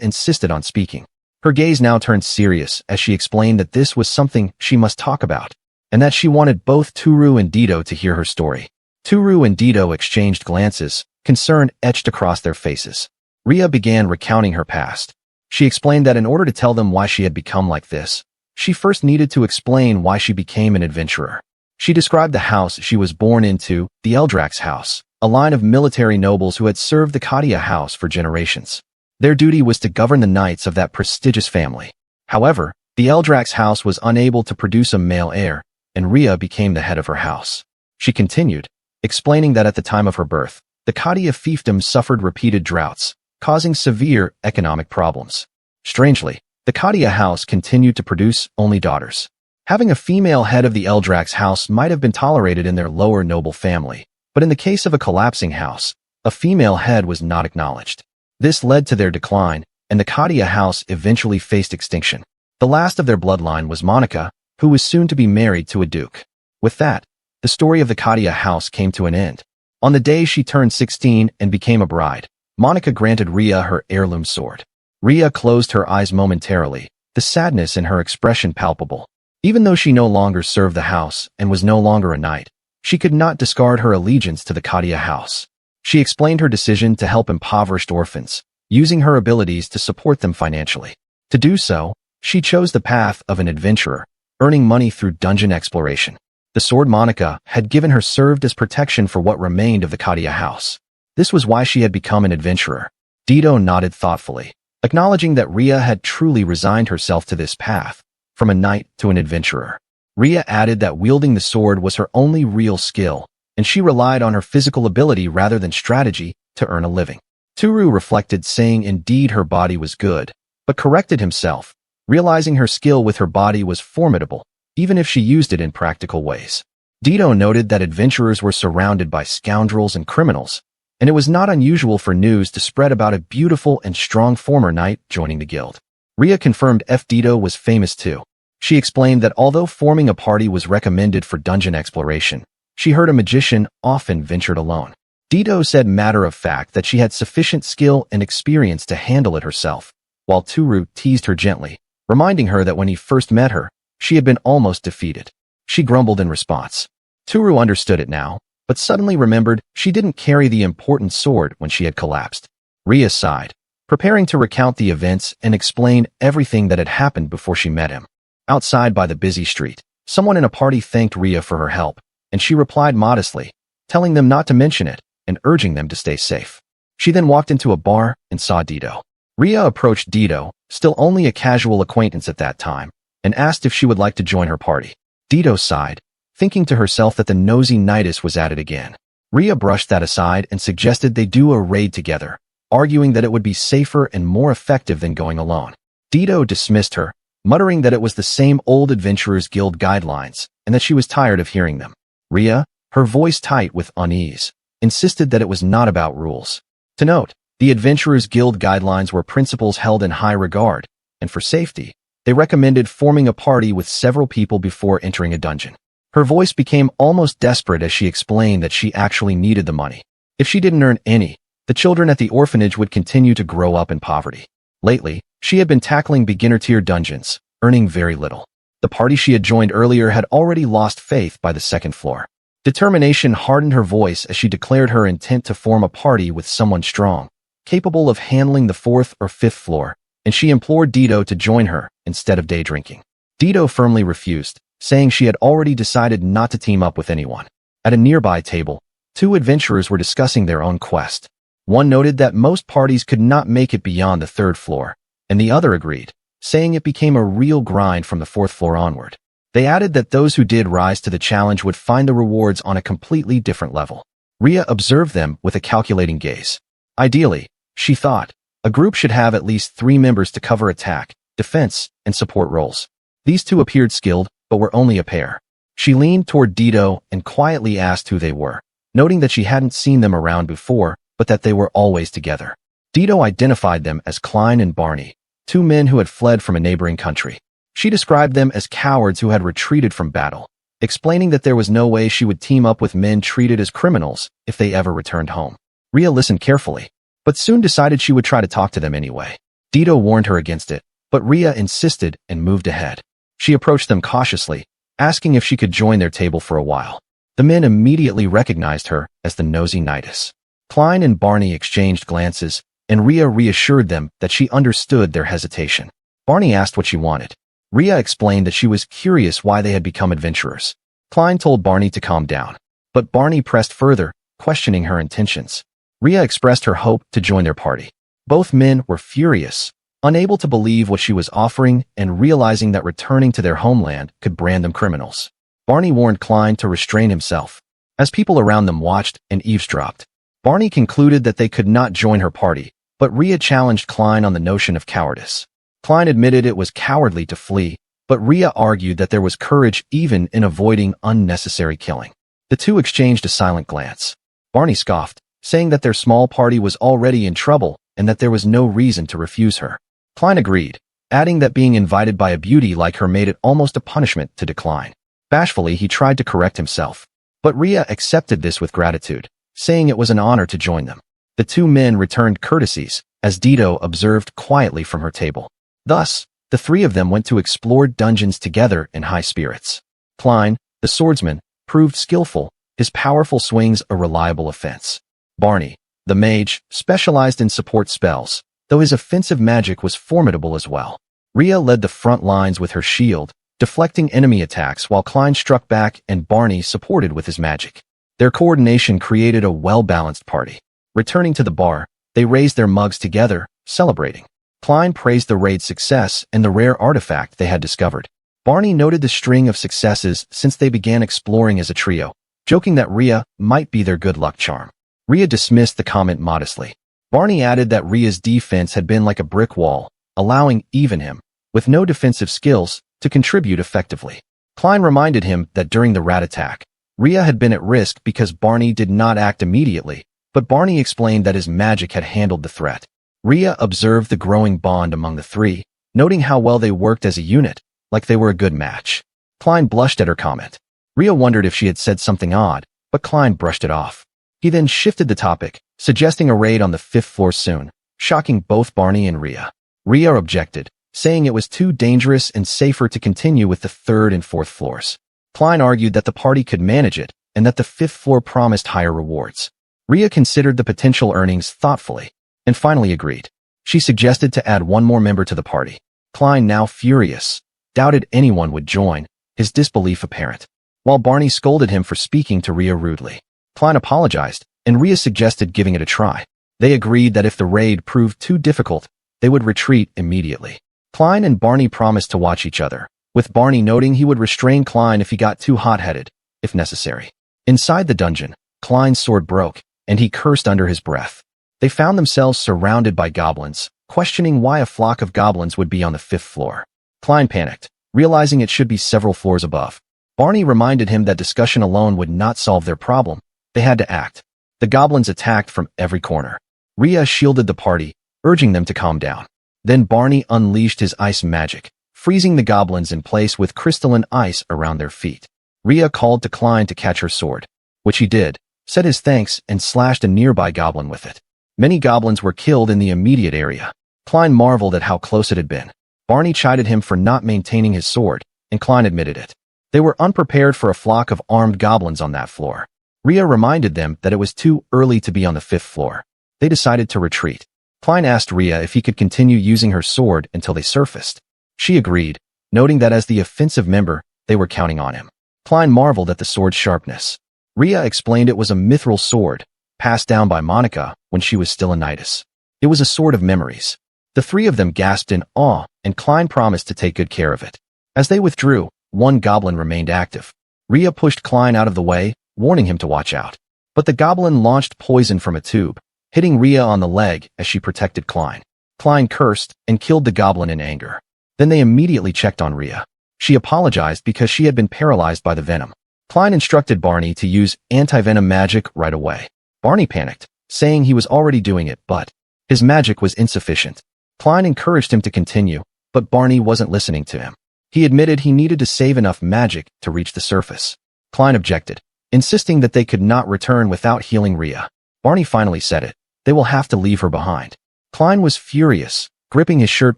Speaker 1: insisted on speaking. Her gaze now turned serious as she explained that this was something she must talk about, and that she wanted both Tooru and Dido to hear her story. Tooru and Dido exchanged glances, concern etched across their faces. Ria began recounting her past. She explained that in order to tell them why she had become like this, she first needed to explain why she became an adventurer. She described the house she was born into, the Eldrax house, a line of military nobles who had served the Katia house for generations. Their duty was to govern the knights of that prestigious family. However, the Eldrax house was unable to produce a male heir, and Ria became the head of her house. She continued, explaining that at the time of her birth, the Katia fiefdom suffered repeated droughts, causing severe economic problems. Strangely, the Katia house continued to produce only daughters. Having a female head of the Eldrax house might have been tolerated in their lower noble family, but in the case of a collapsing house, a female head was not acknowledged. This led to their decline, and the Katia house eventually faced extinction. The last of their bloodline was Monica, who was soon to be married to a duke. With that, the story of the Katia house came to an end. On the day she turned 16 and became a bride, Monica granted Ria her heirloom sword. Ria closed her eyes momentarily, the sadness in her expression palpable. Even though she no longer served the house and was no longer a knight, she could not discard her allegiance to the Katia house. She explained her decision to help impoverished orphans, using her abilities to support them financially. To do so, she chose the path of an adventurer, earning money through dungeon exploration. The sword Monica had given her served as protection for what remained of the Katia house. This was why she had become an adventurer. Dido nodded thoughtfully, acknowledging that Ria had truly resigned herself to this path, from a knight to an adventurer. Ria added that wielding the sword was her only real skill, and she relied on her physical ability rather than strategy to earn a living. Tooru reflected, saying indeed her body was good, but corrected himself, realizing her skill with her body was formidable, even if she used it in practical ways. Dido noted that adventurers were surrounded by scoundrels and criminals, and it was not unusual for news to spread about a beautiful and strong former knight joining the guild. Ria confirmed Dito was famous too. She explained that although forming a party was recommended for dungeon exploration, she heard a magician often ventured alone. Dito said matter of fact that she had sufficient skill and experience to handle it herself, while Tooru teased her gently, reminding her that when he first met her, she had been almost defeated. She grumbled in response. Tooru understood it now, but suddenly remembered she didn't carry the important sword when she had collapsed. Ria sighed, preparing to recount the events and explain everything that had happened before she met him. Outside by the busy street, someone in a party thanked Ria for her help, and she replied modestly, telling them not to mention it and urging them to stay safe. She then walked into a bar and saw Dito. Ria approached Dito, still only a casual acquaintance at that time, and asked if she would like to join her party. Dito sighed, thinking to herself that the nosy knightess was at it again. Ria brushed that aside and suggested they do a raid together, arguing that it would be safer and more effective than going alone. Dito dismissed her, muttering that it was the same old Adventurers Guild guidelines and that she was tired of hearing them. Ria, her voice tight with unease, insisted that it was not about rules. To note, the Adventurers Guild guidelines were principles held in high regard, and for safety, they recommended forming a party with several people before entering a dungeon. Her voice became almost desperate as she explained that she actually needed the money. If she didn't earn any, the children at the orphanage would continue to grow up in poverty. Lately, she had been tackling beginner-tier dungeons, earning very little. The party she had joined earlier had already lost faith by the second floor. Determination hardened her voice as she declared her intent to form a party with someone strong, capable of handling the fourth or fifth floor, and she implored Dito to join her instead of day drinking. Dito firmly refused, saying she had already decided not to team up with anyone. At a nearby table, two adventurers were discussing their own quest. One noted that most parties could not make it beyond the third floor, and the other agreed, saying it became a real grind from the fourth floor onward. They added that those who did rise to the challenge would find the rewards on a completely different level. Ria observed them with a calculating gaze. Ideally, she thought, a group should have at least 3 members to cover attack, defense, and support roles. These two appeared skilled, but were only a pair. She leaned toward Dito and quietly asked who they were, noting that she hadn't seen them around before, but that they were always together. Dito identified them as Klein and Barney, 2 men who had fled from a neighboring country. She described them as cowards who had retreated from battle, explaining that there was no way she would team up with men treated as criminals if they ever returned home. Ria listened carefully, but soon decided she would try to talk to them anyway. Dito warned her against it, but Ria insisted and moved ahead. She approached them cautiously, asking if she could join their table for a while. The men immediately recognized her as the nosy knightess. Klein and Barney exchanged glances, and Ria reassured them that she understood their hesitation. Barney asked what she wanted. Ria explained that she was curious why they had become adventurers. Klein told Barney to calm down, but Barney pressed further, questioning her intentions. Ria expressed her hope to join their party. Both men were furious, unable to believe what she was offering and realizing that returning to their homeland could brand them criminals. Barney warned Klein to restrain himself. As people around them watched and eavesdropped, Barney concluded that they could not join her party, but Ria challenged Klein on the notion of cowardice. Klein admitted it was cowardly to flee, but Ria argued that there was courage even in avoiding unnecessary killing. The two exchanged a silent glance. Barney scoffed, saying that their small party was already in trouble and that there was no reason to refuse her. Klein agreed, adding that being invited by a beauty like her made it almost a punishment to decline. Bashfully, he tried to correct himself, but Ria accepted this with gratitude, saying it was an honor to join them. The 2 men returned courtesies, as Dito observed quietly from her table. Thus, the 3 of them went to explore dungeons together in high spirits. Klein, the swordsman, proved skillful, his powerful swings a reliable offense. Barney, the mage, specialized in support spells, though his offensive magic was formidable as well. Ria led the front lines with her shield, deflecting enemy attacks while Klein struck back and Barney supported with his magic. Their coordination created a well-balanced party. Returning to the bar, they raised their mugs together, celebrating. Klein praised the raid's success and the rare artifact they had discovered. Barney noted the string of successes since they began exploring as a trio, joking that Ria might be their good luck charm. Ria dismissed the comment modestly. Barney added that Ria's defense had been like a brick wall, allowing even him, with no defensive skills, to contribute effectively. Klein reminded him that during the rat attack, Ria had been at risk because Barney did not act immediately, but Barney explained that his magic had handled the threat. Rhea observed the growing bond among the three, noting how well they worked as a unit, like they were a good match. Klein blushed at her comment. Rhea wondered if she had said something odd, but Klein brushed it off. He then shifted the topic, suggesting a raid on the 5th floor soon, shocking both Barney and Rhea. Rhea objected, saying it was too dangerous and safer to continue with the 3rd and 4th floors. Klein argued that the party could manage it and that the 5th floor promised higher rewards. Rhea considered the potential earnings thoughtfully and finally agreed. She suggested to add one more member to the party. Klein, now furious, doubted anyone would join, his disbelief apparent. While Barney scolded him for speaking to Rhea rudely, Klein apologized, and Rhea suggested giving it a try. They agreed that if the raid proved too difficult, they would retreat immediately. Klein and Barney promised to watch each other, with Barney noting he would restrain Klein if he got too hot-headed, if necessary. Inside the dungeon, Klein's sword broke, and he cursed under his breath. They found themselves surrounded by goblins, questioning why a flock of goblins would be on the 5th floor. Klein panicked, realizing it should be several floors above. Barney reminded him that discussion alone would not solve their problem. They had to act. The goblins attacked from every corner. Rhea shielded the party, urging them to calm down. Then Barney unleashed his ice magic, freezing the goblins in place with crystalline ice around their feet. Rhea called to Klein to catch her sword, which he did, said his thanks, and slashed a nearby goblin with it. Many goblins were killed in the immediate area. Klein marveled at how close it had been. Barney chided him for not maintaining his sword, and Klein admitted it. They were unprepared for a flock of armed goblins on that floor. Rhea reminded them that it was too early to be on the 5th floor. They decided to retreat. Klein asked Rhea if he could continue using her sword until they surfaced. She agreed, noting that as the offensive member, they were counting on him. Klein marveled at the sword's sharpness. Rhea explained it was a mithril sword, passed down by Monica when she was still a Nidus. It was a sword of memories. The three of them gasped in awe, and Klein promised to take good care of it. As they withdrew, one goblin remained active. Rhea pushed Klein out of the way, warning him to watch out. But the goblin launched poison from a tube, hitting Rhea on the leg as she protected Klein. Klein cursed and killed the goblin in anger. Then they immediately checked on Rhea. She apologized because she had been paralyzed by the venom. Klein instructed Barney to use anti-venom magic right away. Barney panicked, saying he was already doing it, but his magic was insufficient. Klein encouraged him to continue, but Barney wasn't listening to him. He admitted he needed to save enough magic to reach the surface. Klein objected, insisting that they could not return without healing Rhea. Barney finally said it. They will have to leave her behind. Klein was furious, gripping his shirt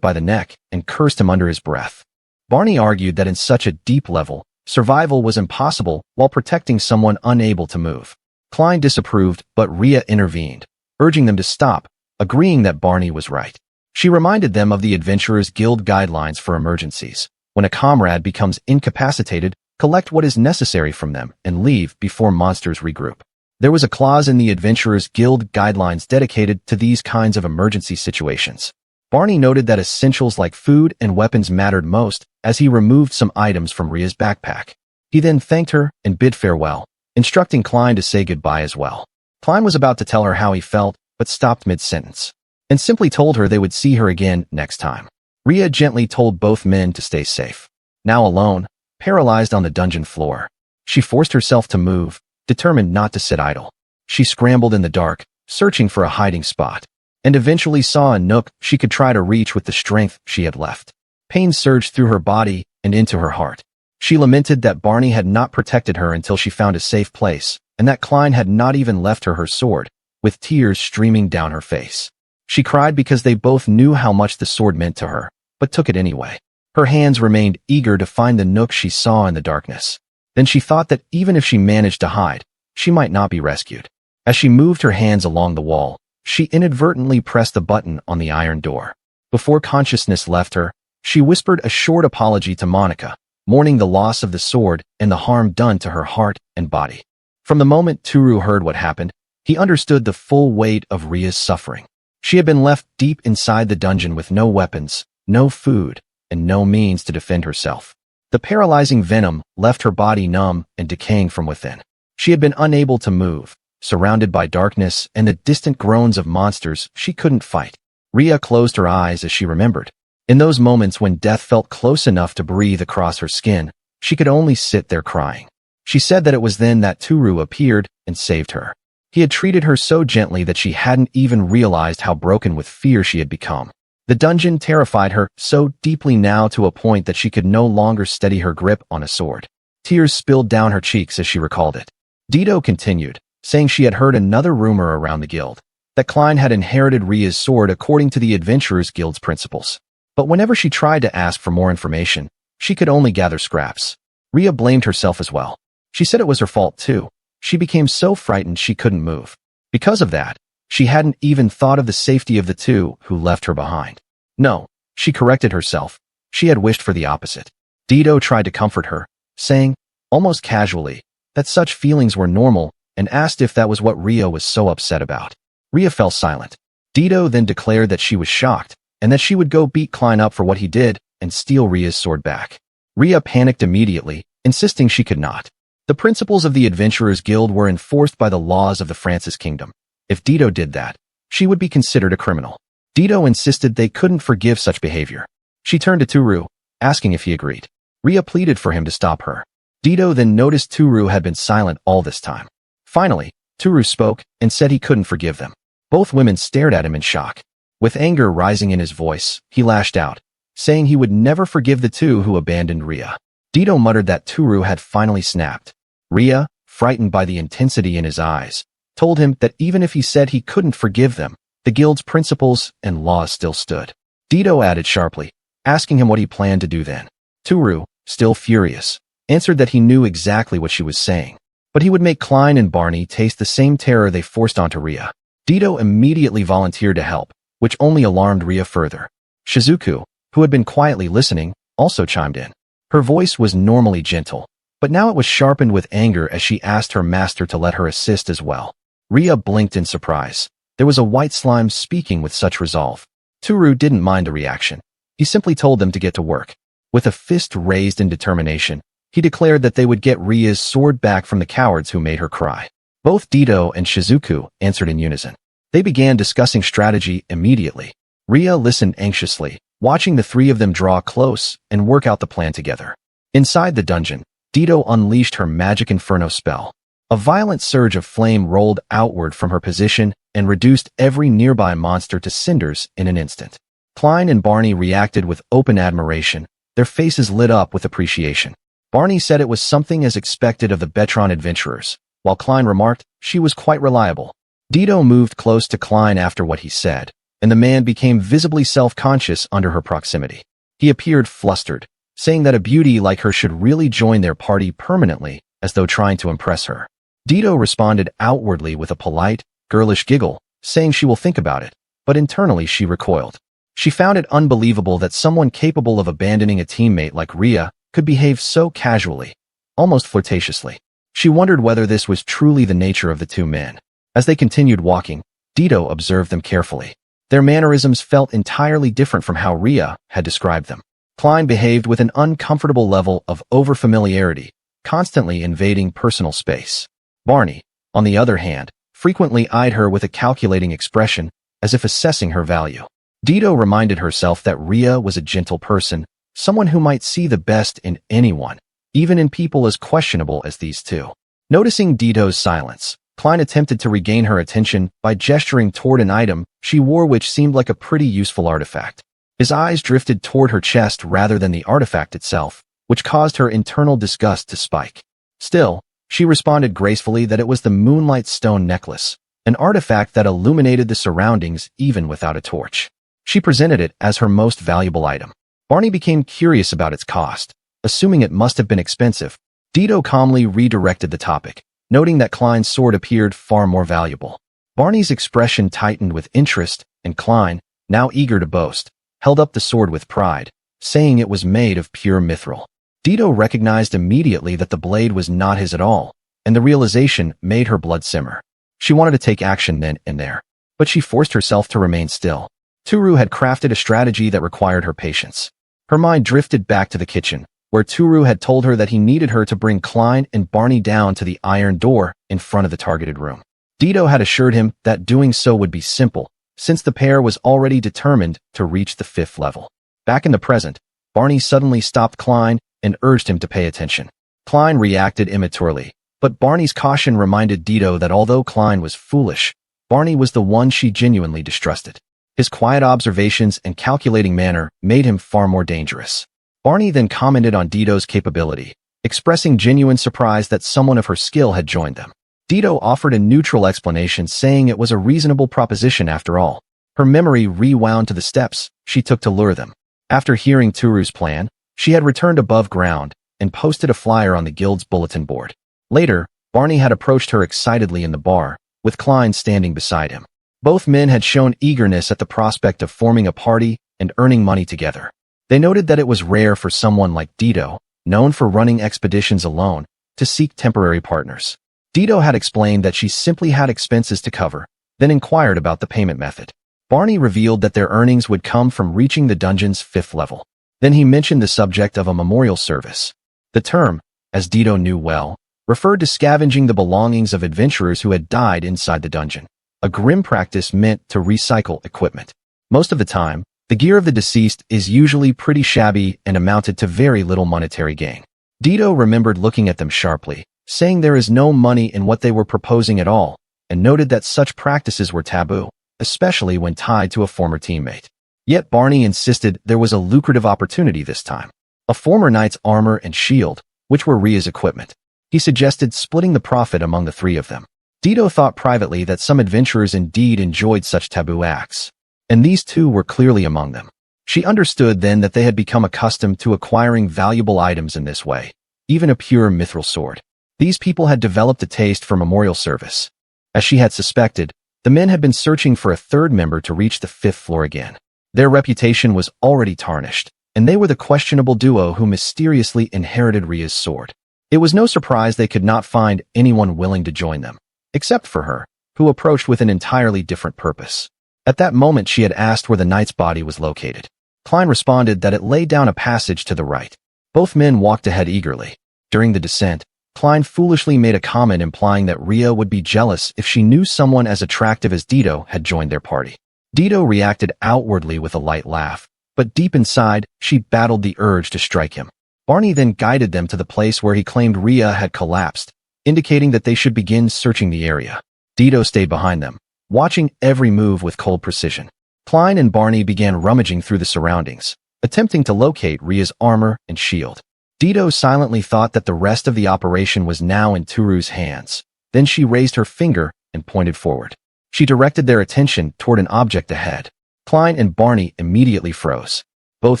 Speaker 1: by the neck, and cursed him under his breath. Barney argued that in such a deep level, survival was impossible while protecting someone unable to move. Klein disapproved, but Rhea intervened, urging them to stop, agreeing that Barney was right. She reminded them of the Adventurers Guild guidelines for emergencies. When a comrade becomes incapacitated, collect what is necessary from them and leave before monsters regroup. There was a clause in the Adventurers Guild guidelines dedicated to these kinds of emergency situations. Barney noted that essentials like food and weapons mattered most as he removed some items from Rhea's backpack. He then thanked her and bid farewell, instructing Klein to say goodbye as well. Klein was about to tell her how he felt, but stopped mid-sentence, and simply told her they would see her again next time. Rhea gently told both men to stay safe. Now alone, paralyzed on the dungeon floor, she forced herself to move, determined not to sit idle. She scrambled in the dark, searching for a hiding spot, and eventually saw a nook she could try to reach with the strength she had left. Pain surged through her body and into her heart. She lamented that Barney had not protected her until she found a safe place, and that Klein had not even left her sword, with tears streaming down her face. She cried because they both knew how much the sword meant to her, but took it anyway. Her hands remained eager to find the nook she saw in the darkness. Then she thought that even if she managed to hide, she might not be rescued. As she moved her hands along the wall, she inadvertently pressed the button on the iron door. Before consciousness left her, she whispered a short apology to Monica, mourning the loss of the sword and the harm done to her heart and body. From the moment Tooru heard what happened, he understood the full weight of Rhea's suffering. She had been left deep inside the dungeon with no weapons, no food, and no means to defend herself. The paralyzing venom left her body numb and decaying from within. She had been unable to move, surrounded by darkness and the distant groans of monsters she couldn't fight. Rhea closed her eyes as she remembered. In those moments when death felt close enough to breathe across her skin, she could only sit there crying. She said that it was then that Tooru appeared and saved her. He had treated her so gently that she hadn't even realized how broken with fear she had become. The dungeon terrified her so deeply now to a point that she could no longer steady her grip on a sword. Tears spilled down her cheeks as she recalled it. Dido continued, saying she had heard another rumor around the guild, that Klein had inherited Ria's sword according to the Adventurers Guild's principles. But whenever she tried to ask for more information, she could only gather scraps. Ria blamed herself as well. She said it was her fault too. She became so frightened she couldn't move. Because of that, she hadn't even thought of the safety of the two who left her behind. No, she corrected herself. She had wished for the opposite. Dido tried to comfort her, saying, almost casually, that such feelings were normal and asked if that was what Ria was so upset about. Ria fell silent. Dido then declared that she was shocked and that she would go beat Klein up for what he did and steal Ria's sword back. Ria panicked immediately, insisting she could not. The principles of the Adventurers Guild were enforced by the laws of the Francis Kingdom. If Dido did that, she would be considered a criminal. Dido insisted they couldn't forgive such behavior. She turned to Tooru, asking if he agreed. Ria pleaded for him to stop her. Dido then noticed Tooru had been silent all this time. Finally, Tooru spoke and said he couldn't forgive them. Both women stared at him in shock. With anger rising in his voice, he lashed out, saying he would never forgive the two who abandoned Ria. Dido muttered that Tooru had finally snapped. Ria, frightened by the intensity in his eyes, told him that even if he said he couldn't forgive them, the guild's principles and laws still stood. Dido added sharply, asking him what he planned to do then. Tooru, still furious, answered that he knew exactly what she was saying, but he would make Klein and Barney taste the same terror they forced onto Ria. Dido immediately volunteered to help, which only alarmed Ria further. Shizuku, who had been quietly listening, also chimed in. Her voice was normally gentle, but now it was sharpened with anger as she asked her master to let her assist as well. Ria blinked in surprise. There was a white slime speaking with such resolve. Tooru didn't mind the reaction. He simply told them to get to work. With a fist raised in determination, he declared that they would get Ria's sword back from the cowards who made her cry. Both Dido and Shizuku answered in unison. They began discussing strategy immediately. Ria listened anxiously, watching the three of them draw close and work out the plan together. Inside the dungeon, Dido unleashed her magic inferno spell. A violent surge of flame rolled outward from her position and reduced every nearby monster to cinders in an instant. Klein and Barney reacted with open admiration, their faces lit up with appreciation. Barney said it was something as expected of the Betron adventurers, while Klein remarked she was quite reliable. Dido moved close to Klein after what he said, and the man became visibly self-conscious under her proximity. He appeared flustered, saying that a beauty like her should really join their party permanently, as though trying to impress her. Dido responded outwardly with a polite, girlish giggle, saying she will think about it, but internally she recoiled. She found it unbelievable that someone capable of abandoning a teammate like Ria could behave so casually, almost flirtatiously. She wondered whether this was truly the nature of the two men. As they continued walking, Dido observed them carefully. Their mannerisms felt entirely different from how Ria had described them. Klein behaved with an uncomfortable level of overfamiliarity, constantly invading personal space. Barney, on the other hand, frequently eyed her with a calculating expression, as if assessing her value. Dido reminded herself that Ria was a gentle person, someone who might see the best in anyone, even in people as questionable as these two. Noticing Dido's silence, Klein attempted to regain her attention by gesturing toward an item she wore which seemed like a pretty useful artifact. His eyes drifted toward her chest rather than the artifact itself, which caused her internal disgust to spike. Still, she responded gracefully that it was the Moonlight Stone necklace, an artifact that illuminated the surroundings even without a torch. She presented it as her most valuable item. Barney became curious about its cost, assuming it must have been expensive. Dido calmly redirected the topic, noting that Klein's sword appeared far more valuable. Barney's expression tightened with interest, and Klein, now eager to boast, held up the sword with pride, saying it was made of pure mithril. Dido recognized immediately that the blade was not his at all, and the realization made her blood simmer. She wanted to take action then and there, but she forced herself to remain still. Tooru had crafted a strategy that required her patience. Her mind drifted back to the kitchen, where Tooru had told her that he needed her to bring Klein and Barney down to the iron door in front of the targeted room. Dido had assured him that doing so would be simple, since the pair was already determined to reach the 5th level. Back in the present, Barney suddenly stopped Klein and urged him to pay attention. Klein reacted immaturely, But Barney's caution reminded Dito that although Klein was foolish, Barney was the one she genuinely distrusted. His quiet observations and calculating manner made him far more dangerous. Barney then commented on Dito's capability, expressing genuine surprise that someone of her skill had joined them. Dito offered a neutral explanation, saying it was a reasonable proposition after all. Her memory rewound to the steps she took to lure them. After hearing Tooru's plan, she had returned above ground and posted a flyer on the guild's bulletin board. Later, Barney had approached her excitedly in the bar, with Klein standing beside him. Both men had shown eagerness at the prospect of forming a party and earning money together. They noted that it was rare for someone like Dito, known for running expeditions alone, to seek temporary partners. Dito had explained that she simply had expenses to cover, then inquired about the payment method. Barney revealed that their earnings would come from reaching the dungeon's 5th level. Then he mentioned the subject of a memorial service. The term, as Dito knew well, referred to scavenging the belongings of adventurers who had died inside the dungeon. A grim practice meant to recycle equipment. Most of the time, the gear of the deceased is usually pretty shabby and amounted to very little monetary gain. Dito remembered looking at them sharply, saying there is no money in what they were proposing at all, and noted that such practices were taboo, especially when tied to a former teammate. Yet Barney insisted there was a lucrative opportunity this time. A former knight's armor and shield, which were Ria's equipment. He suggested splitting the profit among the three of them. Dito thought privately that some adventurers indeed enjoyed such taboo acts, and these two were clearly among them. She understood then that they had become accustomed to acquiring valuable items in this way, even a pure mithril sword. These people had developed a taste for memorial service. As she had suspected, the men had been searching for a third member to reach the 5th floor again. Their reputation was already tarnished, and they were the questionable duo who mysteriously inherited Ria's sword. It was no surprise they could not find anyone willing to join them, except for her, who approached with an entirely different purpose. At that moment she had asked where the knight's body was located. Klein responded that it lay down a passage to the right. Both men walked ahead eagerly. During the descent, Klein foolishly made a comment implying that Ria would be jealous if she knew someone as attractive as Dito had joined their party. Dito reacted outwardly with a light laugh, but deep inside, she battled the urge to strike him. Barney then guided them to the place where he claimed Ria had collapsed, indicating that they should begin searching the area. Dito stayed behind them, watching every move with cold precision. Klein and Barney began rummaging through the surroundings, attempting to locate Ria's armor and shield. Dito silently thought that the rest of the operation was now in Tooru's hands. Then she raised her finger and pointed forward. She directed their attention toward an object ahead. Klein and Barney immediately froze. Both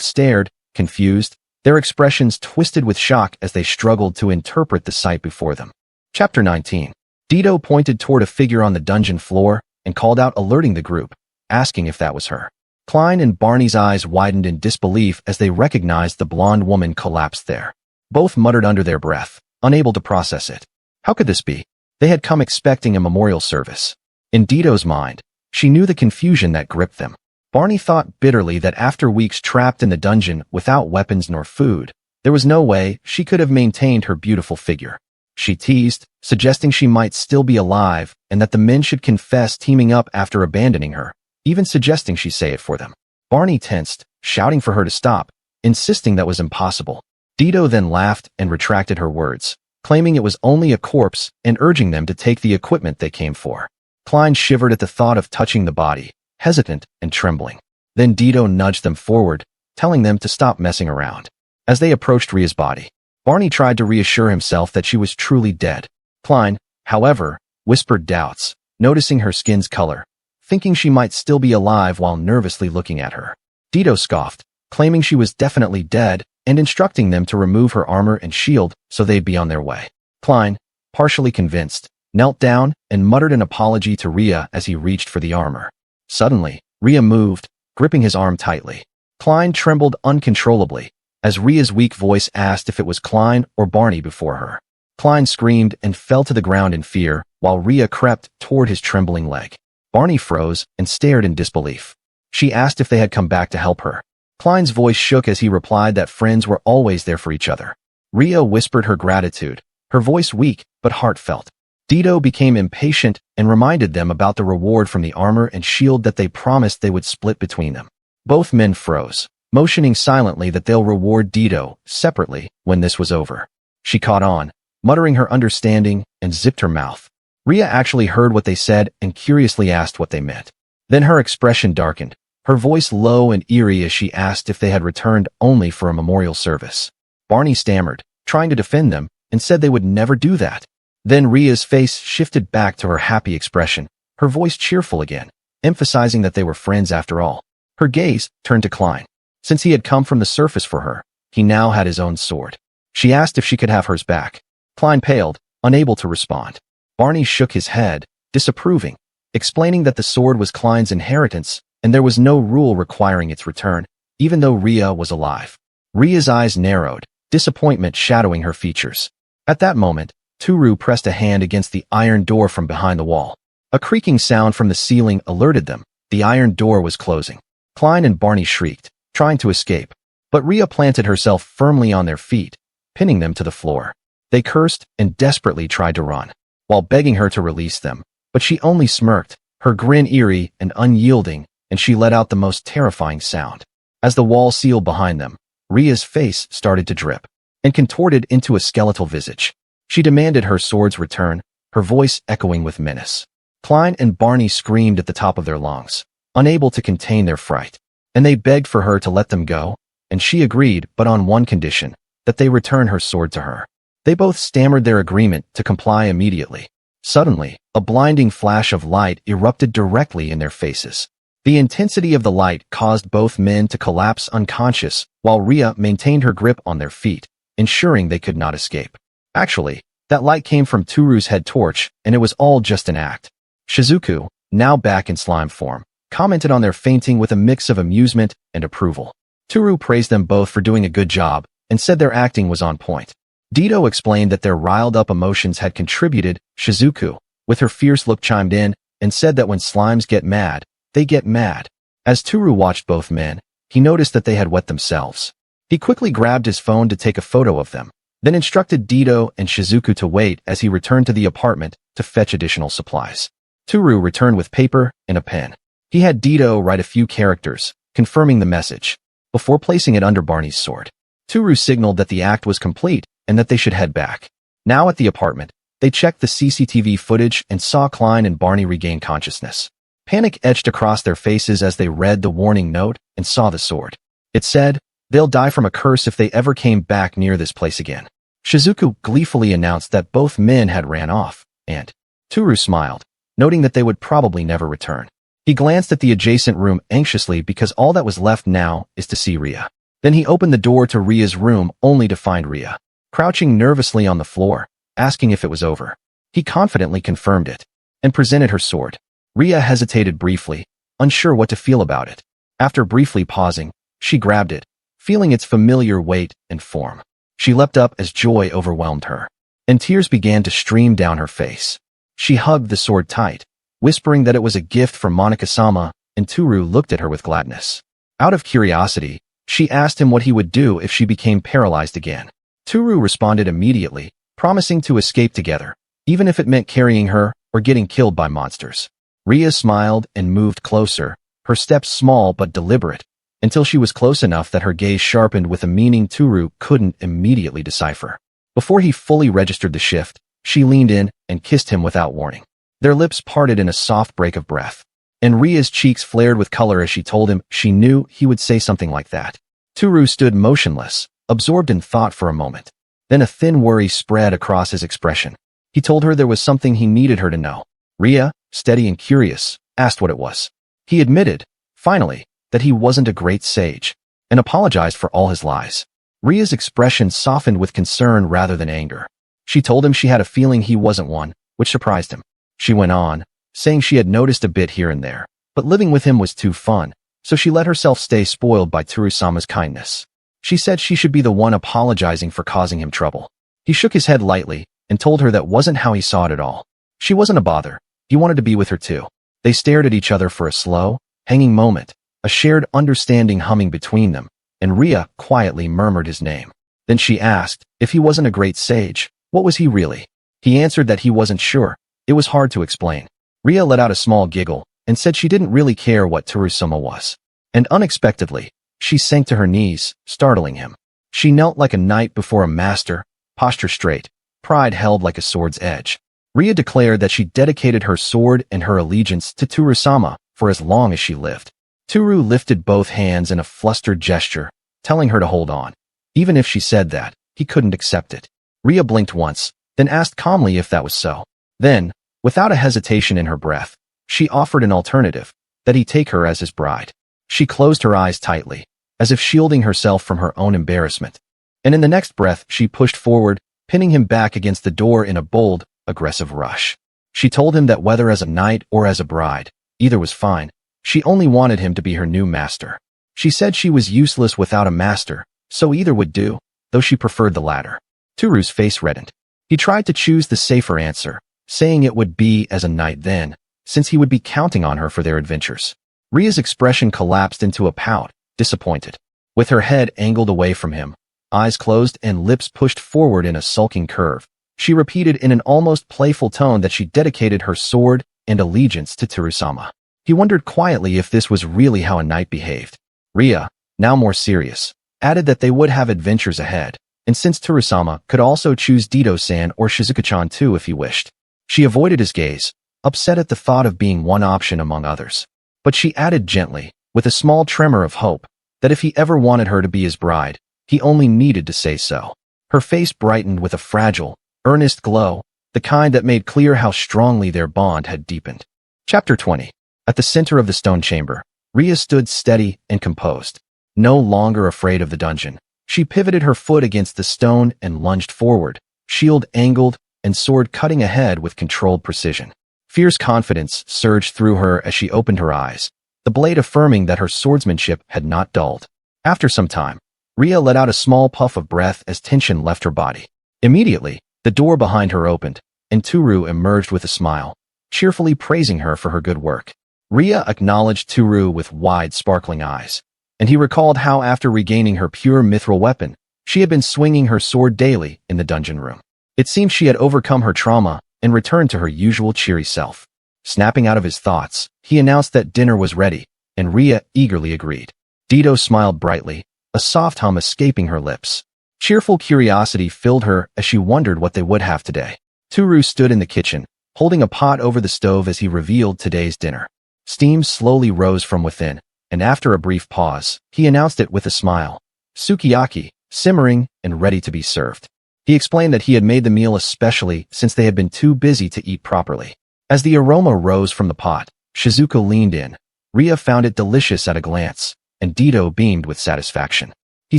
Speaker 1: stared, confused, their expressions twisted with shock as they struggled to interpret the sight before them. Chapter 19. Dito pointed toward a figure on the dungeon floor and called out, alerting the group, asking if that was her. Klein and Barney's eyes widened in disbelief as they recognized the blonde woman collapsed there. Both muttered under their breath, unable to process it. How could this be? They had come expecting a memorial service. In Dito's mind, she knew the confusion that gripped them. Barney thought bitterly that after weeks trapped in the dungeon without weapons nor food, there was no way she could have maintained her beautiful figure. She teased, suggesting she might still be alive and that the men should confess teaming up after abandoning her, even suggesting she say it for them. Barney tensed, shouting for her to stop, insisting that was impossible. Dito then laughed and retracted her words, claiming it was only a corpse and urging them to take the equipment they came for. Klein shivered at the thought of touching the body, hesitant and trembling. Then Dito nudged them forward, telling them to stop messing around. As they approached Ria's body, Barney tried to reassure himself that she was truly dead. Klein, however, whispered doubts, noticing her skin's color, thinking she might still be alive while nervously looking at her. Dito scoffed, claiming she was definitely dead and instructing them to remove her armor and shield so they'd be on their way. Klein, partially convinced, knelt down and muttered an apology to Ria as he reached for the armor. Suddenly, Ria moved, gripping his arm tightly. Klein trembled uncontrollably as Ria's weak voice asked if it was Klein or Barney before her. Klein screamed and fell to the ground in fear while Ria crept toward his trembling leg. Barney froze and stared in disbelief. She asked if they had come back to help her. Klein's voice shook as he replied that friends were always there for each other. Ria whispered her gratitude, her voice weak but heartfelt. Dito became impatient and reminded them about the reward from the armor and shield that they promised they would split between them. Both men froze, motioning silently that they'll reward Dito separately when this was over. She caught on, muttering her understanding, and zipped her mouth. Ria actually heard what they said and curiously asked what they meant. Then her expression darkened, her voice low and eerie as she asked if they had returned only for a memorial service. Barney stammered, trying to defend them, and said they would never do that. Then Ria's face shifted back to her happy expression, her voice cheerful again, emphasizing that they were friends after all. Her gaze turned to Klein. Since he had come from the surface for her, he now had his own sword. She asked if she could have hers back. Klein paled, unable to respond. Barney shook his head, disapproving, explaining that the sword was Klein's inheritance and there was no rule requiring its return, even though Ria was alive. Ria's eyes narrowed, disappointment shadowing her features. At that moment, Tooru pressed a hand against the iron door from behind the wall. A creaking sound from the ceiling alerted them. The iron door was closing. Klein and Barney shrieked, trying to escape, but Ria planted herself firmly on their feet, pinning them to the floor. They cursed and desperately tried to run, while begging her to release them, but she only smirked, her grin eerie and unyielding, and she let out the most terrifying sound. As the wall sealed behind them, Ria's face started to drip and contorted into a skeletal visage. She demanded her sword's return, her voice echoing with menace. Klein and Barney screamed at the top of their lungs, unable to contain their fright, and they begged for her to let them go, and she agreed, but on one condition, that they return her sword to her. They both stammered their agreement to comply immediately. Suddenly, a blinding flash of light erupted directly in their faces. The intensity of the light caused both men to collapse unconscious, while Ria maintained her grip on their feet, ensuring they could not escape. Actually, that light came from Tooru's head torch, and it was all just an act. Shizuku, now back in slime form, commented on their fainting with a mix of amusement and approval. Tooru praised them both for doing a good job and said their acting was on point. Dito explained that their riled-up emotions had contributed. Shizuku, with her fierce look, chimed in and said that when slimes get mad, they get mad. As Tooru watched both men, he noticed that they had wet themselves. He quickly grabbed his phone to take a photo of them, then instructed Dito and Shizuku to wait as he returned to the apartment to fetch additional supplies. Tooru returned with paper and a pen. He had Dito write a few characters, confirming the message, before placing it under Barney's sword. Tooru signaled that the act was complete and that they should head back. Now at the apartment, they checked the CCTV footage and saw Klein and Barney regain consciousness. Panic etched across their faces as they read the warning note and saw the sword. It said, "They'll die from a curse if they ever came back near this place again." Shizuku gleefully announced that both men had ran off, and Tooru smiled, noting that they would probably never return. He glanced at the adjacent room anxiously because all that was left now is to see Ria. Then he opened the door to Ria's room only to find Ria crouching nervously on the floor, asking if it was over. He confidently confirmed it and presented her sword. Ria hesitated briefly, unsure what to feel about it. After briefly pausing, she grabbed it, feeling its familiar weight and form. She leapt up as joy overwhelmed her, and tears began to stream down her face. She hugged the sword tight, whispering that it was a gift from Monika-sama, and Tooru looked at her with gladness. Out of curiosity, she asked him what he would do if she became paralyzed again. Tooru responded immediately, promising to escape together, even if it meant carrying her or getting killed by monsters. Ria smiled and moved closer, her steps small but deliberate, until she was close enough that her gaze sharpened with a meaning Tooru couldn't immediately decipher. Before he fully registered the shift, she leaned in and kissed him without warning. Their lips parted in a soft break of breath, and Ria's cheeks flared with color as she told him she knew he would say something like that. Tooru stood motionless, absorbed in thought for a moment. Then a thin worry spread across his expression. He told her there was something he needed her to know. Ria, steady and curious, asked what it was. He admitted, finally, that he wasn't a great sage, and apologized for all his lies. Ria's expression softened with concern rather than anger. She told him she had a feeling he wasn't one, which surprised him. She went on, saying she had noticed a bit here and there, but living with him was too fun, so she let herself stay spoiled by Tooru-sama's kindness. She said she should be the one apologizing for causing him trouble. He shook his head lightly and told her that wasn't how he saw it at all. She wasn't a bother. He wanted to be with her too. They stared at each other for a slow, hanging moment, a shared understanding humming between them, and Ria quietly murmured his name. Then she asked, if he wasn't a great sage, what was he really? He answered that he wasn't sure. It was hard to explain. Ria let out a small giggle and said she didn't really care what Tooru-sama was. And unexpectedly, she sank to her knees, startling him. She knelt like a knight before a master, posture straight, pride held like a sword's edge. Ria declared that she dedicated her sword and her allegiance to Tooru-sama for as long as she lived. Tooru lifted both hands in a flustered gesture, telling her to hold on. Even if she said that, he couldn't accept it. Ria blinked once, then asked calmly if that was so. Then, without a hesitation in her breath, she offered an alternative, that he take her as his bride. She closed her eyes tightly, as if shielding herself from her own embarrassment. And in the next breath, she pushed forward, pinning him back against the door in a bold, aggressive rush. She told him that whether as a knight or as a bride, either was fine. She only wanted him to be her new master. She said she was useless without a master, so either would do, though she preferred the latter. Tooru's face reddened. He tried to choose the safer answer, saying it would be as a knight then, since he would be counting on her for their adventures. Ria's expression collapsed into a pout, disappointed. With her head angled away from him, eyes closed and lips pushed forward in a sulking curve, she repeated in an almost playful tone that she dedicated her sword and allegiance to Tooru-sama. He wondered quietly if this was really how a knight behaved. Ria, now more serious, added that they would have adventures ahead, and since Tooru-sama could also choose Dido-san or Shizuku-chan too if he wished. She avoided his gaze, upset at the thought of being one option among others. But she added gently, with a small tremor of hope, that if he ever wanted her to be his bride, he only needed to say so. Her face brightened with a fragile, earnest glow, the kind that made clear how strongly their bond had deepened. Chapter 20. At the center of the stone chamber, Ria stood steady and composed. No longer afraid of the dungeon, she pivoted her foot against the stone and lunged forward, shield angled and sword cutting ahead with controlled precision. Fierce confidence surged through her as she opened her eyes, the blade affirming that her swordsmanship had not dulled. After some time, Ria let out a small puff of breath as tension left her body. Immediately, the door behind her opened, and Tooru emerged with a smile, cheerfully praising her for her good work. Ria acknowledged Tooru with wide, sparkling eyes, and he recalled how after regaining her pure mithril weapon, she had been swinging her sword daily in the dungeon room. It seemed she had overcome her trauma and returned to her usual cheery self. Snapping out of his thoughts, he announced that dinner was ready, and Ria eagerly agreed. Dido smiled brightly, a soft hum escaping her lips. Cheerful curiosity filled her as she wondered what they would have today. Tooru stood in the kitchen, holding a pot over the stove as he revealed today's dinner. Steam slowly rose from within, and after a brief pause, he announced it with a smile. Sukiyaki, simmering and ready to be served. He explained that he had made the meal especially since they had been too busy to eat properly. As the aroma rose from the pot, Shizuku leaned in. Ria found it delicious at a glance, and Dido beamed with satisfaction. He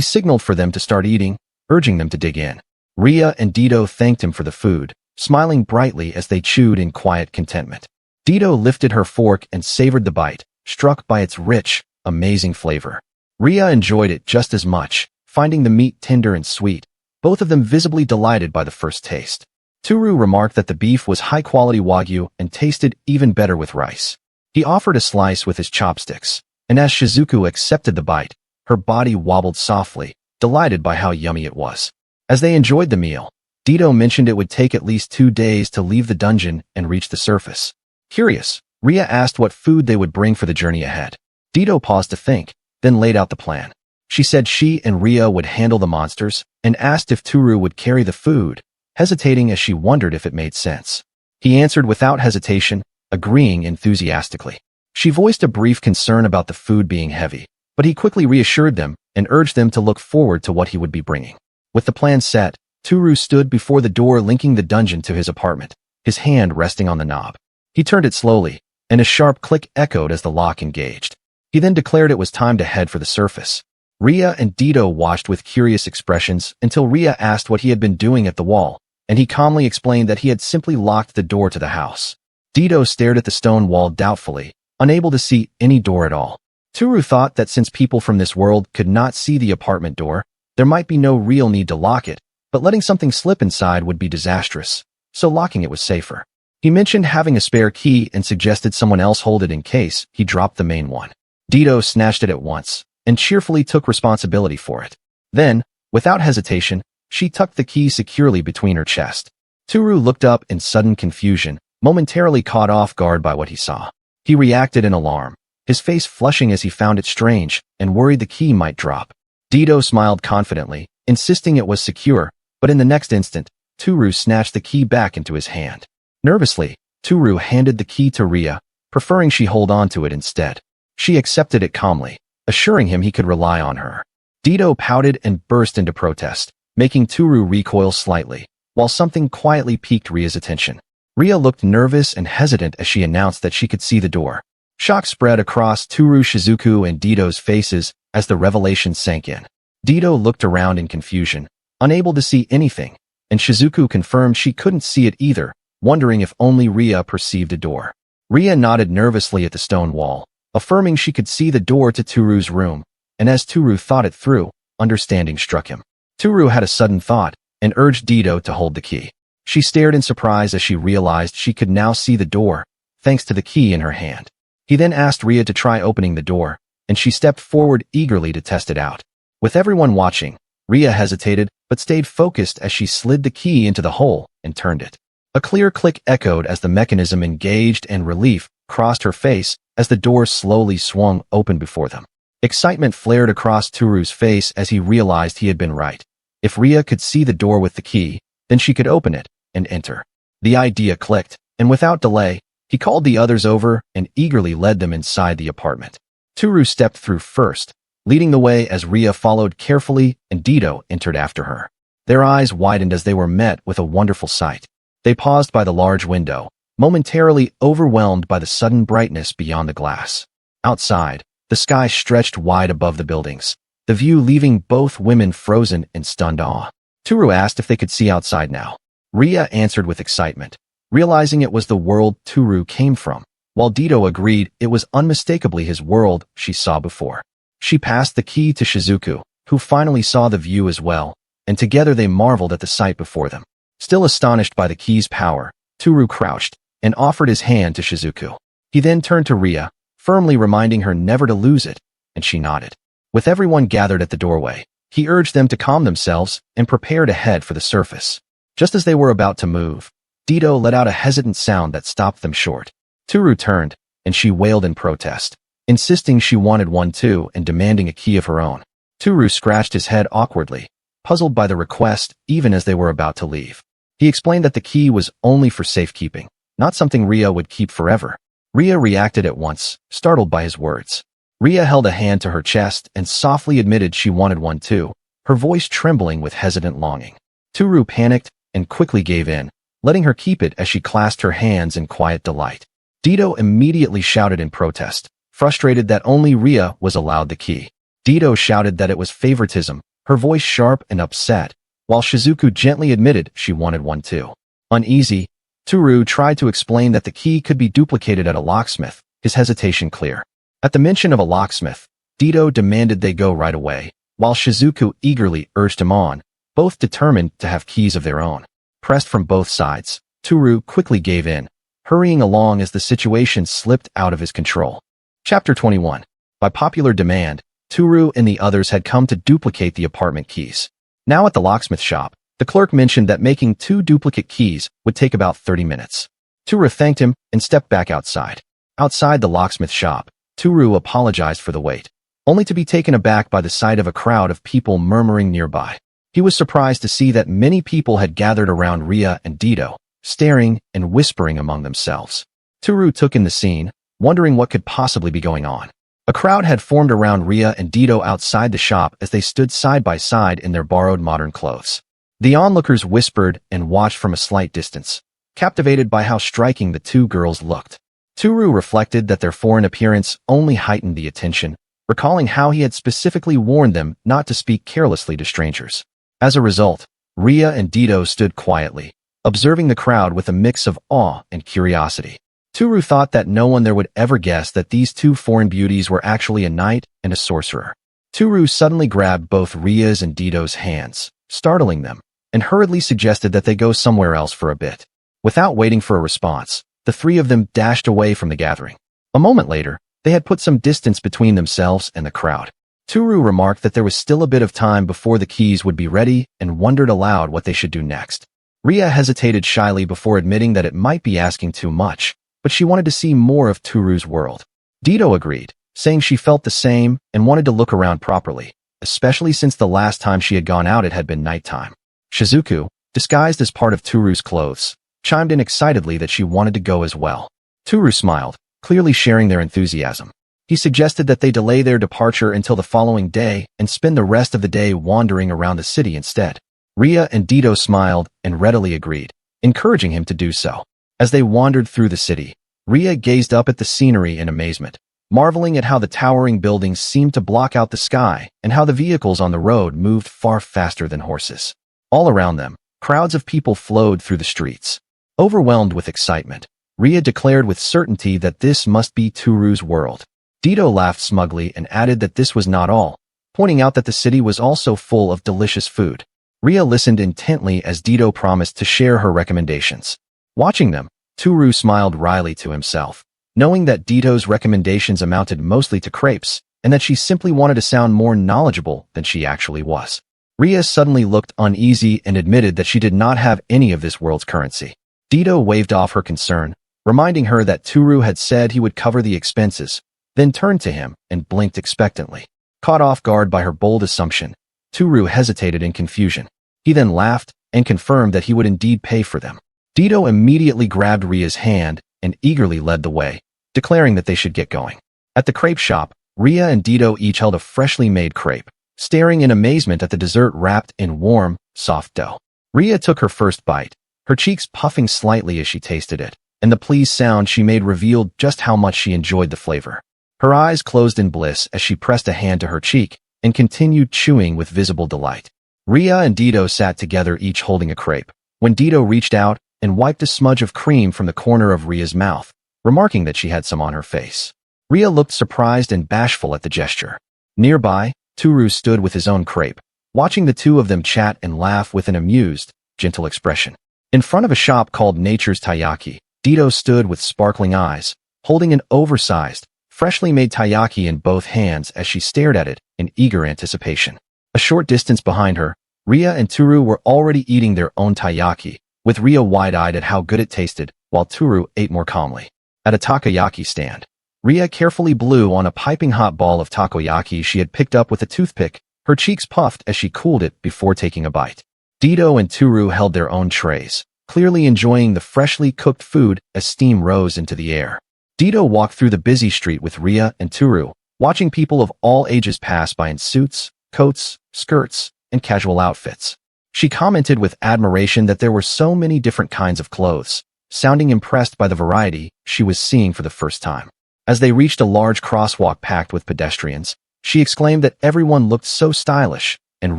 Speaker 1: signaled for them to start eating, urging them to dig in. Ria and Dido thanked him for the food, smiling brightly as they chewed in quiet contentment. Dido lifted her fork and savored the bite, struck by its rich, amazing flavor. Ria enjoyed it just as much, finding the meat tender and sweet, both of them visibly delighted by the first taste. Tooru remarked that the beef was high-quality wagyu and tasted even better with rice. He offered a slice with his chopsticks, and as Shizuku accepted the bite, her body wobbled softly, delighted by how yummy it was. As they enjoyed the meal, Dido mentioned it would take at least 2 days to leave the dungeon and reach the surface. Curious, Ria asked what food they would bring for the journey ahead. Dido paused to think, then laid out the plan. She said she and Ria would handle the monsters, and asked if Tooru would carry the food, hesitating as she wondered if it made sense. He answered without hesitation, agreeing enthusiastically. She voiced a brief concern about the food being heavy, but he quickly reassured them and urged them to look forward to what he would be bringing. With the plan set, Tooru stood before the door linking the dungeon to his apartment, his hand resting on the knob. He turned it slowly, and a sharp click echoed as the lock engaged. He then declared it was time to head for the surface. Ria and Dido watched with curious expressions until Ria asked what he had been doing at the wall, and he calmly explained that he had simply locked the door to the house. Dido stared at the stone wall doubtfully, unable to see any door at all. Tooru thought that since people from this world could not see the apartment door, there might be no real need to lock it, but letting something slip inside would be disastrous, so locking it was safer. He mentioned having a spare key and suggested someone else hold it in case he dropped the main one. Dido snatched it at once, and cheerfully took responsibility for it. Then, without hesitation, she tucked the key securely between her chest. Tooru looked up in sudden confusion, momentarily caught off guard by what he saw. He reacted in alarm, his face flushing as he found it strange and worried the key might drop. Dido smiled confidently, insisting it was secure, but in the next instant, Tooru snatched the key back into his hand. Nervously, Tooru handed the key to Ria, preferring she hold on to it instead. She accepted it calmly, assuring him he could rely on her. Dido pouted and burst into protest, making Tooru recoil slightly, while something quietly piqued Ria's attention. Ria looked nervous and hesitant as she announced that she could see the door. Shock spread across Tooru, Shizuku, and Dido's faces as the revelation sank in. Dido looked around in confusion, unable to see anything, and Shizuku confirmed she couldn't see it either, wondering if only Ria perceived a door. Ria nodded nervously at the stone wall, affirming she could see the door to Tooru's room, and as Tooru thought it through, understanding struck him. Tooru had a sudden thought and urged Dido to hold the key. She stared in surprise as she realized she could now see the door, thanks to the key in her hand. He then asked Ria to try opening the door, and she stepped forward eagerly to test it out. With everyone watching, Ria hesitated but stayed focused as she slid the key into the hole and turned it. A clear click echoed as the mechanism engaged, and relief crossed her face as the door slowly swung open before them. Excitement flared across Tooru's face as he realized he had been right. If Ria could see the door with the key, then she could open it and enter. The idea clicked, and without delay, he called the others over and eagerly led them inside the apartment. Tooru stepped through first, leading the way as Ria followed carefully and Dido entered after her. Their eyes widened as they were met with a wonderful sight. They paused by the large window, momentarily overwhelmed by the sudden brightness beyond the glass. Outside, the sky stretched wide above the buildings, the view leaving both women frozen in stunned awe. Tooru asked if they could see outside now. Ria answered with excitement, realizing it was the world Tooru came from, while Dido agreed it was unmistakably his world she saw before. She passed the key to Shizuku, who finally saw the view as well, and together they marveled at the sight before them. Still astonished by the key's power, Tooru crouched and offered his hand to Shizuku. He then turned to Ria, firmly reminding her never to lose it, and she nodded. With everyone gathered at the doorway, he urged them to calm themselves and prepare to head for the surface. Just as they were about to move, Dido let out a hesitant sound that stopped them short. Tooru turned, and she wailed in protest, insisting she wanted one too and demanding a key of her own. Tooru scratched his head awkwardly, puzzled by the request even as they were about to leave. He explained that the key was only for safekeeping, not something Ria would keep forever. Ria reacted at once, startled by his words. Ria held a hand to her chest and softly admitted she wanted one too, her voice trembling with hesitant longing. Tooru panicked and quickly gave in, letting her keep it as she clasped her hands in quiet delight. Dido immediately shouted in protest, frustrated that only Ria was allowed the key. Dido shouted that it was favoritism, her voice sharp and upset, while Shizuku gently admitted she wanted one too. Uneasy, Tooru tried to explain that the key could be duplicated at a locksmith, his hesitation clear. At the mention of a locksmith, Dido demanded they go right away, while Shizuku eagerly urged him on, both determined to have keys of their own. Pressed from both sides, Tooru quickly gave in, hurrying along as the situation slipped out of his control. Chapter 21. By popular demand, Tooru and the others had come to duplicate the apartment keys. Now at the locksmith shop, the clerk mentioned that making 2 duplicate keys would take about 30 minutes. Tooru thanked him and stepped back outside. Outside the locksmith shop, Tooru apologized for the wait, only to be taken aback by the sight of a crowd of people murmuring nearby. He was surprised to see that many people had gathered around Ria and Dido, staring and whispering among themselves. Tooru took in the scene, wondering what could possibly be going on. A crowd had formed around Ria and Dido outside the shop as they stood side by side in their borrowed modern clothes. The onlookers whispered and watched from a slight distance, captivated by how striking the 2 girls looked. Tooru reflected that their foreign appearance only heightened the attention, recalling how he had specifically warned them not to speak carelessly to strangers. As a result, Ria and Dido stood quietly, observing the crowd with a mix of awe and curiosity. Tooru thought that no one there would ever guess that these 2 foreign beauties were actually a knight and a sorcerer. Tooru suddenly grabbed both Ria's and Dido's hands, startling them, and hurriedly suggested that they go somewhere else for a bit. Without waiting for a response, the 3 of them dashed away from the gathering. A moment later, they had put some distance between themselves and the crowd. Tooru remarked that there was still a bit of time before the keys would be ready and wondered aloud what they should do next. Ria hesitated shyly before admitting that it might be asking too much, but she wanted to see more of Tooru's world. Dido agreed, saying she felt the same and wanted to look around properly, especially since the last time she had gone out it had been nighttime. Shizuku, disguised as part of Tooru's clothes, chimed in excitedly that she wanted to go as well. Tooru smiled, clearly sharing their enthusiasm. He suggested that they delay their departure until the following day and spend the rest of the day wandering around the city instead. Ria and Dito smiled and readily agreed, encouraging him to do so. As they wandered through the city, Ria gazed up at the scenery in amazement, marveling at how the towering buildings seemed to block out the sky and how the vehicles on the road moved far faster than horses. All around them, crowds of people flowed through the streets. Overwhelmed with excitement, Ria declared with certainty that this must be Tooru's world. Dito laughed smugly and added that this was not all, pointing out that the city was also full of delicious food. Ria listened intently as Dito promised to share her recommendations. Watching them, Tooru smiled wryly to himself, knowing that Dito's recommendations amounted mostly to crepes, and that she simply wanted to sound more knowledgeable than she actually was. Ria suddenly looked uneasy and admitted that she did not have any of this world's currency. Dito waved off her concern, reminding her that Tooru had said he would cover the expenses, then turned to him and blinked expectantly. Caught off guard by her bold assumption, Tooru hesitated in confusion. He then laughed and confirmed that he would indeed pay for them. Dito immediately grabbed Ria's hand and eagerly led the way, declaring that they should get going. At the crepe shop, Ria and Dito each held a freshly made crepe, staring in amazement at the dessert wrapped in warm, soft dough. Ria took her first bite, her cheeks puffing slightly as she tasted it, and the pleased sound she made revealed just how much she enjoyed the flavor. Her eyes closed in bliss as she pressed a hand to her cheek and continued chewing with visible delight. Ria and Dito sat together each holding a crepe, when Dito reached out and wiped a smudge of cream from the corner of Ria's mouth, remarking that she had some on her face. Ria looked surprised and bashful at the gesture. Nearby, Tooru stood with his own crepe, watching the two of them chat and laugh with an amused, gentle expression. In front of a shop called Nature's Taiyaki, Dito stood with sparkling eyes, holding an oversized, freshly made taiyaki in both hands as she stared at it in eager anticipation. A short distance behind her, Ria and Tooru were already eating their own taiyaki, with Ria wide-eyed at how good it tasted, while Tooru ate more calmly. At a takoyaki stand, Ria carefully blew on a piping hot ball of takoyaki she had picked up with a toothpick, her cheeks puffed as she cooled it before taking a bite. Dito and Tooru held their own trays, clearly enjoying the freshly cooked food as steam rose into the air. Dito walked through the busy street with Ria and Tooru, watching people of all ages pass by in suits, coats, skirts, and casual outfits. She commented with admiration that there were so many different kinds of clothes, sounding impressed by the variety she was seeing for the first time. As they reached a large crosswalk packed with pedestrians, she exclaimed that everyone looked so stylish, and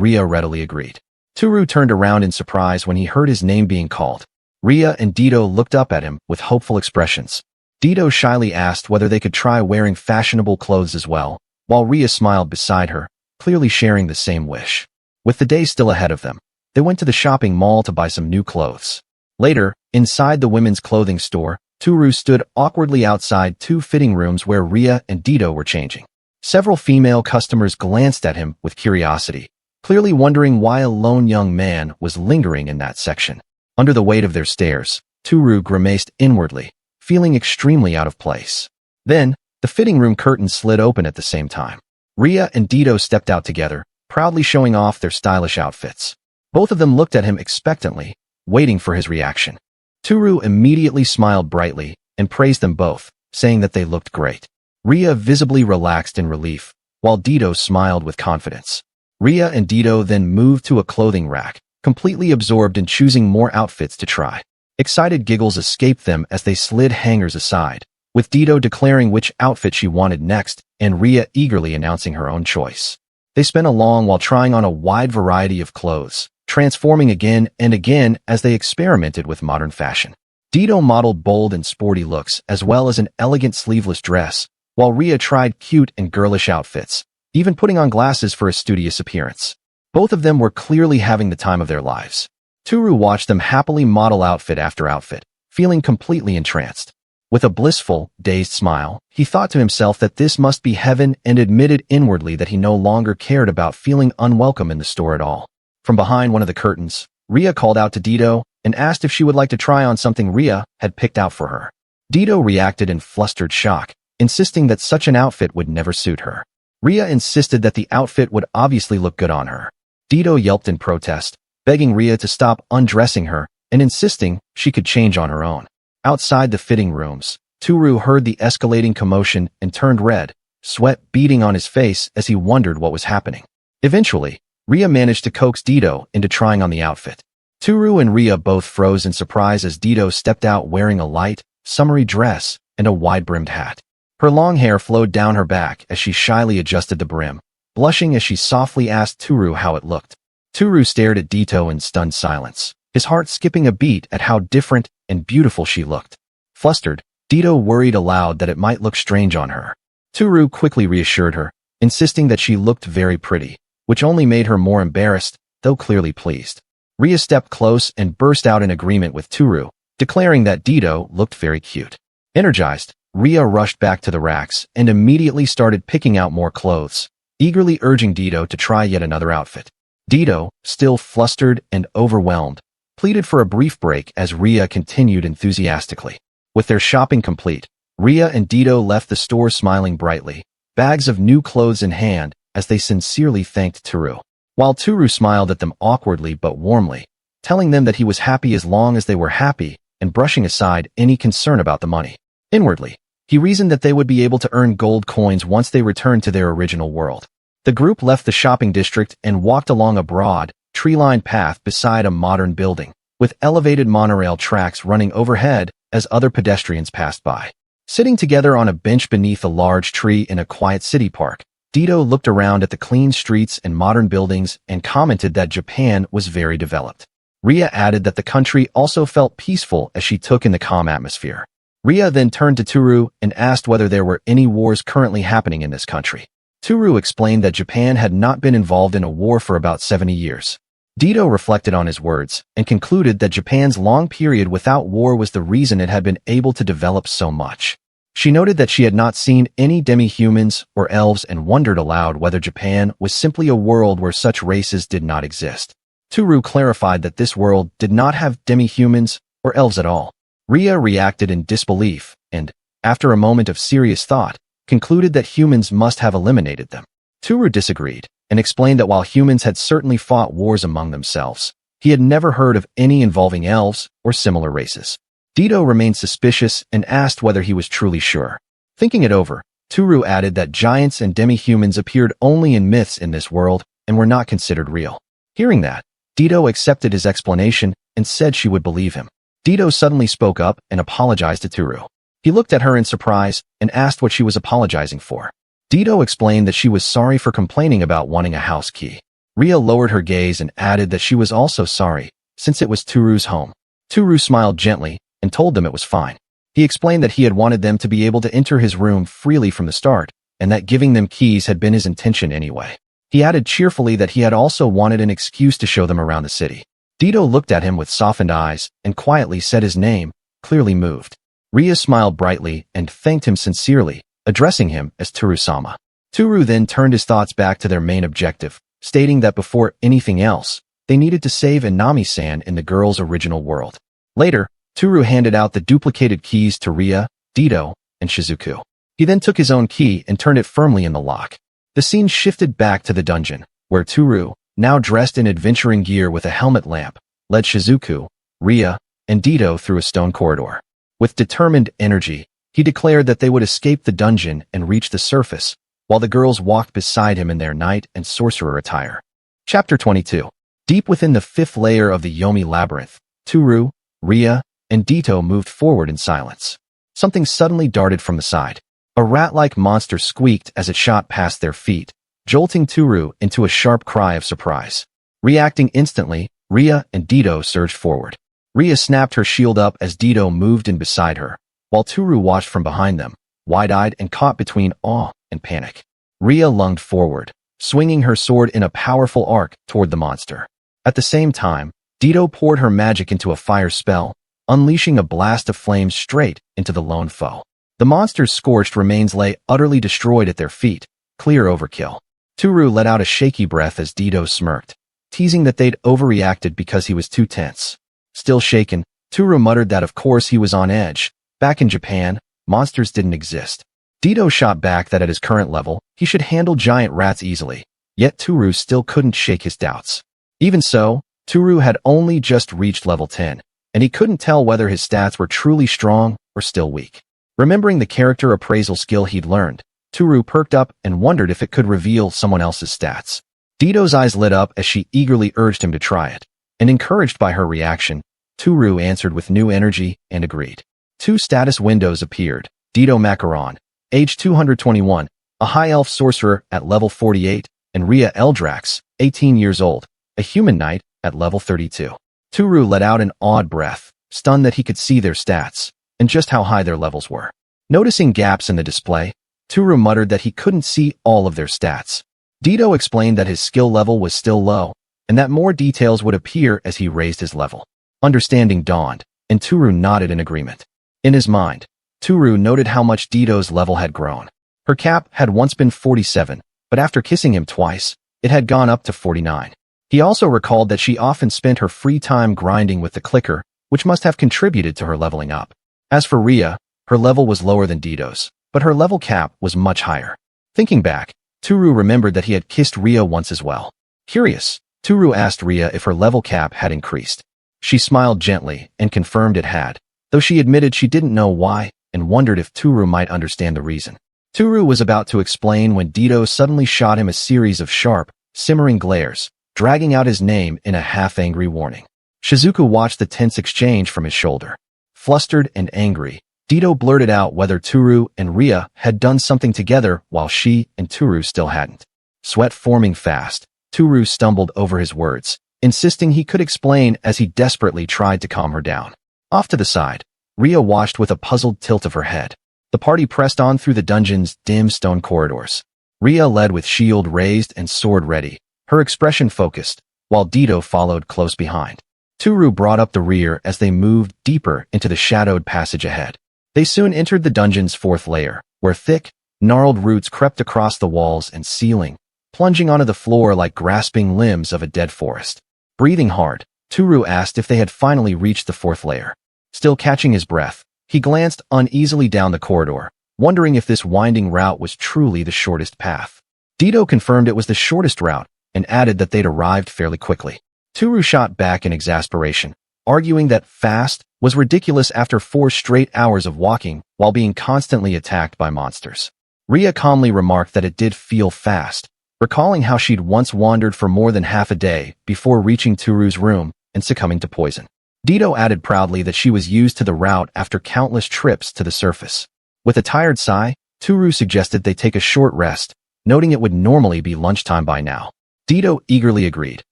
Speaker 1: Ria readily agreed. Tooru turned around in surprise when he heard his name being called. Ria and Dito looked up at him with hopeful expressions. Dito shyly asked whether they could try wearing fashionable clothes as well, while Ria smiled beside her, clearly sharing the same wish. With the day still ahead of them, they went to the shopping mall to buy some new clothes. Later, inside the women's clothing store, Tooru stood awkwardly outside two fitting rooms where Ria and Dito were changing. Several female customers glanced at him with curiosity, clearly wondering why a lone young man was lingering in that section. Under the weight of their stares, Tooru grimaced inwardly, feeling extremely out of place. Then, the fitting room curtains slid open at the same time. Ria and Dito stepped out together, proudly showing off their stylish outfits. Both of them looked at him expectantly, waiting for his reaction. Tooru immediately smiled brightly and praised them both, saying that they looked great. Ria visibly relaxed in relief, while Dito smiled with confidence. Ria and Dito then moved to a clothing rack, completely absorbed in choosing more outfits to try. Excited giggles escaped them as they slid hangers aside, with Dito declaring which outfit she wanted next and Ria eagerly announcing her own choice. They spent a long while trying on a wide variety of clothes, transforming again and again as they experimented with modern fashion. Dito modeled bold and sporty looks as well as an elegant sleeveless dress, while Ria tried cute and girlish outfits, even putting on glasses for a studious appearance. Both of them were clearly having the time of their lives. Tooru watched them happily model outfit after outfit, feeling completely entranced. With a blissful, dazed smile, he thought to himself that this must be heaven and admitted inwardly that he no longer cared about feeling unwelcome in the store at all. From behind one of the curtains, Ria called out to Dito and asked if she would like to try on something Ria had picked out for her. Dito reacted in flustered shock, insisting that such an outfit would never suit her. Ria insisted that the outfit would obviously look good on her. Dito yelped in protest, begging Ria to stop undressing her and insisting she could change on her own. Outside the fitting rooms, Tooru heard the escalating commotion and turned red, sweat beading on his face as he wondered what was happening. Eventually, Ria managed to coax Dito into trying on the outfit. Tooru and Ria both froze in surprise as Dito stepped out wearing a light, summery dress and a wide-brimmed hat. Her long hair flowed down her back as she shyly adjusted the brim, blushing as she softly asked Tooru how it looked. Tooru stared at Dito in stunned silence, his heart skipping a beat at how different and beautiful she looked. Flustered, Dito worried aloud that it might look strange on her. Tooru quickly reassured her, insisting that she looked very pretty, which only made her more embarrassed, though clearly pleased. Ria stepped close and burst out in agreement with Tooru, declaring that Dito looked very cute. Energized, Ria rushed back to the racks and immediately started picking out more clothes, eagerly urging Dito to try yet another outfit. Dito, still flustered and overwhelmed, pleaded for a brief break as Ria continued enthusiastically. With their shopping complete, Ria and Dito left the store smiling brightly, bags of new clothes in hand as they sincerely thanked Tooru. While Tooru smiled at them awkwardly but warmly, telling them that he was happy as long as they were happy and brushing aside any concern about the money. Inwardly, he reasoned that they would be able to earn gold coins once they returned to their original world. The group left the shopping district and walked along a broad, tree-lined path beside a modern building, with elevated monorail tracks running overhead as other pedestrians passed by. Sitting together on a bench beneath a large tree in a quiet city park, Dito looked around at the clean streets and modern buildings and commented that Japan was very developed. Ria added that the country also felt peaceful as she took in the calm atmosphere. Ria then turned to Tooru and asked whether there were any wars currently happening in this country. Tooru explained that Japan had not been involved in a war for about 70 years. Dito reflected on his words and concluded that Japan's long period without war was the reason it had been able to develop so much. She noted that she had not seen any demi-humans or elves and wondered aloud whether Japan was simply a world where such races did not exist. Tooru clarified that this world did not have demi-humans or elves at all. Ria reacted in disbelief and, after a moment of serious thought, concluded that humans must have eliminated them. Tooru disagreed and explained that while humans had certainly fought wars among themselves, he had never heard of any involving elves or similar races. Dito remained suspicious and asked whether he was truly sure. Thinking it over, Tooru added that giants and demi-humans appeared only in myths in this world and were not considered real. Hearing that, Dito accepted his explanation and said she would believe him. Dito suddenly spoke up and apologized to Tooru. He looked at her in surprise and asked what she was apologizing for. Dito explained that she was sorry for complaining about wanting a house key. Ria lowered her gaze and added that she was also sorry, since it was Tooru's home. Tooru smiled gently and told them it was fine. He explained that he had wanted them to be able to enter his room freely from the start, and that giving them keys had been his intention anyway. He added cheerfully that he had also wanted an excuse to show them around the city. Dito looked at him with softened eyes and quietly said his name, clearly moved. Ria smiled brightly and thanked him sincerely, addressing him as Tooru-sama. Tooru then turned his thoughts back to their main objective, stating that before anything else, they needed to save Inami-san in the girl's original world. Later, Tooru handed out the duplicated keys to Ria, Dito, and Shizuku. He then took his own key and turned it firmly in the lock. The scene shifted back to the dungeon, where Tooru, now dressed in adventuring gear with a helmet lamp, led Shizuku, Ria, and Dito through a stone corridor. With determined energy, he declared that they would escape the dungeon and reach the surface, while the girls walked beside him in their knight and sorcerer attire. Chapter 22. Deep within the fifth layer of the Yomi labyrinth, Tooru, Ria, and Dito moved forward in silence. Something suddenly darted from the side. A rat-like monster squeaked as it shot past their feet, jolting Tooru into a sharp cry of surprise. Reacting instantly, Ria and Dito surged forward. Ria snapped her shield up as Dito moved in beside her, while Tooru watched from behind them, wide-eyed and caught between awe and panic. Ria lunged forward, swinging her sword in a powerful arc toward the monster. At the same time, Dito poured her magic into a fire spell, unleashing a blast of flames straight into the lone foe. The monster's scorched remains lay utterly destroyed at their feet, clear overkill. Tooru let out a shaky breath as Dito smirked, teasing that they'd overreacted because he was too tense. Still shaken, Tooru muttered that of course he was on edge. Back in Japan, monsters didn't exist. Dito shot back that at his current level, he should handle giant rats easily, yet Tooru still couldn't shake his doubts. Even so, Tooru had only just reached level 10, and he couldn't tell whether his stats were truly strong or still weak. Remembering the character appraisal skill he'd learned, Tooru perked up and wondered if it could reveal someone else's stats. Dito's eyes lit up as she eagerly urged him to try it, and encouraged by her reaction, Tooru answered with new energy and agreed. 2 status windows appeared. Dito Macaron, age 221, a high elf sorcerer at level 48, and Rhea Eldrax, 18 years old, a human knight at level 32. Tooru let out an awed breath, stunned that he could see their stats, and just how high their levels were. Noticing gaps in the display, Tooru muttered that he couldn't see all of their stats. Dito explained that his skill level was still low, and that more details would appear as he raised his level. Understanding dawned, and Tooru nodded in agreement. In his mind, Tooru noted how much Dito's level had grown. Her cap had once been 47, but after kissing him twice, it had gone up to 49. He also recalled that she often spent her free time grinding with the clicker, which must have contributed to her leveling up. As for Rhea, her level was lower than Dito's, but her level cap was much higher. Thinking back, Tooru remembered that he had kissed Rhea once as well. Curious, Tooru asked Rhea if her level cap had increased. She smiled gently and confirmed it had, though she admitted she didn't know why and wondered if Tooru might understand the reason. Tooru was about to explain when Dito suddenly shot him a series of sharp, simmering glares, dragging out his name in a half-angry warning. Shizuku watched the tense exchange from his shoulder. Flustered and angry, Dito blurted out whether Tooru and Rhea had done something together while she and Tooru still hadn't. Sweat forming fast, Tooru stumbled over his words, insisting he could explain as he desperately tried to calm her down. Off to the side, Rhea watched with a puzzled tilt of her head. The party pressed on through the dungeon's dim stone corridors. Rhea led with shield raised and sword ready, her expression focused, while Dito followed close behind. Tooru brought up the rear as they moved deeper into the shadowed passage ahead. They soon entered the dungeon's 4th layer, where thick, gnarled roots crept across the walls and ceiling, plunging onto the floor like grasping limbs of a dead forest. Breathing hard, Tooru asked if they had finally reached the 4th layer. Still catching his breath, he glanced uneasily down the corridor, wondering if this winding route was truly the shortest path. Dito confirmed it was the shortest route and added that they'd arrived fairly quickly. Tooru shot back in exasperation, arguing that fast was ridiculous after 4 straight hours of walking while being constantly attacked by monsters. Rhea calmly remarked that it did feel fast, recalling how she'd once wandered for more than half a day before reaching Tooru's room and succumbing to poison. Dito added proudly that she was used to the route after countless trips to the surface. With a tired sigh, Tooru suggested they take a short rest, noting it would normally be lunchtime by now. Dito eagerly agreed,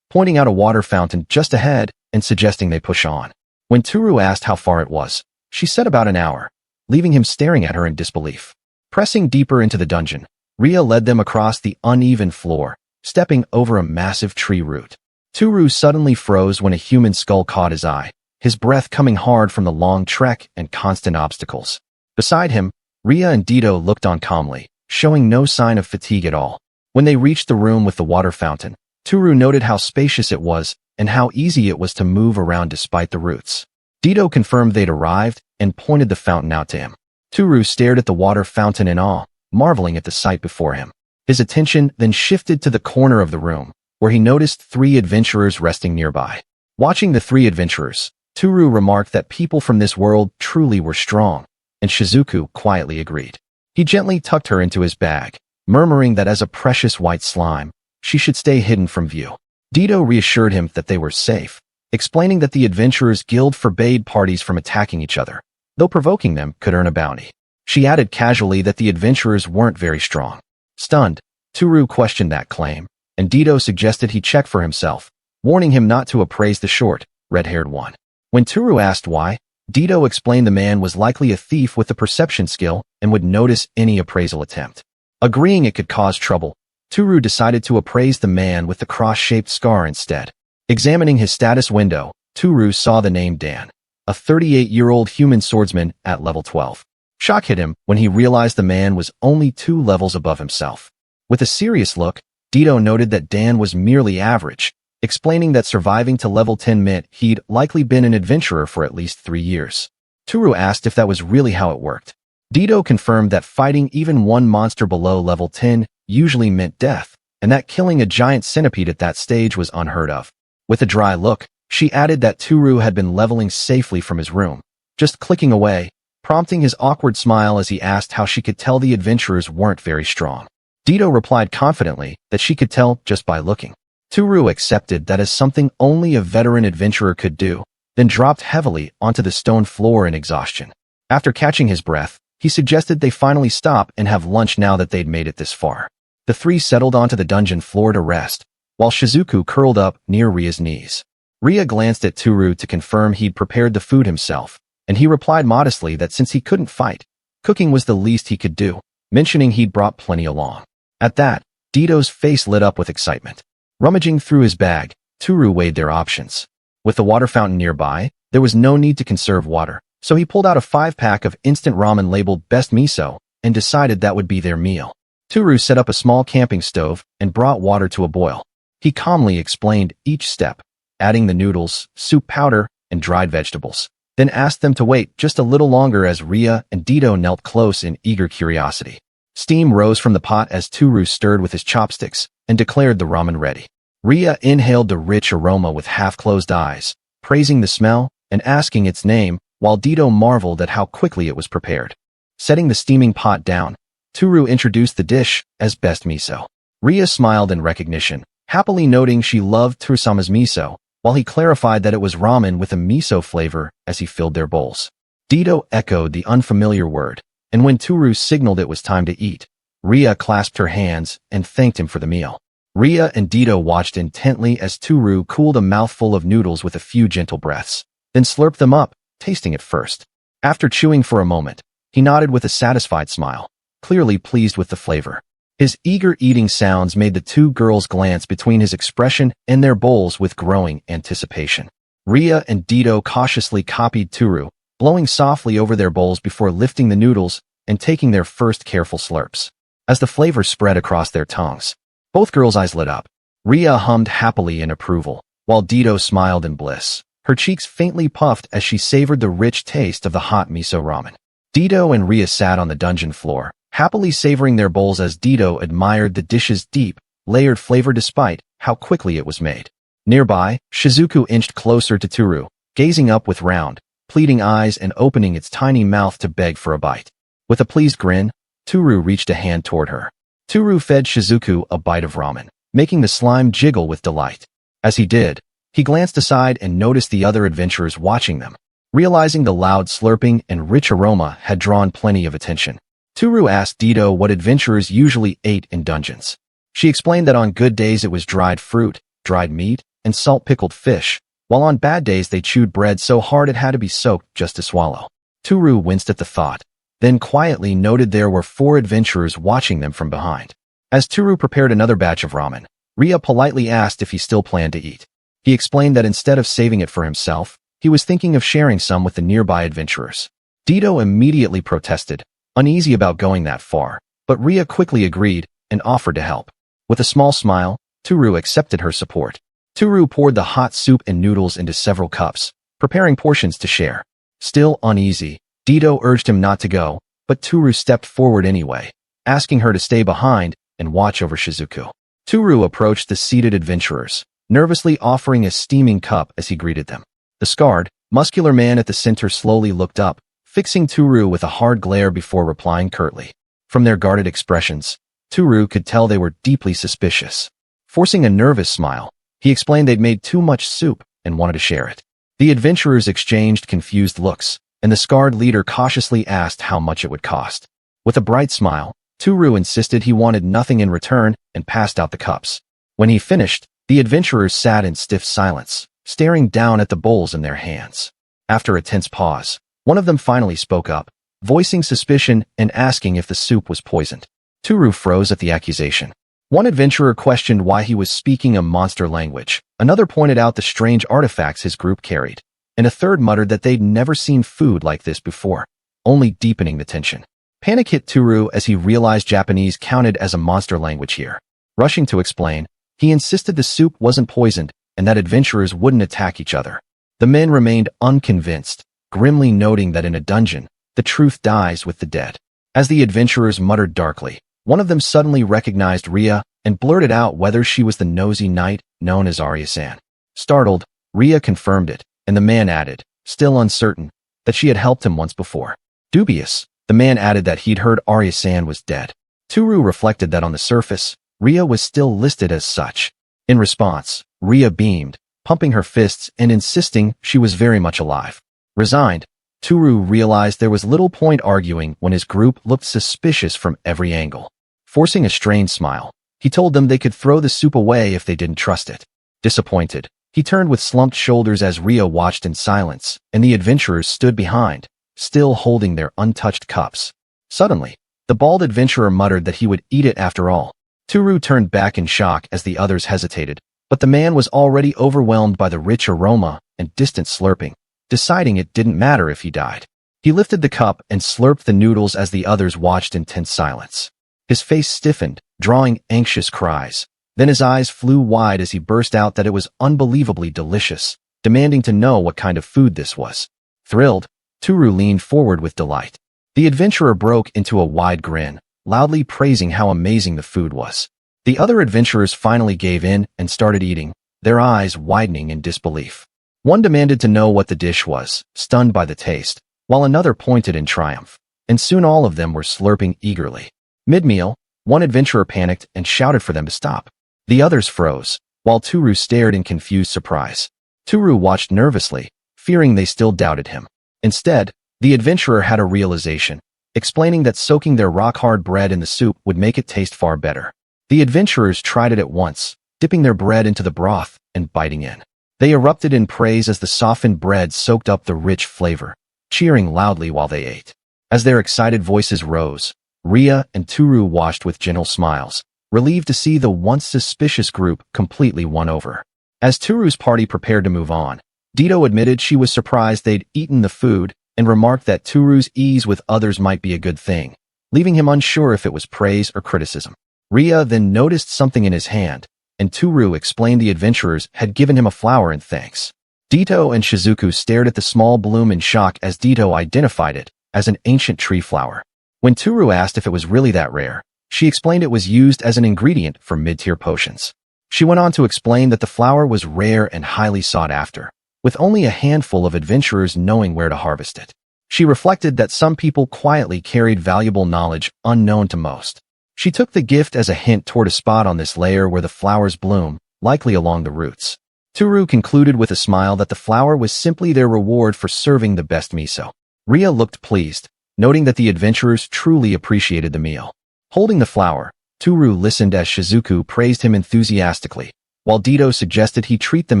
Speaker 1: pointing out a water fountain just ahead and suggesting they push on. When Tooru asked how far it was, she said about an hour, leaving him staring at her in disbelief. Pressing deeper into the dungeon, Rhea led them across the uneven floor, stepping over a massive tree root. Tooru suddenly froze when a human skull caught his eye, his breath coming hard from the long trek and constant obstacles. Beside him, Rhea and Dito looked on calmly, showing no sign of fatigue at all. When they reached the room with the water fountain, Tooru noted how spacious it was and how easy it was to move around despite the roots. Dito confirmed they'd arrived and pointed the fountain out to him. Tooru stared at the water fountain in awe, marveling at the sight before him. His attention then shifted to the corner of the room, where he noticed 3 adventurers resting nearby. Watching the 3 adventurers, Tooru remarked that people from this world truly were strong, and Shizuku quietly agreed. He gently tucked her into his bag, murmuring that as a precious white slime, she should stay hidden from view. Dito reassured him that they were safe, explaining that the Adventurers Guild forbade parties from attacking each other, though provoking them could earn a bounty. She added casually that the adventurers weren't very strong. Stunned, Tooru questioned that claim, and Dito suggested he check for himself, warning him not to appraise the short, red-haired one. When Tooru asked why, Dito explained the man was likely a thief with the perception skill and would notice any appraisal attempt. Agreeing it could cause trouble, Tooru decided to appraise the man with the cross-shaped scar instead. Examining his status window, Tooru saw the name Dan, a 38-year-old human swordsman at level 12. Shock hit him when he realized the man was only 2 levels above himself. With a serious look, Dito noted that Dan was merely average, explaining that surviving to level 10 meant he'd likely been an adventurer for at least 3 years. Tooru asked if that was really how it worked. Dito confirmed that fighting even one monster below level 10 usually meant death, and that killing a giant centipede at that stage was unheard of. With a dry look, she added that Tooru had been leveling safely from his room, just clicking away, prompting his awkward smile as he asked how she could tell the adventurers weren't very strong. Dito replied confidently that she could tell just by looking. Tooru accepted that as something only a veteran adventurer could do, then dropped heavily onto the stone floor in exhaustion. After catching his breath, he suggested they finally stop and have lunch now that they'd made it this far. The three settled onto the dungeon floor to rest, while Shizuku curled up near Ria's knees. Ria glanced at Tooru to confirm he'd prepared the food himself, and he replied modestly that since he couldn't fight, cooking was the least he could do, mentioning he'd brought plenty along. At that, Dito's face lit up with excitement. Rummaging through his bag, Tooru weighed their options. With the water fountain nearby, there was no need to conserve water, so he pulled out a 5-pack of instant ramen labeled Best Miso and decided that would be their meal. Tooru set up a small camping stove and brought water to a boil. He calmly explained each step, adding the noodles, soup powder, and dried vegetables, then asked them to wait just a little longer as Ria and Dito knelt close in eager curiosity. Steam rose from the pot as Tooru stirred with his chopsticks and declared the ramen ready. Ria inhaled the rich aroma with half-closed eyes, praising the smell and asking its name, while Dito marveled at how quickly it was prepared. Setting the steaming pot down, Tooru introduced the dish as Best Miso. Ria smiled in recognition, happily noting she loved Tooru-sama's miso, while he clarified that it was ramen with a miso flavor as he filled their bowls. Dito echoed the unfamiliar word, and when Tooru signaled it was time to eat, Ria clasped her hands and thanked him for the meal. Ria and Dito watched intently as Tooru cooled a mouthful of noodles with a few gentle breaths, then slurped them up, tasting it first. After chewing for a moment, he nodded with a satisfied smile, clearly pleased with the flavor. His eager eating sounds made the two girls glance between his expression and their bowls with growing anticipation. Ria and Dito cautiously copied Tooru, blowing softly over their bowls before lifting the noodles and taking their first careful slurps. As the flavor spread across their tongues, both girls' eyes lit up. Ria hummed happily in approval, while Dito smiled in bliss, her cheeks faintly puffed as she savored the rich taste of the hot miso ramen. Dito and Ria sat on the dungeon floor, happily savoring their bowls as Dito admired the dish's deep, layered flavor despite how quickly it was made. Nearby, Shizuku inched closer to Tooru, gazing up with round, pleading eyes and opening its tiny mouth to beg for a bite. With a pleased grin, Tooru reached a hand toward her. Tooru fed Shizuku a bite of ramen, making the slime jiggle with delight. As he did, he glanced aside and noticed the other adventurers watching them. Realizing the loud slurping and rich aroma had drawn plenty of attention, Tooru asked Dito what adventurers usually ate in dungeons. She explained that on good days it was dried fruit, dried meat, and salt-pickled fish, while on bad days they chewed bread so hard it had to be soaked just to swallow. Tooru winced at the thought, then quietly noted there were 4 adventurers watching them from behind. As Tooru prepared another batch of ramen, Ria politely asked if he still planned to eat. He explained that instead of saving it for himself, he was thinking of sharing some with the nearby adventurers. Dito immediately protested, uneasy about going that far, but Ria quickly agreed and offered to help. With a small smile, Tooru accepted her support. Tooru poured the hot soup and noodles into several cups, preparing portions to share. Still uneasy, Dito urged him not to go, but Tooru stepped forward anyway, asking her to stay behind and watch over Shizuku. Tooru approached the seated adventurers, nervously offering a steaming cup as he greeted them. The scarred, muscular man at the center slowly looked up, fixing Tooru with a hard glare before replying curtly. From their guarded expressions, Tooru could tell they were deeply suspicious. Forcing a nervous smile, he explained they'd made too much soup and wanted to share it. The adventurers exchanged confused looks, and the scarred leader cautiously asked how much it would cost. With a bright smile, Tooru insisted he wanted nothing in return and passed out the cups. When he finished, the adventurers sat in stiff silence, staring down at the bowls in their hands. After a tense pause, one of them finally spoke up, voicing suspicion and asking if the soup was poisoned. Tooru froze at the accusation. One adventurer questioned why he was speaking a monster language, another pointed out the strange artifacts his group carried, and a third muttered that they'd never seen food like this before, only deepening the tension. Panic hit Tooru as he realized Japanese counted as a monster language here. Rushing to explain, he insisted the soup wasn't poisoned and that adventurers wouldn't attack each other. The men remained unconvinced, grimly noting that in a dungeon, the truth dies with the dead. As the adventurers muttered darkly, one of them suddenly recognized Ria and blurted out whether she was the nosy knight known as Arya-san. Startled, Ria confirmed it, and the man added, still uncertain, that she had helped him once before. Dubious, the man added that he'd heard Arya-san was dead. Tooru reflected that on the surface, Ria was still listed as such. In response, Ria beamed, pumping her fists and insisting she was very much alive. Resigned, Tooru realized there was little point arguing when his group looked suspicious from every angle. Forcing a strained smile, he told them they could throw the soup away if they didn't trust it. Disappointed, he turned with slumped shoulders as Ria watched in silence, and the adventurers stood behind, still holding their untouched cups. Suddenly, the bald adventurer muttered that he would eat it after all. Tooru turned back in shock as the others hesitated, but the man was already overwhelmed by the rich aroma and distant slurping, deciding it didn't matter if he died. He lifted the cup and slurped the noodles as the others watched in tense silence. His face stiffened, drawing anxious cries. Then his eyes flew wide as he burst out that it was unbelievably delicious, demanding to know what kind of food this was. Thrilled, Tooru leaned forward with delight. The adventurer broke into a wide grin, loudly praising how amazing the food was. The other adventurers finally gave in and started eating, their eyes widening in disbelief. One demanded to know what the dish was, stunned by the taste, while another pointed in triumph, and soon all of them were slurping eagerly. Mid-meal, one adventurer panicked and shouted for them to stop. The others froze, while Tooru stared in confused surprise. Tooru watched nervously, fearing they still doubted him. Instead, the adventurer had a realization, explaining that soaking their rock-hard bread in the soup would make it taste far better. The adventurers tried it at once, dipping their bread into the broth and biting in. They erupted in praise as the softened bread soaked up the rich flavor, cheering loudly while they ate. As their excited voices rose, Ria and Tooru watched with gentle smiles, relieved to see the once suspicious group completely won over. As Tooru's party prepared to move on, Dito admitted she was surprised they'd eaten the food and remarked that Tooru's ease with others might be a good thing, leaving him unsure if it was praise or criticism. Ria then noticed something in his hand, and Tooru explained the adventurers had given him a flower in thanks. Dito and Shizuku stared at the small bloom in shock as Dito identified it as an ancient tree flower. When Tooru asked if it was really that rare, she explained it was used as an ingredient for mid-tier potions. She went on to explain that the flower was rare and highly sought after, with only a handful of adventurers knowing where to harvest it. She reflected that some people quietly carried valuable knowledge unknown to most. She took the gift as a hint toward a spot on this layer where the flowers bloom, likely along the roots. Tooru concluded with a smile that the flower was simply their reward for serving the best miso. Ria looked pleased, noting that the adventurers truly appreciated the meal. Holding the flower, Tooru listened as Shizuku praised him enthusiastically, while Dito suggested he treat them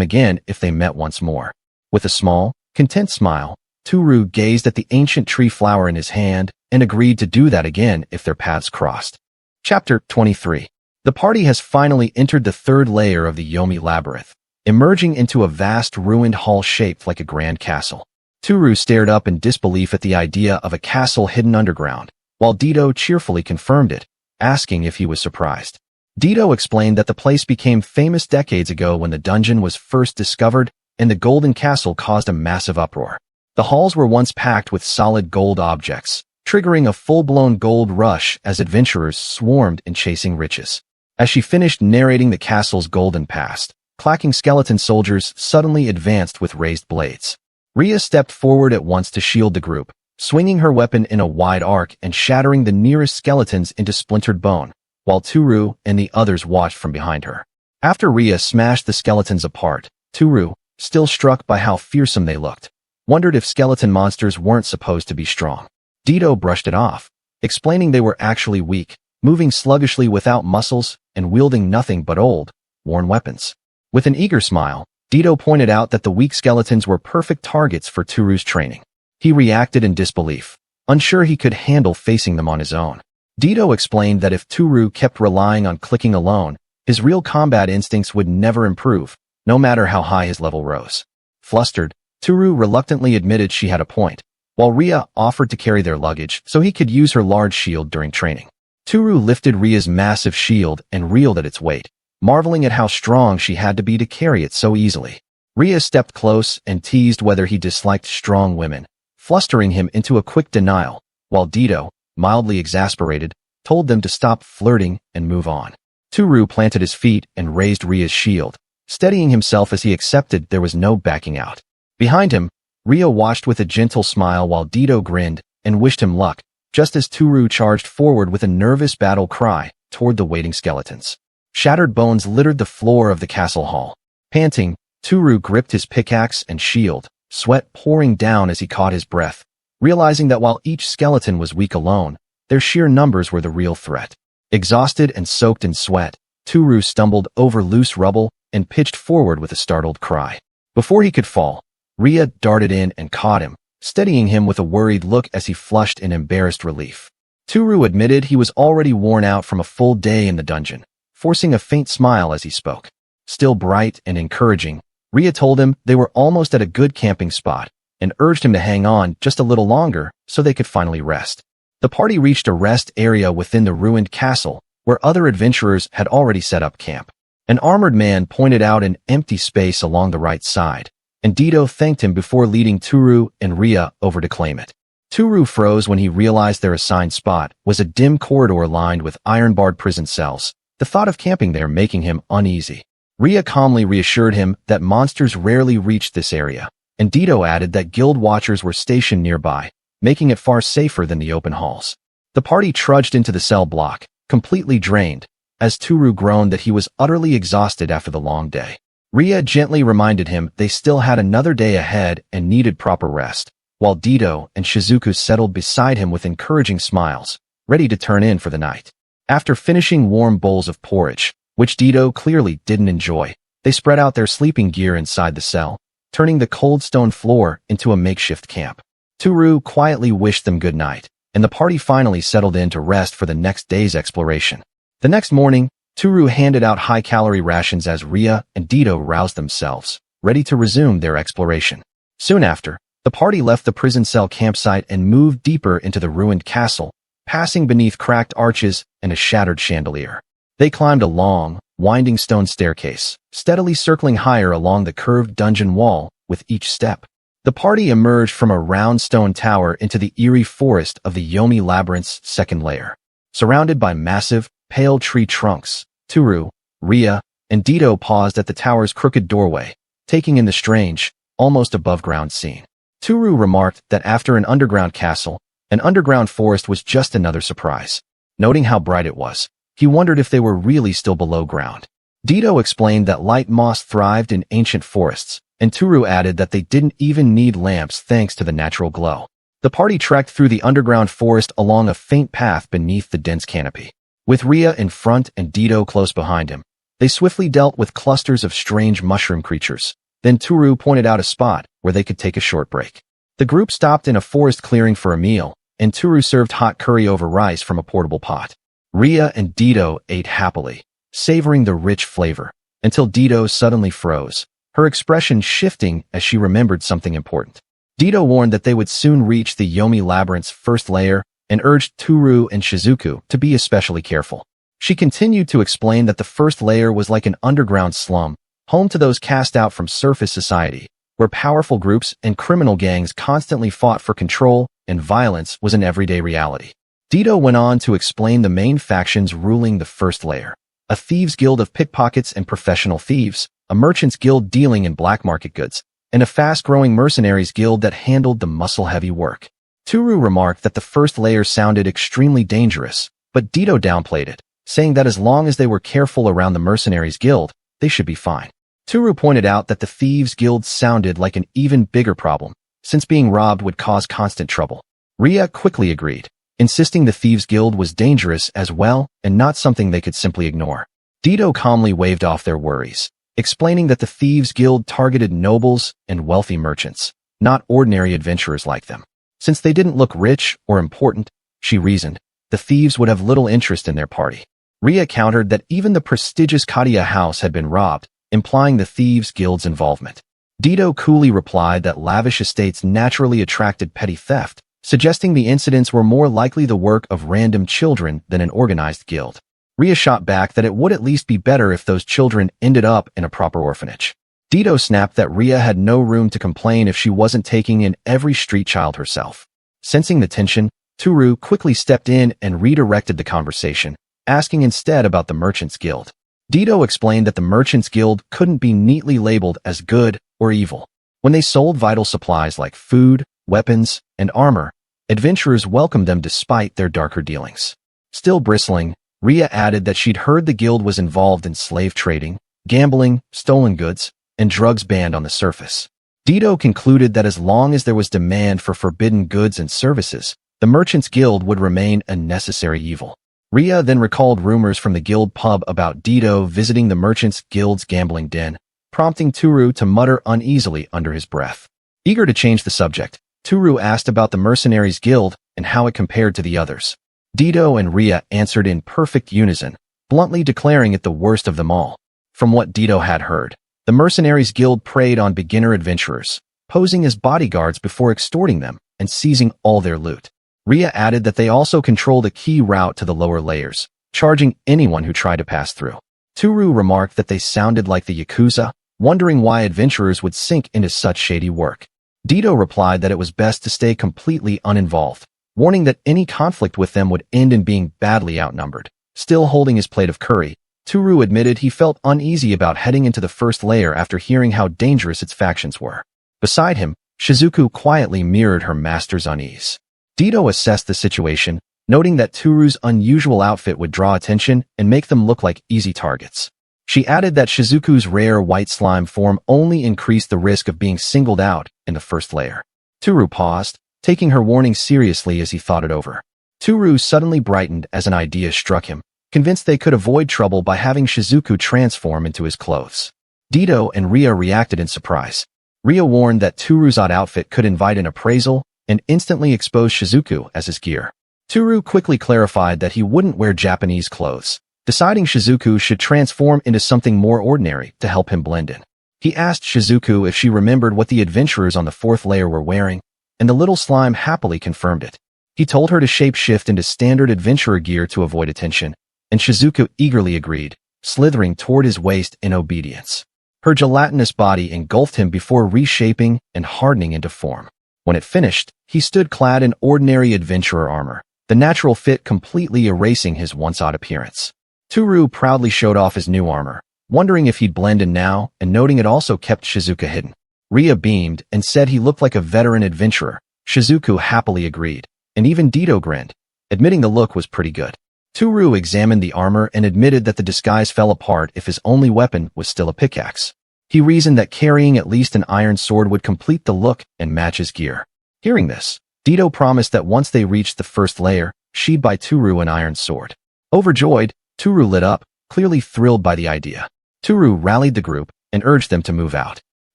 Speaker 1: again if they met once more. With a small, content smile, Tooru gazed at the ancient tree flower in his hand and agreed to do that again if their paths crossed. Chapter 23. The party has finally entered the third layer of the Yomi labyrinth, emerging into a vast ruined hall shaped like a grand castle. Tooru stared up in disbelief at the idea of a castle hidden underground, while Dito cheerfully confirmed it, asking if he was surprised. Dito explained that the place became famous decades ago when the dungeon was first discovered and the golden castle caused a massive uproar. The halls were once packed with solid gold objects, triggering a full-blown gold rush as adventurers swarmed in chasing riches. As she finished narrating the castle's golden past, clacking skeleton soldiers suddenly advanced with raised blades. Ria stepped forward at once to shield the group, swinging her weapon in a wide arc and shattering the nearest skeletons into splintered bone, while Tooru and the others watched from behind her. After Ria smashed the skeletons apart, Tooru, still struck by how fearsome they looked, wondered if skeleton monsters weren't supposed to be strong. Dito brushed it off, explaining they were actually weak, moving sluggishly without muscles and wielding nothing but old, worn weapons. With an eager smile, Dito pointed out that the weak skeletons were perfect targets for Tooru's training. He reacted in disbelief, unsure he could handle facing them on his own. Dito explained that if Tooru kept relying on clicking alone, his real combat instincts would never improve, no matter how high his level rose. Flustered, Tooru reluctantly admitted she had a point, while Ria offered to carry their luggage so he could use her large shield during training. Tooru lifted Ria's massive shield and reeled at its weight, marveling at how strong she had to be to carry it so easily. Ria stepped close and teased whether he disliked strong women, flustering him into a quick denial, while Dito, mildly exasperated, told them to stop flirting and move on. Tooru planted his feet and raised Ria's shield, steadying himself as he accepted there was no backing out. Behind him, Ria watched with a gentle smile while Dito grinned and wished him luck, just as Tooru charged forward with a nervous battle cry toward the waiting skeletons. Shattered bones littered the floor of the castle hall. Panting, Tooru gripped his pickaxe and shield, sweat pouring down as he caught his breath, realizing that while each skeleton was weak alone, their sheer numbers were the real threat. Exhausted and soaked in sweat, Tooru stumbled over loose rubble and pitched forward with a startled cry. Before he could fall, Ria darted in and caught him, steadying him with a worried look as he flushed in embarrassed relief. Tooru admitted he was already worn out from a full day in the dungeon, forcing a faint smile as he spoke. Still bright and encouraging, Ria told him they were almost at a good camping spot and urged him to hang on just a little longer so they could finally rest. The party reached a rest area within the ruined castle where other adventurers had already set up camp. An armored man pointed out an empty space along the right side, and Dito thanked him before leading Tooru and Ria over to claim it. Tooru froze when he realized their assigned spot was a dim corridor lined with iron-barred prison cells, the thought of camping there making him uneasy. Ria calmly reassured him that monsters rarely reached this area, and Dito added that guild watchers were stationed nearby, making it far safer than the open halls. The party trudged into the cell block, completely drained, as Tooru groaned that he was utterly exhausted after the long day. Ria gently reminded him they still had another day ahead and needed proper rest, while Dito and Shizuku settled beside him with encouraging smiles, ready to turn in for the night. After finishing warm bowls of porridge, which Dito clearly didn't enjoy, they spread out their sleeping gear inside the cell, turning the cold stone floor into a makeshift camp. Tooru quietly wished them good night, and the party finally settled in to rest for the next day's exploration. The next morning, Tooru handed out high-calorie rations as Ria and Dito roused themselves, ready to resume their exploration. Soon after, the party left the prison cell campsite and moved deeper into the ruined castle, passing beneath cracked arches and a shattered chandelier. They climbed a long, winding stone staircase, steadily circling higher along the curved dungeon wall with each step. The party emerged from a round stone tower into the eerie forest of the Yomi Labyrinth's second layer. Surrounded by massive, pale tree trunks, Tooru, Ria, and Dito paused at the tower's crooked doorway, taking in the strange, almost above-ground scene. Tooru remarked that after an underground castle, an underground forest was just another surprise. Noting how bright it was, he wondered if they were really still below ground. Dito explained that light moss thrived in ancient forests, and Tooru added that they didn't even need lamps thanks to the natural glow. The party trekked through the underground forest along a faint path beneath the dense canopy. With Ria in front and Dito close behind him, they swiftly dealt with clusters of strange mushroom creatures. Then Tooru pointed out a spot where they could take a short break. The group stopped in a forest clearing for a meal, and Tooru served hot curry over rice from a portable pot. Ria and Dito ate happily, savoring the rich flavor, until Dito suddenly froze, her expression shifting as she remembered something important. Dito warned that they would soon reach the Yomi Labyrinth's first layer and urged Tooru and Shizuku to be especially careful. She continued to explain that the first layer was like an underground slum, home to those cast out from surface society, where powerful groups and criminal gangs constantly fought for control and violence was an everyday reality. Dito went on to explain the main factions ruling the first layer: a thieves' guild of pickpockets and professional thieves, a merchants' guild dealing in black market goods, and a fast-growing mercenaries guild that handled the muscle-heavy work. Tooru remarked that the first layer sounded extremely dangerous, but Dito downplayed it, saying that as long as they were careful around the mercenaries guild, they should be fine. Tooru pointed out that the thieves' guild sounded like an even bigger problem, since being robbed would cause constant trouble. Ria quickly agreed, insisting the thieves' guild was dangerous as well and not something they could simply ignore. Dito calmly waved off their worries, explaining that the thieves' guild targeted nobles and wealthy merchants, not ordinary adventurers like them. Since they didn't look rich or important, she reasoned, the thieves would have little interest in their party. Ria countered that even the prestigious Katia house had been robbed, implying the thieves' guild's involvement. Dito coolly replied that lavish estates naturally attracted petty theft, suggesting the incidents were more likely the work of random children than an organized guild. Ria shot back that it would at least be better if those children ended up in a proper orphanage. Dito snapped that Ria had no room to complain if she wasn't taking in every street child herself. Sensing the tension, Tooru quickly stepped in and redirected the conversation, asking instead about the Merchants Guild. Dito explained that the Merchants Guild couldn't be neatly labeled as good or evil. When they sold vital supplies like food, weapons, and armor, adventurers welcomed them despite their darker dealings. Still bristling, Ria added that she'd heard the guild was involved in slave trading, gambling, stolen goods, and drugs banned on the surface. Dito concluded that as long as there was demand for forbidden goods and services, the Merchants Guild would remain a necessary evil. Ria then recalled rumors from the guild pub about Dito visiting the Merchants Guild's gambling den, prompting Tooru to mutter uneasily under his breath. Eager to change the subject, Tooru asked about the Mercenaries Guild and how it compared to the others. Dito and Ria answered in perfect unison, bluntly declaring it the worst of them all. From what Dito had heard, the Mercenaries Guild preyed on beginner adventurers, posing as bodyguards before extorting them and seizing all their loot. Ria added that they also controlled a key route to the lower layers, charging anyone who tried to pass through. Tooru remarked that they sounded like the Yakuza, wondering why adventurers would sink into such shady work. Dito replied that it was best to stay completely uninvolved, warning that any conflict with them would end in being badly outnumbered. Still holding his plate of curry, Tooru admitted he felt uneasy about heading into the first layer after hearing how dangerous its factions were. Beside him, Shizuku quietly mirrored her master's unease. Dito assessed the situation, noting that Tooru's unusual outfit would draw attention and make them look like easy targets. She added that Shizuku's rare white slime form only increased the risk of being singled out in the first layer. Tooru paused, taking her warning seriously as he thought it over. Tooru suddenly brightened as an idea struck him, convinced they could avoid trouble by having Shizuku transform into his clothes. Dito and Ria reacted in surprise. Ria warned that Tooru's odd outfit could invite an appraisal and instantly expose Shizuku as his gear. Tooru quickly clarified that he wouldn't wear Japanese clothes, deciding Shizuku should transform into something more ordinary to help him blend in. He asked Shizuku if she remembered what the adventurers on the fourth layer were wearing, and the little slime happily confirmed it. He told her to shape-shift into standard adventurer gear to avoid attention, and Shizuku eagerly agreed, slithering toward his waist in obedience. Her gelatinous body engulfed him before reshaping and hardening into form. When it finished, he stood clad in ordinary adventurer armor, the natural fit completely erasing his once-odd appearance. Tooru proudly showed off his new armor, wondering if he'd blend in now and noting it also kept Shizuka hidden. Ria beamed and said he looked like a veteran adventurer. Shizuku happily agreed, and even Dito grinned, admitting the look was pretty good. Tooru examined the armor and admitted that the disguise fell apart if his only weapon was still a pickaxe. He reasoned that carrying at least an iron sword would complete the look and match his gear. Hearing this, Dito promised that once they reached the first layer, she'd buy Tooru an iron sword. Overjoyed, Tooru lit up, clearly thrilled by the idea. Tooru rallied the group and urged them to move out.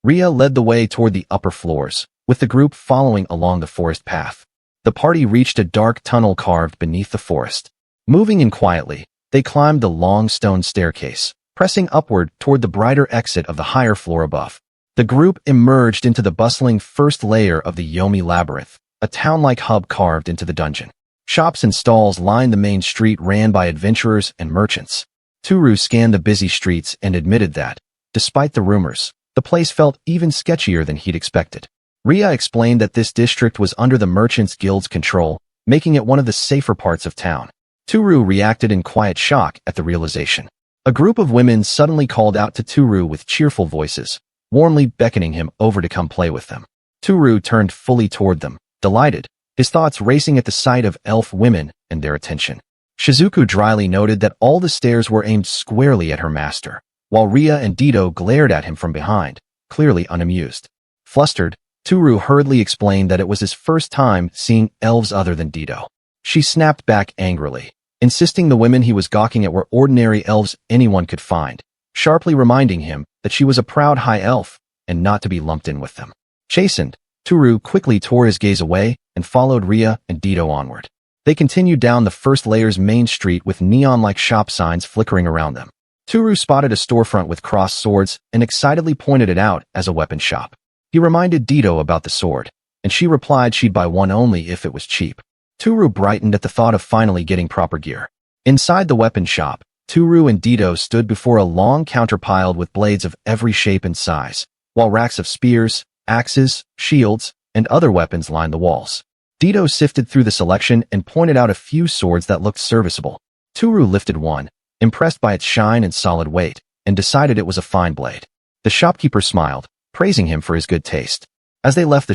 Speaker 1: Ria led the way toward the upper floors, with the group following along the forest path. The party reached a dark tunnel carved beneath the forest. Moving in quietly, they climbed the long stone staircase, pressing upward toward the brighter exit of the higher floor above. The group emerged into the bustling first layer of the Yomi Labyrinth, a town-like hub carved into the dungeon. Shops and stalls lined the main street ran by adventurers and merchants. Tooru scanned the busy streets and admitted that, despite the rumors, the place felt even sketchier than he'd expected. Ria explained that this district was under the Merchants Guild's control, making it one of the safer parts of town. Tooru reacted in quiet shock at the realization. A group of women suddenly called out to Tooru with cheerful voices, warmly beckoning him over to come play with them. Tooru turned fully toward them, delighted, his thoughts racing at the sight of elf women and their attention. Shizuku dryly noted that all the stares were aimed squarely at her master, while Ria and Dito glared at him from behind, clearly unamused. Flustered, Tooru hurriedly explained that it was his first time seeing elves other than Dito. She snapped back angrily, insisting the women he was gawking at were ordinary elves anyone could find, sharply reminding him that she was a proud high elf and not to be lumped in with them. Chastened, Tooru quickly tore his gaze away and followed Ria and Dito onward. They continued down the first layer's main street with neon-like shop signs flickering around them. Tooru spotted a storefront with crossed swords and excitedly pointed it out as a weapon shop. He reminded Dito about the sword, and she replied she'd buy one only if it was cheap. Tooru brightened at the thought of finally getting proper gear. Inside the weapon shop, Tooru and Dito stood before a long counter piled with blades of every shape and size, while racks of spears, axes, shields, and other weapons lined the walls. Dito sifted through the selection and pointed out a few swords that looked serviceable. Tooru lifted one, impressed by its shine and solid weight, and decided it was a fine blade. The shopkeeper smiled, praising him for his good taste. As they left the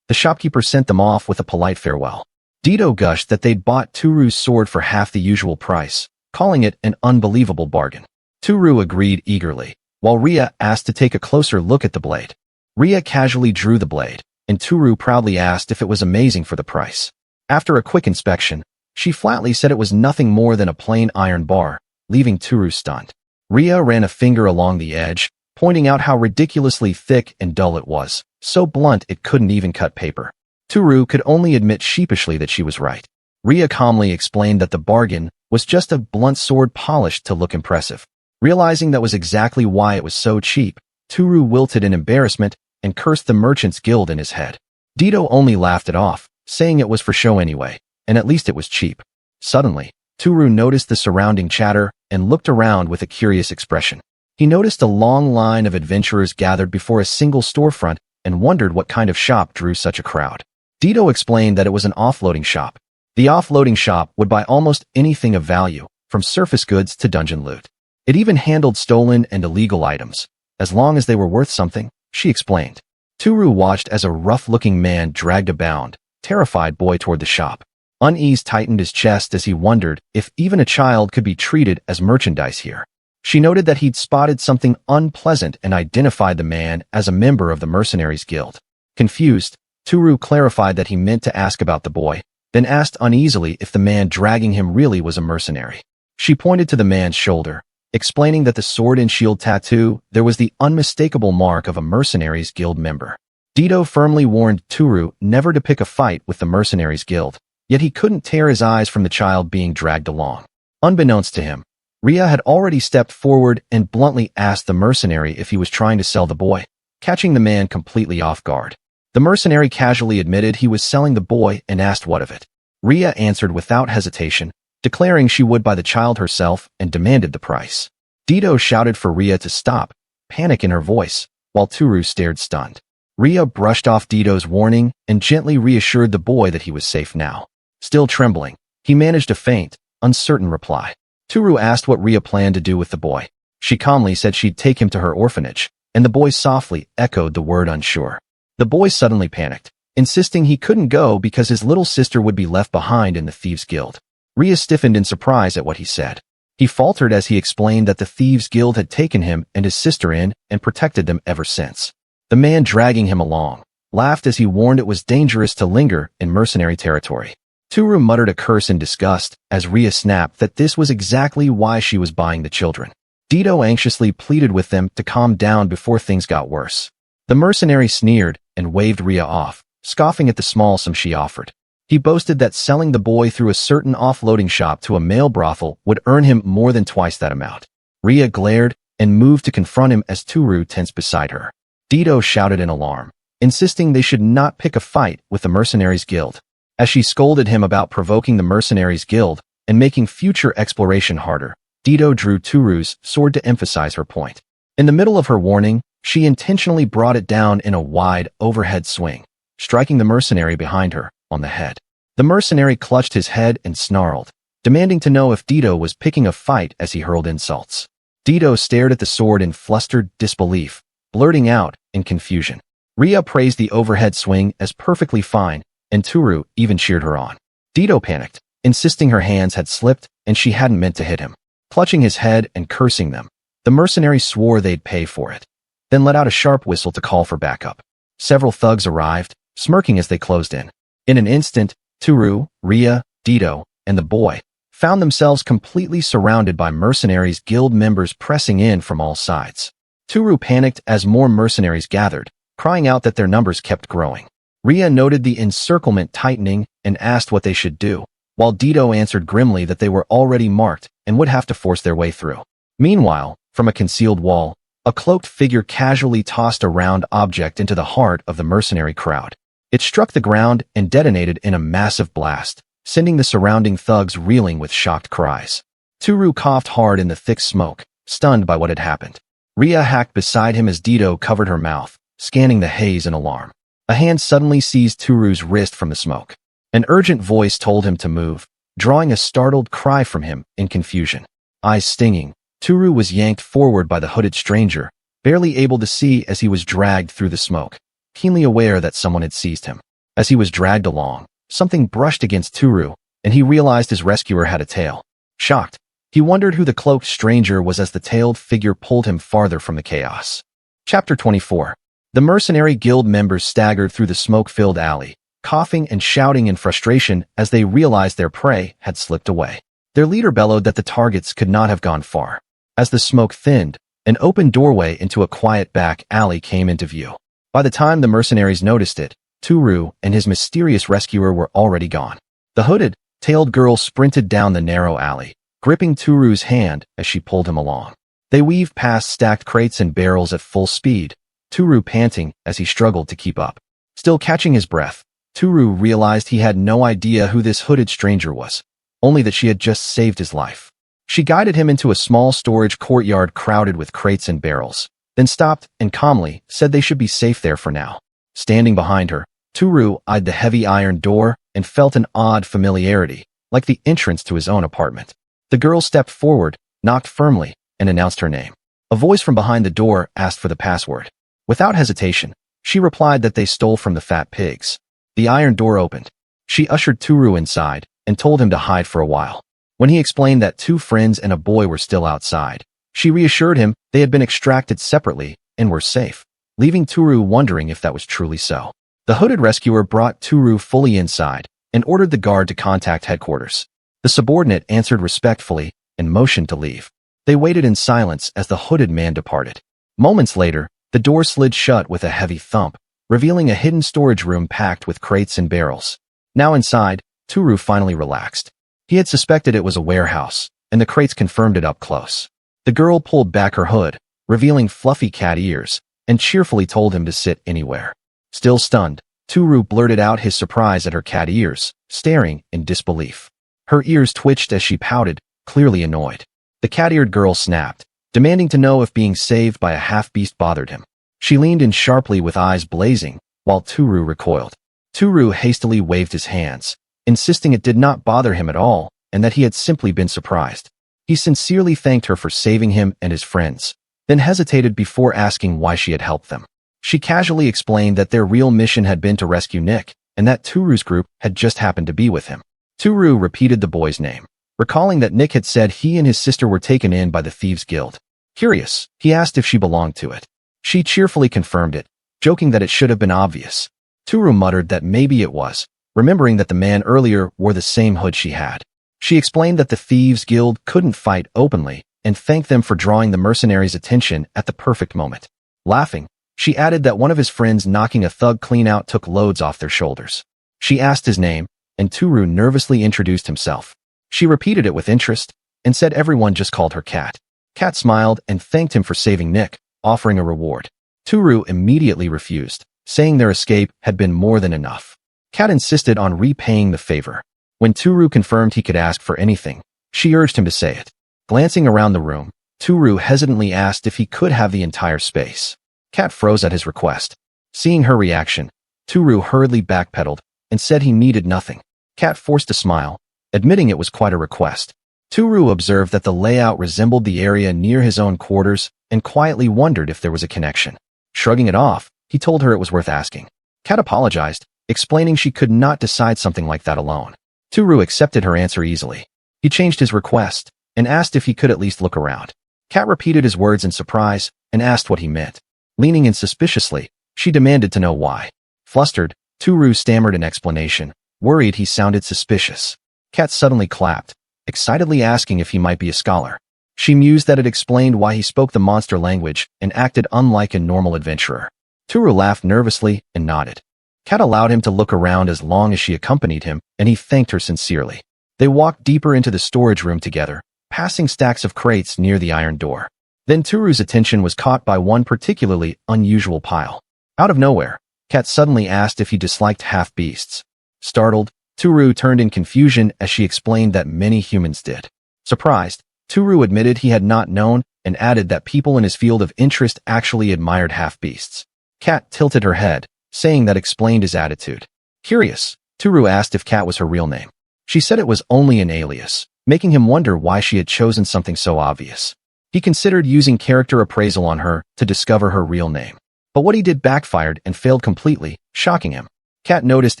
Speaker 1: shopkeeper sent them off with a polite farewell. Dito gushed that they'd bought Tooru's sword for half the usual price, calling it an unbelievable bargain. Tooru agreed eagerly, while Ria asked to take a closer look at the blade. Ria casually drew the blade, and Tooru proudly asked if it was amazing for the price. After a quick inspection, she flatly said it was nothing more than a plain iron bar, leaving Tooru stunned. Ria ran a finger along the edge, pointing out how ridiculously thick and dull it was, so blunt it couldn't even cut paper. Tooru could only admit sheepishly that she was right. Ria calmly explained that the bargain was just a blunt sword polished to look impressive. Realizing that was exactly why it was so cheap, Tooru wilted in embarrassment and cursed the Merchants Guild in his head. Dito only laughed it off, saying it was for show anyway, and at least it was cheap. Suddenly, Tooru noticed the surrounding chatter and looked around with a curious expression. He noticed a long line of adventurers gathered before a single storefront and wondered what kind of shop drew such a crowd. Dito explained that it was an offloading shop. The offloading shop would buy almost anything of value, from surface goods to dungeon loot. It even handled stolen and illegal items, as long as they were worth something, she explained. Tooru watched as a rough-looking man dragged a bound, terrified boy toward the shop. Unease tightened his chest as he wondered if even a child could be treated as merchandise here. She noted that he'd spotted something unpleasant and identified the man as a member of the Mercenaries Guild. Confused, Tooru clarified that he meant to ask about the boy, then asked uneasily if the man dragging him really was a mercenary. She pointed to the man's shoulder, explaining that the sword and shield tattoo there was the unmistakable mark of a Mercenaries Guild member. Dito firmly warned Tooru never to pick a fight with the Mercenaries Guild, yet he couldn't tear his eyes from the child being dragged along. Unbeknownst to him, Ria had already stepped forward and bluntly asked the mercenary if he was trying to sell the boy, catching the man completely off guard. The mercenary casually admitted he was selling the boy and asked what of it. Ria answered without hesitation, declaring she would buy the child herself and demanded the price. Dito shouted for Ria to stop, panic in her voice, while Tooru stared stunned. Ria brushed off Dito's warning and gently reassured the boy that he was safe now. Still trembling, he managed a faint, uncertain reply. Tooru asked what Ria planned to do with the boy. She calmly said she'd take him to her orphanage, and the boy softly echoed the word unsure. The boy suddenly panicked, insisting he couldn't go because his little sister would be left behind in the Thieves' Guild. Ria stiffened in surprise at what he said. He faltered as he explained that the Thieves' Guild had taken him and his sister in and protected them ever since. The man dragging him along laughed as he warned it was dangerous to linger in mercenary territory. Tooru muttered a curse in disgust as Ria snapped that this was exactly why she was buying the children. Dito anxiously pleaded with them to calm down before things got worse. The mercenary sneered and waved Ria off, scoffing at the small sum she offered. He boasted that selling the boy through a certain offloading shop to a male brothel would earn him more than twice that amount. Ria glared and moved to confront him as Tooru tensed beside her. Dito shouted in alarm, insisting they should not pick a fight with the Mercenaries Guild. As she scolded him about provoking the Mercenaries Guild and making future exploration harder, Dito drew Tooru's sword to emphasize her point. In the middle of her warning, she intentionally brought it down in a wide, overhead swing, striking the mercenary behind her on the head. The mercenary clutched his head and snarled, demanding to know if Dito was picking a fight as he hurled insults. Dito stared at the sword in flustered disbelief, blurting out in confusion. Ria praised the overhead swing as perfectly fine, and Tooru even cheered her on. Dito panicked, insisting her hands had slipped and she hadn't meant to hit him. Clutching his head and cursing them, the mercenary swore they'd pay for it, then let out a sharp whistle to call for backup. Several thugs arrived, smirking as they closed in. In an instant, Tooru, Ria, Dito, and the boy found themselves completely surrounded by Mercenaries Guild members pressing in from all sides. Tooru panicked as more mercenaries gathered, crying out that their numbers kept growing. Ria noted the encirclement tightening and asked what they should do, while Dito answered grimly that they were already marked and would have to force their way through. Meanwhile, from a concealed wall, a cloaked figure casually tossed a round object into the heart of the mercenary crowd. It struck the ground and detonated in a massive blast, sending the surrounding thugs reeling with shocked cries. Tooru coughed hard in the thick smoke, stunned by what had happened. Ria hacked beside him as Dito covered her mouth, scanning the haze in alarm. A hand suddenly seized Tooru's wrist from the smoke. An urgent voice told him to move, drawing a startled cry from him in confusion. eyes stinging, Tooru was yanked forward by the hooded stranger, barely able to see as he was dragged through the smoke, keenly aware that someone had seized him. As he was dragged along, something brushed against Tooru, and he realized his rescuer had a tail. Shocked, he wondered who the cloaked stranger was as the tailed figure pulled him farther from the chaos. Chapter 24. The mercenary guild members staggered through the smoke-filled alley, coughing and shouting in frustration as they realized their prey had slipped away. Their leader bellowed that the targets could not have gone far. As the smoke thinned, an open doorway into a quiet back alley came into view. By the time the mercenaries noticed it, Tooru and his mysterious rescuer were already gone. The hooded, tailed girl sprinted down the narrow alley, gripping Tooru's hand as she pulled him along. They weaved past stacked crates and barrels at full speed, Tooru panting as he struggled to keep up. Still catching his breath, Tooru realized he had no idea who this hooded stranger was, only that she had just saved his life. She guided him into a small storage courtyard crowded with crates and barrels, then stopped and calmly said they should be safe there for now. Standing behind her, Tooru eyed the heavy iron door and felt an odd familiarity, like the entrance to his own apartment. The girl stepped forward, knocked firmly, and announced her name. A voice from behind the door asked for the password. Without hesitation, she replied that they stole from the fat pigs. The iron door opened. She ushered Tooru inside and told him to hide for a while. When he explained that 2 friends and a boy were still outside, she reassured him they had been extracted separately and were safe, leaving Tooru wondering if that was truly so. The hooded rescuer brought Tooru fully inside and ordered the guard to contact headquarters. The subordinate answered respectfully and motioned to leave. They waited in silence as the hooded man departed. Moments later, the door slid shut with a heavy thump, revealing a hidden storage room packed with crates and barrels. Now inside, Tooru finally relaxed. He had suspected it was a warehouse, and the crates confirmed it up close. The girl pulled back her hood, revealing fluffy cat ears, and cheerfully told him to sit anywhere. Still stunned, Tooru blurted out his surprise at her cat ears, staring in disbelief. Her ears twitched as she pouted, clearly annoyed. The cat-eared girl snapped, demanding to know if being saved by a half-beast bothered him. She leaned in sharply with eyes blazing, while Tooru recoiled. Tooru hastily waved his hands, insisting it did not bother him at all, and that he had simply been surprised. He sincerely thanked her for saving him and his friends, then hesitated before asking why she had helped them. She casually explained that their real mission had been to rescue Nick, and that Tooru's group had just happened to be with him. Tooru repeated the boy's name, recalling that Nick had said he and his sister were taken in by the Thieves' Guild. Curious, he asked if she belonged to it. She cheerfully confirmed it, joking that it should have been obvious. Tooru muttered that maybe it was, remembering that the man earlier wore the same hood she had. She explained that the Thieves' Guild couldn't fight openly, and thanked them for drawing the mercenaries' attention at the perfect moment. Laughing, she added that one of his friends knocking a thug clean out took loads off their shoulders. She asked his name, and Tooru nervously introduced himself. She repeated it with interest, and said everyone just called her Cat. Cat smiled and thanked him for saving Nick, offering a reward. Tooru immediately refused, saying their escape had been more than enough. Cat insisted on repaying the favor. When Tooru confirmed he could ask for anything, she urged him to say it. Glancing around the room, Tooru hesitantly asked if he could have the entire space. Cat froze at his request. Seeing her reaction, Tooru hurriedly backpedaled and said he needed nothing. Cat forced a smile, admitting it was quite a request. Tooru observed that the layout resembled the area near his own quarters and quietly wondered if there was a connection. Shrugging it off, he told her it was worth asking. Cat apologized, explaining she could not decide something like that alone. Tooru accepted her answer easily. He changed his request and asked if he could at least look around. Cat repeated his words in surprise and asked what he meant. Leaning in suspiciously, she demanded to know why. Flustered, Tooru stammered an explanation, worried he sounded suspicious. Cat suddenly clapped, excitedly asking if he might be a scholar. She mused that it explained why he spoke the monster language and acted unlike a normal adventurer. Tooru laughed nervously and nodded. Cat allowed him to look around as long as she accompanied him, and he thanked her sincerely. They walked deeper into the storage room together, passing stacks of crates near the iron door. Then Tooru's attention was caught by one particularly unusual pile. Out of nowhere, Cat suddenly asked if he disliked half-beasts. Startled, Tooru turned in confusion as she explained that many humans did. Surprised, Tooru admitted he had not known and added that people in his field of interest actually admired half-beasts. Cat tilted her head, saying that explained his attitude. Curious, Tooru asked if Cat was her real name. She said it was only an alias, making him wonder why she had chosen something so obvious. He considered using character appraisal on her to discover her real name. But what he did backfired and failed completely, shocking him. Kat noticed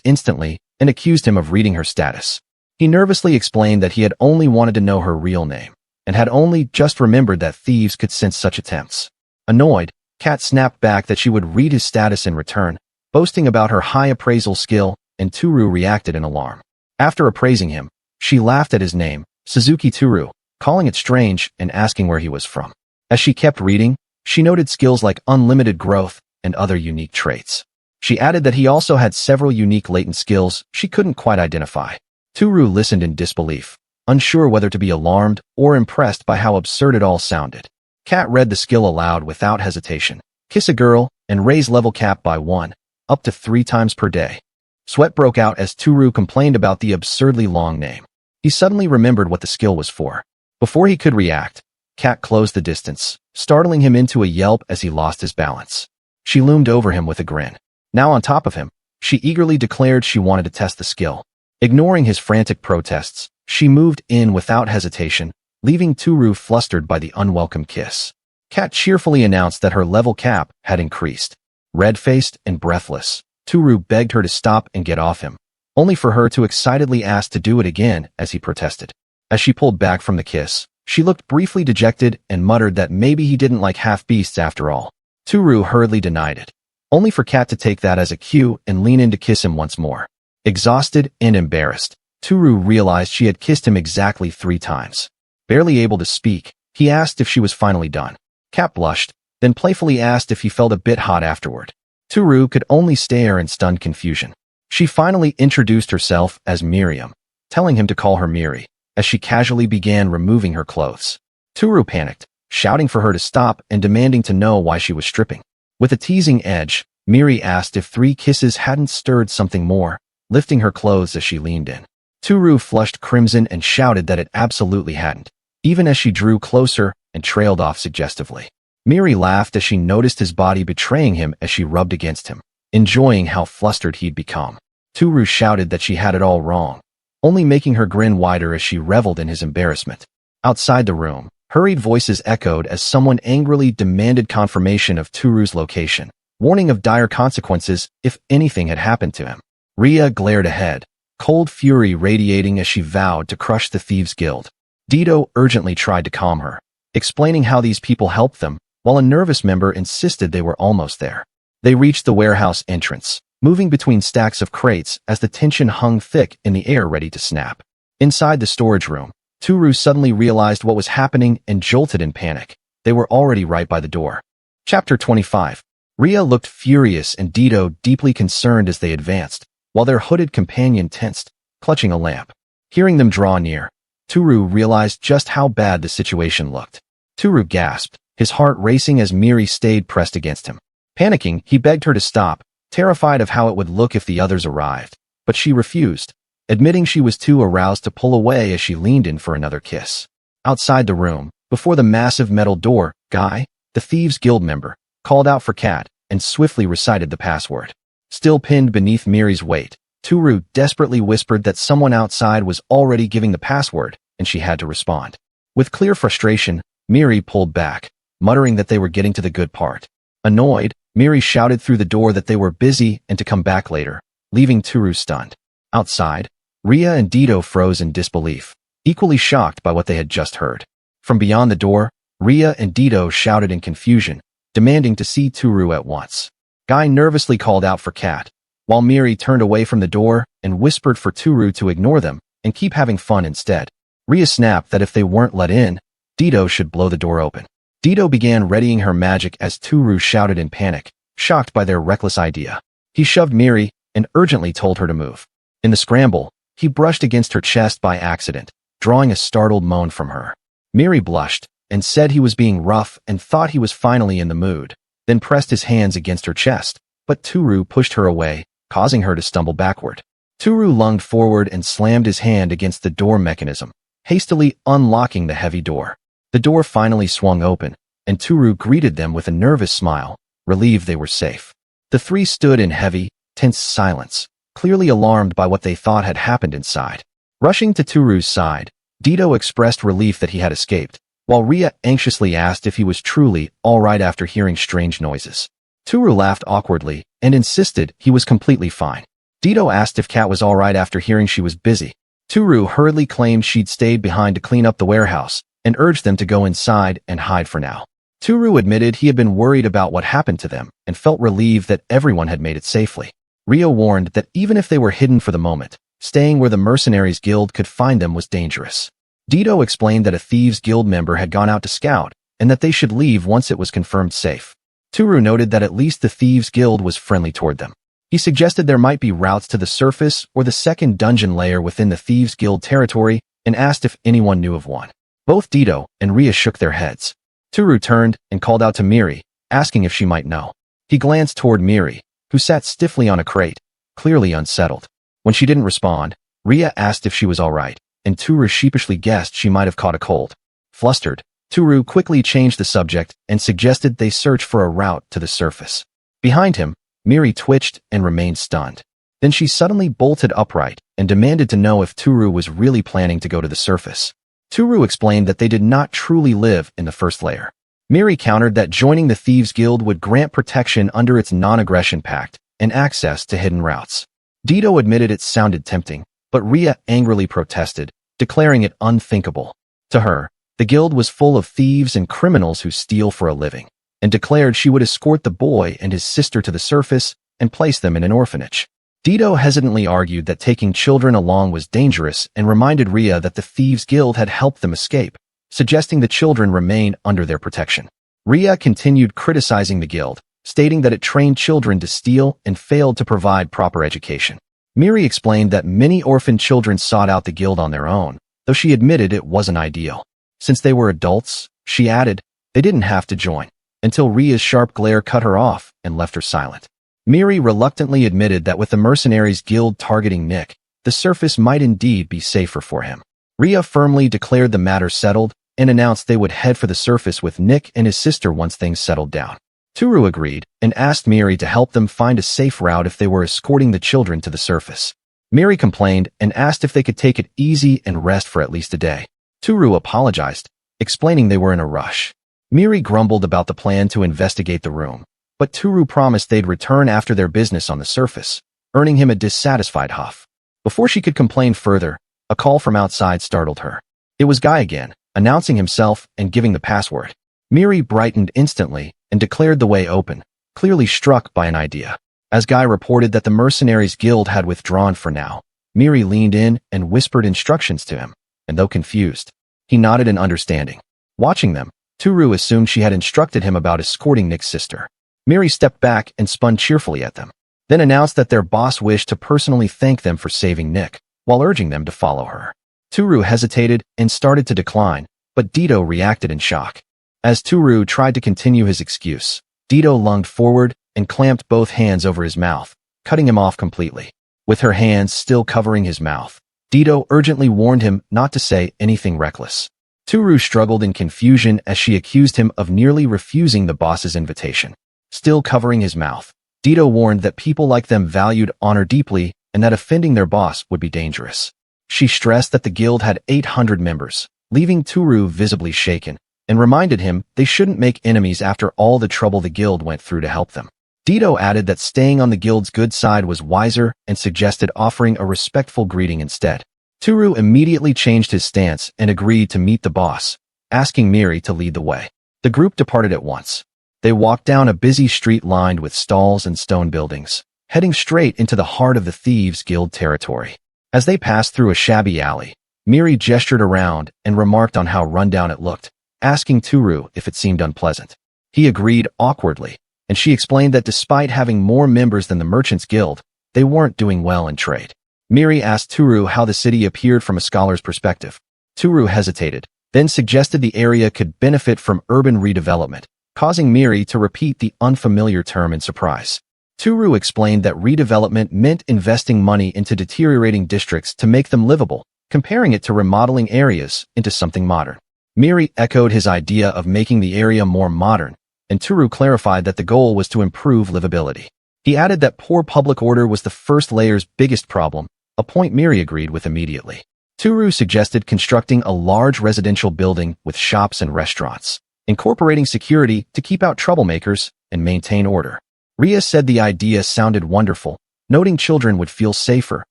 Speaker 1: instantly and accused him of reading her status. He nervously explained that he had only wanted to know her real name, and had only just remembered that thieves could sense such attempts. Annoyed, Kat snapped back that she would read his status in return, boasting about her high appraisal skill, and Tooru reacted in alarm. After appraising him, she laughed at his name, Suzuki Tooru, calling it strange and asking where he was from. As she kept reading, she noted skills like unlimited growth and other unique traits. She added that he also had several unique latent skills she couldn't quite identify. Tooru listened in disbelief, unsure whether to be alarmed or impressed by how absurd it all sounded. Kat read the skill aloud without hesitation. Kiss a girl and raise level cap by 1, up to 3 times per day. Sweat broke out as Tooru complained about the absurdly long name. He suddenly remembered what the skill was for. Before he could react, Kat closed the distance, startling him into a yelp as he lost his balance. She loomed over him with a grin. Now on top of him, she eagerly declared she wanted to test the skill. Ignoring his frantic protests, she moved in without hesitation, leaving Tooru flustered by the unwelcome kiss. Kat cheerfully announced that her level cap had increased. Red-faced and breathless, Tooru begged her to stop and get off him, only for her to excitedly ask to do it again as he protested. As she pulled back from the kiss, she looked briefly dejected and muttered that maybe he didn't like half-beasts after all. Tooru hurriedly denied it, only for Kat to take that as a cue and lean in to kiss him once more. Exhausted and embarrassed, Tooru realized she had kissed him exactly 3 times. Barely able to speak, he asked if she was finally done. Kat blushed, then playfully asked if he felt a bit hot afterward. Tooru could only stare in stunned confusion. She finally introduced herself as Miriam, telling him to call her Miri, as she casually began removing her clothes. Tooru panicked, shouting for her to stop and demanding to know why she was stripping. With a teasing edge, Miri asked if 3 kisses hadn't stirred something more, lifting her clothes as she leaned in. Tooru flushed crimson and shouted that it absolutely hadn't, even as she drew closer and trailed off suggestively. Miri laughed as she noticed his body betraying him as she rubbed against him, enjoying how flustered he'd become. Tooru shouted that she had it all wrong, only making her grin wider as she reveled in his embarrassment. Outside the room, hurried voices echoed as someone angrily demanded confirmation of Tooru's location, warning of dire consequences if anything had happened to him. Ria glared ahead, cold fury radiating as she vowed to crush the Thieves' Guild. Dito urgently tried to calm her, explaining how these people helped them, while a nervous member insisted they were almost there. They reached the warehouse entrance, moving between stacks of crates as the tension hung thick in the air ready to snap. Inside the storage room, Tooru suddenly realized what was happening and jolted in panic. They were already right by the door. Chapter 25. Ria looked furious and Dito deeply concerned as they advanced, while their hooded companion tensed, clutching a lamp. Hearing them draw near, Tooru realized just how bad the situation looked. Tooru gasped, his heart racing as Miri stayed pressed against him. Panicking, he begged her to stop, terrified of how it would look if the others arrived, but she refused, admitting she was too aroused to pull away as she leaned in for another kiss. Outside the room, before the massive metal door, Guy, the Thieves' Guild member, called out for Kat and swiftly recited the password. Still pinned beneath Miri's weight, Tooru desperately whispered that someone outside was already giving the password, and she had to respond. With clear frustration, Miri pulled back, muttering that they were getting to the good part. Annoyed, Miri shouted through the door that they were busy and to come back later, leaving Tooru stunned. Outside, Ria and Dito froze in disbelief, equally shocked by what they had just heard. From beyond the door, Ria and Dito shouted in confusion, demanding to see Tooru at once. Guy nervously called out for Kat, while Miri turned away from the door and whispered for Tooru to ignore them and keep having fun instead. Ria snapped that if they weren't let in, Dito should blow the door open. Dito began readying her magic as Tooru shouted in panic, shocked by their reckless idea. He shoved Miri and urgently told her to move. In the scramble, he brushed against her chest by accident, drawing a startled moan from her. Miri blushed and said he was being rough and thought he was finally in the mood, then pressed his hands against her chest, but Tooru pushed her away, causing her to stumble backward. Tooru lunged forward and slammed his hand against the door mechanism, hastily unlocking the heavy door. The door finally swung open, and Tooru greeted them with a nervous smile, relieved they were safe. The 3 stood in heavy, tense silence, clearly alarmed by what they thought had happened inside. Rushing to Tooru's side, Dito expressed relief that he had escaped, while Ria anxiously asked if he was truly all right after hearing strange noises. Tooru laughed awkwardly and insisted he was completely fine. Dito asked if Kat was all right after hearing she was busy. Tooru hurriedly claimed she'd stayed behind to clean up the warehouse and urged them to go inside and hide for now. Tooru admitted he had been worried about what happened to them and felt relieved that everyone had made it safely. Ria warned that even if they were hidden for the moment, staying where the Mercenaries Guild could find them was dangerous. Dito explained that a Thieves Guild member had gone out to scout and that they should leave once it was confirmed safe. Tooru noted that at least the Thieves Guild was friendly toward them. He suggested there might be routes to the surface or the second dungeon layer within the Thieves Guild territory and asked if anyone knew of one. Both Dito and Ria shook their heads. Tooru turned and called out to Miri, asking if she might know. He glanced toward Miri, who sat stiffly on a crate, clearly unsettled. When she didn't respond, Ria asked if she was all right, and Tooru sheepishly guessed she might have caught a cold. Flustered, Tooru quickly changed the subject and suggested they search for a route to the surface. Behind him, Miri twitched and remained stunned. Then she suddenly bolted upright and demanded to know if Tooru was really planning to go to the surface. Tooru explained that they did not truly live in the first layer. Miri countered that joining the Thieves Guild would grant protection under its non-aggression pact and access to hidden routes. Dito admitted it sounded tempting, but Ria angrily protested, declaring it unthinkable. To her, the guild was full of thieves and criminals who steal for a living, and declared she would escort the boy and his sister to the surface and place them in an orphanage. Dito hesitantly argued that taking children along was dangerous and reminded Ria that the Thieves Guild had helped them escape, suggesting the children remain under their protection. Ria continued criticizing the guild, stating that it trained children to steal and failed to provide proper education. Miri explained that many orphan children sought out the guild on their own, though she admitted it wasn't ideal. Since they were adults, she added, they didn't have to join, until Ria's sharp glare cut her off and left her silent. Miri reluctantly admitted that with the Mercenaries Guild targeting Nick, the surface might indeed be safer for him. Ria firmly declared the matter settled and announced they would head for the surface with Nick and his sister once things settled down. Tooru agreed and asked Miri to help them find a safe route if they were escorting the children to the surface. Miri complained and asked if they could take it easy and rest for at least a day. Tooru apologized, explaining they were in a rush. Miri grumbled about the plan to investigate the room, but Tooru promised they'd return after their business on the surface, earning him a dissatisfied huff. Before she could complain further, a call from outside startled her. It was Guy again, announcing himself and giving the password. Miri brightened instantly and declared the way open, clearly struck by an idea. As Guy reported that the Mercenaries Guild had withdrawn for now, Miri leaned in and whispered instructions to him, and though confused, he nodded in understanding. Watching them, Tooru assumed she had instructed him about escorting Nick's sister. Miri stepped back and spun cheerfully at them, then announced that their boss wished to personally thank them for saving Nick, while urging them to follow her. Tooru hesitated and started to decline, but Dito reacted in shock. As Tooru tried to continue his excuse, Dito lunged forward and clamped both hands over his mouth, cutting him off completely. With her hands still covering his mouth, Dito urgently warned him not to say anything reckless. Tooru struggled in confusion as she accused him of nearly refusing the boss's invitation. Still covering his mouth, Dito warned that people like them valued honor deeply and that offending their boss would be dangerous. She stressed that the guild had 800 members, leaving Tooru visibly shaken, and reminded him they shouldn't make enemies after all the trouble the guild went through to help them. Dito added that staying on the guild's good side was wiser and suggested offering a respectful greeting instead. Tooru immediately changed his stance and agreed to meet the boss, asking Miri to lead the way. The group departed at once. They walked down a busy street lined with stalls and stone buildings, heading straight into the heart of the Thieves Guild territory. As they passed through a shabby alley, Miri gestured around and remarked on how rundown it looked, asking Tooru if it seemed unpleasant. He agreed awkwardly, and she explained that despite having more members than the Merchants Guild, they weren't doing well in trade. Miri asked Tooru how the city appeared from a scholar's perspective. Tooru hesitated, then suggested the area could benefit from urban redevelopment, causing Miri to repeat the unfamiliar term in surprise. Tooru explained that redevelopment meant investing money into deteriorating districts to make them livable, comparing it to remodeling areas into something modern. Miri echoed his idea of making the area more modern, and Tooru clarified that the goal was to improve livability. He added that poor public order was the first layer's biggest problem, a point Miri agreed with immediately. Tooru suggested constructing a large residential building with shops and restaurants, incorporating security to keep out troublemakers and maintain order. Ria said the idea sounded wonderful, noting children would feel safer,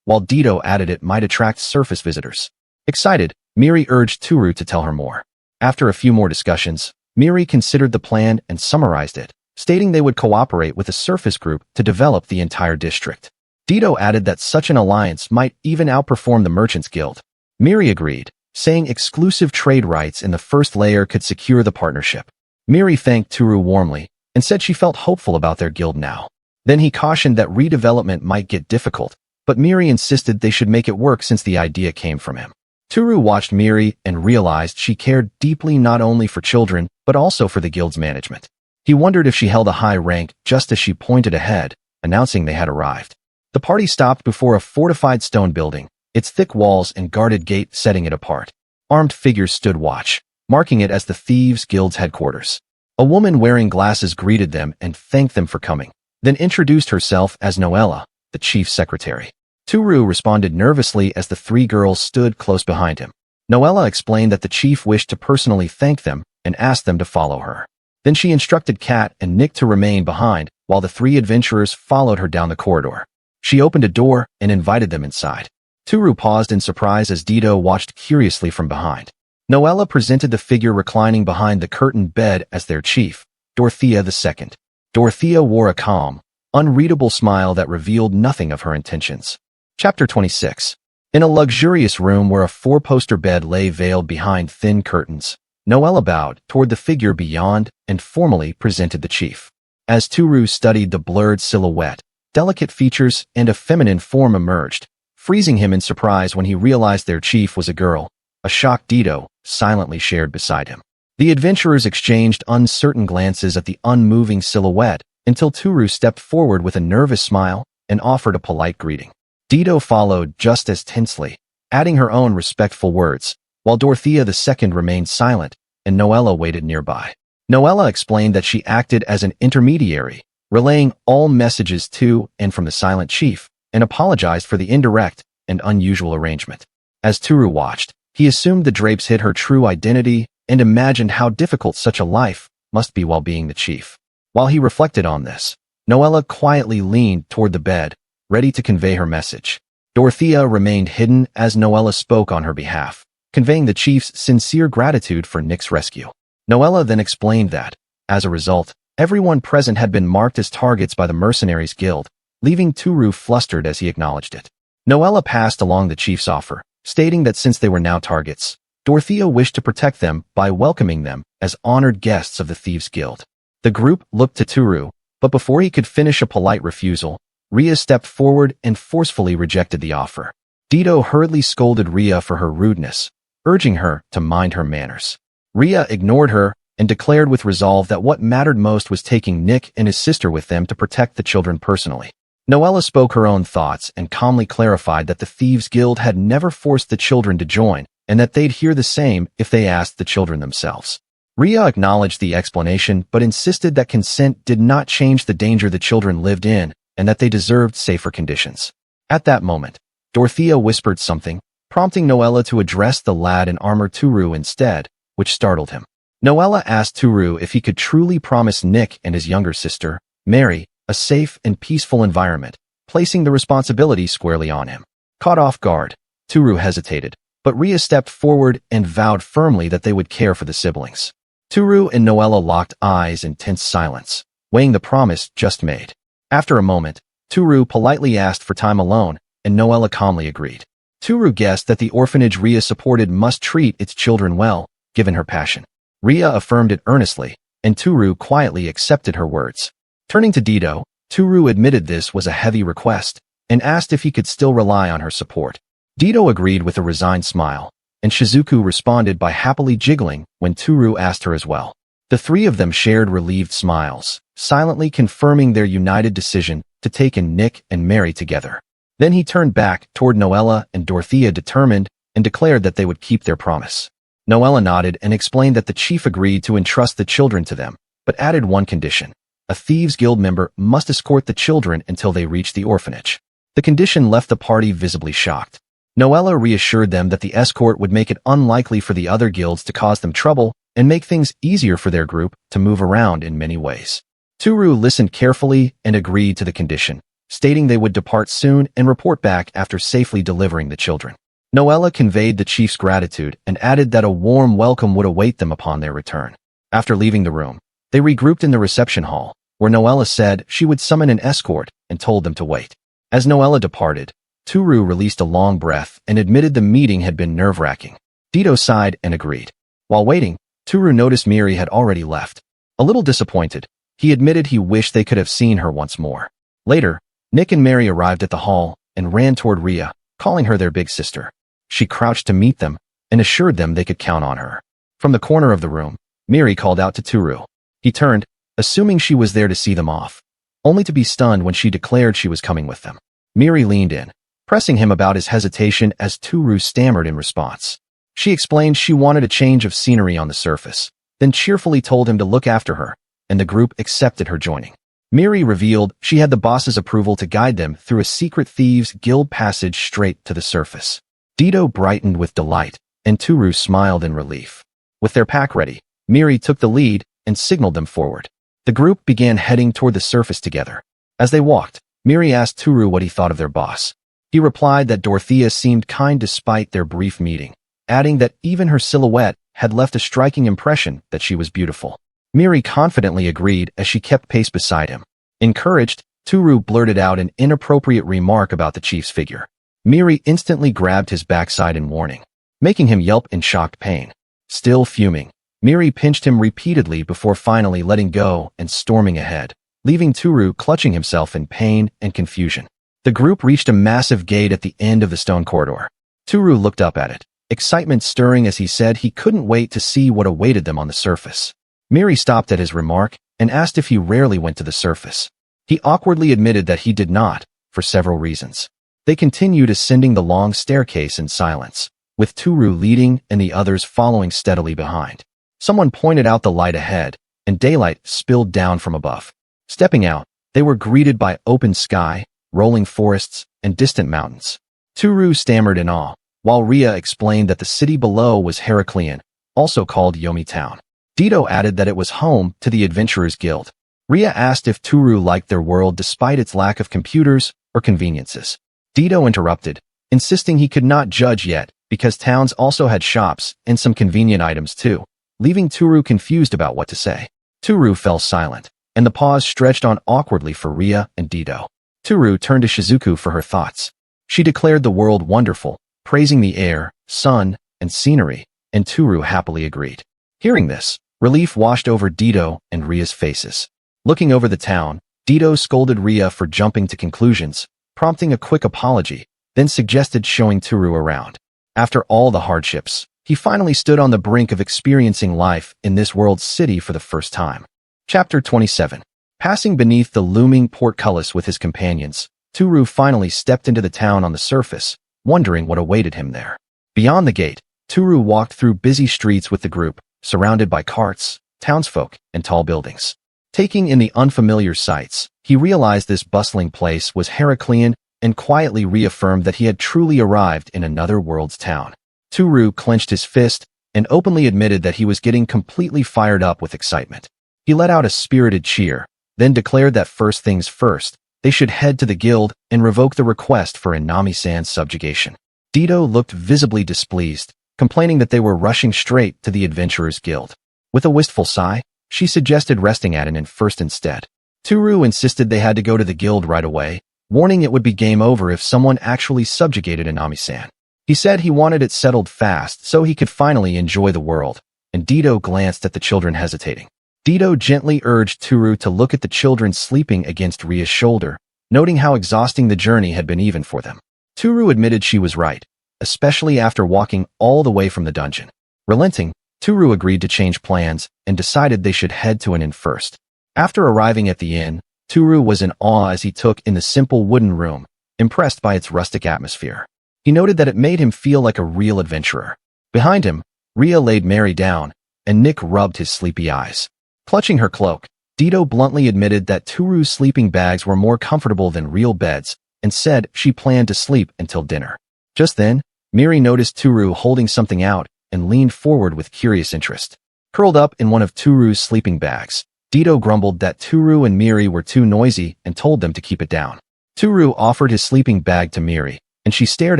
Speaker 1: while Dito added it might attract surface visitors. Excited, Miri urged Tooru to tell her more. After a few more discussions, Miri considered the plan and summarized it, stating they would cooperate with a surface group to develop the entire district. Dito added that such an alliance might even outperform the Merchants Guild. Miri agreed, saying exclusive trade rights in the first layer could secure the partnership. Miri thanked Tooru warmly and said she felt hopeful about their guild now. Then he cautioned that redevelopment might get difficult, but Miri insisted they should make it work since the idea came from him. Tooru watched Miri and realized she cared deeply not only for children, but also for the guild's management. He wondered if she held a high rank just as she pointed ahead, announcing they had arrived. The party stopped before a fortified stone building, its thick walls and guarded gate setting it apart. Armed figures stood watch, marking it as the Thieves' Guild's headquarters. A woman wearing glasses greeted them and thanked them for coming, then introduced herself as Noella, the chief's secretary. Tooru responded nervously as the three girls stood close behind him. Noella explained that the chief wished to personally thank them and asked them to follow her. Then she instructed Kat and Nick to remain behind, while the three adventurers followed her down the corridor. She opened a door and invited them inside. Tooru paused in surprise as Dito watched curiously from behind. Noella presented the figure reclining behind the curtained bed as their chief, Dorothea II. Dorothea wore a calm, unreadable smile that revealed nothing of her intentions. Chapter 26. In a luxurious room where a four-poster bed lay veiled behind thin curtains, Noella bowed toward the figure beyond and formally presented the chief. As Tooru studied the blurred silhouette, delicate features and a feminine form emerged, freezing him in surprise when he realized their chief was a girl, a shocked Dito silently shared beside him. The adventurers exchanged uncertain glances at the unmoving silhouette until Tooru stepped forward with a nervous smile and offered a polite greeting. Dito followed just as tensely, adding her own respectful words, while Dorothea II remained silent and Noella waited nearby. Noella explained that she acted as an intermediary, relaying all messages to and from the silent chief, and apologized for the indirect and unusual arrangement. As Tooru watched, he assumed the drapes hid her true identity and imagined how difficult such a life must be while being the chief. While he reflected on this, Noella quietly leaned toward the bed, ready to convey her message. Dorothea remained hidden as Noella spoke on her behalf, conveying the chief's sincere gratitude for Nick's rescue. Noella then explained that, as a result, everyone present had been marked as targets by the Mercenaries Guild, leaving Tooru flustered as he acknowledged it. Noella passed along the chief's offer, stating that since they were now targets, Dorothea wished to protect them by welcoming them as honored guests of the Thieves' Guild. The group looked to Tooru, but before he could finish a polite refusal, Ria stepped forward and forcefully rejected the offer. Dito hurriedly scolded Ria for her rudeness, urging her to mind her manners. Ria ignored her and declared with resolve that what mattered most was taking Nick and his sister with them to protect the children personally. Noella spoke her own thoughts and calmly clarified that the Thieves' Guild had never forced the children to join, and that they'd hear the same if they asked the children themselves. Ria acknowledged the explanation but insisted that consent did not change the danger the children lived in, and that they deserved safer conditions. At that moment, Dorothea whispered something, prompting Noella to address the lad in armor Tooru instead, which startled him. Noella asked Tooru if he could truly promise Nick and his younger sister, Mary, a safe and peaceful environment, placing the responsibility squarely on him. Caught off guard, Tooru hesitated, but Ria stepped forward and vowed firmly that they would care for the siblings. Tooru and Noella locked eyes in tense silence, weighing the promise just made. After a moment, Tooru politely asked for time alone, and Noella calmly agreed. Tooru guessed that the orphanage Ria supported must treat its children well, given her passion. Ria affirmed it earnestly, and Tooru quietly accepted her words. Turning to Dito, Tooru admitted this was a heavy request, and asked if he could still rely on her support. Dito agreed with a resigned smile, and Shizuku responded by happily jiggling when Tooru asked her as well. The three of them shared relieved smiles, silently confirming their united decision to take in Nick and Mary together. Then he turned back toward Noella and Dorothea determined and declared that they would keep their promise. Noella nodded and explained that the chief agreed to entrust the children to them, but added one condition. A Thieves' Guild member must escort the children until they reach the orphanage. The condition left the party visibly shocked. Noella reassured them that the escort would make it unlikely for the other guilds to cause them trouble and make things easier for their group to move around in many ways. Tooru listened carefully and agreed to the condition, stating they would depart soon and report back after safely delivering the children. Noella conveyed the chief's gratitude and added that a warm welcome would await them upon their return. After leaving the room, they regrouped in the reception hall, where Noella said she would summon an escort and told them to wait. As Noella departed, Tooru released a long breath and admitted the meeting had been nerve-wracking. Dito sighed and agreed. While waiting, Tooru noticed Miri had already left. A little disappointed, he admitted he wished they could have seen her once more. Later, Nick and Mary arrived at the hall and ran toward Ria, calling her their big sister. She crouched to meet them and assured them they could count on her. From the corner of the room, Miri called out to Tooru. He turned, assuming she was there to see them off, only to be stunned when she declared she was coming with them. Miri leaned in, pressing him about his hesitation as Tooru stammered in response. She explained she wanted a change of scenery on the surface, then cheerfully told him to look after her, and the group accepted her joining. Miri revealed she had the boss's approval to guide them through a secret thieves' guild passage straight to the surface. Dito brightened with delight, and Tooru smiled in relief. With their pack ready, Miri took the lead and signaled them forward. The group began heading toward the surface together. As they walked, Miri asked Tooru what he thought of their boss. He replied that Dorothea seemed kind despite their brief meeting, adding that even her silhouette had left a striking impression that she was beautiful. Miri confidently agreed as she kept pace beside him. Encouraged, Tooru blurted out an inappropriate remark about the chief's figure. Miri instantly grabbed his backside in warning, making him yelp in shocked pain. Still fuming, Miri pinched him repeatedly before finally letting go and storming ahead, leaving Tooru clutching himself in pain and confusion. The group reached a massive gate at the end of the stone corridor. Tooru looked up at it, excitement stirring as he said he couldn't wait to see what awaited them on the surface. Miri stopped at his remark and asked if he rarely went to the surface. He awkwardly admitted that he did not, for several reasons. They continued ascending the long staircase in silence, with Tooru leading and the others following steadily behind. Someone pointed out the light ahead, and daylight spilled down from above. Stepping out, they were greeted by open sky, rolling forests, and distant mountains. Tooru stammered in awe, while Ria explained that the city below was Heraclean, also called Yomi Town. Dito added that it was home to the Adventurers Guild. Ria asked if Tooru liked their world despite its lack of computers or conveniences. Dito interrupted, insisting he could not judge yet because towns also had shops and some convenient items too, leaving Tooru confused about what to say. Tooru fell silent, and the pause stretched on awkwardly for Ria and Dito. Tooru turned to Shizuku for her thoughts. She declared the world wonderful, praising the air, sun, and scenery, and Tooru happily agreed. Hearing this, relief washed over Dito and Ria's faces. Looking over the town, Dito scolded Ria for jumping to conclusions, prompting a quick apology, then suggested showing Tooru around. After all the hardships, he finally stood on the brink of experiencing life in this world's city for the first time. Chapter 27. Passing beneath the looming portcullis with his companions, Tooru finally stepped into the town on the surface, wondering what awaited him there. Beyond the gate, Tooru walked through busy streets with the group, surrounded by carts, townsfolk, and tall buildings. Taking in the unfamiliar sights, he realized this bustling place was Heraclean and quietly reaffirmed that he had truly arrived in another world's town. Tooru clenched his fist and openly admitted that he was getting completely fired up with excitement. He let out a spirited cheer, then declared that first things first, they should head to the guild and revoke the request for Inami-san's subjugation. Dito looked visibly displeased, complaining that they were rushing straight to the Adventurers Guild. With a wistful sigh, she suggested resting at an inn first instead. Tooru insisted they had to go to the guild right away, warning it would be game over if someone actually subjugated Inami-san. He said he wanted it settled fast so he could finally enjoy the world, and Dito glanced at the children hesitating. Dito gently urged Tooru to look at the children sleeping against Ria's shoulder, noting how exhausting the journey had been even for them. Tooru admitted she was right, especially after walking all the way from the dungeon. Relenting, Tooru agreed to change plans and decided they should head to an inn first. After arriving at the inn, Tooru was in awe as he took in the simple wooden room, impressed by its rustic atmosphere. He noted that it made him feel like a real adventurer. Behind him, Ria laid Mary down, and Nick rubbed his sleepy eyes. Clutching her cloak, Dito bluntly admitted that Tooru's sleeping bags were more comfortable than real beds and said she planned to sleep until dinner. Just then, Miri noticed Tooru holding something out and leaned forward with curious interest. Curled up in one of Tooru's sleeping bags, Dito grumbled that Tooru and Miri were too noisy and told them to keep it down. Tooru offered his sleeping bag to Miri, and she stared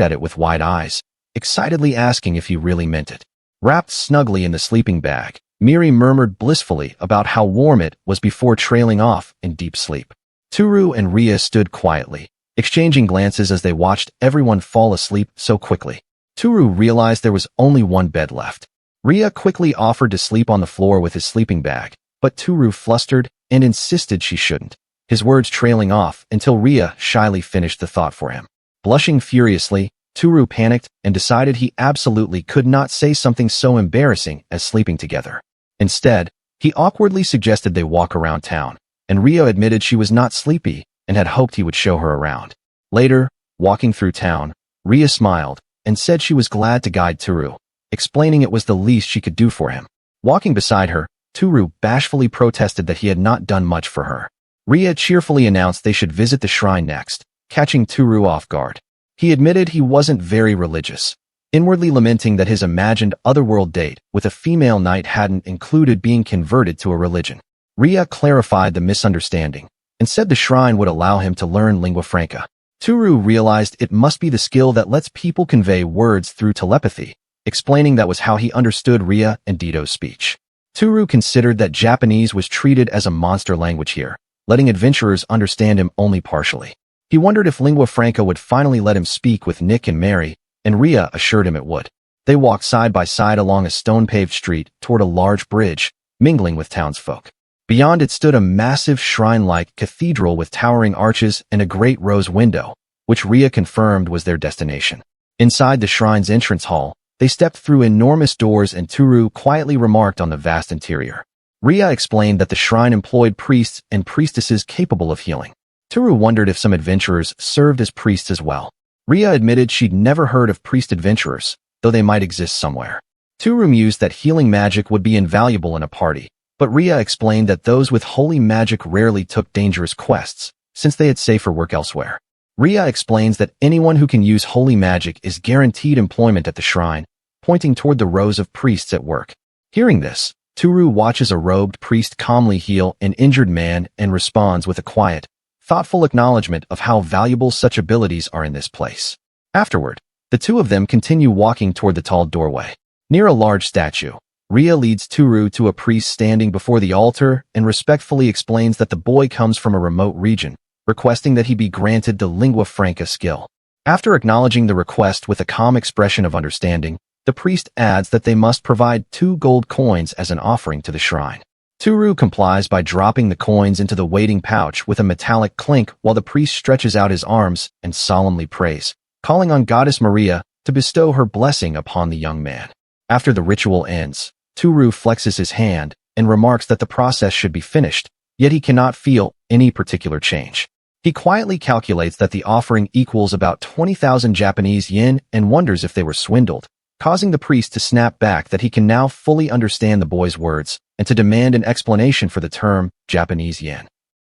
Speaker 1: at it with wide eyes, excitedly asking if he really meant it. Wrapped snugly in the sleeping bag, Miri murmured blissfully about how warm it was before trailing off in deep sleep. Tooru and Ria stood quietly, exchanging glances as they watched everyone fall asleep so quickly. Tooru realized there was only one bed left. Ria quickly offered to sleep on the floor with his sleeping bag, but Tooru flustered and insisted she shouldn't, his words trailing off until Ria shyly finished the thought for him. Blushing furiously, Tooru panicked and decided he absolutely could not say something so embarrassing as sleeping together. Instead, he awkwardly suggested they walk around town, and Ria admitted she was not sleepy and had hoped he would show her around. Later, walking through town, Ria smiled and said she was glad to guide Tooru, explaining it was the least she could do for him. Walking beside her, Tooru bashfully protested that he had not done much for her. Ria cheerfully announced they should visit the shrine next, catching Tooru off guard. He admitted he wasn't very religious, inwardly lamenting that his imagined otherworld date with a female knight hadn't included being converted to a religion. Ria clarified the misunderstanding and said the shrine would allow him to learn lingua franca. Tooru realized it must be the skill that lets people convey words through telepathy, explaining that was how he understood Ria and Dito's speech. Tooru considered that Japanese was treated as a monster language here, letting adventurers understand him only partially. He wondered if lingua franca would finally let him speak with Nick and Mary, and Ria assured him it would. They walked side by side along a stone-paved street toward a large bridge, mingling with townsfolk. Beyond it stood a massive shrine-like cathedral with towering arches and a great rose window, which Ria confirmed was their destination. Inside the shrine's entrance hall, they stepped through enormous doors and Tooru quietly remarked on the vast interior. Ria explained that the shrine employed priests and priestesses capable of healing. Tooru wondered if some adventurers served as priests as well. Ria admitted she'd never heard of priest adventurers, though they might exist somewhere. Tooru mused that healing magic would be invaluable in a party, but Ria explained that those with holy magic rarely took dangerous quests, since they had safer work elsewhere. Ria explains that anyone who can use holy magic is guaranteed employment at the shrine, pointing toward the rows of priests at work. Hearing this, Tooru watches a robed priest calmly heal an injured man and responds with a quiet, thoughtful acknowledgement of how valuable such abilities are in this place. Afterward, the two of them continue walking toward the tall doorway. Near a large statue, Ria leads Tooru to a priest standing before the altar and respectfully explains that the boy comes from a remote region, requesting that he be granted the lingua franca skill. After acknowledging the request with a calm expression of understanding, the priest adds that they must provide 2 gold coins as an offering to the shrine. Tooru complies by dropping the coins into the waiting pouch with a metallic clink while the priest stretches out his arms and solemnly prays, calling on Goddess Maria to bestow her blessing upon the young man. After the ritual ends, Tooru flexes his hand and remarks that the process should be finished, yet he cannot feel any particular change. He quietly calculates that the offering equals about 20,000 Japanese yen and wonders if they were swindled, causing the priest to snap back that he can now fully understand the boy's words and to demand an explanation for the term Japanese yen.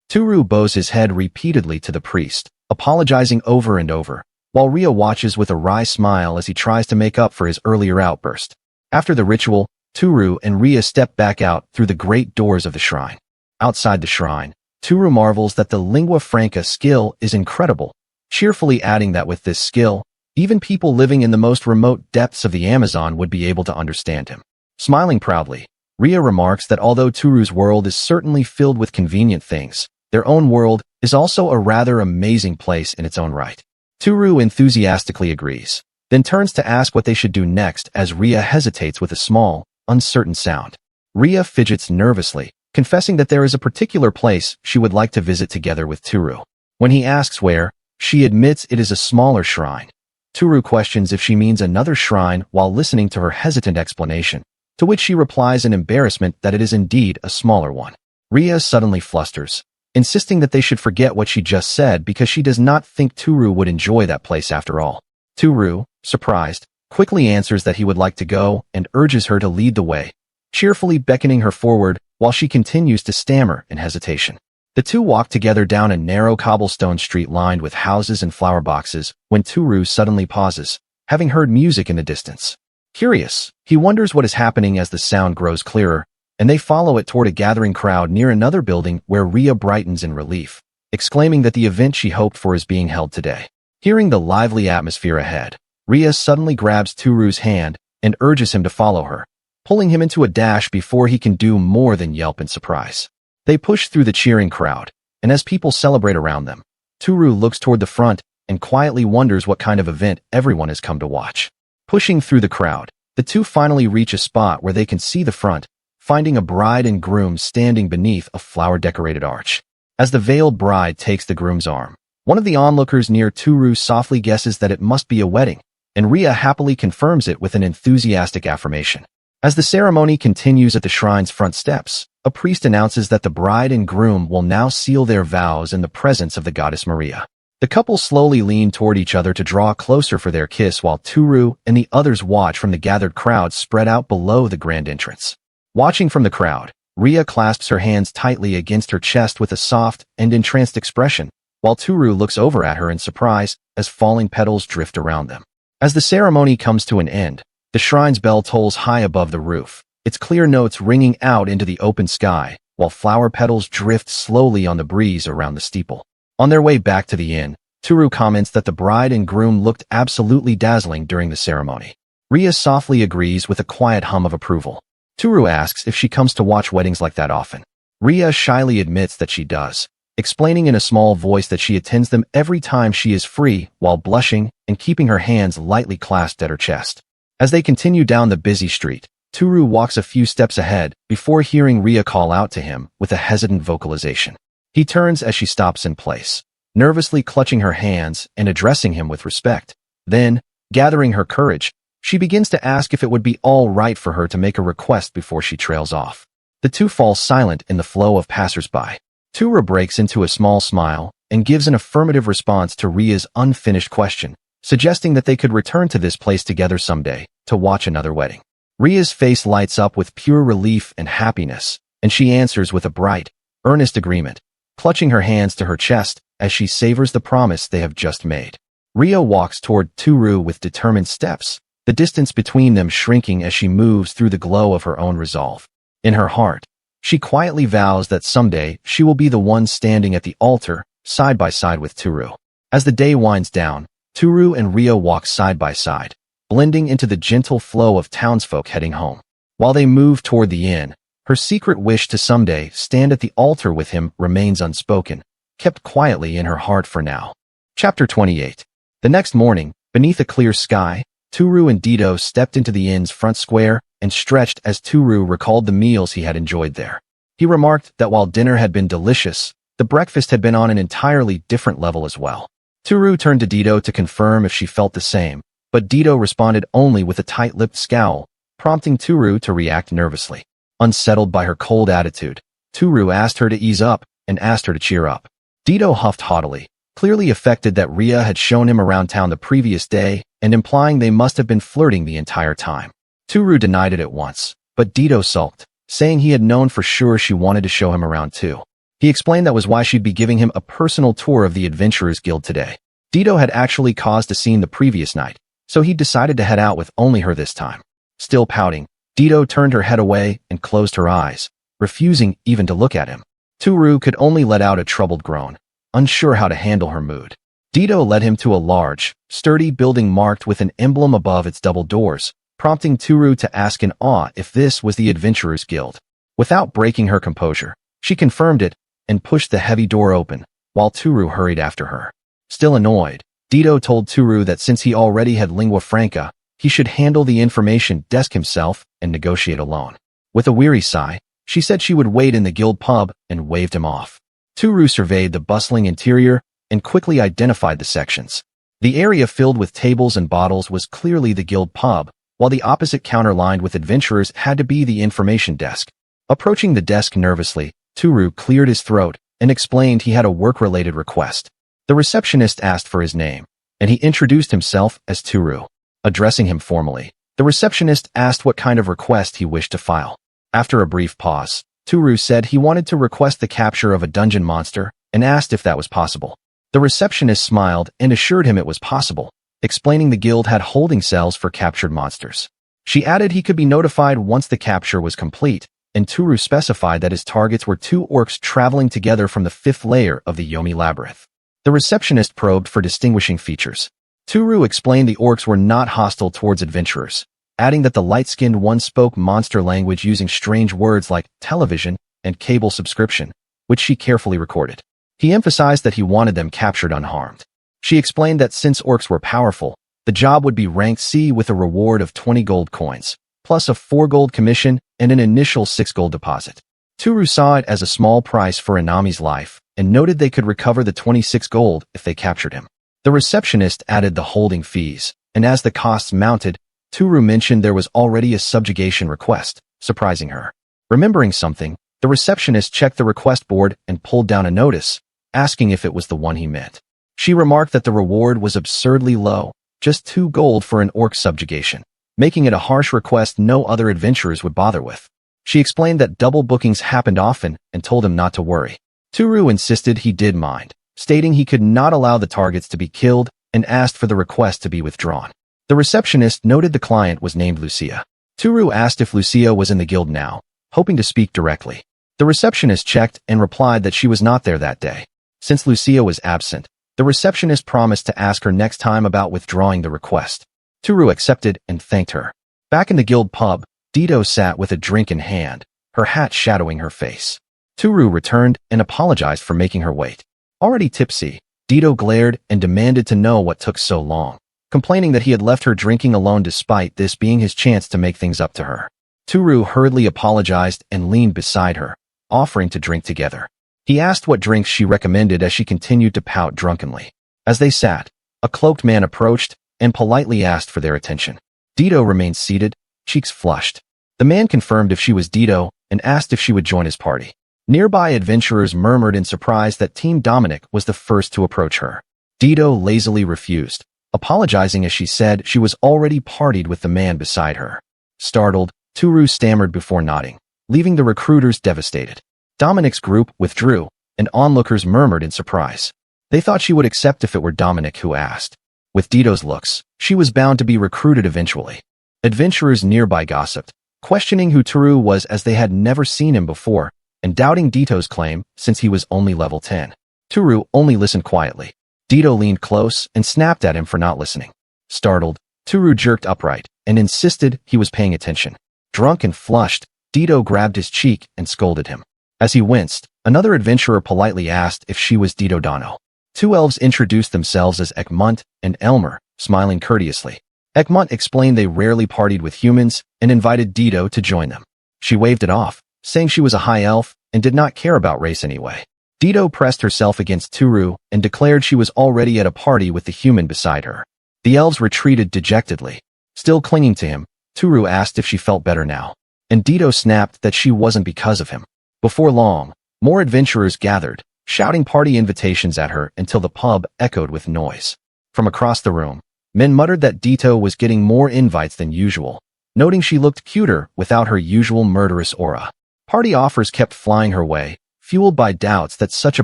Speaker 1: Tooru bows his head repeatedly to the priest, apologizing over and over, while Ria watches with a wry smile as he tries to make up for his earlier outburst. After the ritual, Tooru and Ria step back out through the great doors of the shrine. Outside the shrine, Tooru marvels that the lingua franca skill is incredible, cheerfully adding that with this skill, even people living in the most remote depths of the Amazon would be able to understand him. Smiling proudly, Ria remarks that although Tooru's world is certainly filled with convenient things, their own world is also a rather amazing place in its own right. Tooru enthusiastically agrees, then turns to ask what they should do next as Ria hesitates with a small, uncertain sound. Ria fidgets nervously, confessing that there is a particular place she would like to visit together with Tooru. When he asks where, she admits it is a smaller shrine. Tooru questions if she means another shrine while listening to her hesitant explanation, to which she replies in embarrassment that it is indeed a smaller one. Ria suddenly flusters, insisting that they should forget what she just said because she does not think Tooru would enjoy that place after all. Tooru, surprised, quickly answers that he would like to go and urges her to lead the way, cheerfully beckoning her forward while she continues to stammer in hesitation. The two walk together down a narrow cobblestone street lined with houses and flower boxes when Tooru suddenly pauses, having heard music in the distance. Curious, he wonders what is happening as the sound grows clearer, and they follow it toward a gathering crowd near another building where Ria brightens in relief, exclaiming that the event she hoped for is being held today. Hearing the lively atmosphere ahead, Ria suddenly grabs Tooru's hand and urges him to follow her, pulling him into a dash before he can do more than yelp in surprise. They push through the cheering crowd, and as people celebrate around them, Tooru looks toward the front and quietly wonders what kind of event everyone has come to watch. Pushing through the crowd, the two finally reach a spot where they can see the front, finding a bride and groom standing beneath a flower-decorated arch. As the veiled bride takes the groom's arm, one of the onlookers near Tooru softly guesses that it must be a wedding, and Ria happily confirms it with an enthusiastic affirmation. As the ceremony continues at the shrine's front steps, a priest announces that the bride and groom will now seal their vows in the presence of the goddess Maria. The couple slowly lean toward each other to draw closer for their kiss while Tooru and the others watch from the gathered crowd spread out below the grand entrance. Watching from the crowd, Ria clasps her hands tightly against her chest with a soft and entranced expression, while Tooru looks over at her in surprise as falling petals drift around them. As the ceremony comes to an end, the shrine's bell tolls high above the roof, its clear notes ringing out into the open sky, while flower petals drift slowly on the breeze around the steeple. On their way back to the inn, Tooru comments that the bride and groom looked absolutely dazzling during the ceremony. Ria softly agrees with a quiet hum of approval. Tooru asks if she comes to watch weddings like that often. Ria shyly admits that she does, explaining in a small voice that she attends them every time she is free, while blushing and keeping her hands lightly clasped at her chest. As they continue down the busy street, Tooru walks a few steps ahead before hearing Ria call out to him with a hesitant vocalization. He turns as she stops in place, nervously clutching her hands and addressing him with respect. Then, gathering her courage, she begins to ask if it would be all right for her to make a request before she trails off. The two fall silent in the flow of passers-by. Tooru breaks into a small smile and gives an affirmative response to Ria's unfinished question, suggesting that they could return to this place together someday to watch another wedding. Ria's face lights up with pure relief and happiness, and she answers with a bright, earnest agreement, clutching her hands to her chest as she savors the promise they have just made. Ria walks toward Tooru with determined steps, the distance between them shrinking as she moves through the glow of her own resolve. In her heart, she quietly vows that someday she will be the one standing at the altar, side by side with Tooru. As the day winds down, Tooru and Ria walk side by side, blending into the gentle flow of townsfolk heading home. While they move toward the inn, her secret wish to someday stand at the altar with him remains unspoken, kept quietly in her heart for now. Chapter 28. The next morning, beneath a clear sky, Tooru and Dito stepped into the inn's front square and stretched as Tooru recalled the meals he had enjoyed there. He remarked that while dinner had been delicious, the breakfast had been on an entirely different level as well. Tooru turned to Dito to confirm if she felt the same, but Dito responded only with a tight-lipped scowl, prompting Tooru to react nervously. Unsettled by her cold attitude, Tooru asked her to ease up and asked her to cheer up. Dito huffed haughtily, clearly affected that Ria had shown him around town the previous day and implying they must have been flirting the entire time. Tooru denied it at once, but Dito sulked, saying he had known for sure she wanted to show him around too. He explained that was why she'd be giving him a personal tour of the Adventurers Guild today. Dito had actually caused a scene the previous night, so he decided to head out with only her this time. Still pouting, Dito turned her head away and closed her eyes, refusing even to look at him. Tooru could only let out a troubled groan, unsure how to handle her mood. Dito led him to a large, sturdy building marked with an emblem above its double doors, prompting Tooru to ask in awe if this was the Adventurers Guild. Without breaking her composure, she confirmed it and pushed the heavy door open, while Tooru hurried after her. Still annoyed, Dito told Tooru that since he already had lingua franca, he should handle the information desk himself and negotiate alone. With a weary sigh, she said she would wait in the guild pub and waved him off. Tooru surveyed the bustling interior and quickly identified the sections. The area filled with tables and bottles was clearly the guild pub, while the opposite counter lined with adventurers had to be the information desk. Approaching the desk nervously, Tooru cleared his throat and explained he had a work-related request. The receptionist asked for his name, and he introduced himself as Tooru. Addressing him formally, the receptionist asked what kind of request he wished to file. After a brief pause, Tooru said he wanted to request the capture of a dungeon monster and asked if that was possible. The receptionist smiled and assured him it was possible, explaining the guild had holding cells for captured monsters. She added he could be notified once the capture was complete, and Tooru specified that his targets were 2 orcs traveling together from the 5th layer of the Yomi labyrinth. The receptionist probed for distinguishing features. Tooru explained the orcs were not hostile towards adventurers, adding that the light-skinned one spoke monster language using strange words like television and cable subscription, which she carefully recorded. He emphasized that he wanted them captured unharmed. She explained that since orcs were powerful, the job would be ranked C with a reward of 20 gold coins, plus a 4 gold commission and an initial 6 gold deposit. Tooru saw it as a small price for Inami's life and noted they could recover the 26 gold if they captured him. The receptionist added the holding fees, and as the costs mounted, Tooru mentioned there was already a subjugation request, surprising her. Remembering something, the receptionist checked the request board and pulled down a notice, asking if it was the one he meant. She remarked that the reward was absurdly low, just 2 gold for an orc subjugation, making it a harsh request no other adventurers would bother with. She explained that double bookings happened often and told him not to worry. Tooru insisted he did mind, stating he could not allow the targets to be killed and asked for the request to be withdrawn. The receptionist noted the client was named Lucia. Tooru asked if Lucia was in the guild now, hoping to speak directly. The receptionist checked and replied that she was not there that day. Since Lucia was absent, the receptionist promised to ask her next time about withdrawing the request. Tooru accepted and thanked her. Back in the guild pub, Dito sat with a drink in hand, her hat shadowing her face. Tooru returned and apologized for making her wait. Already tipsy, Dito glared and demanded to know what took so long, complaining that he had left her drinking alone despite this being his chance to make things up to her. Tooru hurriedly apologized and leaned beside her, offering to drink together. He asked what drinks she recommended as she continued to pout drunkenly. As they sat, a cloaked man approached and politely asked for their attention. Dito remained seated, cheeks flushed. The man confirmed if she was Dito and asked if she would join his party. Nearby adventurers murmured in surprise that Team Dominic was the first to approach her. Dito lazily refused, apologizing as she said she was already partied with the man beside her. Startled, Tooru stammered before nodding, leaving the recruiters devastated. Dominic's group withdrew, and onlookers murmured in surprise. They thought she would accept if it were Dominic who asked. With Dito's looks, she was bound to be recruited eventually. Adventurers nearby gossiped, questioning who Tooru was as they had never seen him before, and doubting Dito's claim since he was only level 10. Tooru only listened quietly. Dito leaned close and snapped at him for not listening. Startled, Tooru jerked upright and insisted he was paying attention. Drunk and flushed, Dito grabbed his cheek and scolded him. As he winced, another adventurer politely asked if she was Dito Dano. 2 elves introduced themselves as Egmont and Elmer, smiling courteously. Egmont explained they rarely partied with humans and invited Dito to join them. She waved it off, saying she was a high elf and did not care about race anyway. Dito pressed herself against Tooru and declared she was already at a party with the human beside her. The elves retreated dejectedly. Still clinging to him, Tooru asked if she felt better now, and Dito snapped that she wasn't because of him. Before long, more adventurers gathered, shouting party invitations at her until the pub echoed with noise. From across the room, men muttered that Dito was getting more invites than usual, noting she looked cuter without her usual murderous aura. Party offers kept flying her way, fueled by doubts that such a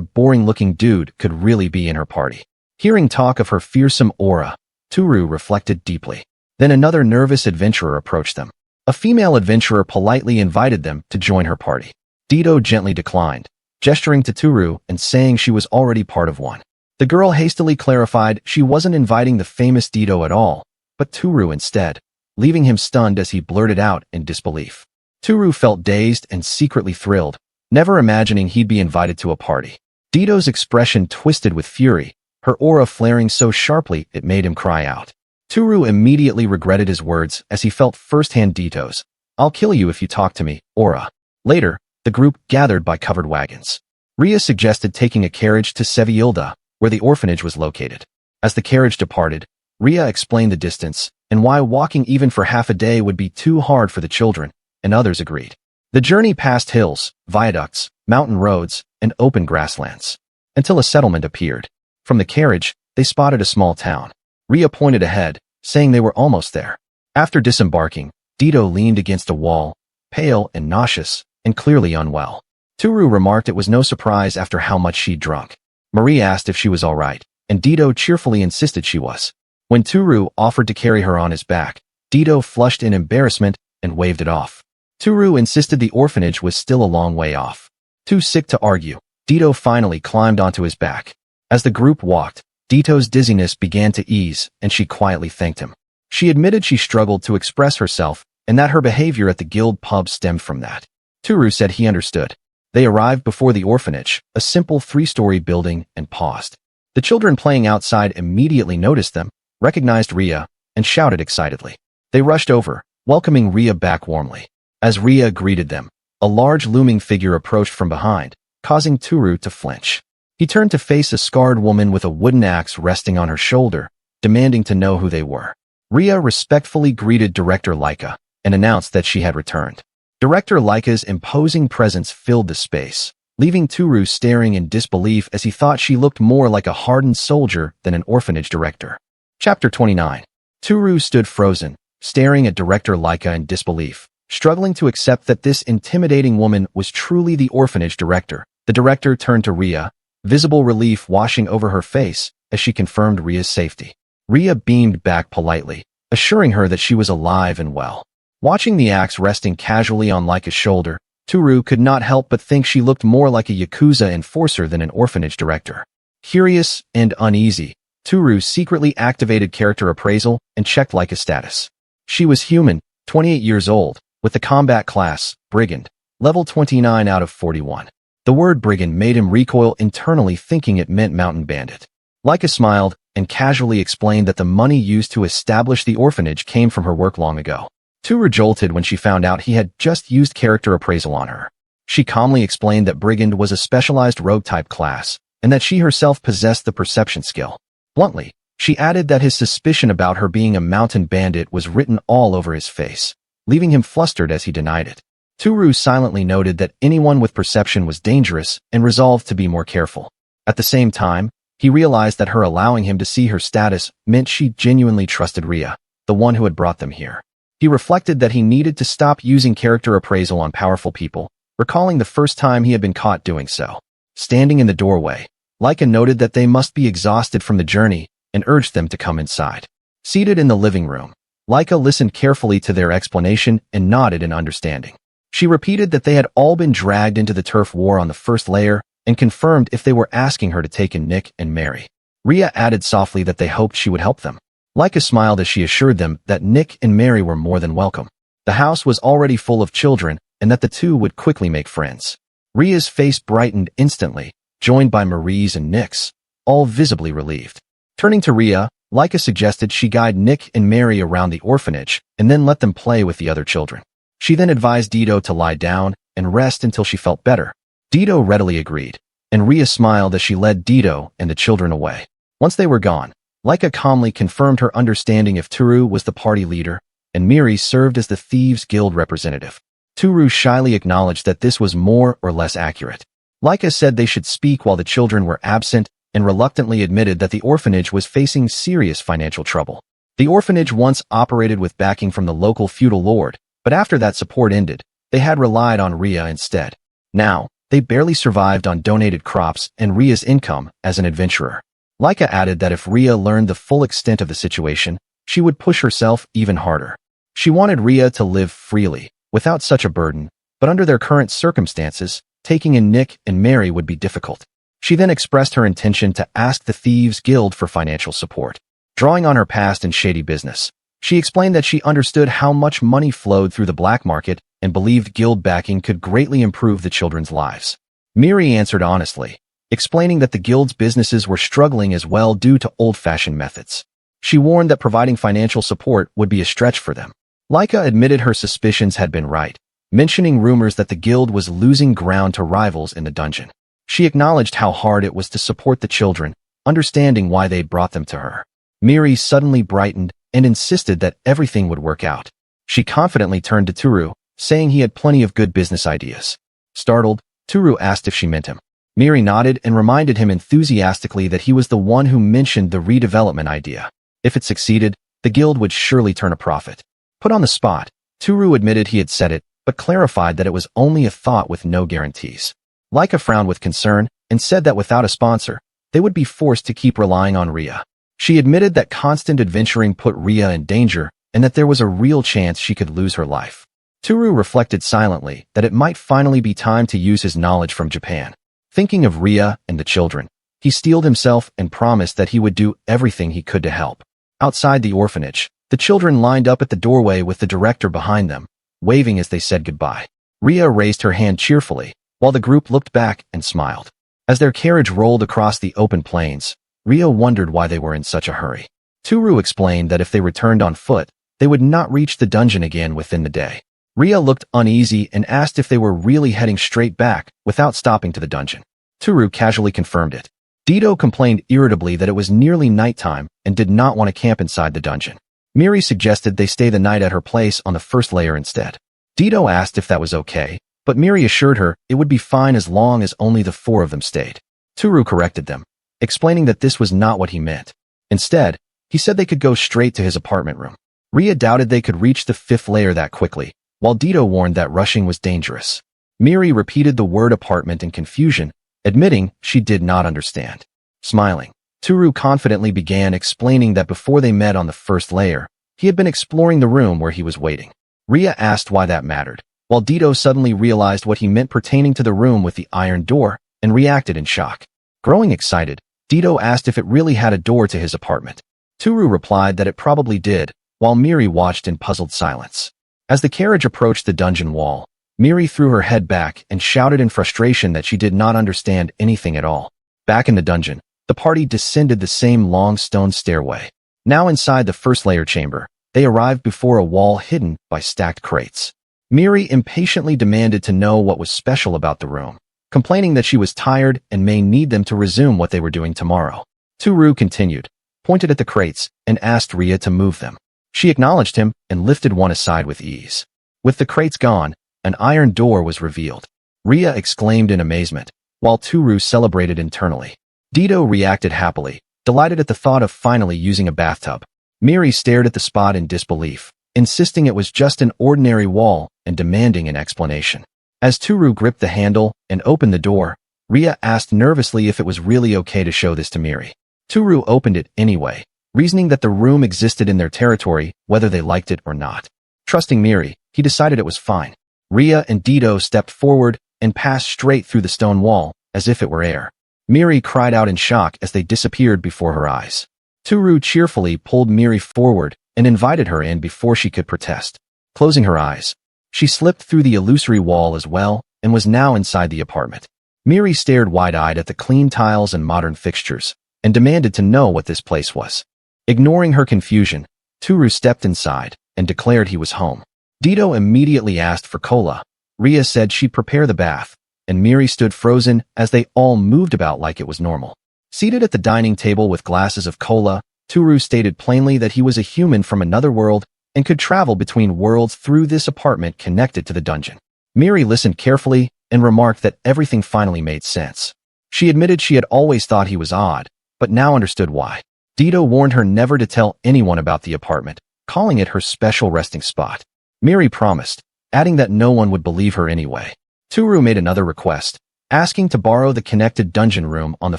Speaker 1: boring-looking dude could really be in her party. Hearing talk of her fearsome aura, Tooru reflected deeply. Then another nervous adventurer approached them. A female adventurer politely invited them to join her party. Dito gently declined, gesturing to Tooru and saying she was already part of one. The girl hastily clarified she wasn't inviting the famous Dito at all, but Tooru instead, leaving him stunned as he blurted out in disbelief. Tooru felt dazed and secretly thrilled, never imagining he'd be invited to a party. Dito's expression twisted with fury, her aura flaring so sharply it made him cry out. Tooru immediately regretted his words as he felt firsthand Dito's "I'll kill you if you talk to me" aura. Later, the group gathered by covered wagons. Ria suggested taking a carriage to Sevillda, where the orphanage was located. As the carriage departed, Ria explained the distance and why walking even for half a day would be too hard for the children, and others agreed. The journey passed hills, viaducts, mountain roads, and open grasslands, until a settlement appeared. From the carriage, they spotted a small town. Ria pointed ahead, saying they were almost there. After disembarking, Dito leaned against a wall, pale and nauseous, and clearly unwell. Tooru remarked it was no surprise after how much she'd drunk. Marie asked if she was all right, and Dito cheerfully insisted she was. When Tooru offered to carry her on his back, Dito flushed in embarrassment and waved it off. Tooru insisted the orphanage was still a long way off. Too sick to argue, Dito finally climbed onto his back. As the group walked, Dito's dizziness began to ease, and she quietly thanked him. She admitted she struggled to express herself and that her behavior at the guild pub stemmed from that. Tooru said he understood. They arrived before the orphanage, a simple 3-story building, and paused. The children playing outside immediately noticed them, recognized Ria, and shouted excitedly. They rushed over, welcoming Ria back warmly. As Ria greeted them, a large looming figure approached from behind, causing Tooru to flinch. He turned to face a scarred woman with a wooden axe resting on her shoulder, demanding to know who they were. Ria respectfully greeted Director Laika and announced that she had returned. Director Laika's imposing presence filled the space, leaving Tooru staring in disbelief as he thought she looked more like a hardened soldier than an orphanage director. Chapter 29. Tooru stood frozen, staring at Director Laika in disbelief, struggling to accept that this intimidating woman was truly the orphanage director. The director turned to Ria, visible relief washing over her face as she confirmed Ria's safety. Ria beamed back politely, assuring her that she was alive and well. Watching the axe resting casually on Laika's shoulder, Tooru could not help but think she looked more like a Yakuza enforcer than an orphanage director. Curious and uneasy, Tooru secretly activated character appraisal and checked Laika's status. She was human, 28 years old, with the combat class, Brigand, level 29 out of 41. The word Brigand made him recoil internally, thinking it meant mountain bandit. Laika smiled and casually explained that the money used to establish the orphanage came from her work long ago. Tooru jolted when she found out he had just used character appraisal on her. She calmly explained that Brigand was a specialized rogue-type class, and that she herself possessed the perception skill. Bluntly, she added that his suspicion about her being a mountain bandit was written all over his face, leaving him flustered as he denied it. Tooru silently noted that anyone with perception was dangerous and resolved to be more careful. At the same time, he realized that her allowing him to see her status meant she genuinely trusted Ria, the one who had brought them here. He reflected that he needed to stop using character appraisal on powerful people, recalling the first time he had been caught doing so. Standing in the doorway, Laika noted that they must be exhausted from the journey and urged them to come inside. Seated in the living room, Laika listened carefully to their explanation and nodded in understanding. She repeated that they had all been dragged into the turf war on the first layer and confirmed if they were asking her to take in Nick and Mary. Ria added softly that they hoped she would help them. Laika smiled as she assured them that Nick and Mary were more than welcome. The house was already full of children and that the two would quickly make friends. Ria's face brightened instantly, joined by Marie's and Nick's, all visibly relieved. Turning to Ria, Laika suggested she guide Nick and Mary around the orphanage and then let them play with the other children. She then advised Dito to lie down and rest until she felt better. Dito readily agreed, and Ria smiled as she led Dito and the children away. Once they were gone, Laika calmly confirmed her understanding if Tooru was the party leader, and Miri served as the Thieves' Guild representative. Tooru shyly acknowledged that this was more or less accurate. Laika said they should speak while the children were absent and reluctantly admitted that the orphanage was facing serious financial trouble. The orphanage once operated with backing from the local feudal lord, but after that support ended, they had relied on Ria instead. Now, they barely survived on donated crops and Ria's income as an adventurer. Laika added that if Ria learned the full extent of the situation, she would push herself even harder. She wanted Ria to live freely, without such a burden, but under their current circumstances, taking in Nick and Mary would be difficult. She then expressed her intention to ask the Thieves' Guild for financial support. Drawing on her past in shady business, she explained that she understood how much money flowed through the black market and believed guild backing could greatly improve the children's lives. Miri answered honestly, explaining that the guild's businesses were struggling as well due to old-fashioned methods. She warned that providing financial support would be a stretch for them. Laika admitted her suspicions had been right, mentioning rumors that the guild was losing ground to rivals in the dungeon. She acknowledged how hard it was to support the children, understanding why they brought them to her. Miri suddenly brightened and insisted that everything would work out. She confidently turned to Tooru, saying he had plenty of good business ideas. Startled, Tooru asked if she meant him. Miri nodded and reminded him enthusiastically that he was the one who mentioned the redevelopment idea. If it succeeded, the guild would surely turn a profit. Put on the spot, Tooru admitted he had said it, but clarified that it was only a thought with no guarantees. Laika frowned with concern and said that without a sponsor, they would be forced to keep relying on Ria. She admitted that constant adventuring put Ria in danger and that there was a real chance she could lose her life. Tooru reflected silently that it might finally be time to use his knowledge from Japan. Thinking of Ria and the children, he steeled himself and promised that he would do everything he could to help. Outside the orphanage, the children lined up at the doorway with the director behind them, waving as they said goodbye. Ria raised her hand cheerfully, while the group looked back and smiled. As their carriage rolled across the open plains, Ria wondered why they were in such a hurry. Tooru explained that if they returned on foot, they would not reach the dungeon again within the day. Ria looked uneasy and asked if they were really heading straight back without stopping to the dungeon. Tooru casually confirmed it. Dito complained irritably that it was nearly nighttime and did not want to camp inside the dungeon. Miri suggested they stay the night at her place on the first layer instead. Dito asked if that was okay, but Miri assured her it would be fine as long as only the four of them stayed. Tooru corrected them, explaining that this was not what he meant. Instead, he said they could go straight to his apartment room. Ria doubted they could reach the fifth layer that quickly, while Dito warned that rushing was dangerous. Miri repeated the word apartment in confusion, admitting she did not understand. Smiling, Tooru confidently began explaining that before they met on the first layer, he had been exploring the room where he was waiting. Ria asked why that mattered, while Dito suddenly realized what he meant pertaining to the room with the iron door and reacted in shock. Growing excited, Dito asked if it really had a door to his apartment. Tooru replied that it probably did, while Miri watched in puzzled silence. As the carriage approached the dungeon wall, Miri threw her head back and shouted in frustration that she did not understand anything at all. Back in the dungeon, the party descended the same long stone stairway. Now inside the first layer chamber, they arrived before a wall hidden by stacked crates. Miri impatiently demanded to know what was special about the room, complaining that she was tired and may need them to resume what they were doing tomorrow. Tooru continued, pointed at the crates, and asked Ria to move them. She acknowledged him and lifted one aside with ease. With the crates gone, an iron door was revealed. Ria exclaimed in amazement, while Tooru celebrated internally. Dito reacted happily, delighted at the thought of finally using a bathtub. Miri stared at the spot in disbelief, insisting it was just an ordinary wall and demanding an explanation. As Tooru gripped the handle and opened the door, Ria asked nervously if it was really okay to show this to Miri. Tooru opened it anyway, reasoning that the room existed in their territory whether they liked it or not. Trusting Miri, he decided it was fine. Ria and Dito stepped forward and passed straight through the stone wall, as if it were air. Miri cried out in shock as they disappeared before her eyes. Tooru cheerfully pulled Miri forward and invited her in before she could protest. Closing her eyes, she slipped through the illusory wall as well and was now inside the apartment. Miri stared wide-eyed at the clean tiles and modern fixtures and demanded to know what this place was. Ignoring her confusion, Tooru stepped inside and declared he was home. Dito immediately asked for cola. Ria said she'd prepare the bath, and Miri stood frozen as they all moved about like it was normal. Seated at the dining table with glasses of cola, Tooru stated plainly that he was a human from another world and could travel between worlds through this apartment connected to the dungeon. Miri listened carefully and remarked that everything finally made sense. She admitted she had always thought he was odd, but now understood why. Dito warned her never to tell anyone about the apartment, calling it her special resting spot. Miri promised, adding that no one would believe her anyway. Tooru made another request, asking to borrow the connected dungeon room on the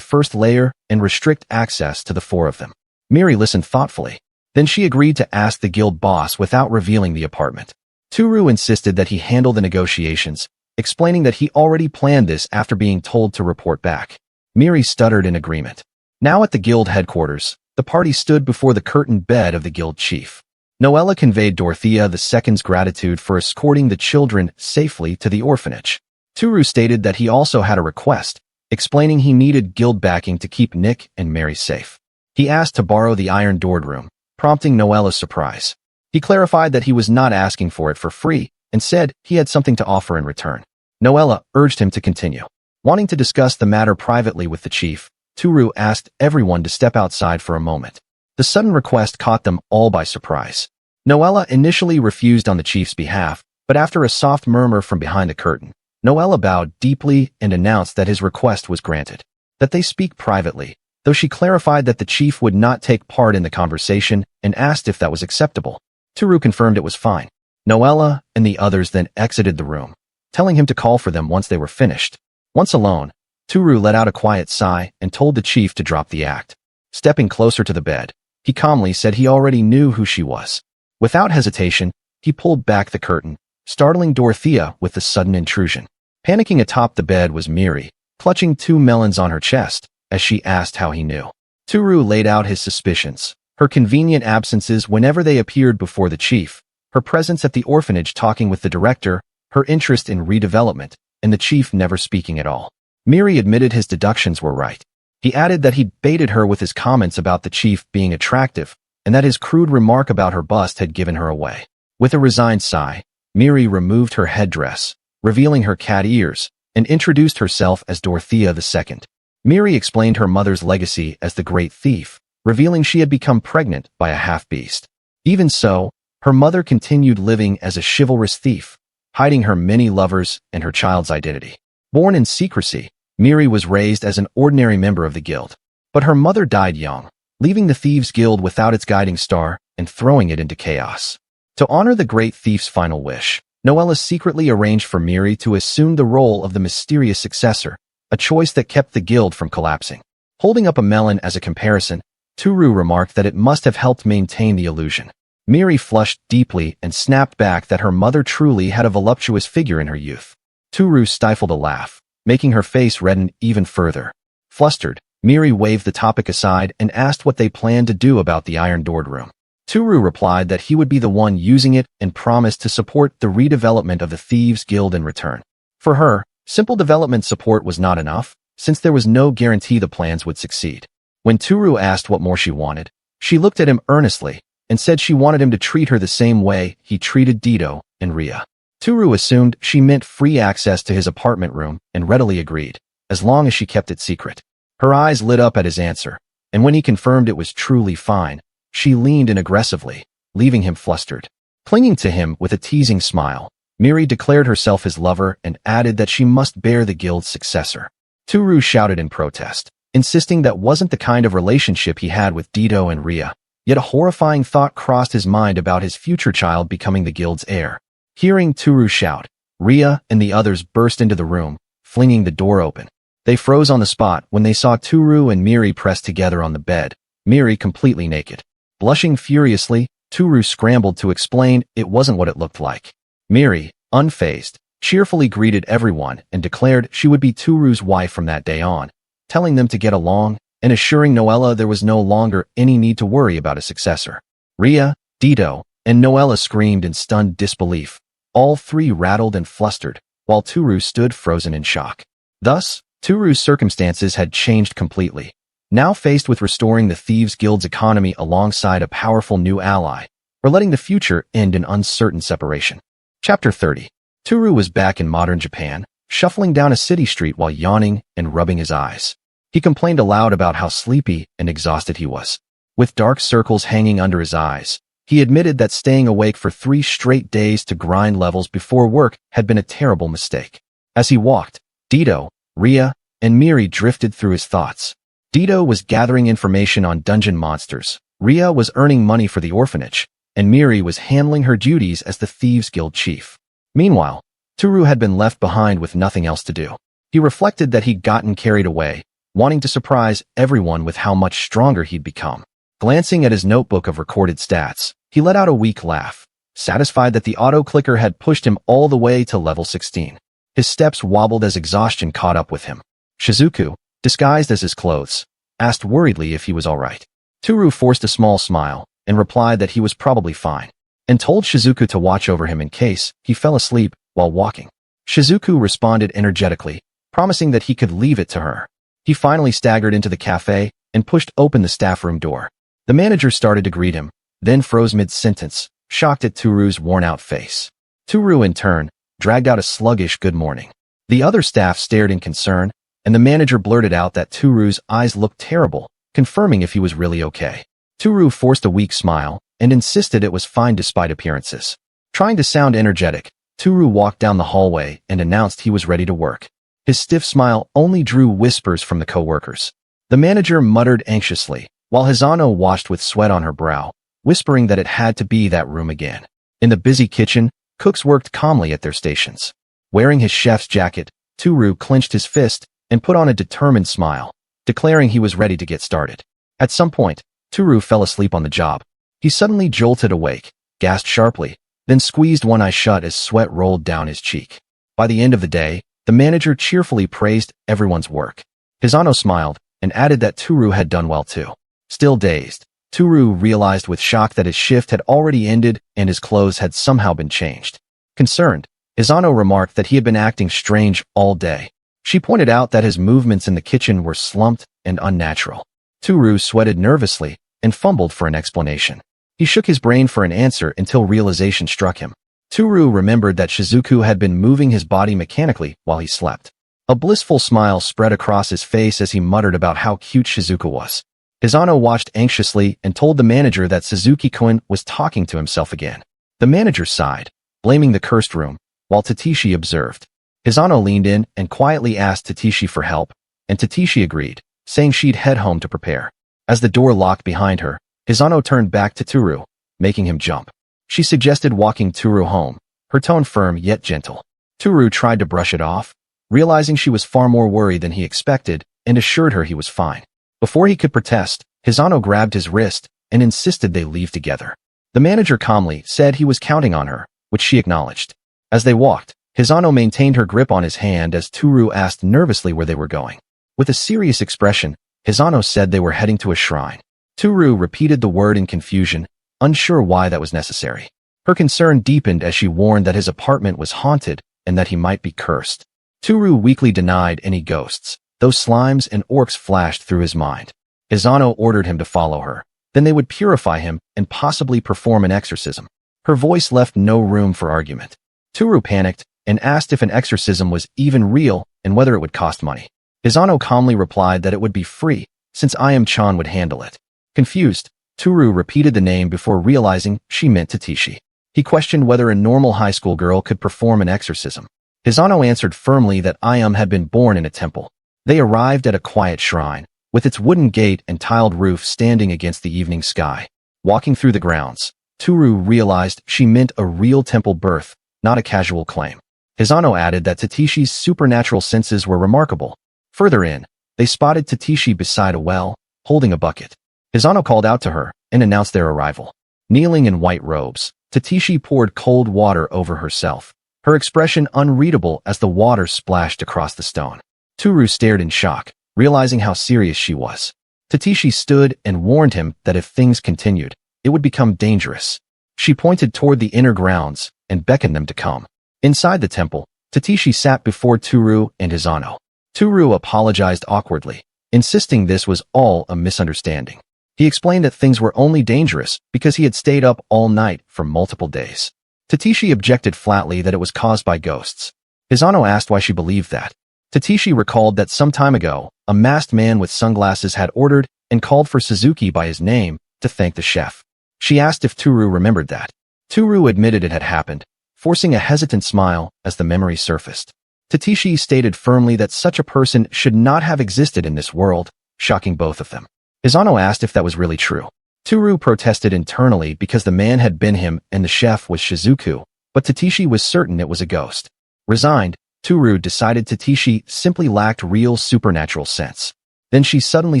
Speaker 1: first layer and restrict access to the four of them. Miri listened thoughtfully. Then she agreed to ask the guild boss without revealing the apartment. Tooru insisted that he handle the negotiations, explaining that he already planned this after being told to report back. Miri stuttered in agreement. Now at the guild headquarters, the party stood before the curtained bed of the guild chief. Noella conveyed Dorothea II's gratitude for escorting the children safely to the orphanage. Tooru stated that he also had a request, explaining he needed guild backing to keep Nick and Mary safe. He asked to borrow the iron-doored room, prompting Noella's surprise. He clarified that he was not asking for it for free and said he had something to offer in return. Noella urged him to continue. Wanting to discuss the matter privately with the chief, Tooru asked everyone to step outside for a moment. The sudden request caught them all by surprise. Noella initially refused on the chief's behalf, but after a soft murmur from behind the curtain, Noella bowed deeply and announced that his request was granted. That they speak privately, though she clarified that the chief would not take part in the conversation and asked if that was acceptable. Tooru confirmed it was fine. Noella and the others then exited the room, telling him to call for them once they were finished. Once alone, Tooru let out a quiet sigh and told the chief to drop the act. Stepping closer to the bed, he calmly said he already knew who she was. Without hesitation, he pulled back the curtain, startling Dorothea with the sudden intrusion. Panicking atop the bed was Miri, clutching 2 melons on her chest, as she asked how he knew. Tooru laid out his suspicions. Her convenient absences whenever they appeared before the chief, her presence at the orphanage talking with the director, her interest in redevelopment, and the chief never speaking at all. Miri admitted his deductions were right. He added that he'd baited her with his comments about the chief being attractive, and that his crude remark about her bust had given her away. With a resigned sigh, Miri removed her headdress, revealing her cat ears, and introduced herself as Dorothea II. Miri explained her mother's legacy as the Great Thief, revealing she had become pregnant by a half-beast. Even so, her mother continued living as a chivalrous thief, hiding her many lovers and her child's identity. Born in secrecy, Miri was raised as an ordinary member of the guild. But her mother died young, leaving the Thieves' Guild without its guiding star and throwing it into chaos. To honor the Great Thief's final wish, Noella secretly arranged for Miri to assume the role of the mysterious successor, a choice that kept the guild from collapsing. Holding up a melon as a comparison, Tooru remarked that it must have helped maintain the illusion. Miri flushed deeply and snapped back that her mother truly had a voluptuous figure in her youth. Tooru stifled a laugh, making her face redden even further. Flustered, Miri waved the topic aside and asked what they planned to do about the iron-doored room. Tooru replied that he would be the one using it and promised to support the redevelopment of the Thieves' Guild in return. For her, simple development support was not enough, since there was no guarantee the plans would succeed. When Tooru asked what more she wanted, she looked at him earnestly and said she wanted him to treat her the same way he treated Dito and Ria. Tooru assumed she meant free access to his apartment room and readily agreed, as long as she kept it secret. Her eyes lit up at his answer, and when he confirmed it was truly fine, she leaned in aggressively, leaving him flustered. Clinging to him with a teasing smile, Miri declared herself his lover and added that she must bear the guild's successor. Tooru shouted in protest, insisting that wasn't the kind of relationship he had with Dito and Ria, yet a horrifying thought crossed his mind about his future child becoming the guild's heir. Hearing Tooru shout, Ria and the others burst into the room, flinging the door open. They froze on the spot when they saw Tooru and Miri pressed together on the bed, Miri completely naked. Blushing furiously, Tooru scrambled to explain it wasn't what it looked like. Miri, unfazed, cheerfully greeted everyone and declared she would be Tooru's wife from that day on, telling them to get along and assuring Noella there was no longer any need to worry about a successor. Ria, Dito, and Noella screamed in stunned disbelief, all three rattled and flustered, while Tooru stood frozen in shock. Thus, Tooru's circumstances had changed completely. Now faced with restoring the Thieves' Guild's economy alongside a powerful new ally, or letting the future end in uncertain separation. Chapter 30. Tooru was back in modern Japan, shuffling down a city street while yawning and rubbing his eyes. He complained aloud about how sleepy and exhausted he was. With dark circles hanging under his eyes, he admitted that staying awake for 3 straight days to grind levels before work had been a terrible mistake. As he walked, Dito, Ria, and Miri drifted through his thoughts. Dito was gathering information on dungeon monsters, Ria was earning money for the orphanage, and Miri was handling her duties as the Thieves' Guild chief. Meanwhile, Tooru had been left behind with nothing else to do. He reflected that he'd gotten carried away, wanting to surprise everyone with how much stronger he'd become. Glancing at his notebook of recorded stats, he let out a weak laugh, satisfied that the auto-clicker had pushed him all the way to level 16. His steps wobbled as exhaustion caught up with him. Shizuku, disguised as his clothes, asked worriedly if he was all right. Tooru forced a small smile and replied that he was probably fine, and told Shizuku to watch over him in case he fell asleep while walking. Shizuku responded energetically, promising that he could leave it to her. He finally staggered into the cafe and pushed open the staff room door. The manager started to greet him, then froze mid-sentence, shocked at Tooru's worn-out face. Tooru, in turn, dragged out a sluggish good morning. The other staff stared in concern, and the manager blurted out that Tooru's eyes looked terrible, confirming if he was really okay. Tooru forced a weak smile and insisted it was fine despite appearances. Trying to sound energetic, Tooru walked down the hallway and announced he was ready to work. His stiff smile only drew whispers from the co-workers. The manager muttered anxiously, while Hizano washed with sweat on her brow, whispering that it had to be that room again. In the busy kitchen, cooks worked calmly at their stations. Wearing his chef's jacket, Tooru clenched his fist and put on a determined smile, declaring he was ready to get started. At some point, Tooru fell asleep on the job. He suddenly jolted awake, gasped sharply, then squeezed one eye shut as sweat rolled down his cheek. By the end of the day, the manager cheerfully praised everyone's work. Hisano smiled and added that Tooru had done well too. Still dazed, Tooru realized with shock that his shift had already ended and his clothes had somehow been changed. Concerned, Hisano remarked that he had been acting strange all day. She pointed out that his movements in the kitchen were slumped and unnatural. Tooru sweated nervously and fumbled for an explanation. He shook his brain for an answer until realization struck him. Tooru remembered that Shizuku had been moving his body mechanically while he slept. A blissful smile spread across his face as he muttered about how cute Shizuku was. Hisano watched anxiously and told the manager that Suzuki-kun was talking to himself again. The manager sighed, blaming the cursed room, while Tatishi observed. Hisano leaned in and quietly asked Tatishi for help, and Tatishi agreed, saying she'd head home to prepare. As the door locked behind her, Hisano turned back to Tooru, making him jump. She suggested walking Tooru home, her tone firm yet gentle. Tooru tried to brush it off, realizing she was far more worried than he expected, and assured her he was fine. Before he could protest, Hisano grabbed his wrist and insisted they leave together. The manager calmly said he was counting on her, which she acknowledged. As they walked, Hisano maintained her grip on his hand as Tooru asked nervously where they were going. With a serious expression, Hisano said they were heading to a shrine. Tooru repeated the word in confusion, unsure why that was necessary. Her concern deepened as she warned that his apartment was haunted and that he might be cursed. Tooru weakly denied any ghosts, though slimes and orcs flashed through his mind. Hisano ordered him to follow her. Then they would purify him and possibly perform an exorcism. Her voice left no room for argument. Tooru panicked and asked if an exorcism was even real and whether it would cost money. Hisano calmly replied that it would be free, since Ayam-chan would handle it. Confused, Tooru repeated the name before realizing she meant Tatishi. He questioned whether a normal high school girl could perform an exorcism. Hisano answered firmly that Ayam had been born in a temple. They arrived at a quiet shrine, with its wooden gate and tiled roof standing against the evening sky. Walking through the grounds, Tooru realized she meant a real temple birth, not a casual claim. Hisano added that Tatishi's supernatural senses were remarkable. Further in, they spotted Tatishi beside a well, holding a bucket. Hisano called out to her and announced their arrival. Kneeling in white robes, Tatishi poured cold water over herself, her expression unreadable as the water splashed across the stone. Tooru stared in shock, realizing how serious she was. Tatishi stood and warned him that if things continued, it would become dangerous. She pointed toward the inner grounds and beckoned them to come. Inside the temple, Tatishi sat before Tooru and Hisano. Tooru apologized awkwardly, insisting this was all a misunderstanding. He explained that things were only dangerous because he had stayed up all night for multiple days. Tatishi objected flatly that it was caused by ghosts. Hisano asked why she believed that. Tatishi recalled that some time ago, a masked man with sunglasses had ordered and called for Suzuki by his name to thank the chef. She asked if Tooru remembered that. Tooru admitted it had happened, forcing a hesitant smile as the memory surfaced. Tatishi stated firmly that such a person should not have existed in this world, shocking both of them. Hisano asked if that was really true. Tooru protested internally because the man had been him and the chef was Shizuku, but Tatishi was certain it was a ghost. Resigned, Tooru decided Tatishi simply lacked real supernatural sense. Then she suddenly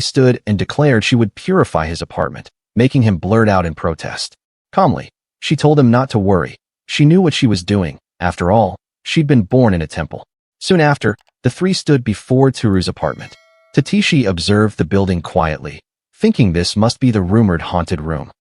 Speaker 1: stood and declared she would purify his apartment, making him blurt out in protest. Calmly, she told him not to worry. She knew what she was doing. After all, she'd been born in a temple. Soon after, the three stood before Tooru's apartment. Tatishi observed the building quietly, thinking this must be the rumored haunted room.